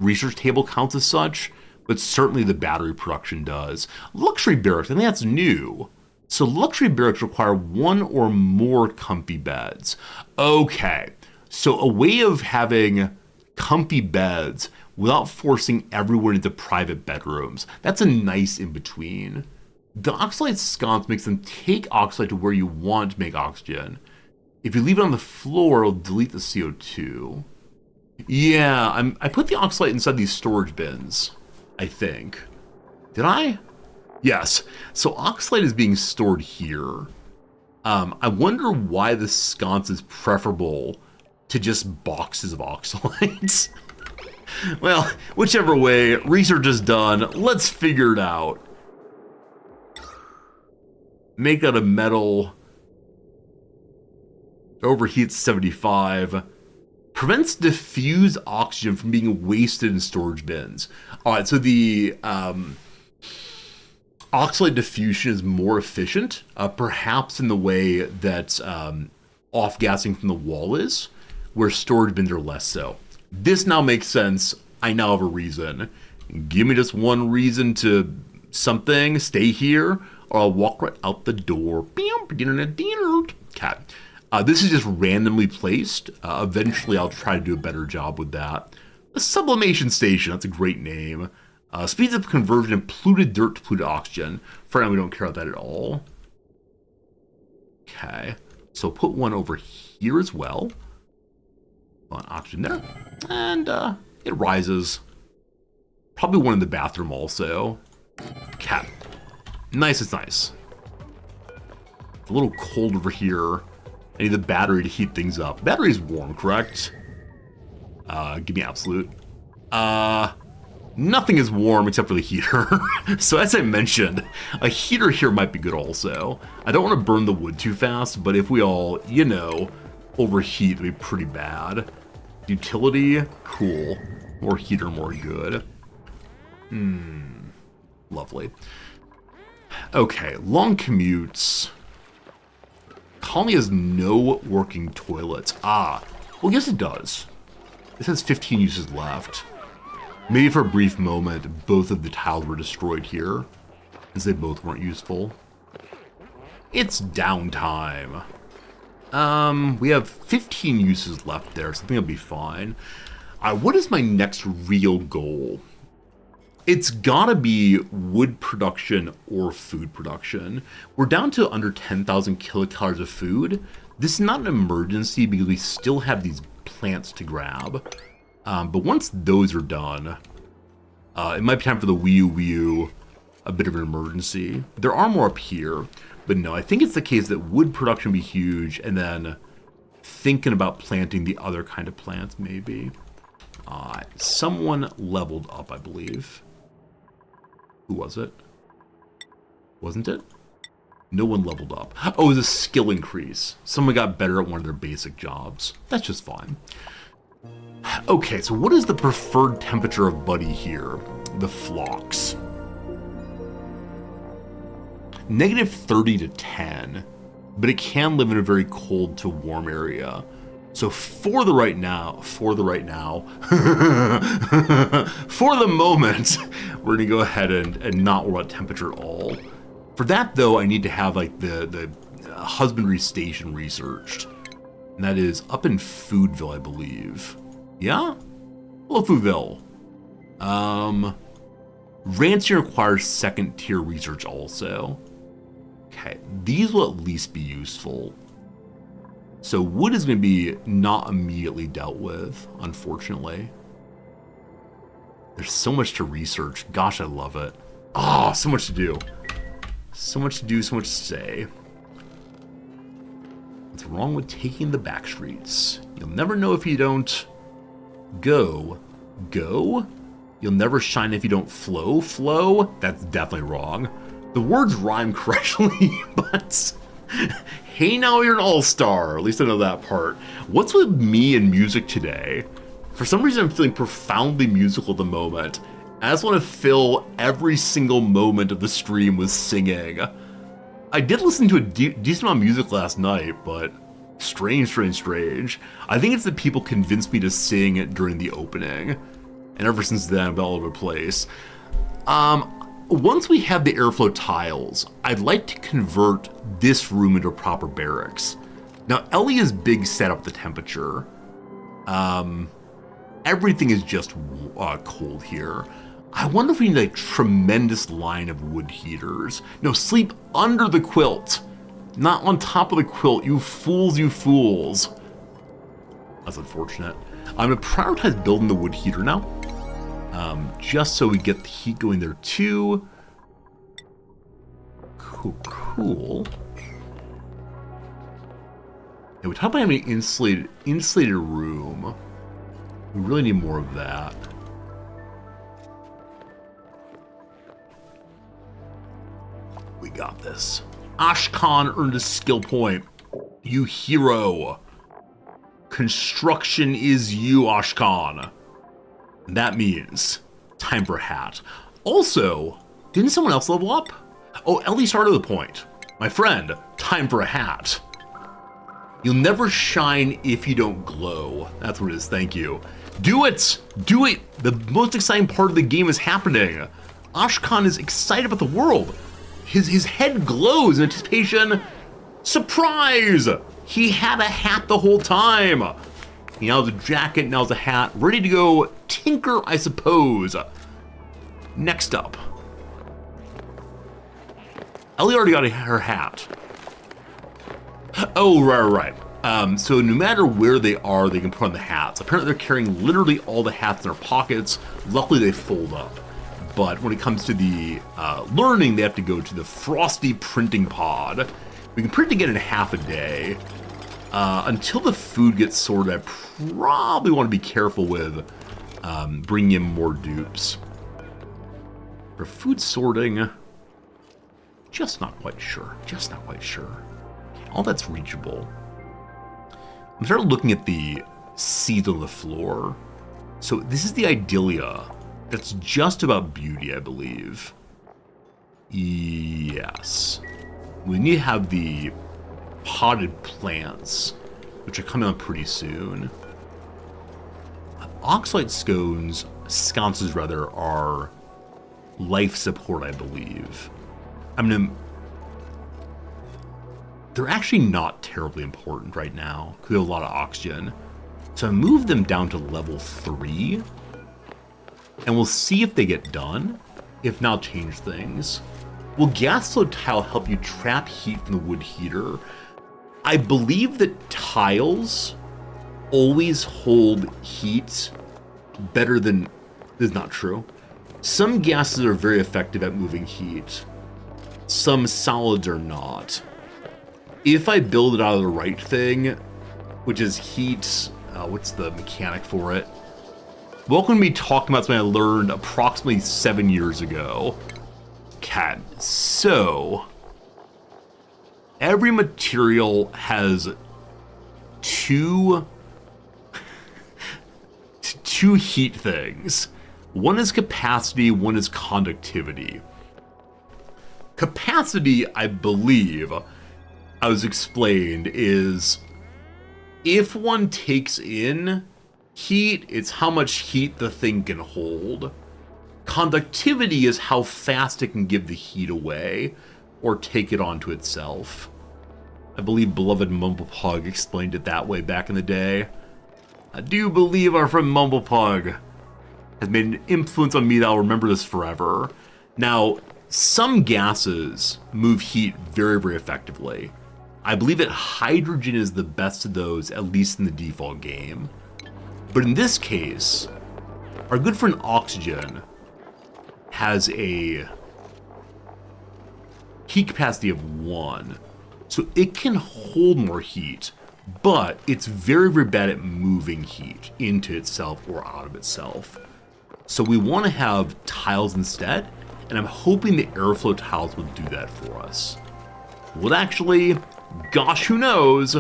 research table counts as such, but certainly the battery production does. Luxury barracks, I think that's new. So luxury barracks require 1 or more comfy beds. Okay, so a way of having comfy beds without forcing everyone into private bedrooms. That's a nice in-between. The Oxalite Sconce makes them take Oxalite to where you want to make oxygen. If you leave it on the floor, it'll delete the CO2. Yeah, I put the Oxalite inside these storage bins, I think. Did I? Yes. So Oxalite is being stored here. I wonder why the sconce is preferable to just boxes of Oxalite. Well, whichever way, research is done. Let's figure it out. Make out of metal. Overheats 75. Prevents diffused oxygen from being wasted in storage bins. Alright, so the Oxalite diffusion is more efficient, perhaps in the way that off-gassing from the wall is, where storage bins are less so. This now makes sense. I now have a reason. Give me just one reason to something, stay here, or I'll walk right out the door. Okay. This is just randomly placed. Eventually I'll try to do a better job with that. A sublimation station, that's a great name. Speeds up conversion of polluted dirt to polluted oxygen. For now, we don't care about that at all. Okay, so put one over here as well. On oxygen there. And it rises. Probably one in the bathroom also. Okay. Nice, it's nice. It's a little cold over here. I need the battery to heat things up. Battery's warm, correct? Give me absolute. Nothing is warm except for the heater. So as I mentioned, a heater here might be good also. I don't want to burn the wood too fast, but if we all, you know, overheat, it'd be pretty bad. Utility, cool. More heater, more good. Lovely. Okay, long commutes. Colony has no working toilets. Well, yes it does. This has 15 uses left. Maybe for a brief moment, both of the tiles were destroyed here, as they both weren't useful. It's downtime. We have 15 uses left there, so I think I'll be fine. What is my next real goal? It's gotta be wood production or food production. We're down to under 10,000 kilocalories of food. This is not an emergency because we still have these plants to grab. But once those are done, it might be time for the Wii a bit of an emergency. There are more up here, but no, I think it's the case that wood production would be huge, and then thinking about planting the other kind of plants, maybe. Someone leveled up, I believe. Who was it? Wasn't it? No one leveled up. Oh, it was a skill increase. Someone got better at one of their basic jobs. That's just fine. Okay, so what is the preferred temperature of Buddy here? The flocks. Negative 30 to 10, but it can live in a very cold to warm area. So for the moment, we're gonna go ahead and not worry about temperature at all. For that though, I need to have like the husbandry station researched. And that is up in Foodville, I believe. Yeah? Hello, Foodville. Rancier requires second tier research also. Okay, these will at least be useful. So wood is going to be not immediately dealt with, unfortunately. There's so much to research. Gosh, I love it. Ah, so much to do. So much to do, so much to say. What's wrong with taking the back streets? You'll never know if you don't go. You'll never shine if you don't flow. That's definitely wrong. The words rhyme correctly, but hey, now you're an all-star. At least I know that part. What's with me and music today? For some reason, I'm feeling profoundly musical at the moment. I just want to fill every single moment of the stream with singing. I did listen to a decent amount of music last night, but strange. I think it's that people convinced me to sing it during the opening. And ever since then, I'm all over the place. Once we have the airflow tiles, I'd like to convert this room into a proper barracks. Now, Ellie is big set up the temperature. Everything is just cold here. I wonder if we need a tremendous line of wood heaters. No, sleep under the quilt, not on top of the quilt. You fools. That's unfortunate. I'm gonna prioritize building the wood heater now. Just so we get the heat going there too. Cool. And we talked about having an insulated room. We really need more of that. We got this. Ashkan earned a skill point. You hero. Construction is you, Ashkan. That means time for a hat. Also, didn't someone else level up? Oh, Ellie started the point. My friend, time for a hat. You'll never shine if you don't glow. That's what it is, thank you. Do it! The most exciting part of the game is happening. Ashkan is excited about the world. His head glows in anticipation. Surprise! He had a hat the whole time. He now has a jacket, now has a hat, ready to go tinker, I suppose. Next up. Ellie already got her hat. Oh, right. So no matter where they are, they can put on the hats. Apparently they're carrying literally all the hats in their pockets. Luckily they fold up. But when it comes to the learning, they have to go to the Frosty printing pod. We can print again in half a day. Until the food gets sorted, I probably want to be careful with bringing in more dupes. For food sorting, just not quite sure. All that's reachable. I'm starting looking at the seeds on the floor. So this is the Idelia. That's just about beauty, I believe. Yes. We need to have the potted plants, which are coming out pretty soon. Oxalate sconces rather, are life support, I believe. I mean, they're actually not terribly important right now because we have a lot of oxygen. So I moved them down to level 3. and we'll see if they get done. If not, change things. Will gas flow tile help you trap heat from the wood heater? I believe that tiles always hold heat better than... This is not true. Some gases are very effective at moving heat. Some solids are not. If I build it out of the right thing, which is heat... what's the mechanic for it? Welcome to me talking about something I learned approximately 7 years ago. Okay, so... every material has two heat things. One is capacity, one is conductivity. Capacity, I believe, I was explained, is if one takes in heat, it's how much heat the thing can hold. Conductivity is how fast it can give the heat away or take it onto itself. I believe beloved Mumblepug explained it that way back in the day. I do believe our friend Mumblepug has made an influence on me that I'll remember this forever. Now, some gases move heat very, very effectively. I believe that hydrogen is the best of those, at least in the default game. But in this case, our good friend oxygen has a heat capacity of 1. So it can hold more heat, but it's very, very bad at moving heat into itself or out of itself. So we want to have tiles instead, and I'm hoping the airflow tiles will do that for us. Well, actually, gosh, who knows?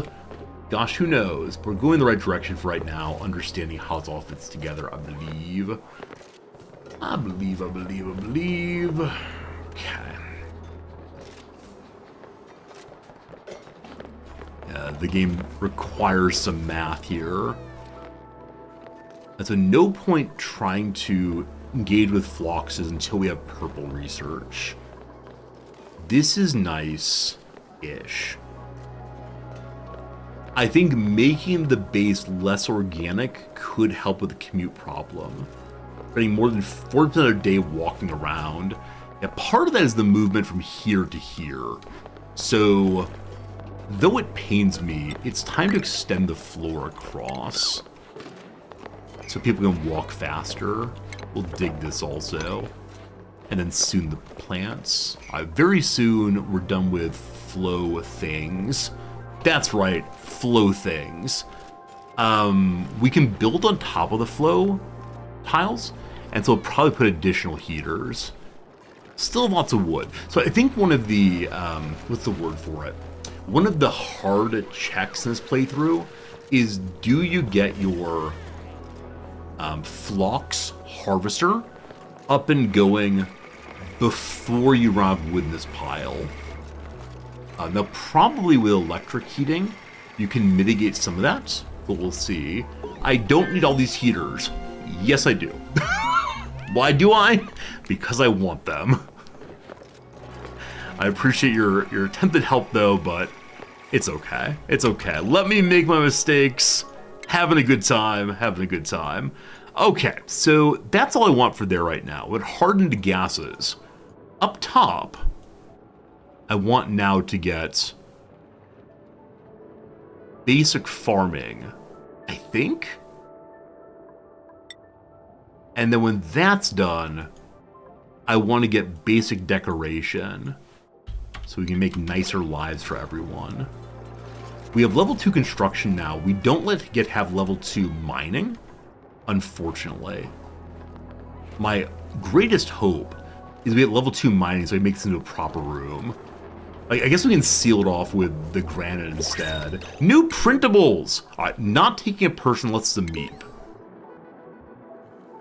Gosh, who knows? But we're going in the right direction for right now, understanding how it all fits together, I believe. I believe. Okay. The game requires some math here. And so no point trying to engage with Phloxes until we have purple research. This is nice-ish. I think making the base less organic could help with the commute problem. Spending more than 40% of the day walking around. Yeah, part of that is the movement from here to here. So, though it pains me, it's time to extend the floor across. So people can walk faster. We'll dig this also. And then soon the plants. Very soon, we're done with flow things. That's right, flow things. We can build on top of the flow tiles, and so we'll probably put additional heaters. Still have lots of wood. So I think one of the, what's the word for it? One of the hard checks in this playthrough is, do you get your Phlox harvester up and going before you run out of wood in this pile? Now, probably with electric heating, you can mitigate some of that, but we'll see. I don't need all these heaters. Yes, I do. Why do I? Because I want them. I appreciate your attempted help, though, but it's okay. It's okay. Let me make my mistakes. Having a good time. Okay, so that's all I want for there right now. With hardened gases. Up top, I want now to get basic farming, I think. And then when that's done, I want to get basic decoration so we can make nicer lives for everyone. We have level 2 construction now. We don't have level 2 mining, unfortunately. My greatest hope is we get level 2 mining so we make this into a proper room. I guess we can seal it off with the granite instead. New printables! Alright, not taking it personal, let's the Meep.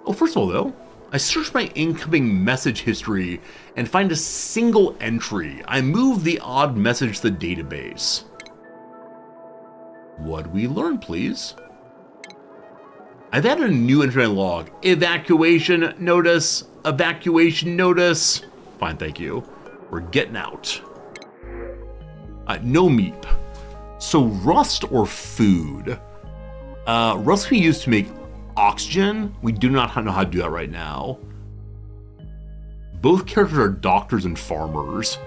Oh, first of all though, I searched my incoming message history and find a single entry. I moved the odd message to the database. What'd we learn, please? I've added a new entry in my log. Evacuation notice. Fine, thank you. We're getting out. No Meep. So rust or food? Rust we use to make Oxygen, we do not know how to do that right now. Both characters are doctors and farmers,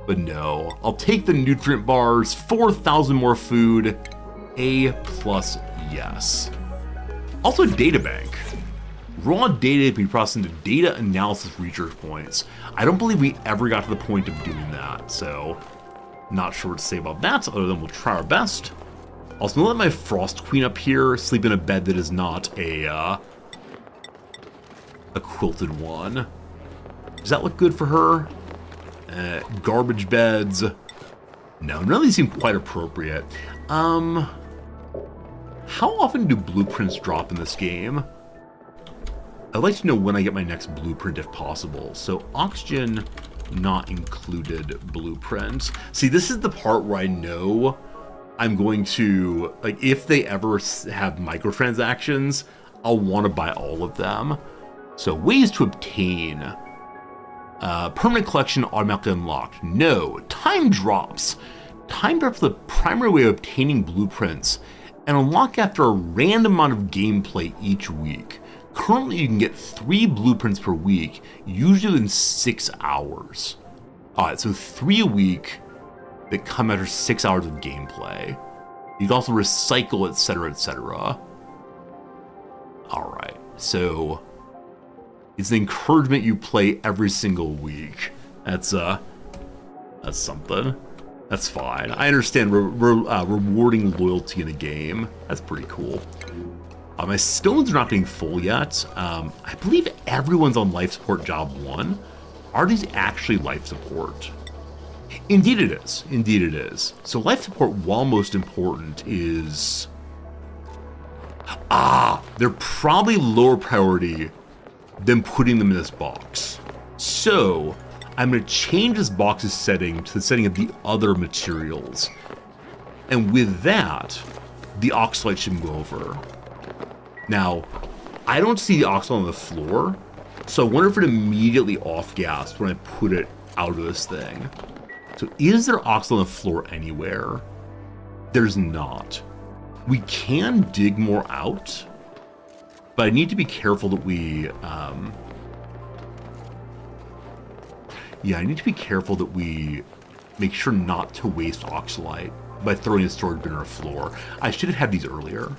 but no. I'll take the nutrient bars, 4,000 more food, A+, yes. Also data bank. Raw data can be processed into data analysis research points. I don't believe we ever got to the point of doing that, so not sure what to say about that, other than we'll try our best. Also, I'm gonna let my Frost Queen up here sleep in a bed that is not a quilted one. Does that look good for her? Garbage beds. No, none of these seem quite appropriate. How often do blueprints drop in this game? I'd like to know when I get my next blueprint if possible. So oxygen not included blueprints. See, this is the part where I know I'm going to, like, if they ever have microtransactions, I'll want to buy all of them. So ways to obtain permanent collection automatically unlocked. No. Time drops. Time drops are the primary way of obtaining blueprints and unlock after a random amount of gameplay each week. Currently, you can get 3 blueprints per week, usually within 6 hours. Alright, so 3 a week that come after 6 hours of gameplay. You can also recycle, etc., etc. Alright, so it's an encouragement you play every single week. That's something. That's fine. I understand rewarding loyalty in a game. That's pretty cool. My stones are not getting full yet. I believe everyone's on life support job 1. Are these actually life support? Indeed it is. Indeed it is. So life support, while most important, is... they're probably lower priority than putting them in this box. So I'm going to change this box's setting to the setting of the other materials. And with that, the oxalite should move over. Now, I don't see the oxalite on the floor, so I wonder if it immediately off-gassed when I put it out of this thing. So is there oxalite on the floor anywhere? There's not. We can dig more out, but I need to be careful that we... I need to be careful that we make sure not to waste oxalite by throwing a storage bin or a floor. I should have had these earlier.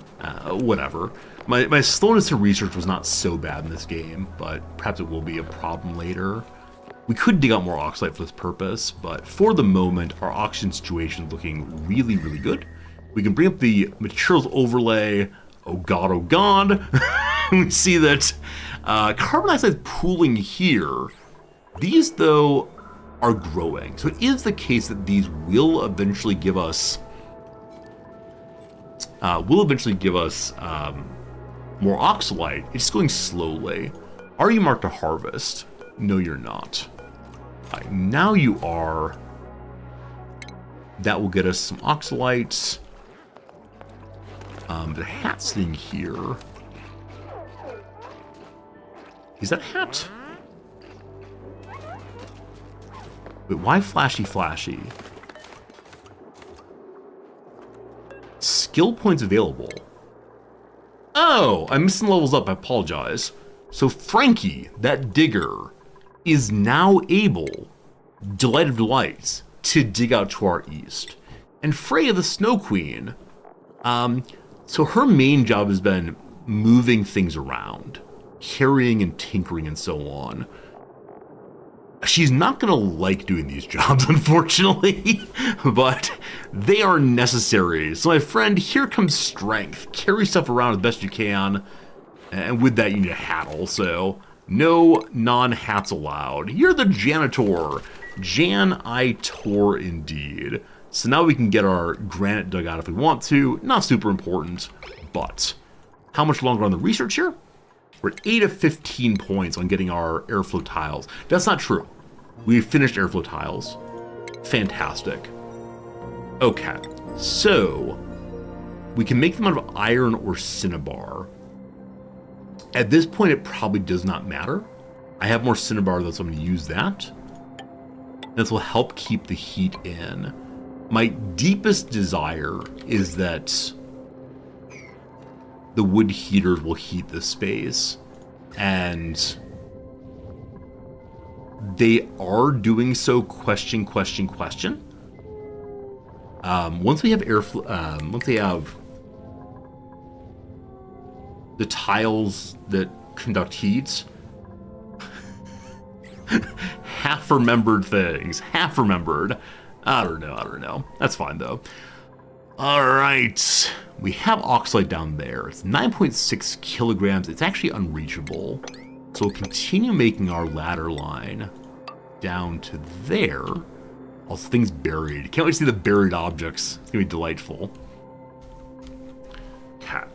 Whatever. My slowness to research was not so bad in this game, but perhaps it will be a problem later. We could dig out more oxalite for this purpose, but for the moment, our oxygen situation is looking really, really good. We can bring up the materials overlay. Oh god, oh god. We see that carbon dioxide is pooling here. These, though, are growing. So it is the case that these will eventually give us more oxalite. It's just going slowly. Are you marked to harvest? No, you're not. Now you are. That will get us some oxalites. The hat's thing here. Is that a hat? Wait, why flashy flashy? Skill points available. Oh, I'm missing levels up, I apologize. So Frankie, that digger, is now able, Delight of Delights, to dig out to our east. And Freya, the Snow Queen, so her main job has been moving things around, carrying and tinkering and so on. She's not going to like doing these jobs, unfortunately, but they are necessary. So my friend, here comes strength. Carry stuff around as best you can, and with that you need a hat also. No non-hats allowed. You're the janitor. Jan-I-tor indeed. So now we can get our granite dug out if we want to. Not super important, but how much longer on the research here? We're at 8 of 15 points on getting our airflow tiles. That's not true. We finished airflow tiles. Fantastic. Okay, so we can make them out of iron or cinnabar. At this point, it probably does not matter. I have more cinnabar, though, so I'm going to use that. This will help keep the heat in. My deepest desire is that the wood heaters will heat this space. And they are doing so, question. Once we have airflow, once they have the tiles that conduct heat, half-remembered things. Half-remembered. I don't know. That's fine, though. Alright. We have oxalate down there. It's 9.6 kilograms. It's actually unreachable. So we'll continue making our ladder line down to there. Also, things buried. Can't wait to see the buried objects. It's going to be delightful. Cat.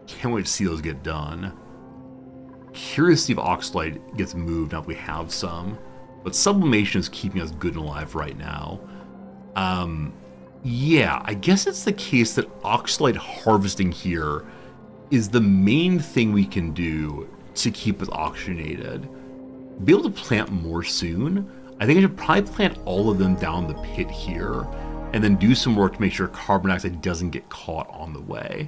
Can't wait to see those get done. Curious to see if oxalate gets moved now that we have some. But sublimation is keeping us good and alive right now. Yeah, I guess it's the case that oxalate harvesting here is the main thing we can do to keep us oxygenated. Be able to plant more soon. I think I should probably plant all of them down the pit here and then do some work to make sure carbon dioxide doesn't get caught on the way.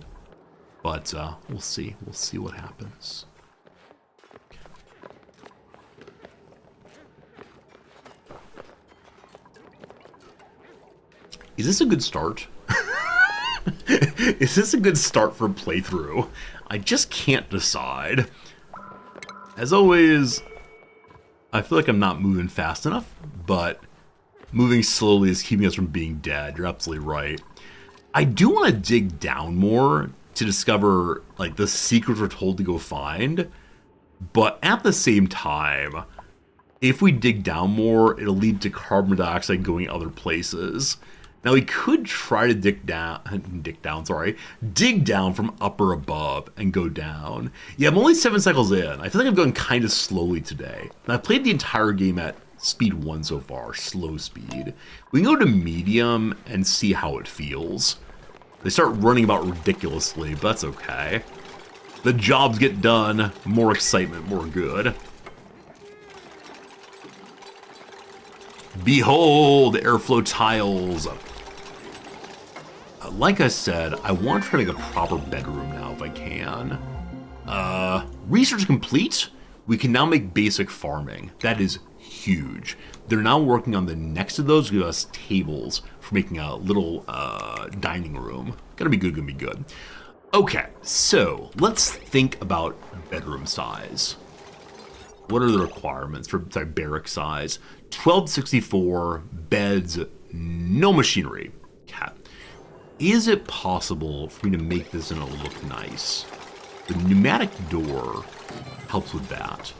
But we'll see. We'll see what happens. Is this a good start? Is this a good start for a playthrough? I just can't decide. As always, I feel like I'm not moving fast enough, but moving slowly is keeping us from being dead. You're absolutely right. I do want to dig down more to discover like the secrets we're told to go find, but at the same time, if we dig down more, it'll lead to carbon dioxide going other places. Now we could try to dig down from up or above and go down. Yeah, I'm only 7 cycles in. I feel like I'm going kind of slowly today. And I've played the entire game at speed 1 so far, slow speed. We can go to medium and see how it feels. They start running about ridiculously, but that's okay. The jobs get done, more excitement, more good. Behold, airflow tiles. Like I said, I want to try to make a proper bedroom now if I can. Research complete. We can now make basic farming. That is huge. They're now working on the next of those, give us tables for making a little dining room. Gonna be good. Okay, so let's think about bedroom size. What are the requirements for barrack size? 1264 beds, no machinery. Cat. Is it possible for me to make this and it'll look nice? The pneumatic door helps with that.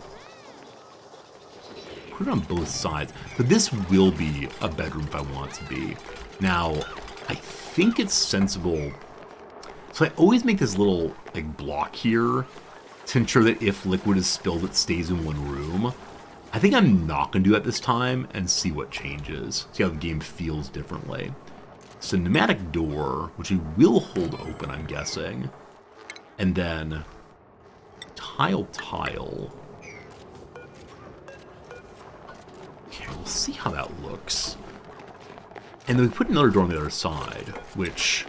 Put it on both sides, but this will be a bedroom if I want it to be. Now, I think it's sensible. So I always make this little like block here to ensure that if liquid is spilled, it stays in one room. I think I'm not going to do that this time and see what changes. See how the game feels differently. So pneumatic door, which we will hold open, I'm guessing. And then tile. Okay, we'll see how that looks. And then we put another door on the other side, which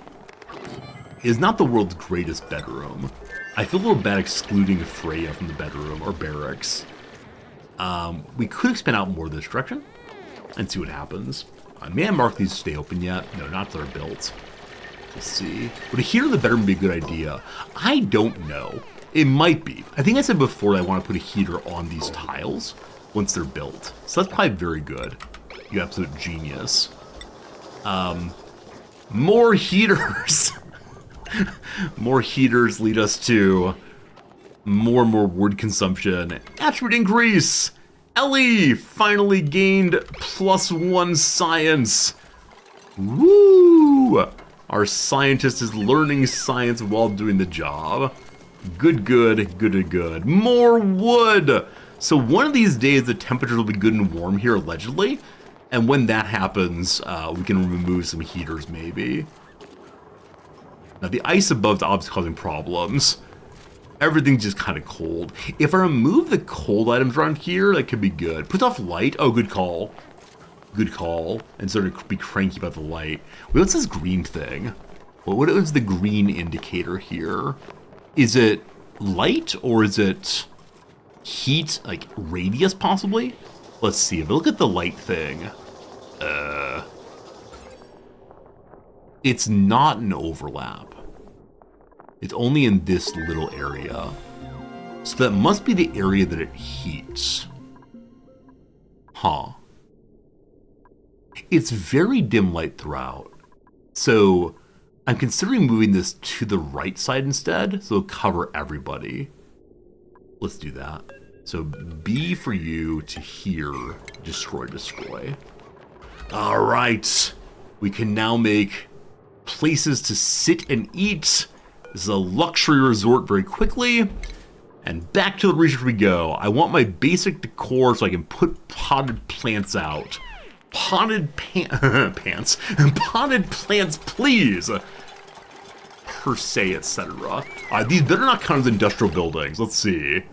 is not the world's greatest bedroom. I feel a little bad excluding Freya from the bedroom, or barracks. We could expand out more this direction and see what happens. May I mark these to stay open yet? No, not till they're built. We'll see. Would a heater in the bedroom be a good idea? I don't know. It might be. I think I said before that I want to put a heater on these tiles once they're built. So that's probably very good. You absolute genius. More heaters! More heaters lead us to more and more wood consumption. Attribute increase! Ellie finally gained +1 science. Woo! Our scientist is learning science while doing the job. Good. More wood! So one of these days the temperatures will be good and warm here, allegedly. And when that happens, we can remove some heaters, maybe. Now the ice above is obviously causing problems. Everything's just kind of cold. If I remove the cold items around here, that could be good. Put off light. Oh, good call. And sort of be cranky about the light. Wait, what's this green thing? What is the green indicator here? Is it light or is it heat, like radius possibly? Let's see. If I look at the light thing, it's not an overlap. It's only in this little area. So that must be the area that it heats. Huh. It's very dim light throughout. So I'm considering moving this to the right side instead, so it'll cover everybody. Let's do that. So B for you to here, destroy, destroy. All right. We can now make places to sit and eat. This is a luxury resort very quickly. And back to the research we go. I want my basic decor so I can put potted plants out. Potted pants. Potted plants, please. Per se, etc. These better not count as industrial buildings. Let's see.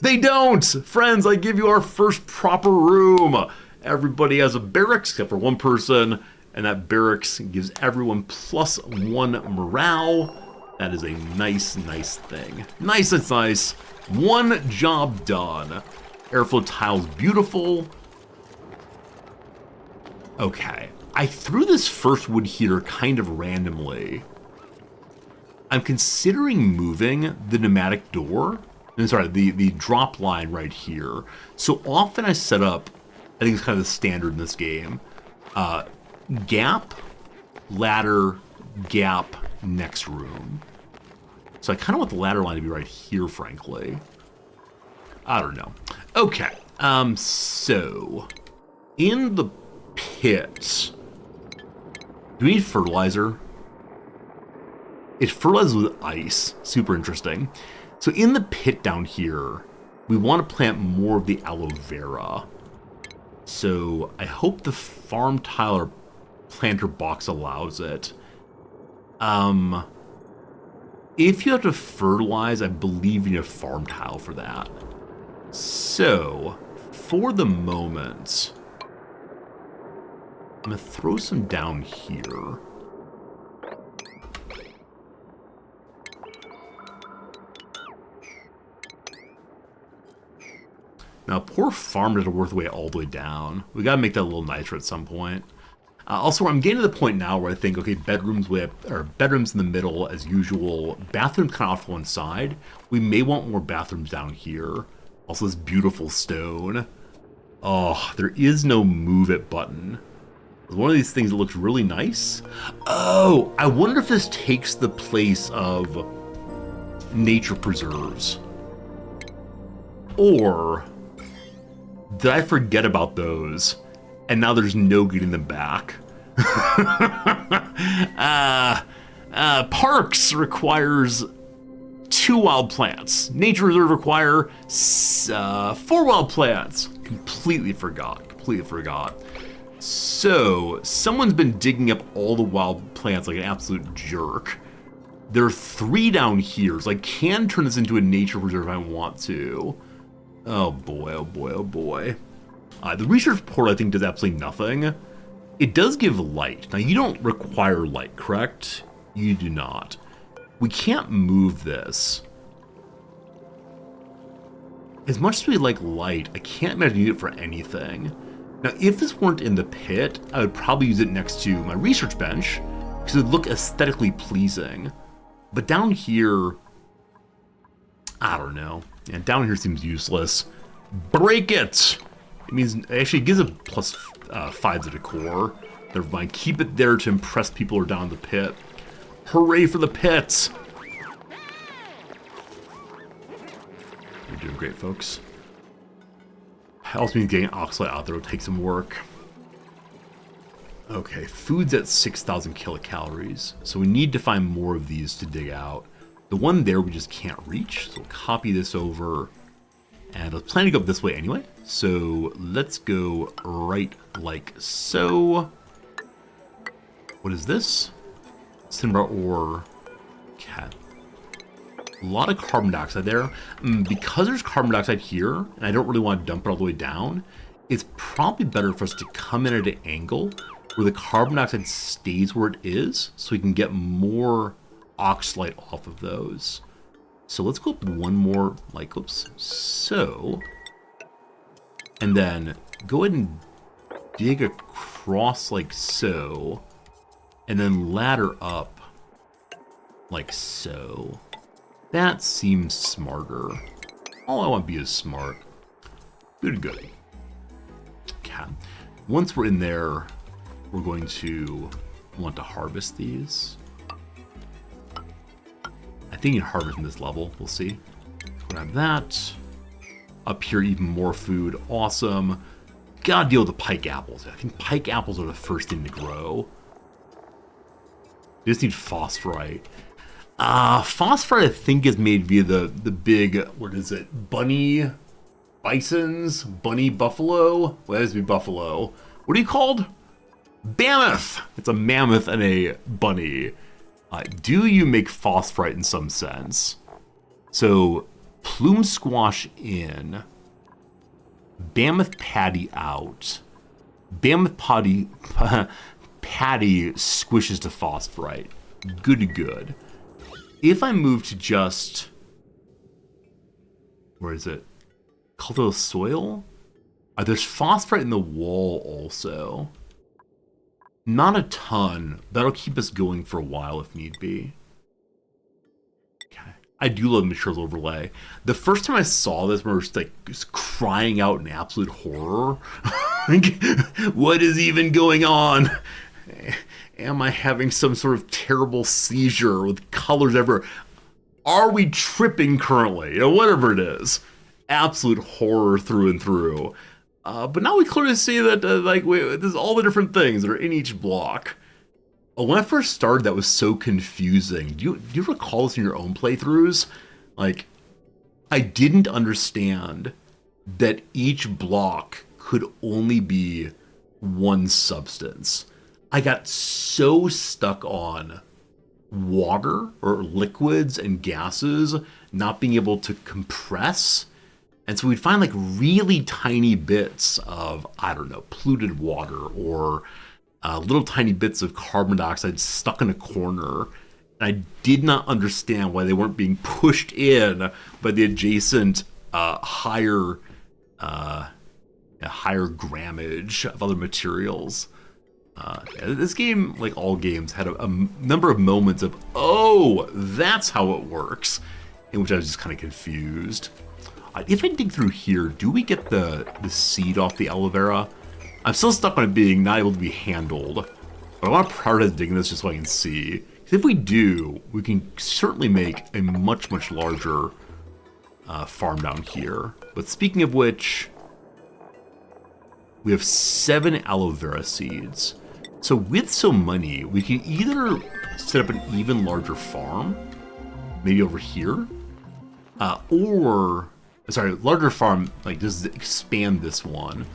They don't! Friends, I give you our first proper room. Everybody has a barracks except for one person. And that barracks gives everyone +1 morale. That is a nice, nice thing. Nice, it's nice. One job done. Airflow tiles, beautiful. Okay. I threw this first wood heater kind of randomly. I'm considering moving the pneumatic door. Sorry, the drop line right here. So often I set up, I think it's kind of the standard in this game, gap, ladder, gap, next room. So I kind of want the ladder line to be right here, frankly. I don't know. Okay, so in the pit, do we need fertilizer? It fertilizes with ice. Super interesting. So in the pit down here, we want to plant more of the aloe vera. So I hope the farm tile or planter box allows it. If you have to fertilize, I believe you need a farm tile for that. So, for the moment, I'm going to throw some down here. Now, poor farm doesn't work the way all the way down. We got to make that a little nicer at some point. Also, I'm getting to the point now where I think, okay, bedrooms in the middle as usual. Bathrooms kind of off to one side. We may want more bathrooms down here. Also, this beautiful stone. Oh, there is no move it button. It's one of these things that looks really nice. Oh, I wonder if this takes the place of nature preserves. Or did I forget about those? And now there's no getting them back. Parks requires 2 wild plants. Nature Reserve require 4 wild plants. Completely forgot. So, someone's been digging up all the wild plants like an absolute jerk. There are 3 down here, so I can turn this into a nature reserve if I want to. Oh boy, oh boy, oh boy. The research port, I think, does absolutely nothing. It does give light. Now, you don't require light, correct? You do not. We can't move this. As much as we like light, I can't imagine using it for anything. Now, if this weren't in the pit, I would probably use it next to my research bench, because it would look aesthetically pleasing. But down here, I don't know. Yeah, down here seems useless. Break it! It means, it actually gives a +5 to decor. Never mind, keep it there to impress people who are down in the pit. Hooray for the pits! You're doing great, folks. It also means getting oxalate out there will take some work. Okay, food's at 6,000 kilocalories, so we need to find more of these to dig out. The one there we just can't reach, so we'll copy this over. And I was planning to go up this way anyway, so let's go right like so. What is this? Cinnabar ore. Okay. A lot of carbon dioxide there. Because there's carbon dioxide here, and I don't really want to dump it all the way down, it's probably better for us to come in at an angle where the carbon dioxide stays where it is, so we can get more oxalate off of those. So let's go up one more, like, oops, so, and then go ahead and dig across like so, and then ladder up like so. That seems smarter. All I want to be is smart. Good. Okay. Once we're in there, we're going to want to harvest these. I think you can harvest from this level. We'll see. Grab that. Up here, even more food. Awesome. Gotta deal with the pike apples. I think pike apples are the first thing to grow. You just need phosphorite. Phosphorite, I think, is made via the big, what is it? Bunny bisons? Bunny buffalo? Well, that is be buffalo. What are you called? Mammoth! It's a mammoth and a bunny. Do you make phosphorite in some sense? So, plume squash in, mammoth patty out, mammoth patty squishes to phosphorite. Good. If I move to just, where is it? Cultivate soil? There's phosphorite in the wall also. Not a ton. That'll keep us going for a while if need be. Okay. I do love materials overlay. The first time I saw this, I was like just crying out in absolute horror. Like, what is even going on? Am I having some sort of terrible seizure with colors everywhere? Are we tripping currently? You know, whatever it is. Absolute horror through and through. But now we clearly see that there's all the different things that are in each block. When I first started, that was so confusing. Do you recall this in your own playthroughs? Like, I didn't understand that each block could only be one substance. I got so stuck on water or liquids and gases not being able to compress. And so we'd find like really tiny bits of, I don't know, polluted water or little tiny bits of carbon dioxide stuck in a corner. And I did not understand why they weren't being pushed in by the adjacent higher grammage of other materials. This game, like all games, had a number of moments of, oh, that's how it works, in which I was just kind of confused. If I dig through here, do we get the seed off the aloe vera? I'm still stuck on it being not able to be handled, but I want to prioritize digging this just so I can see. If we do, we can certainly make a much larger farm down here. But speaking of which, we have 7 aloe vera seeds. So with so many, we can either set up an even larger farm, maybe over here, larger farm, like just expand this one,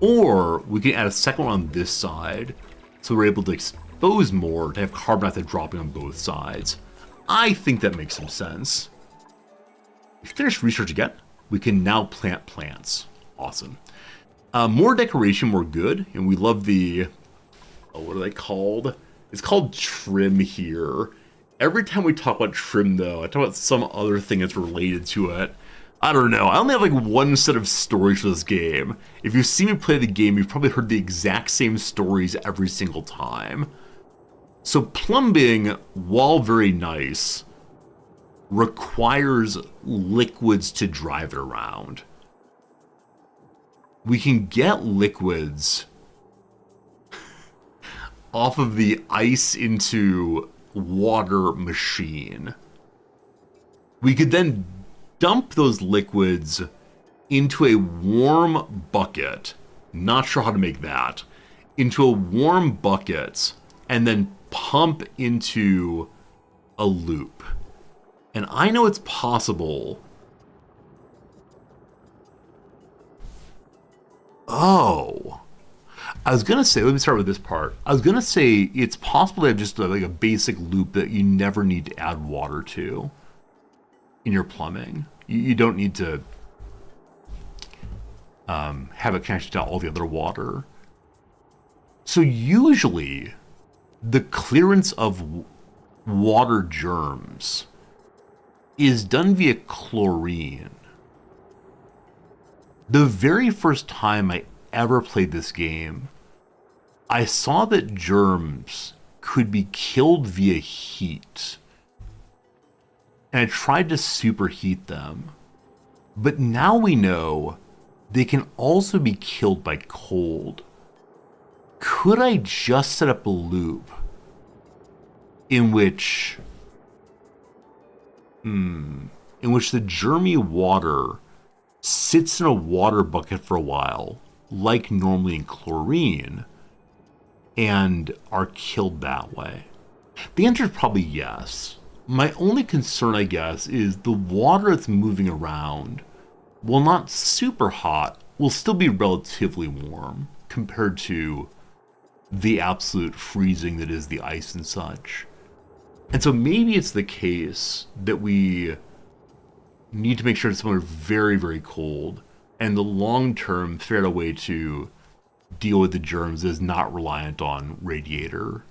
or we can add a second one on this side, so we're able to expose more to have carbon dioxide dropping on both sides. I think that makes some sense. We finished research again. We can now plant plants. Awesome. More decoration, more good, and we love the, what are they called? It's called trim here. Every time we talk about trim, though, I talk about some other thing that's related to it. I don't know. I only have like one set of stories for this game. If you've seen me play the game, you've probably heard the exact same stories every single time. So plumbing, while very nice, requires liquids to drive it around. We can get liquids off of the ice into water machine. We could then dump those liquids into a warm bucket. Not sure how to make that. Into a warm bucket and then pump into a loop. And I know it's possible. Oh. I was going to say, let me start with this part. I was going to say it's possible to have just like a basic loop that you never need to add water to in your plumbing. You don't need to have it connected to all the other water. So usually, the clearance of water germs is done via chlorine. The very first time I ever played this game, I saw that germs could be killed via heat. And I tried to superheat them. But now we know they can also be killed by cold. Could I just set up a loop in which the germy water sits in a water bucket for a while, like normally in chlorine, and are killed that way? The answer is probably yes. My only concern, I guess, is the water that's moving around, while not super hot, will still be relatively warm compared to the absolute freezing that is the ice and such. And so maybe it's the case that we need to make sure it's somewhere very, very cold, and the long-term fair way to deal with the germs is not reliant on radiation.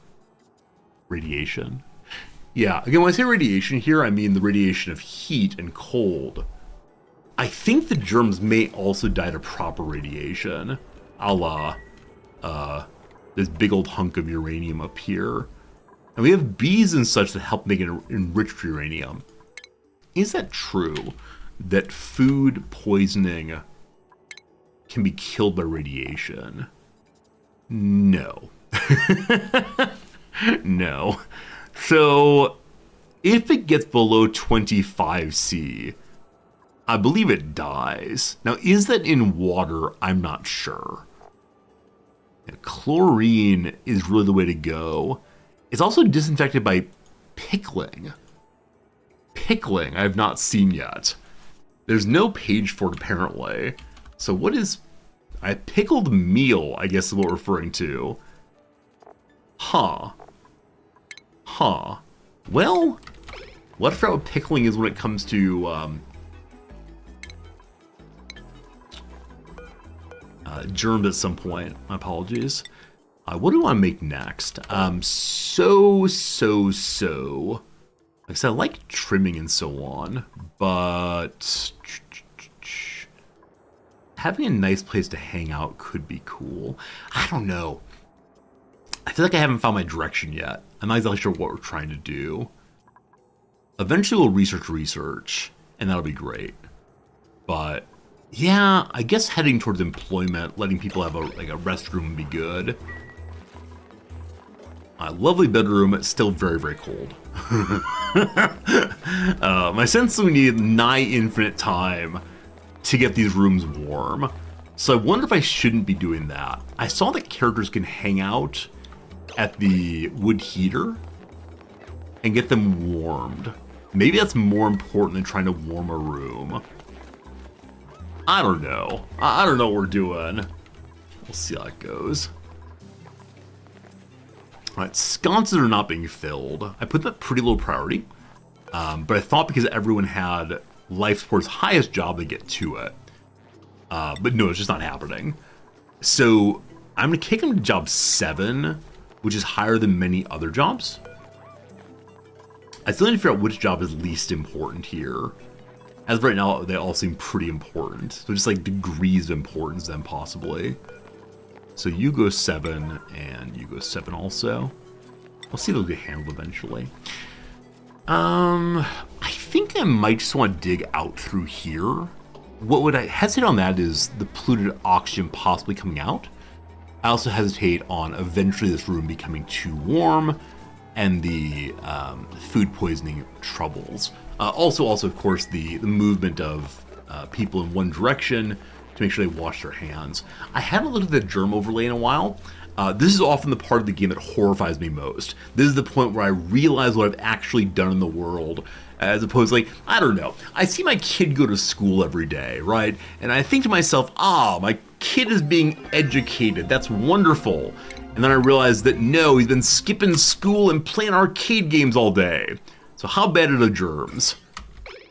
Yeah, again, when I say radiation here, I mean the radiation of heat and cold. I think the germs may also die to proper radiation, a la this big old hunk of uranium up here. And we have bees and such that help make it enriched uranium. Is that true that food poisoning can be killed by radiation? No. No. So, if it gets below 25°C, I believe it dies. Now, is that in water? I'm not sure. Chlorine is really the way to go. It's also disinfected by pickling. Pickling I have not seen yet. There's no page for it apparently. So what is... a pickled meal, I guess is what we're referring to. Huh. Well, let's figure out what pickling is when it comes to germs at some point. My apologies. What do I want to make next? So. Like I said, I like trimming and so on, but having a nice place to hang out could be cool. I don't know. I feel like I haven't found my direction yet. I'm not exactly sure what we're trying to do. Eventually we'll research, and that'll be great. But yeah, I guess heading towards employment, letting people have a restroom would be good. Lovely bedroom, it's still very, very cold. My sense is we need nigh infinite time to get these rooms warm. So I wonder if I shouldn't be doing that. I saw that characters can hang out at the wood heater and get them warmed. Maybe that's more important than trying to warm a room. I don't know. I don't know what we're doing. We'll see how it goes. Alright, sconces are not being filled. I put that pretty low priority. But I thought because everyone had life support's highest job, they get to it. But no, it's just not happening. So I'm going to kick them to job 7, which is higher than many other jobs. I still need to figure out which job is least important here. As of right now, they all seem pretty important. So just like degrees of importance then possibly. So you go 7, and you go 7 also. We'll see if they'll get handled eventually. I think I might just want to dig out through here. What would I hesitate on that is the polluted oxygen possibly coming out. I also hesitate on eventually this room becoming too warm and the food poisoning troubles. Also, of course, the movement of people in one direction to make sure they wash their hands. I haven't looked at the germ overlay in a while. This is often the part of the game that horrifies me most. This is the point where I realize what I've actually done in the world, as opposed to, like, I don't know. I see my kid go to school every day, right? And I think to myself, my kid is being educated. That's wonderful. And then I realize that no, he's been skipping school and playing arcade games all day. So how bad are the germs?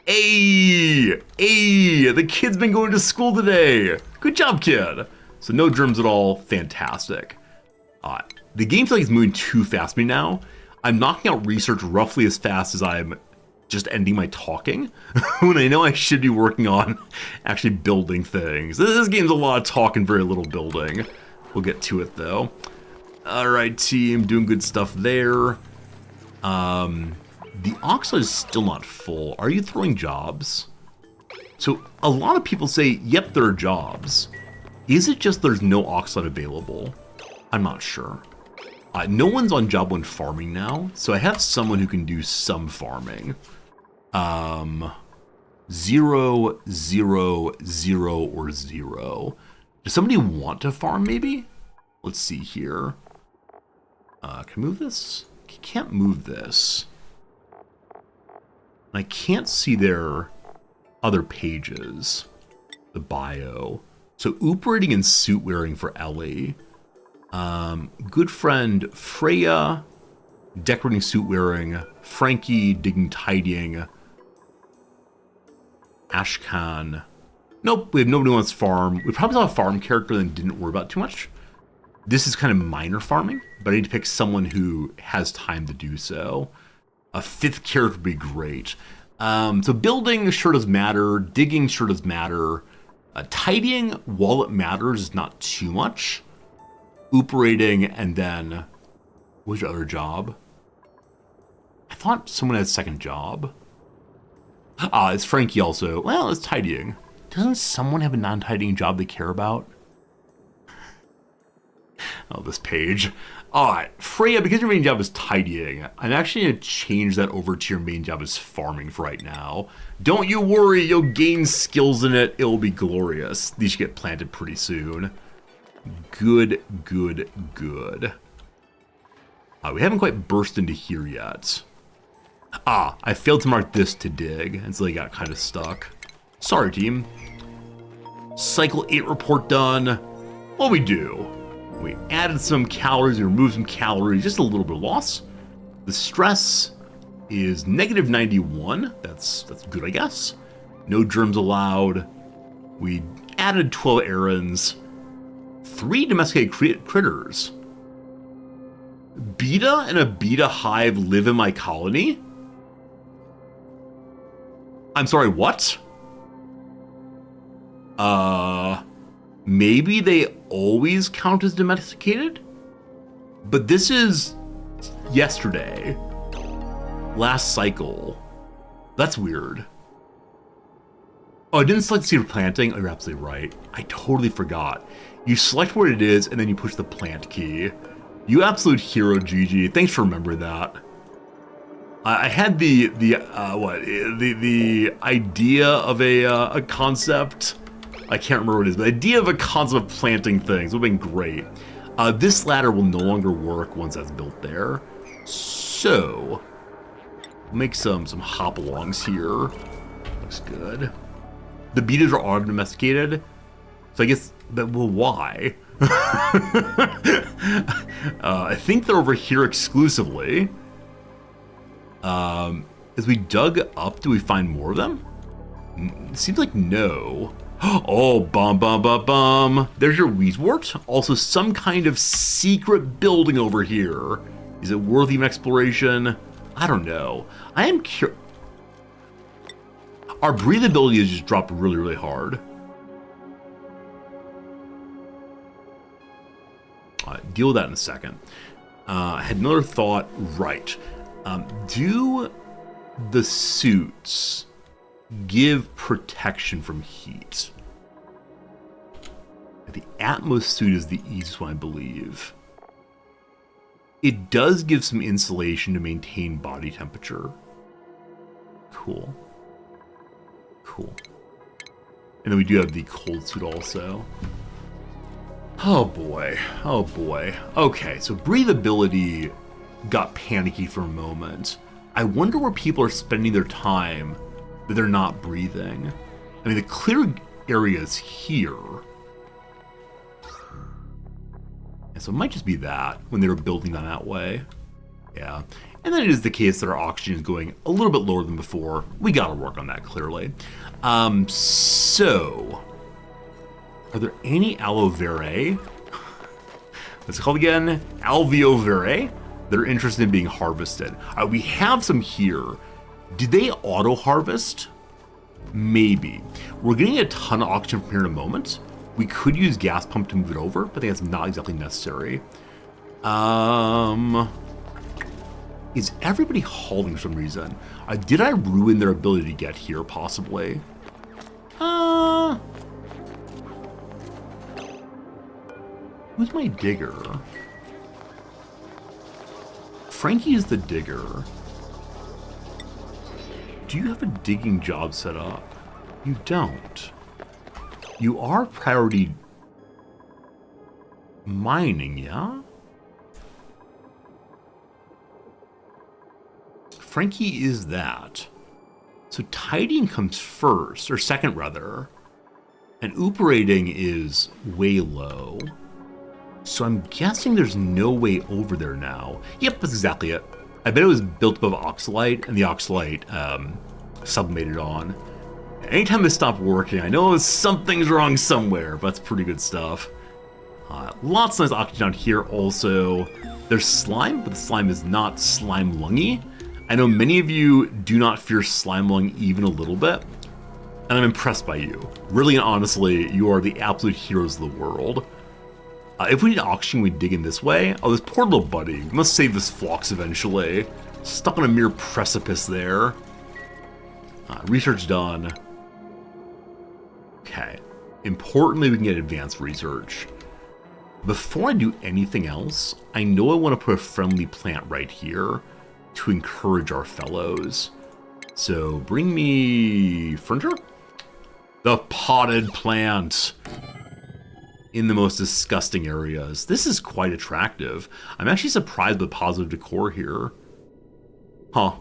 Hey, the kid's been going to school today. Good job, kid. So no germs at all, fantastic. The game feels like it's moving too fast for me now. I'm knocking out research roughly as fast as I'm just ending my talking when I know I should be working on actually building things. This game's a lot of talking, very little building. We'll get to it though. All right, team, doing good stuff there. The oxide is still not full. Are you throwing jobs? So a lot of people say, yep, there are jobs. Is it just there's no oxide available? I'm not sure. No one's on job 1 farming now, so I have someone who can do some farming. 0, 0, 0, or 0. Does somebody want to farm maybe? Let's see here. Can I move this? Can't move this. I can't see their other pages. The bio. So operating and suit wearing for Ellie. Good friend Freya, decorating suit wearing. Frankie, digging, tidying. Ashkan. Nope, we have nobody who wants farm. We probably saw a farm character and didn't worry about too much. This is kind of minor farming, but I need to pick someone who has time to do so. A 5th character would be great. So building sure does matter. Digging sure does matter. Tidying, while it matters, is not too much. Operating, and then... What's your other job? I thought someone had a second job. It's Frankie also. Well, it's tidying. Doesn't someone have a non-tidying job they care about? Oh, this page. Alright, Freya, because your main job is tidying, I'm actually going to change that over to your main job as farming for right now. Don't you worry, you'll gain skills in it. It'll be glorious. These should get planted pretty soon. Good, good, good. We haven't quite burst into here yet. I failed to mark this to dig, and so they got kind of stuck. Sorry, team. Cycle 8 report done. What we do? We added some calories, we removed some calories, just a little bit of loss. The stress is negative 91. That's good, I guess. No germs allowed. We added 12 errands. 3 domesticated critters. Beta and a beta hive live in my colony? I'm sorry, what? Maybe they always count as domesticated? But this is yesterday. Last cycle. That's weird. Oh, I didn't select seed planting. Oh, you're absolutely right. I totally forgot. You select what it is, and then you push the plant key. You absolute hero, GG. Thanks for remembering that. I had the idea of a concept. I can't remember what it is, but the idea of a concept of planting things would have been great. This ladder will no longer work once that's built there. So, we'll make some hop-alongs here. Looks good. The betas are auto domesticated, so I guess that, well, why? I think they're over here exclusively. As we dug up, do we find more of them? It seems like no. Oh, bum. There's your Weezewort. Also, some kind of secret building over here. Is it worthy of an exploration? I don't know. I am curious. Our breathability has just dropped really, really hard. Deal with that in a second. I had another thought. Right. Do the suits give protection from heat? The Atmos suit is the easiest one, I believe. It does give some insulation to maintain body temperature. Cool. And then we do have the cold suit also. Oh boy. Okay, so breathability got panicky for a moment. I wonder where people are spending their time that they're not breathing. I mean, the clear area is here. And so it might just be that when they were building them that way. Yeah. And then it is the case that our oxygen is going a little bit lower than before. We gotta work on that, clearly. So, are there any aloe vera? What's it called again? Alveoverae. They're interested in being harvested. We have some here. Did they auto-harvest? Maybe. We're getting a ton of oxygen from here in a moment. We could use gas pump to move it over, but I think that's not exactly necessary. Is everybody hauling for some reason? Did I ruin their ability to get here, possibly? Who's my digger? Frankie is the digger. Do you have a digging job set up? You don't. You are priority mining, yeah? Frankie is that. So tidying comes first, or second rather. And operating is way low. So I'm guessing there's no way over there now. Yep, that's exactly it. I bet it was built above oxalite, and the oxalite sublimated on. Anytime this stopped working, I know something's wrong somewhere, but that's pretty good stuff. Lots of nice oxygen down here also. There's slime, but the slime is not slime lungy. I know many of you do not fear slime lung even a little bit, and I'm impressed by you. Really and honestly, you are the absolute heroes of the world. If we need oxygen, we dig in this way. Oh, this poor little buddy. We must save this Phlox eventually. Stuck on a mere precipice there. Research done. Okay. Importantly, we can get advanced research. Before I do anything else, I know I want to put a friendly plant right here to encourage our fellows. So bring me furniture? The potted plant. In the most disgusting areas. This is quite attractive. I'm actually surprised with positive decor here. Huh.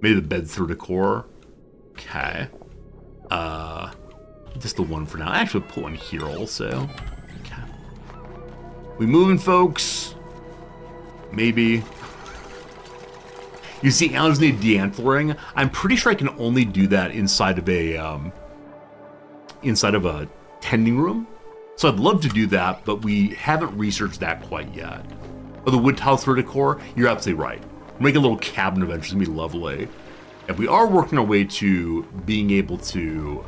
Maybe the beds through decor. Okay. Just the one for now. I actually put one here also. Okay. We moving, folks? Maybe. You see, animals need de-antlering. I'm pretty sure I can only do that inside of a tending room. So I'd love to do that, but we haven't researched that quite yet. Oh, the wood tiles for decor? You're absolutely right. We'll make a little cabin eventually. It's gonna be lovely. And we are working our way to being able to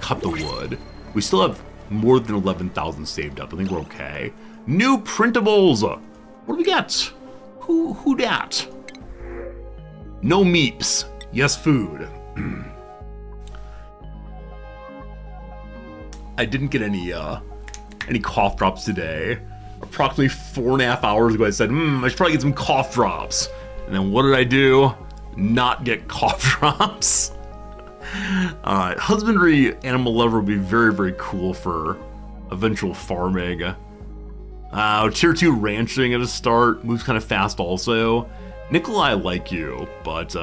cut the wood. We still have more than 11,000 saved up. I think we're okay. New printables! What do we get? Who dat? No meeps. Yes, food. I didn't get any cough drops today. Approximately 4.5 hours ago, I said, I should probably get some cough drops. And then what did I do? Not get cough drops. Alright, husbandry animal lover would be very, very cool for eventual farming. Tier 2 ranching at a start, moves kind of fast also. Nikolai, I like you, but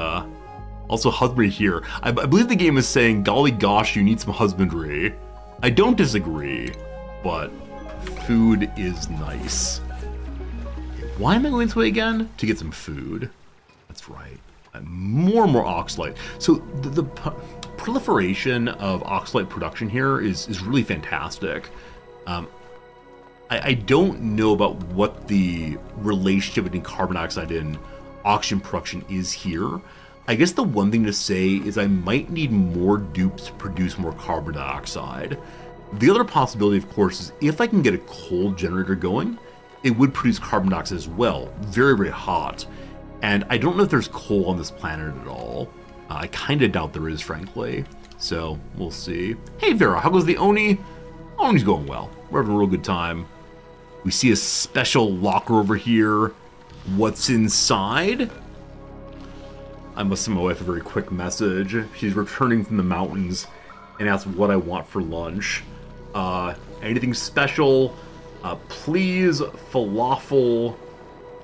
also husbandry here. I believe the game is saying, golly gosh, you need some husbandry. I don't disagree, but food is nice. Why am I going this way again? To get some food. That's right. More and more oxalite. So the proliferation of oxalite production here is really fantastic. I don't know about what the relationship between carbon dioxide and oxygen production is here. I guess the one thing to say is I might need more dupes to produce more carbon dioxide. The other possibility, of course, is if I can get a coal generator going, it would produce carbon dioxide as well. Very, very hot. And I don't know if there's coal on this planet at all. I kind of doubt there is, frankly. So, we'll see. Hey, Vera, how goes the Oni? Oni's going well. We're having a real good time. We see a special locker over here. What's inside? I must send my wife a very quick message. She's returning from the mountains and asks what I want for lunch. Anything special? Please, Falafel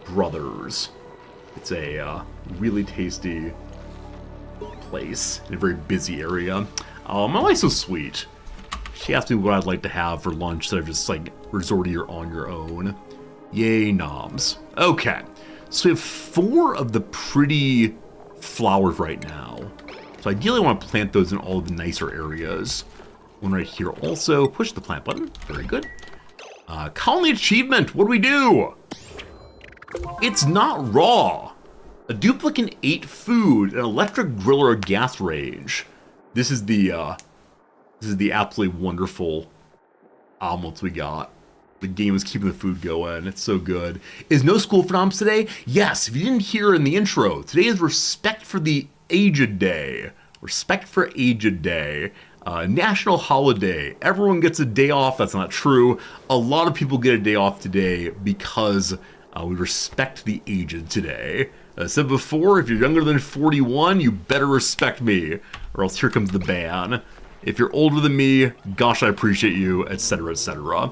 Brothers. It's a really tasty place in a very busy area. My wife's so sweet. She asked me what I'd like to have for lunch instead of just like resorting here on your own. Yay, noms. Okay, so we have 4 of the pretty flowers right now. So ideally I want to plant those in all of the nicer areas. One right here also. Push the plant button. Very good. Colony achievement, what do we do? It's not raw. A duplicate ate food, an electric grill or a gas range. This is the absolutely wonderful omelets we got. The game is keeping the food going. It's so good. Is no school for noms today? Yes, if you didn't hear in the intro, today is Respect for the Aged Day. Respect for Aged Day. National holiday. Everyone gets a day off. That's not true. A lot of people get a day off today because we respect the aged today. As I said before, if you're younger than 41, you better respect me, or else here comes the ban. If you're older than me, gosh, I appreciate you, etc., etc.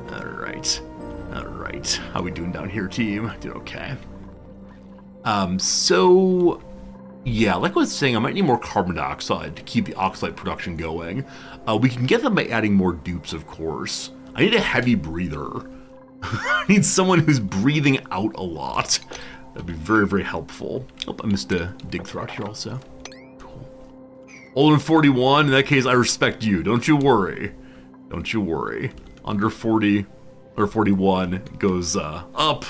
Alright. Alright. How we doing down here, team? Doing okay. So... yeah, like I was saying, I might need more carbon dioxide to keep the oxalate production going. We can get them by adding more dupes, of course. I need a heavy breather. I need someone who's breathing out a lot. That'd be very, very helpful. Oh, I missed a dig throughout here also. Cool. Older than 41, in that case, I respect you. Don't you worry. Don't you worry. Under 40 or 41, it goes up.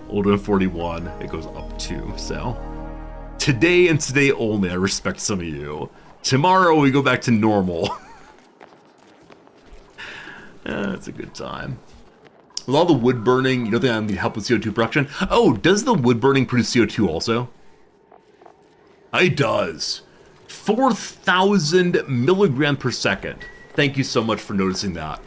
Older than 41, it goes up too, so... today and today only, I respect some of you. Tomorrow we go back to normal. It's a good time. With all the wood burning, you don't think I need help with CO2 production? Oh, does the wood burning produce CO2 also? It does. 4,000 milligrams per second. Thank you so much for noticing that.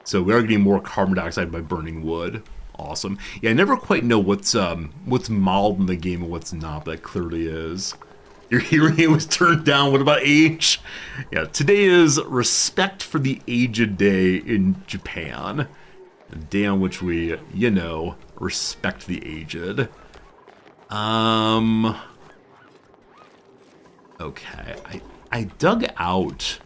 So we are getting more carbon dioxide by burning wood. Awesome. Yeah, I never quite know what's mild in the game and what's not, but that clearly is. Your hearing aid was turned down. What about age? Yeah, today is Respect for the Aged Day in Japan. A day on which we, you know, respect the aged. Okay, I dug out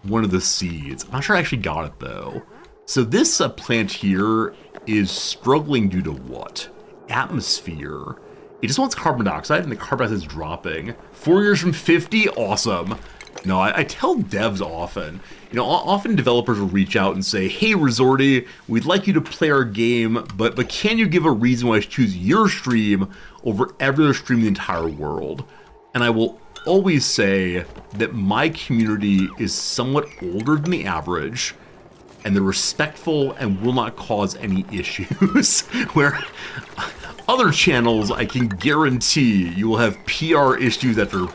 one of the seeds. I'm not sure I actually got it though. So this plant here is struggling due to what? Atmosphere. It just wants carbon dioxide, and the carbon dioxide is dropping. 4 years from 50? Awesome. No, I tell devs often, you know, often developers will reach out and say, hey, Resorty, we'd like you to play our game, but can you give a reason why I should choose your stream over every other stream in the entire world? And I will always say that my community is somewhat older than the average, and they're respectful and will not cause any issues. Where other channels, I can guarantee you will have PR issues after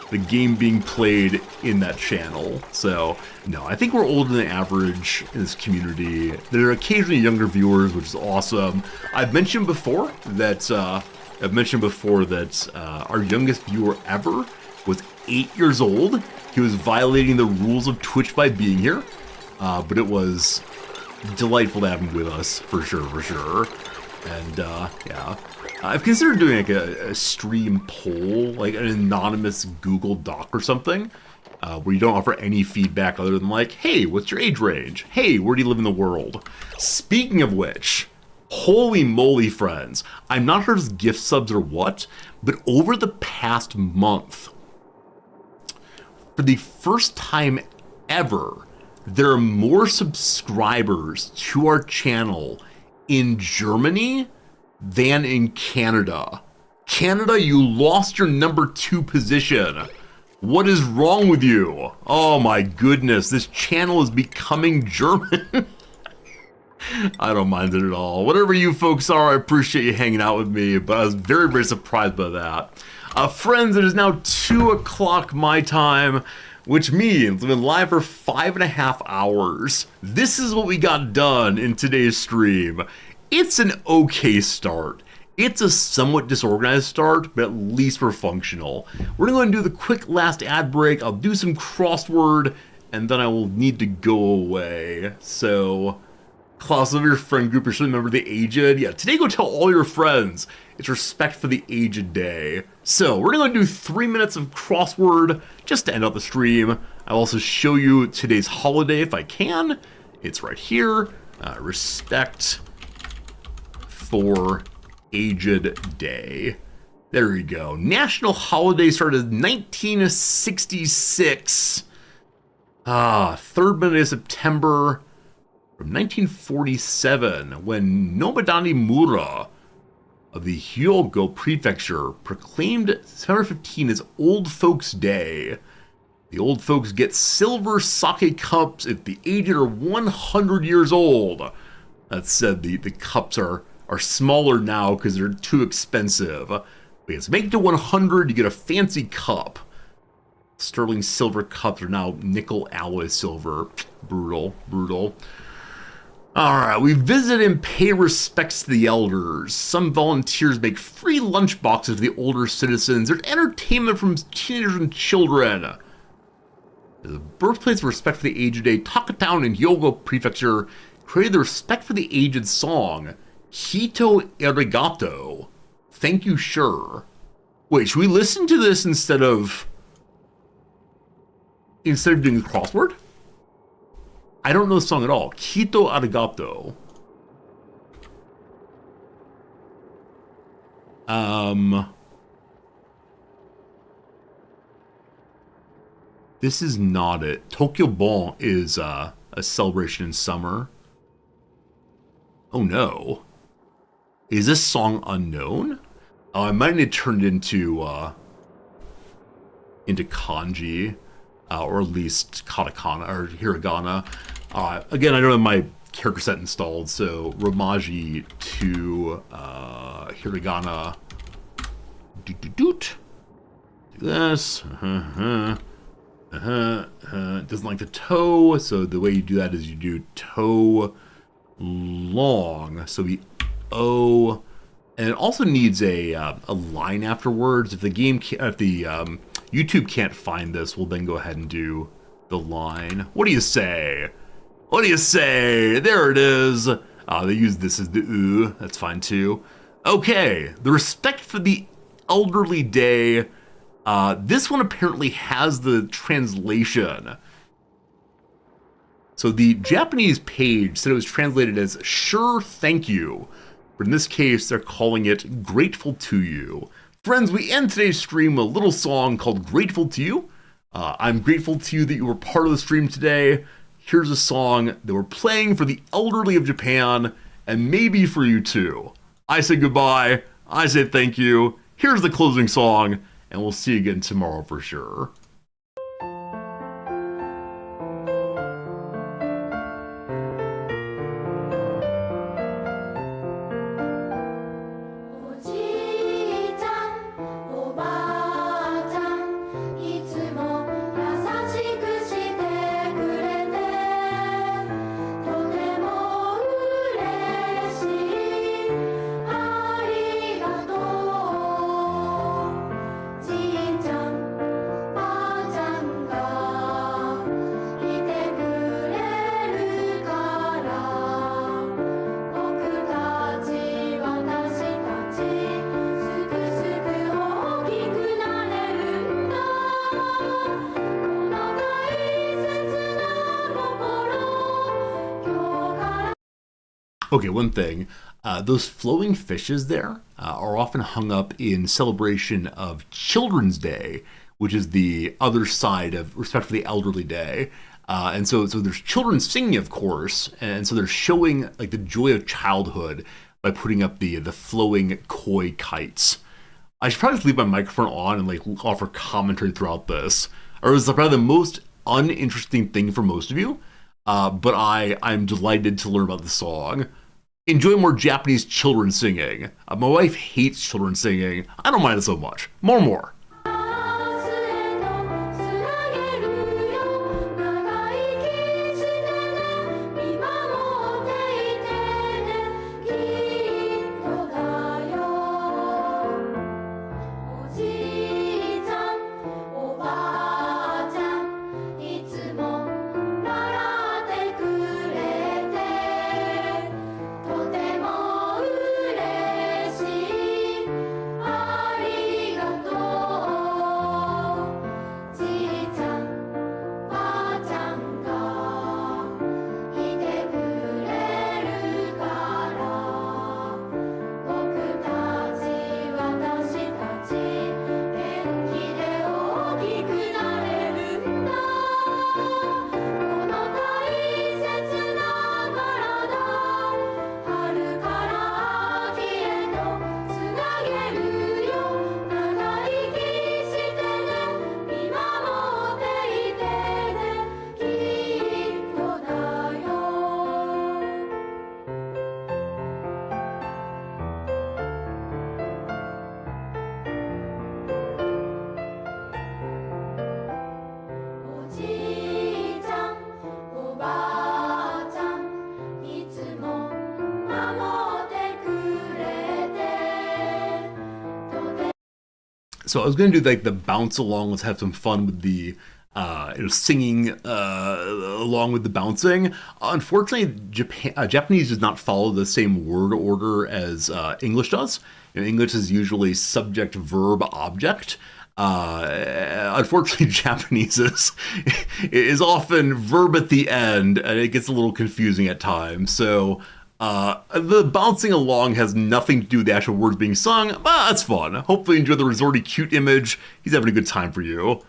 the game being played in that channel. So, no, I think we're older than average in this community. There are occasionally younger viewers, which is awesome. I've mentioned before that our youngest viewer ever was 8 years old. He was violating the rules of Twitch by being here. But it was delightful to have him with us, for sure. And, yeah. I've considered doing like a stream poll, like an anonymous Google Doc or something, where you don't offer any feedback other than like, hey, what's your age range? Hey, where do you live in the world? Speaking of which, holy moly, friends, I'm not sure if it's gift subs or what, but over the past month, for the first time ever, there are more subscribers to our channel in Germany than in Canada. Canada, you lost your number 2 position. What is wrong with you? Oh my goodness, this channel is becoming German. I don't mind it at all. Whatever you folks are, I appreciate you hanging out with me, but I was very, very surprised by that. Friends, it is now 2 o'clock my time, which means we've been live for 5.5 hours. This is what we got done in today's stream. It's an okay start. It's a somewhat disorganized start, but at least we're functional. We're gonna go and do the quick last ad break. I'll do some crossword, and then I will need to go away. So, Klaus, of your friend group, you're still a member of the aged. Yeah, today go tell all your friends. It's Respect for the Aged Day. So, we're gonna do 3 minutes of crossword just to end out the stream. I'll also show you today's holiday if I can. It's right here. Respect for Aged Day. There we go. National holiday started in 1966. 3rd Monday of September from 1947, when Nobadani Mura of the Hyogo Prefecture proclaimed September 15 as Old Folks' Day. The old folks get silver sake cups if the aged are 100 years old. That said, the cups are smaller now because they're too expensive. But yes, make it to 100, you get a fancy cup. Sterling silver cups are now nickel alloy silver. Brutal, brutal. Alright, we visit and pay respects to the elders. Some volunteers make free lunch boxes for the older citizens. There's entertainment from teenagers and children. The birthplace of respect for the aged day, Takatown in Hyogo Prefecture created the Respect for the Aged song, Hito Arigato. Thank you, sure. Wait, should we listen to this instead of doing the crossword? I don't know the song at all. Hito Arigato. This is not it. Tokyo Bon is a celebration in summer. Oh no. Is this song unknown? Oh, I might need to turn it into kanji, or at least katakana or hiragana. Again, I don't have my character set installed, so Romaji to hiragana. Do this. It doesn't like the toe, so the way you do that is you do toe long. So we O, and it also needs a line afterwards. If the YouTube can't find this, we'll then go ahead and do the line. What do you say? What do you say? There it is. They use this as the U. That's fine too. Okay, the Respect for the Elderly Day. This one apparently has the translation. So the Japanese page said it was translated as sure thank you. But in this case, they're calling it grateful to you. Friends, we end today's stream with a little song called Grateful to You. I'm grateful to you that you were part of the stream today. Here's a song that we're playing for the elderly of Japan, and maybe for you too. I say goodbye. I say thank you. Here's the closing song, and we'll see you again tomorrow for sure. Okay, one thing, those flowing fishes there are often hung up in celebration of Children's Day, which is the other side of Respect for the Elderly Day. And so there's children singing, of course, and so they're showing like the joy of childhood by putting up the flowing koi kites. I should probably leave my microphone on and like offer commentary throughout this, or it was probably the most uninteresting thing for most of you. But I'm delighted to learn about the song. Enjoy more Japanese children singing. My wife hates children singing. I don't mind it so much. More. So I was going to do like the bounce along. Let's have some fun with the singing along with the bouncing. Unfortunately, Japanese does not follow the same word order as English does. English is usually subject, verb, object. Unfortunately, Japanese is often verb at the end, and it gets a little confusing at times. So the bouncing along has nothing to do with the actual words being sung, but that's fun. Hopefully, you enjoy the resorty cute image. He's having a good time for you.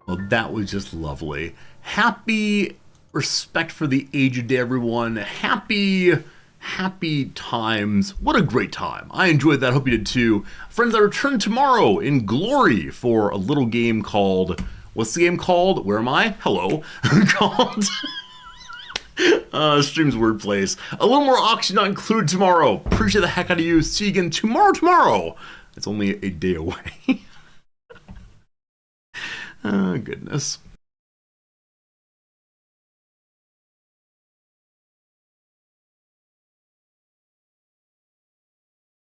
Well, that was just lovely. Happy respect for the aged day, everyone. Happy times. What a great time. I enjoyed that. Hope you did too. Friends, I return tomorrow in glory for a little game called... What's the game called? Where am I? Hello. Called... Streams Wordplays. A little more auction not included tomorrow. Appreciate the heck out of you. See you again tomorrow. It's only a day away. Oh, goodness.